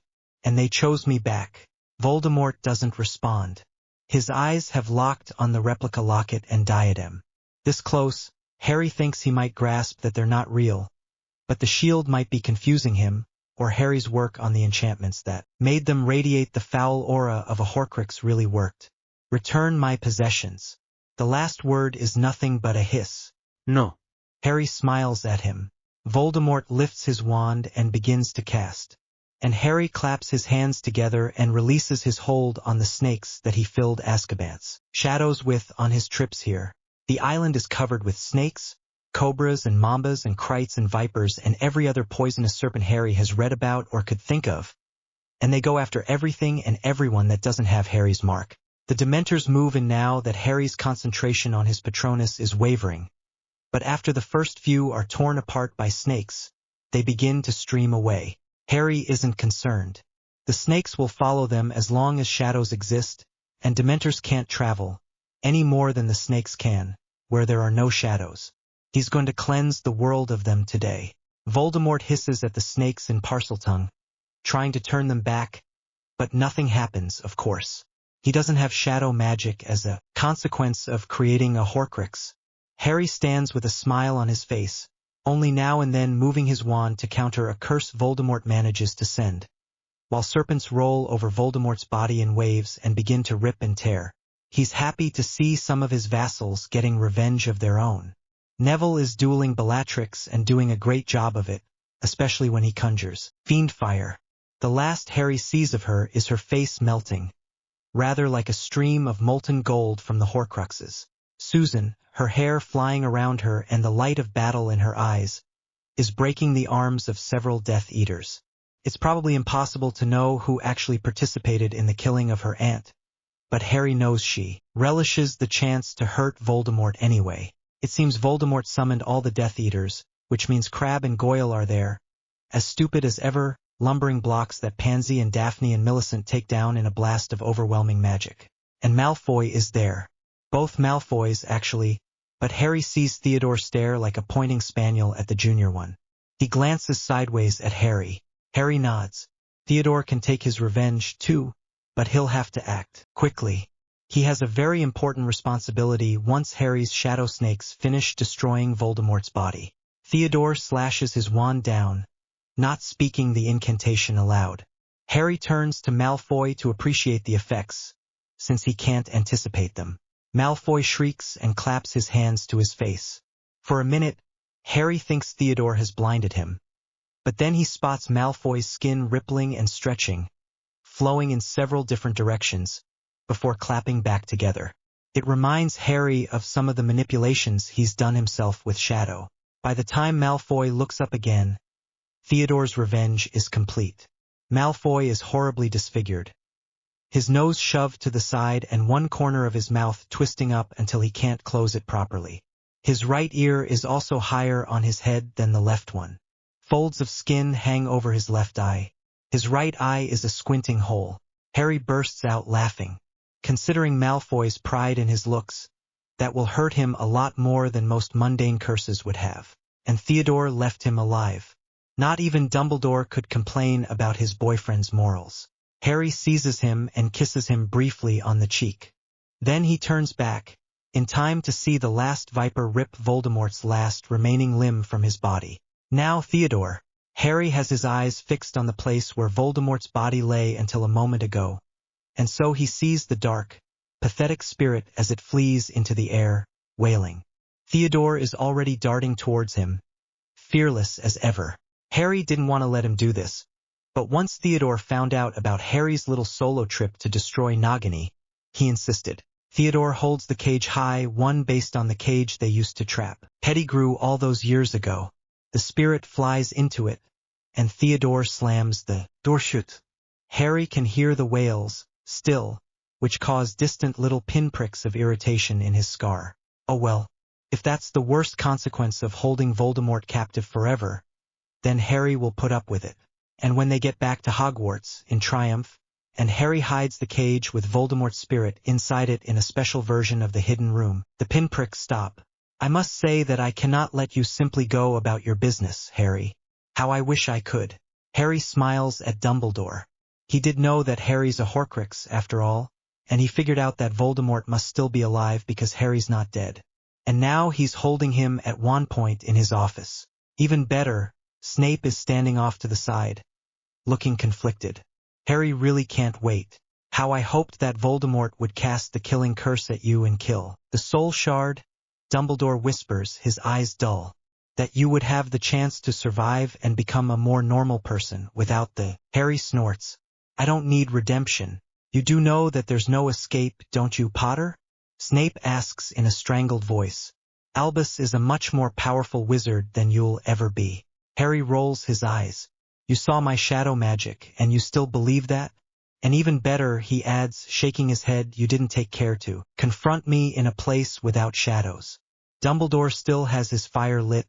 and they chose me back. Voldemort doesn't respond. His eyes have locked on the replica locket and diadem. This close, Harry thinks he might grasp that they're not real, but the shield might be confusing him, or Harry's work on the enchantments that made them radiate the foul aura of a Horcrux really worked. Return my possessions. The last word is nothing but a hiss. No. Harry smiles at him. Voldemort lifts his wand and begins to cast. And Harry claps his hands together and releases his hold on the snakes that he filled Azkaban's shadows with on his trips here. The island is covered with snakes, cobras and mambas and krites and vipers and every other poisonous serpent Harry has read about or could think of. And they go after everything and everyone that doesn't have Harry's mark. The Dementors move in now that Harry's concentration on his Patronus is wavering. But after the first few are torn apart by snakes, they begin to stream away. Harry isn't concerned. The snakes will follow them as long as shadows exist, and Dementors can't travel, any more than the snakes can, where there are no shadows. He's going to cleanse the world of them today. Voldemort hisses at the snakes in Parseltongue, trying to turn them back, but nothing happens, of course. He doesn't have shadow magic as a consequence of creating a Horcrux. Harry stands with a smile on his face, only now and then moving his wand to counter a curse Voldemort manages to send. While serpents roll over Voldemort's body in waves and begin to rip and tear, he's happy to see some of his vassals getting revenge of their own. Neville is dueling Bellatrix and doing a great job of it, especially when he conjures Fiendfire. The last Harry sees of her is her face melting, rather like a stream of molten gold from the Horcruxes. Susan, her hair flying around her and the light of battle in her eyes, is breaking the arms of several Death Eaters. It's probably impossible to know who actually participated in the killing of her aunt, but Harry knows she relishes the chance to hurt Voldemort anyway. It seems Voldemort summoned all the Death Eaters, which means Crabbe and Goyle are there, as stupid as ever, lumbering blocks that Pansy and Daphne and Millicent take down in a blast of overwhelming magic. And Malfoy is there. Both Malfoys, actually, but Harry sees Theodore stare like a pointing spaniel at the junior one. He glances sideways at Harry. Harry nods. Theodore can take his revenge, too, but he'll have to act quickly. He has a very important responsibility once Harry's shadow snakes finish destroying Voldemort's body. Theodore slashes his wand down, not speaking the incantation aloud. Harry turns to Malfoy to appreciate the effects, since he can't anticipate them. Malfoy shrieks and claps his hands to his face. For a minute, Harry thinks Theodore has blinded him. But then he spots Malfoy's skin rippling and stretching, flowing in several different directions, before clapping back together. It reminds Harry of some of the manipulations he's done himself with Shadow. By the time Malfoy looks up again, Theodore's revenge is complete. Malfoy is horribly disfigured, his nose shoved to the side and one corner of his mouth twisting up until he can't close it properly. His right ear is also higher on his head than the left one. Folds of skin hang over his left eye. His right eye is a squinting hole. Harry bursts out laughing. Considering Malfoy's pride in his looks, that will hurt him a lot more than most mundane curses would have. And Theodore left him alive. Not even Dumbledore could complain about his boyfriend's morals. Harry seizes him and kisses him briefly on the cheek. Then he turns back, in time to see the last viper rip Voldemort's last remaining limb from his body. Now Theodore. Harry has his eyes fixed on the place where Voldemort's body lay until a moment ago, and so he sees the dark, pathetic spirit as it flees into the air, wailing. Theodore is already darting towards him, fearless as ever. Harry didn't want to let him do this, but once Theodore found out about Harry's little solo trip to destroy Nagini, he insisted. Theodore holds the cage high, one based on the cage they used to trap Pettigrew all those years ago. The spirit flies into it, and Theodore slams the door shut. Harry can hear the wails, still, which cause distant little pinpricks of irritation in his scar. Oh well, if that's the worst consequence of holding Voldemort captive forever, then Harry will put up with it. And when they get back to Hogwarts, in triumph, and Harry hides the cage with Voldemort's spirit inside it in a special version of the hidden room, the pinpricks stop. I must say that I cannot let you simply go about your business, Harry. How I wish I could. Harry smiles at Dumbledore. He did know that Harry's a Horcrux, after all, and he figured out that Voldemort must still be alive because Harry's not dead. And now he's holding him at one point in his office. Even better, Snape is standing off to the side, looking conflicted. Harry really can't wait. How I hoped that Voldemort would cast the killing curse at you and kill the soul shard, Dumbledore whispers, his eyes dull. That you would have the chance to survive and become a more normal person without the… Harry snorts. I don't need redemption. You do know that there's no escape, don't you, Potter? Snape asks in a strangled voice. Albus is a much more powerful wizard than you'll ever be. Harry rolls his eyes. You saw my shadow magic, and you still believe that? And even better, he adds, shaking his head, you didn't take care to confront me in a place without shadows. Dumbledore still has his fire lit.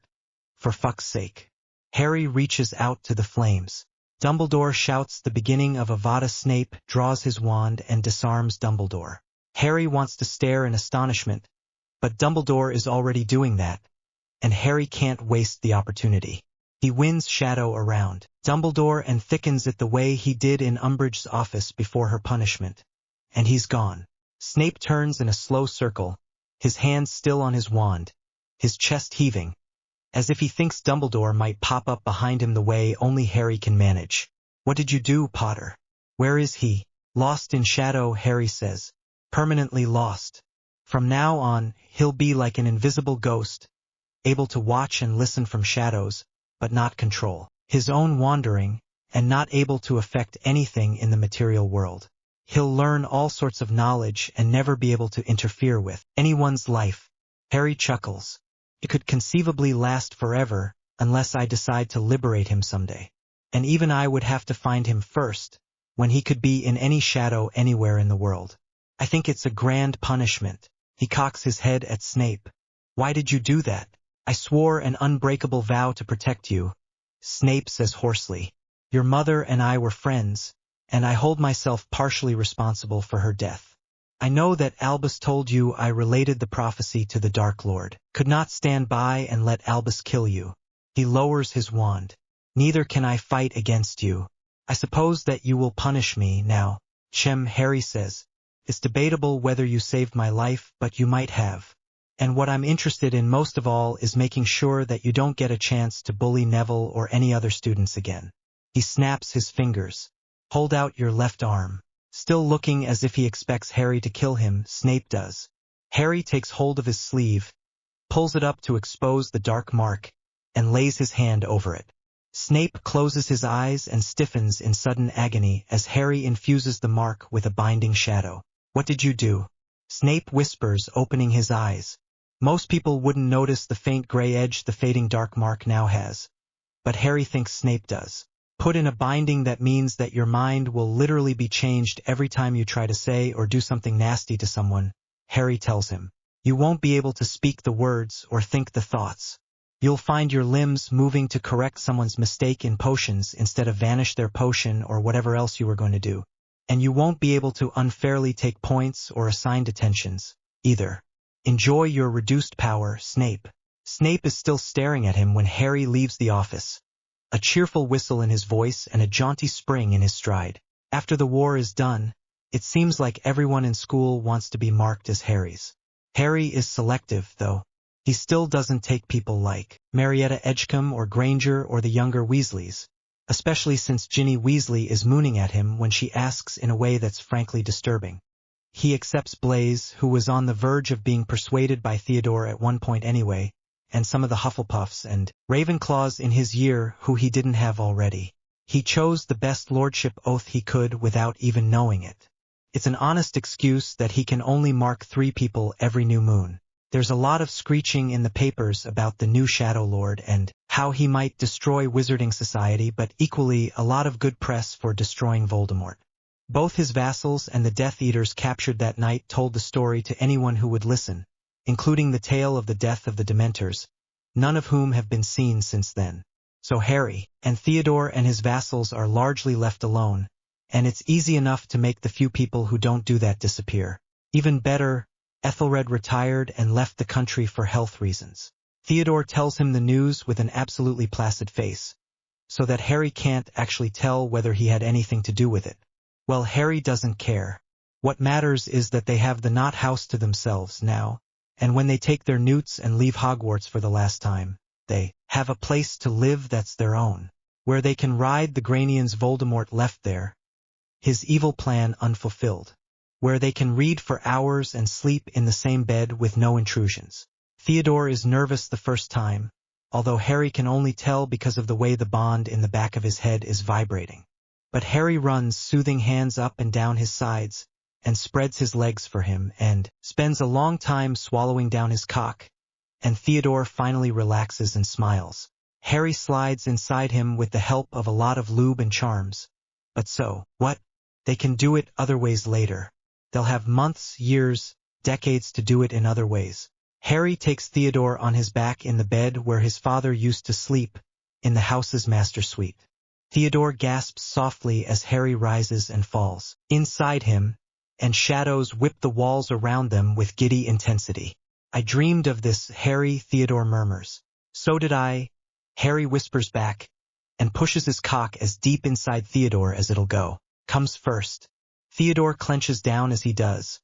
For fuck's sake. Harry reaches out to the flames. Dumbledore shouts the beginning of Avada. Snape draws his wand and disarms Dumbledore. Harry wants to stare in astonishment, but Dumbledore is already doing that, and Harry can't waste the opportunity. He wins shadow around Dumbledore and thickens it the way he did in Umbridge's office before her punishment. And he's gone. Snape turns in a slow circle, his hands still on his wand, his chest heaving, as if he thinks Dumbledore might pop up behind him the way only Harry can manage. What did you do, Potter? Where is he? Lost in shadow, Harry says. Permanently lost. From now on, he'll be like an invisible ghost, able to watch and listen from shadows, but not control his own wandering, and not able to affect anything in the material world. He'll learn all sorts of knowledge and never be able to interfere with anyone's life. Harry chuckles. It could conceivably last forever, unless I decide to liberate him someday. And even I would have to find him first, when he could be in any shadow anywhere in the world. I think it's a grand punishment. He cocks his head at Snape. Why did you do that? I swore an unbreakable vow to protect you. Snape says hoarsely. Your mother and I were friends, and I hold myself partially responsible for her death. I know that Albus told you I related the prophecy to the Dark Lord. Could not stand by and let Albus kill you. He lowers his wand. Neither can I fight against you. I suppose that you will punish me now. Harry says. It's debatable whether you saved my life, but you might have. And what I'm interested in most of all is making sure that you don't get a chance to bully Neville or any other students again. He snaps his fingers. Hold out your left arm. Still looking as if he expects Harry to kill him, Snape does. Harry takes hold of his sleeve, pulls it up to expose the dark mark, and lays his hand over it. Snape closes his eyes and stiffens in sudden agony as Harry infuses the mark with a binding shadow. What did you do? Snape whispers, opening his eyes. Most people wouldn't notice the faint gray edge the fading dark mark now has. But Harry thinks Snape does. Put in a binding that means that your mind will literally be changed every time you try to say or do something nasty to someone, Harry tells him. You won't be able to speak the words or think the thoughts. You'll find your limbs moving to correct someone's mistake in potions instead of vanish their potion or whatever else you were going to do. And you won't be able to unfairly take points or assign detentions, either. Enjoy your reduced power, Snape. Snape is still staring at him when Harry leaves the office. A cheerful whistle in his voice and a jaunty spring in his stride. After the war is done, it seems like everyone in school wants to be marked as Harry's. Harry is selective, though. He still doesn't take people like Marietta Edgecombe or Granger or the younger Weasleys, especially since Ginny Weasley is mooning at him when she asks in a way that's frankly disturbing. He accepts Blaise, who was on the verge of being persuaded by Theodore at one point anyway, and some of the Hufflepuffs and Ravenclaws in his year who he didn't have already. He chose the best lordship oath he could without even knowing it. It's an honest excuse that he can only mark 3 people every new moon. There's a lot of screeching in the papers about the new Shadow Lord and how he might destroy Wizarding Society, but equally a lot of good press for destroying Voldemort. Both his vassals and the Death Eaters captured that night told the story to anyone who would listen, including the tale of the death of the Dementors, none of whom have been seen since then. So Harry and Theodore and his vassals are largely left alone, and it's easy enough to make the few people who don't do that disappear. Even better, Ethelred retired and left the country for health reasons. Theodore tells him the news with an absolutely placid face, so that Harry can't actually tell whether he had anything to do with it. Well, Harry doesn't care. What matters is that they have the Knot House to themselves now, and when they take their newts and leave Hogwarts for the last time, they have a place to live that's their own, where they can ride the Granians Voldemort left there, his evil plan unfulfilled, where they can read for hours and sleep in the same bed with no intrusions. Theodore is nervous the first time, although Harry can only tell because of the way the bond in the back of his head is vibrating. But Harry runs soothing hands up and down his sides, and spreads his legs for him, and spends a long time swallowing down his cock, and Theodore finally relaxes and smiles. Harry slides inside him with the help of a lot of lube and charms. But so, what? They can do it other ways later. They'll have months, years, decades to do it in other ways. Harry takes Theodore on his back in the bed where his father used to sleep, in the house's master suite. Theodore gasps softly as Harry rises and falls inside him, and shadows whip the walls around them with giddy intensity. "I dreamed of this, Harry," Theodore murmurs. "So did I," Harry whispers back, and pushes his cock as deep inside Theodore as it'll go. Comes first. Theodore clenches down as he does,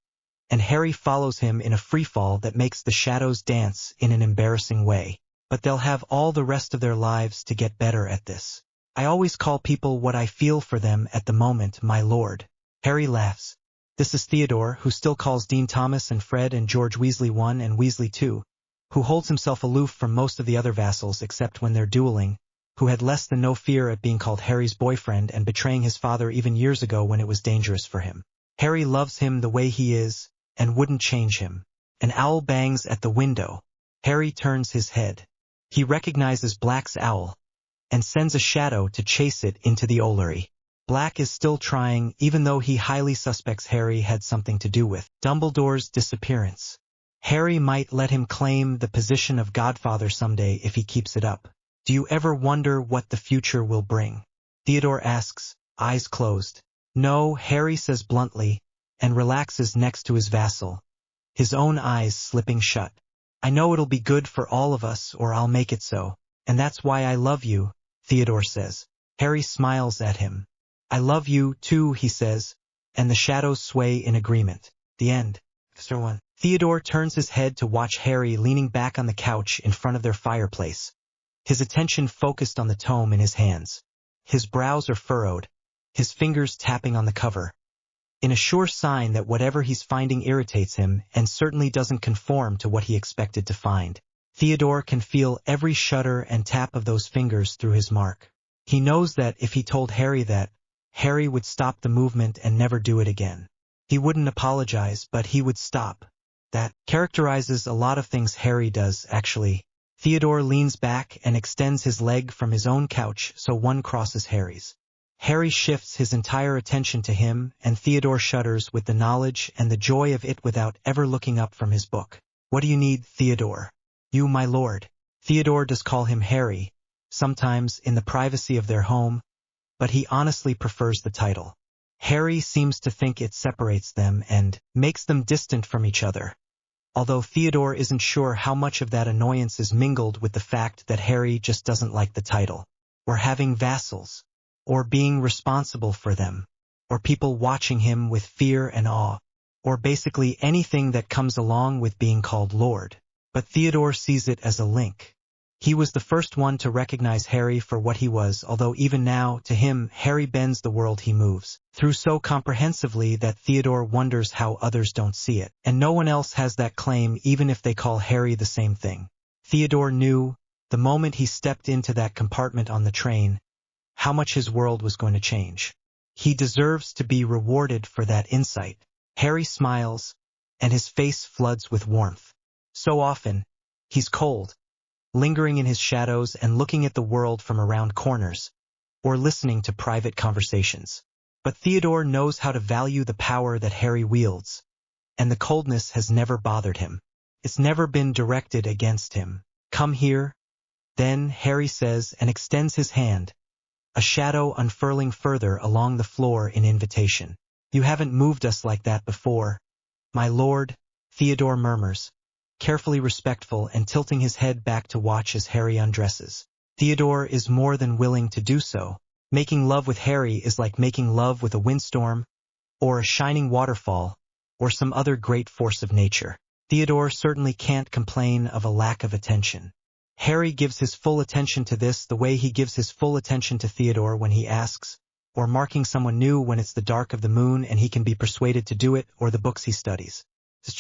and Harry follows him in a freefall that makes the shadows dance in an embarrassing way. But they'll have all the rest of their lives to get better at this. "I always call people what I feel for them at the moment, my lord." Harry laughs. This is Theodore, who still calls Dean Thomas and Fred and George Weasley 1 and Weasley 2, who holds himself aloof from most of the other vassals except when they're dueling, who had less than no fear at being called Harry's boyfriend and betraying his father even years ago when it was dangerous for him. Harry loves him the way he is, and wouldn't change him. An owl bangs at the window. Harry turns his head. He recognizes Black's owl, and sends a shadow to chase it into the Ollery. Black is still trying, even though he highly suspects Harry had something to do with Dumbledore's disappearance. Harry might let him claim the position of Godfather someday if he keeps it up. "Do you ever wonder what the future will bring?" Theodore asks, eyes closed. "No," Harry says bluntly, and relaxes next to his vassal, his own eyes slipping shut. "I know it'll be good for all of us, or I'll make it so. And that's why I love you," Theodore says. Harry smiles at him. "I love you, too," he says, and the shadows sway in agreement. The end. Mr. 1. Theodore turns his head to watch Harry leaning back on the couch in front of their fireplace, his attention focused on the tome in his hands. His brows are furrowed, his fingers tapping on the cover, in a sure sign that whatever he's finding irritates him and certainly doesn't conform to what he expected to find. Theodore can feel every shudder and tap of those fingers through his mark. He knows that if he told Harry that, Harry would stop the movement and never do it again. He wouldn't apologize, but he would stop. That characterizes a lot of things Harry does, actually. Theodore leans back and extends his leg from his own couch so one crosses Harry's. Harry shifts his entire attention to him, and Theodore shudders with the knowledge and the joy of it without ever looking up from his book. "What do you need, Theodore?" "You, my lord." Theodore does call him Harry, sometimes in the privacy of their home, but he honestly prefers the title. Harry seems to think it separates them and makes them distant from each other, although Theodore isn't sure how much of that annoyance is mingled with the fact that Harry just doesn't like the title, or having vassals, or being responsible for them, or people watching him with fear and awe, or basically anything that comes along with being called Lord. But Theodore sees it as a link. He was the first one to recognize Harry for what he was, although even now, to him, Harry bends the world he moves through so comprehensively that Theodore wonders how others don't see it. And no one else has that claim, even if they call Harry the same thing. Theodore knew, the moment he stepped into that compartment on the train, how much his world was going to change. He deserves to be rewarded for that insight. Harry smiles, and his face floods with warmth. So often, he's cold, lingering in his shadows and looking at the world from around corners, or listening to private conversations. But Theodore knows how to value the power that Harry wields, and the coldness has never bothered him. It's never been directed against him. "Come here." Then Harry says and extends his hand, a shadow unfurling further along the floor in invitation. "You haven't moved us like that before, my lord." Theodore murmurs, carefully respectful and tilting his head back to watch as Harry undresses. Theodore is more than willing to do so. Making love with Harry is like making love with a windstorm, or a shining waterfall, or some other great force of nature. Theodore certainly can't complain of a lack of attention. Harry gives his full attention to this the way he gives his full attention to Theodore when he asks, or marking someone new when it's the dark of the moon and he can be persuaded to do it, or the books he studies. It's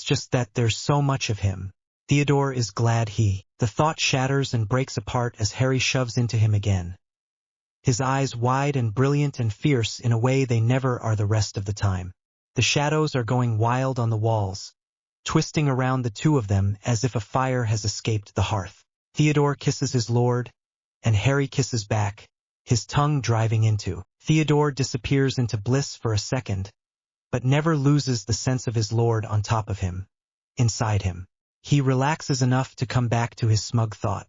just that there's so much of him. Theodore is glad the thought shatters and breaks apart as Harry shoves into him again. His eyes wide and brilliant and fierce in a way they never are the rest of the time. The shadows are going wild on the walls, twisting around the two of them as if a fire has escaped the hearth. Theodore kisses his lord, and Harry kisses back, his tongue driving into. Theodore disappears into bliss for a second, but never loses the sense of his lord on top of him, inside him. He relaxes enough to come back to his smug thought.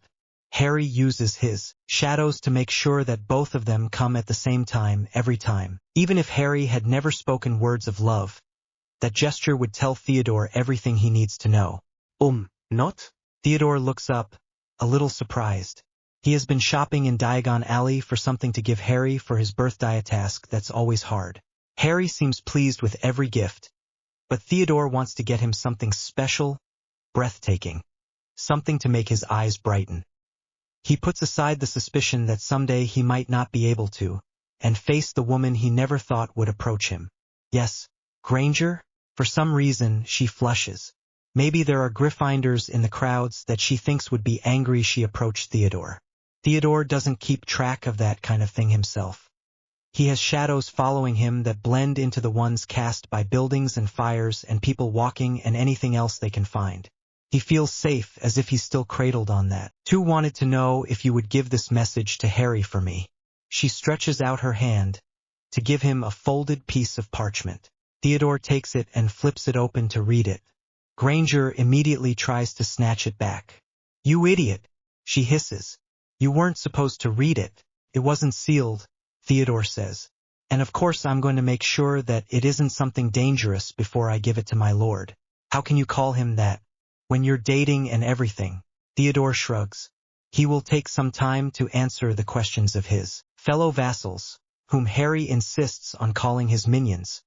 Harry uses his shadows to make sure that both of them come at the same time every time. Even if Harry had never spoken words of love, that gesture would tell Theodore everything he needs to know. Not? Theodore looks up, a little surprised. He has been shopping in Diagon Alley for something to give Harry for his birthday, a task that's always hard. Harry seems pleased with every gift, but Theodore wants to get him something special, breathtaking, something to make his eyes brighten. He puts aside the suspicion that someday he might not be able to, and face the woman he never thought would approach him. Yes, Granger? For some reason, she flushes. Maybe there are Gryffindors in the crowds that she thinks would be angry she approached Theodore. Theodore doesn't keep track of that kind of thing himself. He has shadows following him that blend into the ones cast by buildings and fires and people walking and anything else they can find. He feels safe, as if he's still cradled on that. "Two wanted to know if you would give this message to Harry for me." She stretches out her hand to give him a folded piece of parchment. Theodore takes it and flips it open to read it. Granger immediately tries to snatch it back. "You idiot," she hisses. "You weren't supposed to read it. It wasn't sealed," Theodore says. "And of course I'm going to make sure that it isn't something dangerous before I give it to my lord." "How can you call him that when you're dating and everything?" Theodore shrugs. He will take some time to answer the questions of his fellow vassals, whom Harry insists on calling his minions,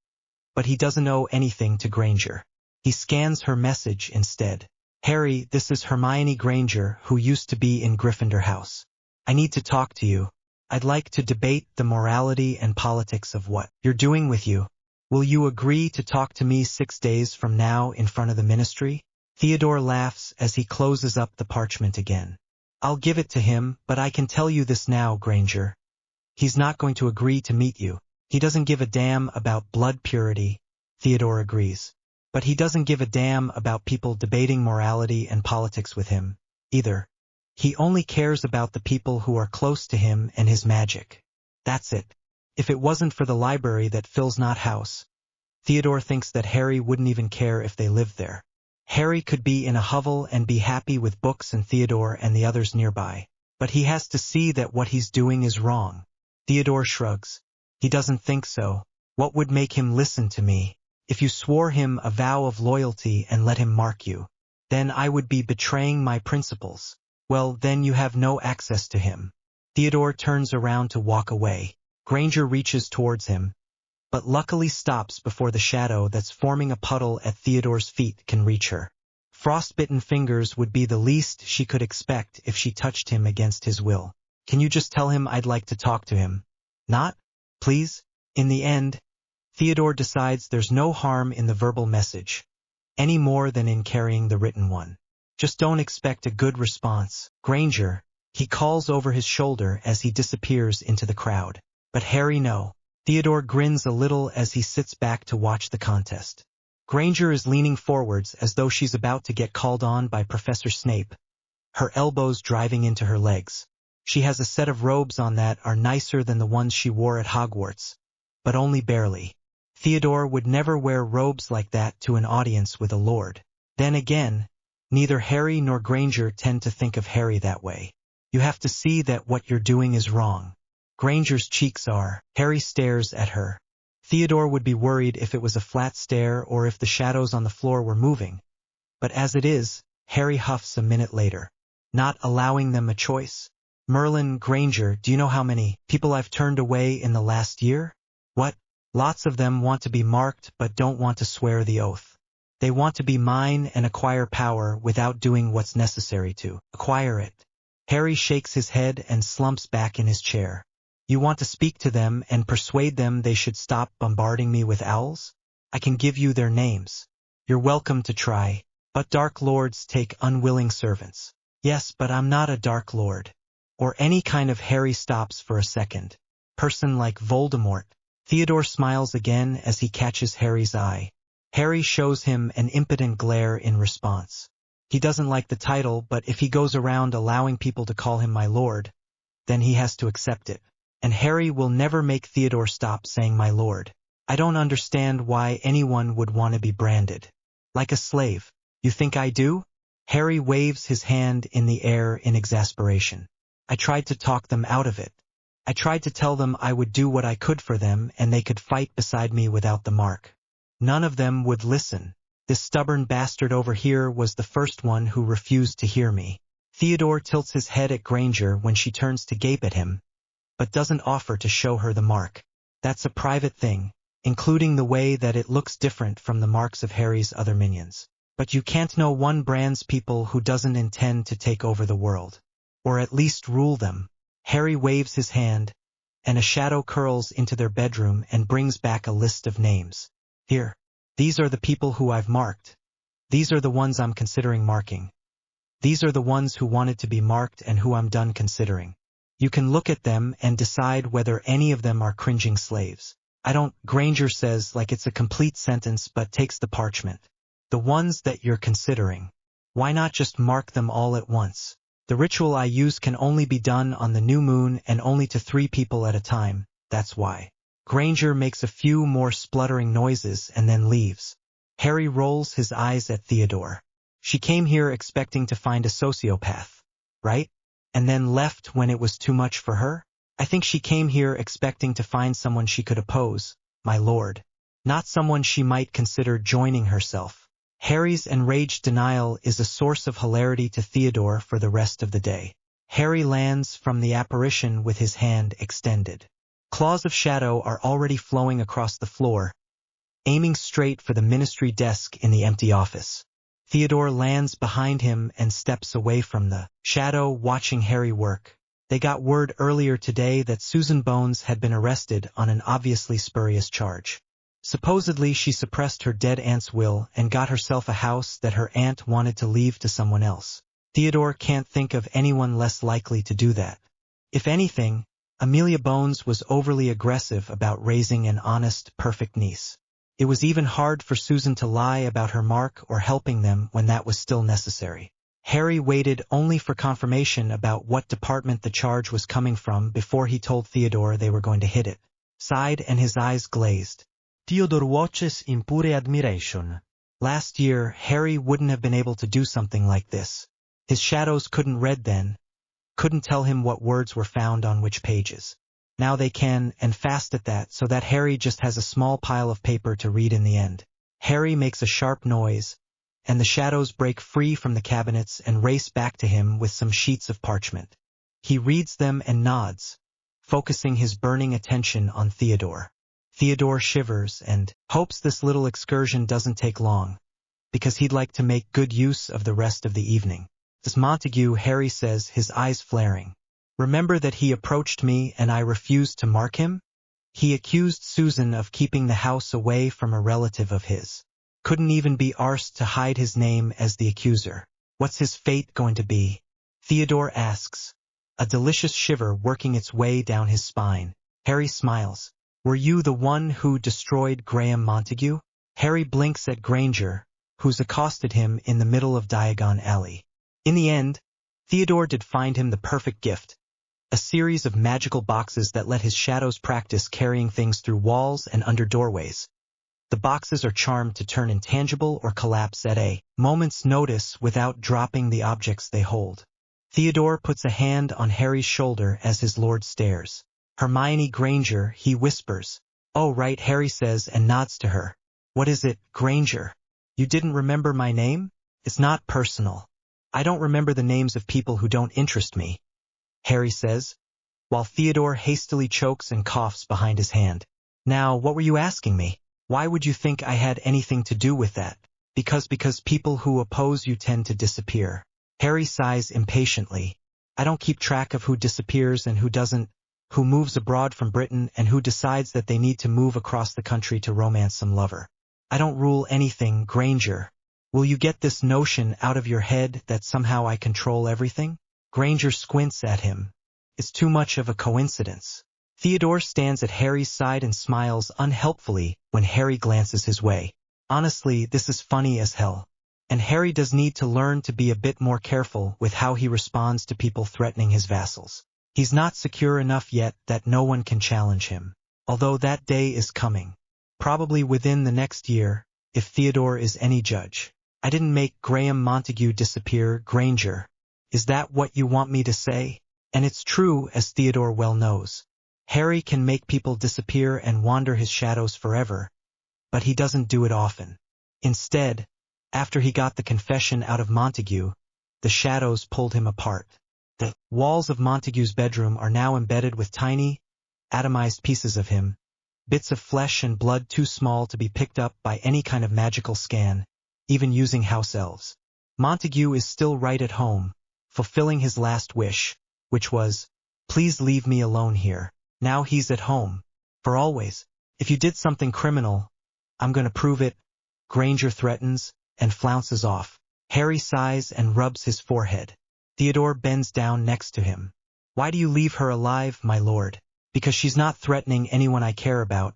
but he doesn't owe anything to Granger. He scans her message instead. "Harry, this is Hermione Granger, who used to be in Gryffindor House. I need to talk to you. I'd like to debate the morality and politics of what you're doing with you. Will you agree to talk to me 6 days from now in front of the ministry?" Theodore laughs as he closes up the parchment again. "I'll give it to him, but I can tell you this now, Granger. He's not going to agree to meet you. He doesn't give a damn about blood purity," Theodore agrees. "But he doesn't give a damn about people debating morality and politics with him, either. He only cares about the people who are close to him and his magic. That's it. If it wasn't for the library that fills Knot House, Theodore thinks that Harry wouldn't even care if they lived there. Harry could be in a hovel and be happy with books and Theodore and the others nearby. But he has to see that what he's doing is wrong." Theodore shrugs. "He doesn't think so. What would make him listen to me? If you swore him a vow of loyalty and let him mark you, then I would be betraying my principles. Well, then you have no access to him." Theodore turns around to walk away. Granger reaches towards him, but luckily stops before the shadow that's forming a puddle at Theodore's feet can reach her. Frostbitten fingers would be the least she could expect if she touched him against his will. "Can you just tell him I'd like to talk to him? Not? Please?" In the end, Theodore decides there's no harm in the verbal message, any more than in carrying the written one. Just don't expect a good response. "Granger," he calls over his shoulder as he disappears into the crowd. "But Harry, no." Theodore grins a little as he sits back to watch the contest. Granger is leaning forwards as though she's about to get called on by Professor Snape, her elbows driving into her legs. She has a set of robes on that are nicer than the ones she wore at Hogwarts, but only barely. Theodore would never wear robes like that to an audience with a lord. Then again, neither Harry nor Granger tend to think of Harry that way. You have to see that what you're doing is wrong. Granger's cheeks are. Harry stares at her. Theodore would be worried if it was a flat stair or if the shadows on the floor were moving. But as it is, Harry huffs a minute later, not allowing them a choice. Merlin, Granger, do you know how many people I've turned away in the last year? What? Lots of them want to be marked but don't want to swear the oath. They want to be mine and acquire power without doing what's necessary to acquire it. Harry shakes his head and slumps back in his chair. You want to speak to them and persuade them they should stop bombarding me with owls? I can give you their names. You're welcome to try. But Dark Lords take unwilling servants. Yes, but I'm not a Dark Lord. Or any kind of. Harry stops for a second. Person like Voldemort. Theodore smiles again as he catches Harry's eye. Harry shows him an impotent glare in response. He doesn't like the title, but if he goes around allowing people to call him my lord, then he has to accept it. And Harry will never make Theodore stop saying my lord. I don't understand why anyone would want to be branded like a slave. You think I do? Harry waves his hand in the air in exasperation. I tried to talk them out of it. I tried to tell them I would do what I could for them and they could fight beside me without the mark. None of them would listen. This stubborn bastard over here was the first one who refused to hear me. Theodore tilts his head at Granger when she turns to gape at him, but doesn't offer to show her the mark. That's a private thing, including the way that it looks different from the marks of Harry's other minions. But you can't know one brand's people who doesn't intend to take over the world. Or at least rule them. Harry waves his hand, and a shadow curls into their bedroom and brings back a list of names. Here. These are the people who I've marked. These are the ones I'm considering marking. These are the ones who wanted to be marked and who I'm done considering. You can look at them and decide whether any of them are cringing slaves. I don't, Granger says like it's a complete sentence but takes the parchment. The ones that you're considering. Why not just mark them all at once? The ritual I use can only be done on the new moon and only to 3 people at a time, that's why. Granger makes a few more spluttering noises and then leaves. Harry rolls his eyes at Theodore. She came here expecting to find a sociopath, right? And then left when it was too much for her? I think she came here expecting to find someone she could oppose, my lord. Not someone she might consider joining herself. Harry's enraged denial is a source of hilarity to Theodore for the rest of the day. Harry lands from the apparition with his hand extended. Claws of shadow are already flowing across the floor, aiming straight for the ministry desk in the empty office. Theodore lands behind him and steps away from the shadow, watching Harry work. They got word earlier today that Susan Bones had been arrested on an obviously spurious charge. Supposedly she suppressed her dead aunt's will and got herself a house that her aunt wanted to leave to someone else. Theodore can't think of anyone less likely to do that. If anything, Amelia Bones was overly aggressive about raising an honest, perfect niece. It was even hard for Susan to lie about her mark or helping them when that was still necessary. Harry waited only for confirmation about what department the charge was coming from before he told Theodore they were going to hit it. Sighed and his eyes glazed. Theodore watches in pure admiration. Last year, Harry wouldn't have been able to do something like this. His shadows couldn't read then, couldn't tell him what words were found on which pages. Now they can, and fast at that, so that Harry just has a small pile of paper to read in the end. Harry makes a sharp noise, and the shadows break free from the cabinets and race back to him with some sheets of parchment. He reads them and nods, focusing his burning attention on Theodore. Theodore shivers and hopes this little excursion doesn't take long, because he'd like to make good use of the rest of the evening. This Montague, Harry says, his eyes flaring. Remember that he approached me and I refused to mark him? He accused Susan of keeping the house away from a relative of his. Couldn't even be arsed to hide his name as the accuser. What's his fate going to be? Theodore asks, a delicious shiver working its way down his spine. Harry smiles. Were you the one who destroyed Graham Montague? Harry blinks at Granger, who's accosted him in the middle of Diagon Alley. In the end, Theodore did find him the perfect gift. A series of magical boxes that let his shadows practice carrying things through walls and under doorways. The boxes are charmed to turn intangible or collapse at a moment's notice without dropping the objects they hold. Theodore puts a hand on Harry's shoulder as his lord stares. Hermione Granger, he whispers. Oh right, Harry says and nods to her. What is it, Granger? You didn't remember my name? It's not personal. I don't remember the names of people who don't interest me, Harry says, while Theodore hastily chokes and coughs behind his hand. Now, what were you asking me? Why would you think I had anything to do with that? Because people who oppose you tend to disappear. Harry sighs impatiently. I don't keep track of who disappears and who doesn't, who moves abroad from Britain and who decides that they need to move across the country to romance some lover. I don't rule anything, Granger. Will you get this notion out of your head that somehow I control everything? Granger squints at him. It's too much of a coincidence. Theodore stands at Harry's side and smiles unhelpfully when Harry glances his way. Honestly, this is funny as hell. And Harry does need to learn to be a bit more careful with how he responds to people threatening his vassals. He's not secure enough yet that no one can challenge him. Although that day is coming. Probably within the next year, if Theodore is any judge. I didn't make Graham Montague disappear, Granger. Is that what you want me to say? And it's true, as Theodore well knows. Harry can make people disappear and wander his shadows forever, but he doesn't do it often. Instead, after he got the confession out of Montague, the shadows pulled him apart. The walls of Montague's bedroom are now embedded with tiny, atomized pieces of him, bits of flesh and blood too small to be picked up by any kind of magical scan, even using house elves. Montague is still right at home, fulfilling his last wish, which was, please leave me alone here. Now he's at home. For always. If you did something criminal, I'm gonna prove it, Granger threatens, and flounces off. Harry sighs and rubs his forehead. Theodore bends down next to him. Why do you leave her alive, my lord? Because she's not threatening anyone I care about,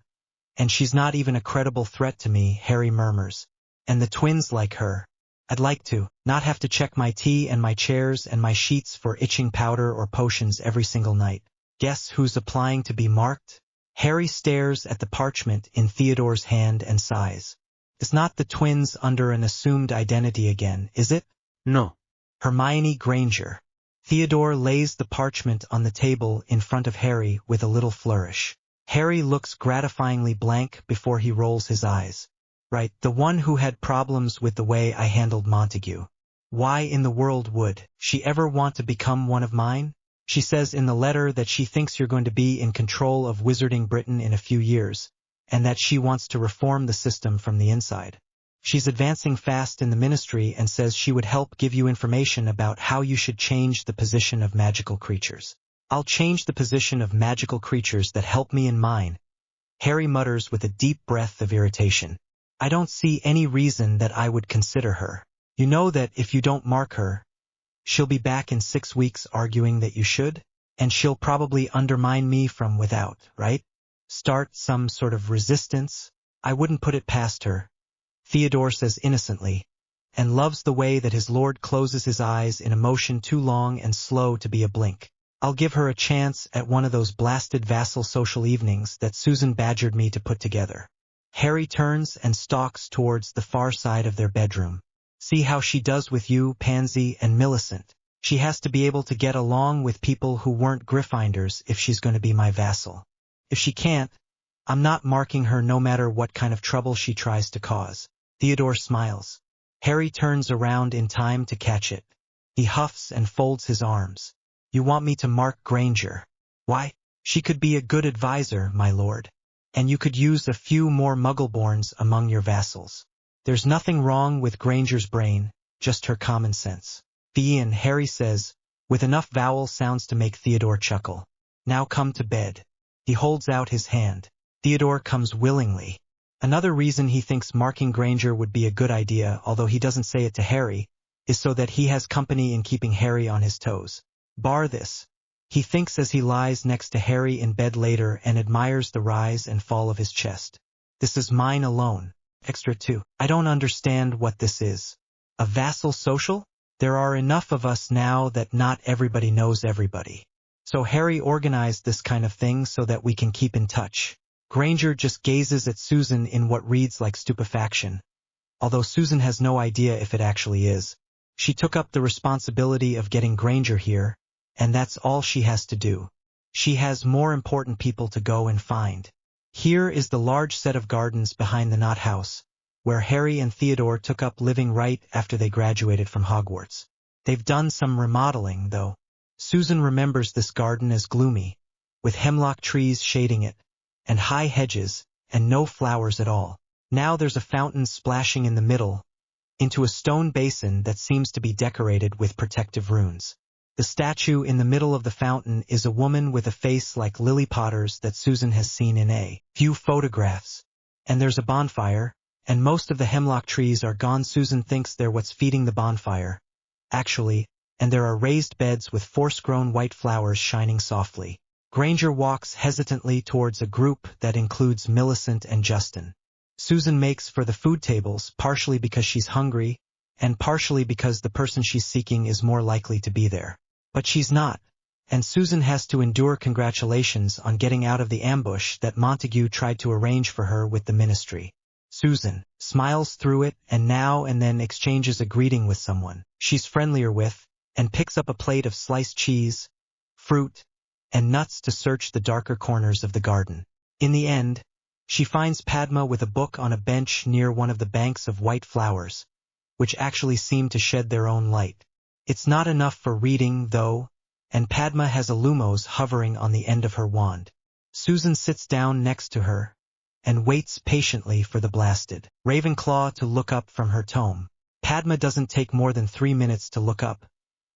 and she's not even a credible threat to me, Harry murmurs. And the twins like her. I'd like to not have to check my tea and my chairs and my sheets for itching powder or potions every single night. Guess who's applying to be marked? Harry stares at the parchment in Theodore's hand and sighs. It's not the twins under an assumed identity again, is it? No. Hermione Granger. Theodore lays the parchment on the table in front of Harry with a little flourish. Harry looks gratifyingly blank before he rolls his eyes. Right, the one who had problems with the way I handled Montague. Why in the world would she ever want to become one of mine? She says in the letter that she thinks you're going to be in control of Wizarding Britain in a few years, and that she wants to reform the system from the inside. She's advancing fast in the ministry and says she would help give you information about how you should change the position of magical creatures. I'll change the position of magical creatures that help me in mine, Harry mutters with a deep breath of irritation. I don't see any reason that I would consider her. You know that if you don't mark her, she'll be back in 6 weeks arguing that you should, and she'll probably undermine me from without, right? Start some sort of resistance? I wouldn't put it past her, Theodore says innocently, and loves the way that his lord closes his eyes in a motion too long and slow to be a blink. I'll give her a chance at one of those blasted Vassal social evenings that Susan badgered me to put together. Harry turns and stalks towards the far side of their bedroom. See how she does with you, Pansy and Millicent. She has to be able to get along with people who weren't Gryffindors if she's going to be my vassal. If she can't, I'm not marking her no matter what kind of trouble she tries to cause. Theodore smiles. Harry turns around in time to catch it. He huffs and folds his arms. You want me to mark Granger? Why, she could be a good advisor, my lord. And you could use a few more Muggleborns among your vassals. There's nothing wrong with Granger's brain, just her common sense. Ian, Harry says, with enough vowel sounds to make Theodore chuckle. Now come to bed. He holds out his hand. Theodore comes willingly. Another reason he thinks marking Granger would be a good idea, although he doesn't say it to Harry, is so that he has company in keeping Harry on his toes. Bar this, he thinks as he lies next to Harry in bed later and admires the rise and fall of his chest. This is mine alone. Extra 2. I don't understand what this is. A vassal social? There are enough of us now that not everybody knows everybody. So Harry organized this kind of thing so that we can keep in touch. Granger just gazes at Susan in what reads like stupefaction. Although Susan has no idea if it actually is. She took up the responsibility of getting Granger here, and that's all she has to do. She has more important people to go and find. Here is the large set of gardens behind the Knot House, where Harry and Theodore took up living right after they graduated from Hogwarts. They've done some remodeling, though. Susan remembers this garden as gloomy, with hemlock trees shading it, and high hedges, and no flowers at all. Now there's a fountain splashing in the middle, into a stone basin that seems to be decorated with protective runes. The statue in the middle of the fountain is a woman with a face like Lily Potter's that Susan has seen in a few photographs. And there's a bonfire, and most of the hemlock trees are gone. Susan thinks they're what's feeding the bonfire, actually, and there are raised beds with force-grown white flowers shining softly. Granger walks hesitantly towards a group that includes Millicent and Justin. Susan makes for the food tables, partially because she's hungry, and partially because the person she's seeking is more likely to be there. But she's not, and Susan has to endure congratulations on getting out of the ambush that Montague tried to arrange for her with the Ministry. Susan smiles through it and now and then exchanges a greeting with someone she's friendlier with, and picks up a plate of sliced cheese, fruit, and nuts to search the darker corners of the garden. In the end, she finds Padma with a book on a bench near one of the banks of white flowers, which actually seem to shed their own light. It's not enough for reading, though, and Padma has a lumos hovering on the end of her wand. Susan sits down next to her and waits patiently for the blasted Ravenclaw to look up from her tome. Padma doesn't take more than 3 minutes to look up,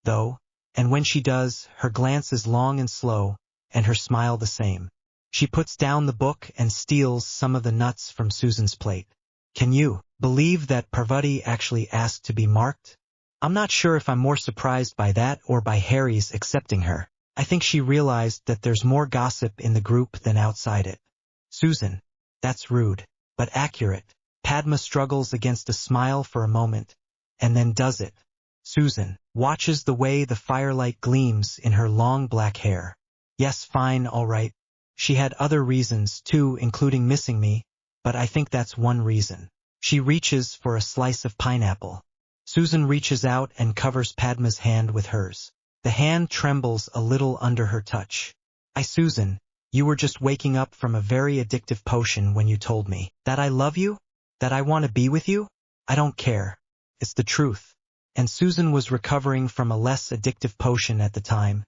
though, and when she does, her glance is long and slow, and her smile the same. She puts down the book and steals some of the nuts from Susan's plate. Can you believe that Parvati actually asked to be marked? I'm not sure if I'm more surprised by that or by Harry's accepting her. I think she realized that there's more gossip in the group than outside it. Susan, that's rude, but accurate. Padma struggles against a smile for a moment, and then does it. Susan watches the way the firelight gleams in her long black hair. Yes, fine, all right. She had other reasons too, including missing me, but I think that's one reason. She reaches for a slice of pineapple. Susan reaches out and covers Padma's hand with hers. The hand trembles a little under her touch. Susan, you were just waking up from a very addictive potion when you told me that I love you, that I want to be with you. I don't care. It's the truth. And Susan was recovering from a less addictive potion at the time.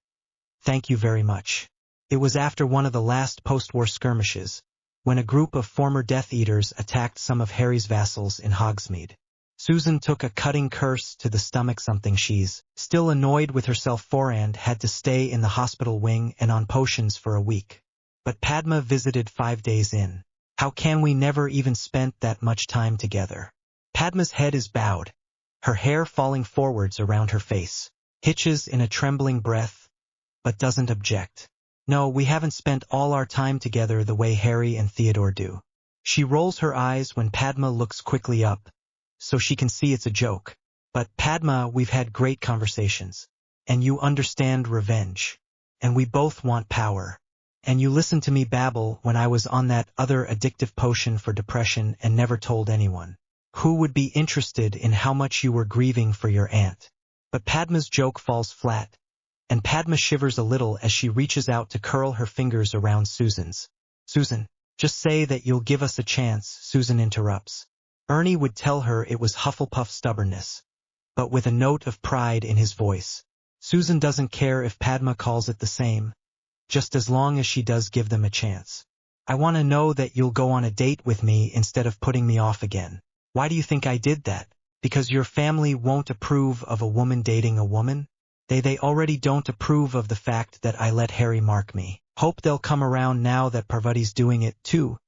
Thank you very much. It was after one of the last post-war skirmishes, when a group of former Death Eaters attacked some of Harry's vassals in Hogsmeade. Susan took a cutting curse to the stomach, something she's still annoyed with herself for, and had to stay in the hospital wing and on potions for a week. But Padma visited 5 days in. How can we never even spent that much time together? Padma's head is bowed, her hair falling forwards around her face. Hitches in a trembling breath, but doesn't object. No, we haven't spent all our time together the way Harry and Theodore do. She rolls her eyes when Padma looks quickly up, so she can see it's a joke. But Padma, we've had great conversations. And you understand revenge. And we both want power. And you listened to me babble when I was on that other addictive potion for depression and never told anyone. Who would be interested in how much you were grieving for your aunt? But Padma's joke falls flat, and Padma shivers a little as she reaches out to curl her fingers around Susan's. Susan, just say that you'll give us a chance, Susan interrupts. Ernie would tell her it was Hufflepuff stubbornness, but with a note of pride in his voice. Susan doesn't care if Padma calls it the same, just as long as she does give them a chance. I want to know that you'll go on a date with me instead of putting me off again. Why do you think I did that? Because your family won't approve of a woman dating a woman? They already don't approve of the fact that I let Harry mark me. Hope they'll come around now that Parvati's doing it too.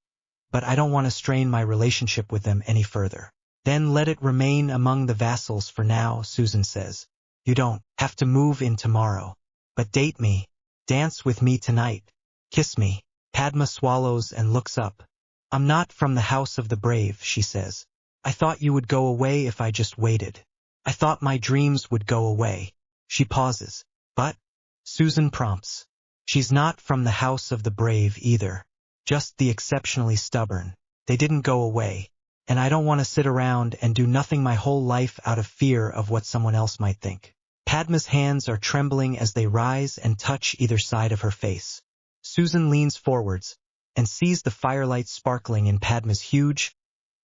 But I don't want to strain my relationship with them any further. Then let it remain among the vassals for now, Susan says. You don't have to move in tomorrow. But date me. Dance with me tonight. Kiss me. Padma swallows and looks up. I'm not from the House of the Brave, she says. I thought you would go away if I just waited. I thought my dreams would go away. She pauses. But, Susan prompts. She's not from the House of the Brave either. Just the exceptionally stubborn. They didn't go away. And I don't want to sit around and do nothing my whole life out of fear of what someone else might think. Padma's hands are trembling as they rise and touch either side of her face. Susan leans forwards, and sees the firelight sparkling in Padma's huge,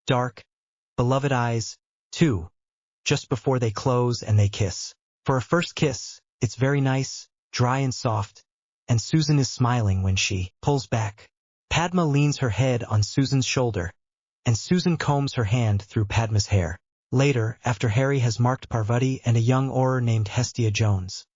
dark, beloved eyes, too, just before they close and they kiss. For a first kiss, it's very nice, dry and soft, and Susan is smiling when she pulls back. Padma leans her head on Susan's shoulder, and Susan combs her hand through Padma's hair. Later, after Harry has marked Parvati and a young Auror named Hestia Jones,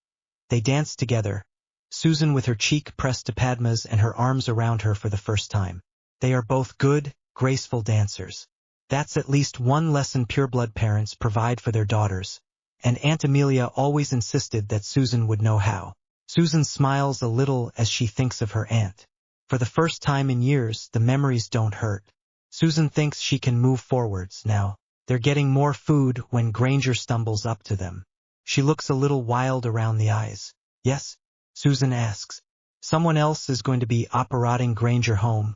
they dance together, Susan with her cheek pressed to Padma's and her arms around her for the first time. They are both good, graceful dancers. That's at least one lesson pureblood parents provide for their daughters, and Aunt Amelia always insisted that Susan would know how. Susan smiles a little as she thinks of her aunt. For the first time in years, the memories don't hurt. Susan thinks she can move forwards now. They're getting more food when Granger stumbles up to them. She looks a little wild around the eyes. Yes? Susan asks. Someone else is going to be operating Granger home.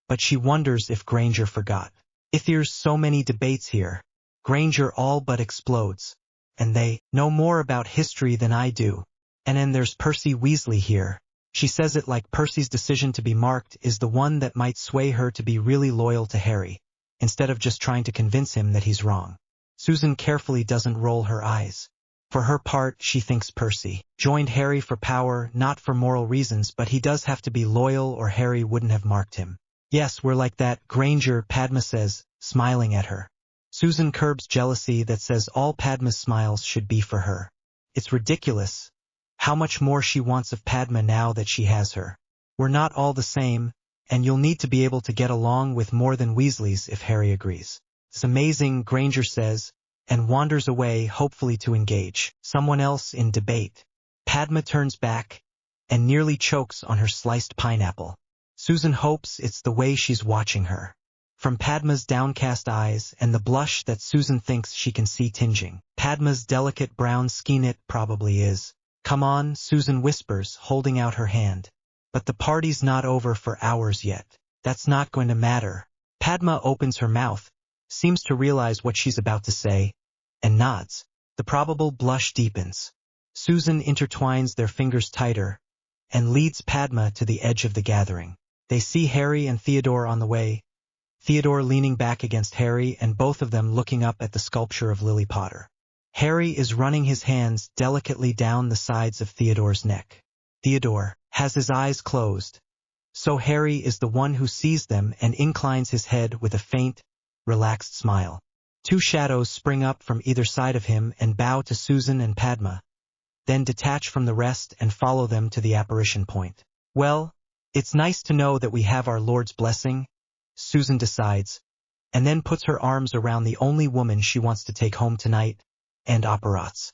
But she wonders if Granger forgot. There's so many debates here. Granger all but explodes. And they know more about history than I do. And then there's Percy Weasley here. She says it like Percy's decision to be marked is the one that might sway her to be really loyal to Harry, instead of just trying to convince him that he's wrong. Susan carefully doesn't roll her eyes. For her part, she thinks Percy joined Harry for power, not for moral reasons, but he does have to be loyal or Harry wouldn't have marked him. Yes, we're like that, Granger, Padma says, smiling at her. Susan curbs jealousy that says all Padma's smiles should be for her. It's ridiculous how much more she wants of Padma now that she has her. We're not all the same, and you'll need to be able to get along with more than Weasleys if Harry agrees. It's amazing, Granger says, and wanders away, hopefully to engage someone else in debate. Padma turns back and nearly chokes on her sliced pineapple. Susan hopes it's the way she's watching her. From Padma's downcast eyes and the blush that Susan thinks she can see tinging Padma's delicate brown skin, it probably is. Come on, Susan whispers, holding out her hand. But the party's not over for hours yet. That's not going to matter. Padma opens her mouth, seems to realize what she's about to say, and nods. The probable blush deepens. Susan intertwines their fingers tighter and leads Padma to the edge of the gathering. They see Harry and Theodore on the way, Theodore leaning back against Harry and both of them looking up at the sculpture of Lily Potter. Harry is running his hands delicately down the sides of Theodore's neck. Theodore has his eyes closed, so Harry is the one who sees them and inclines his head with a faint, relaxed smile. Two shadows spring up from either side of him and bow to Susan and Padma, then detach from the rest and follow them to the apparition point. Well, it's nice to know that we have our Lord's blessing, Susan decides, and then puts her arms around the only woman she wants to take home tonight, and operates.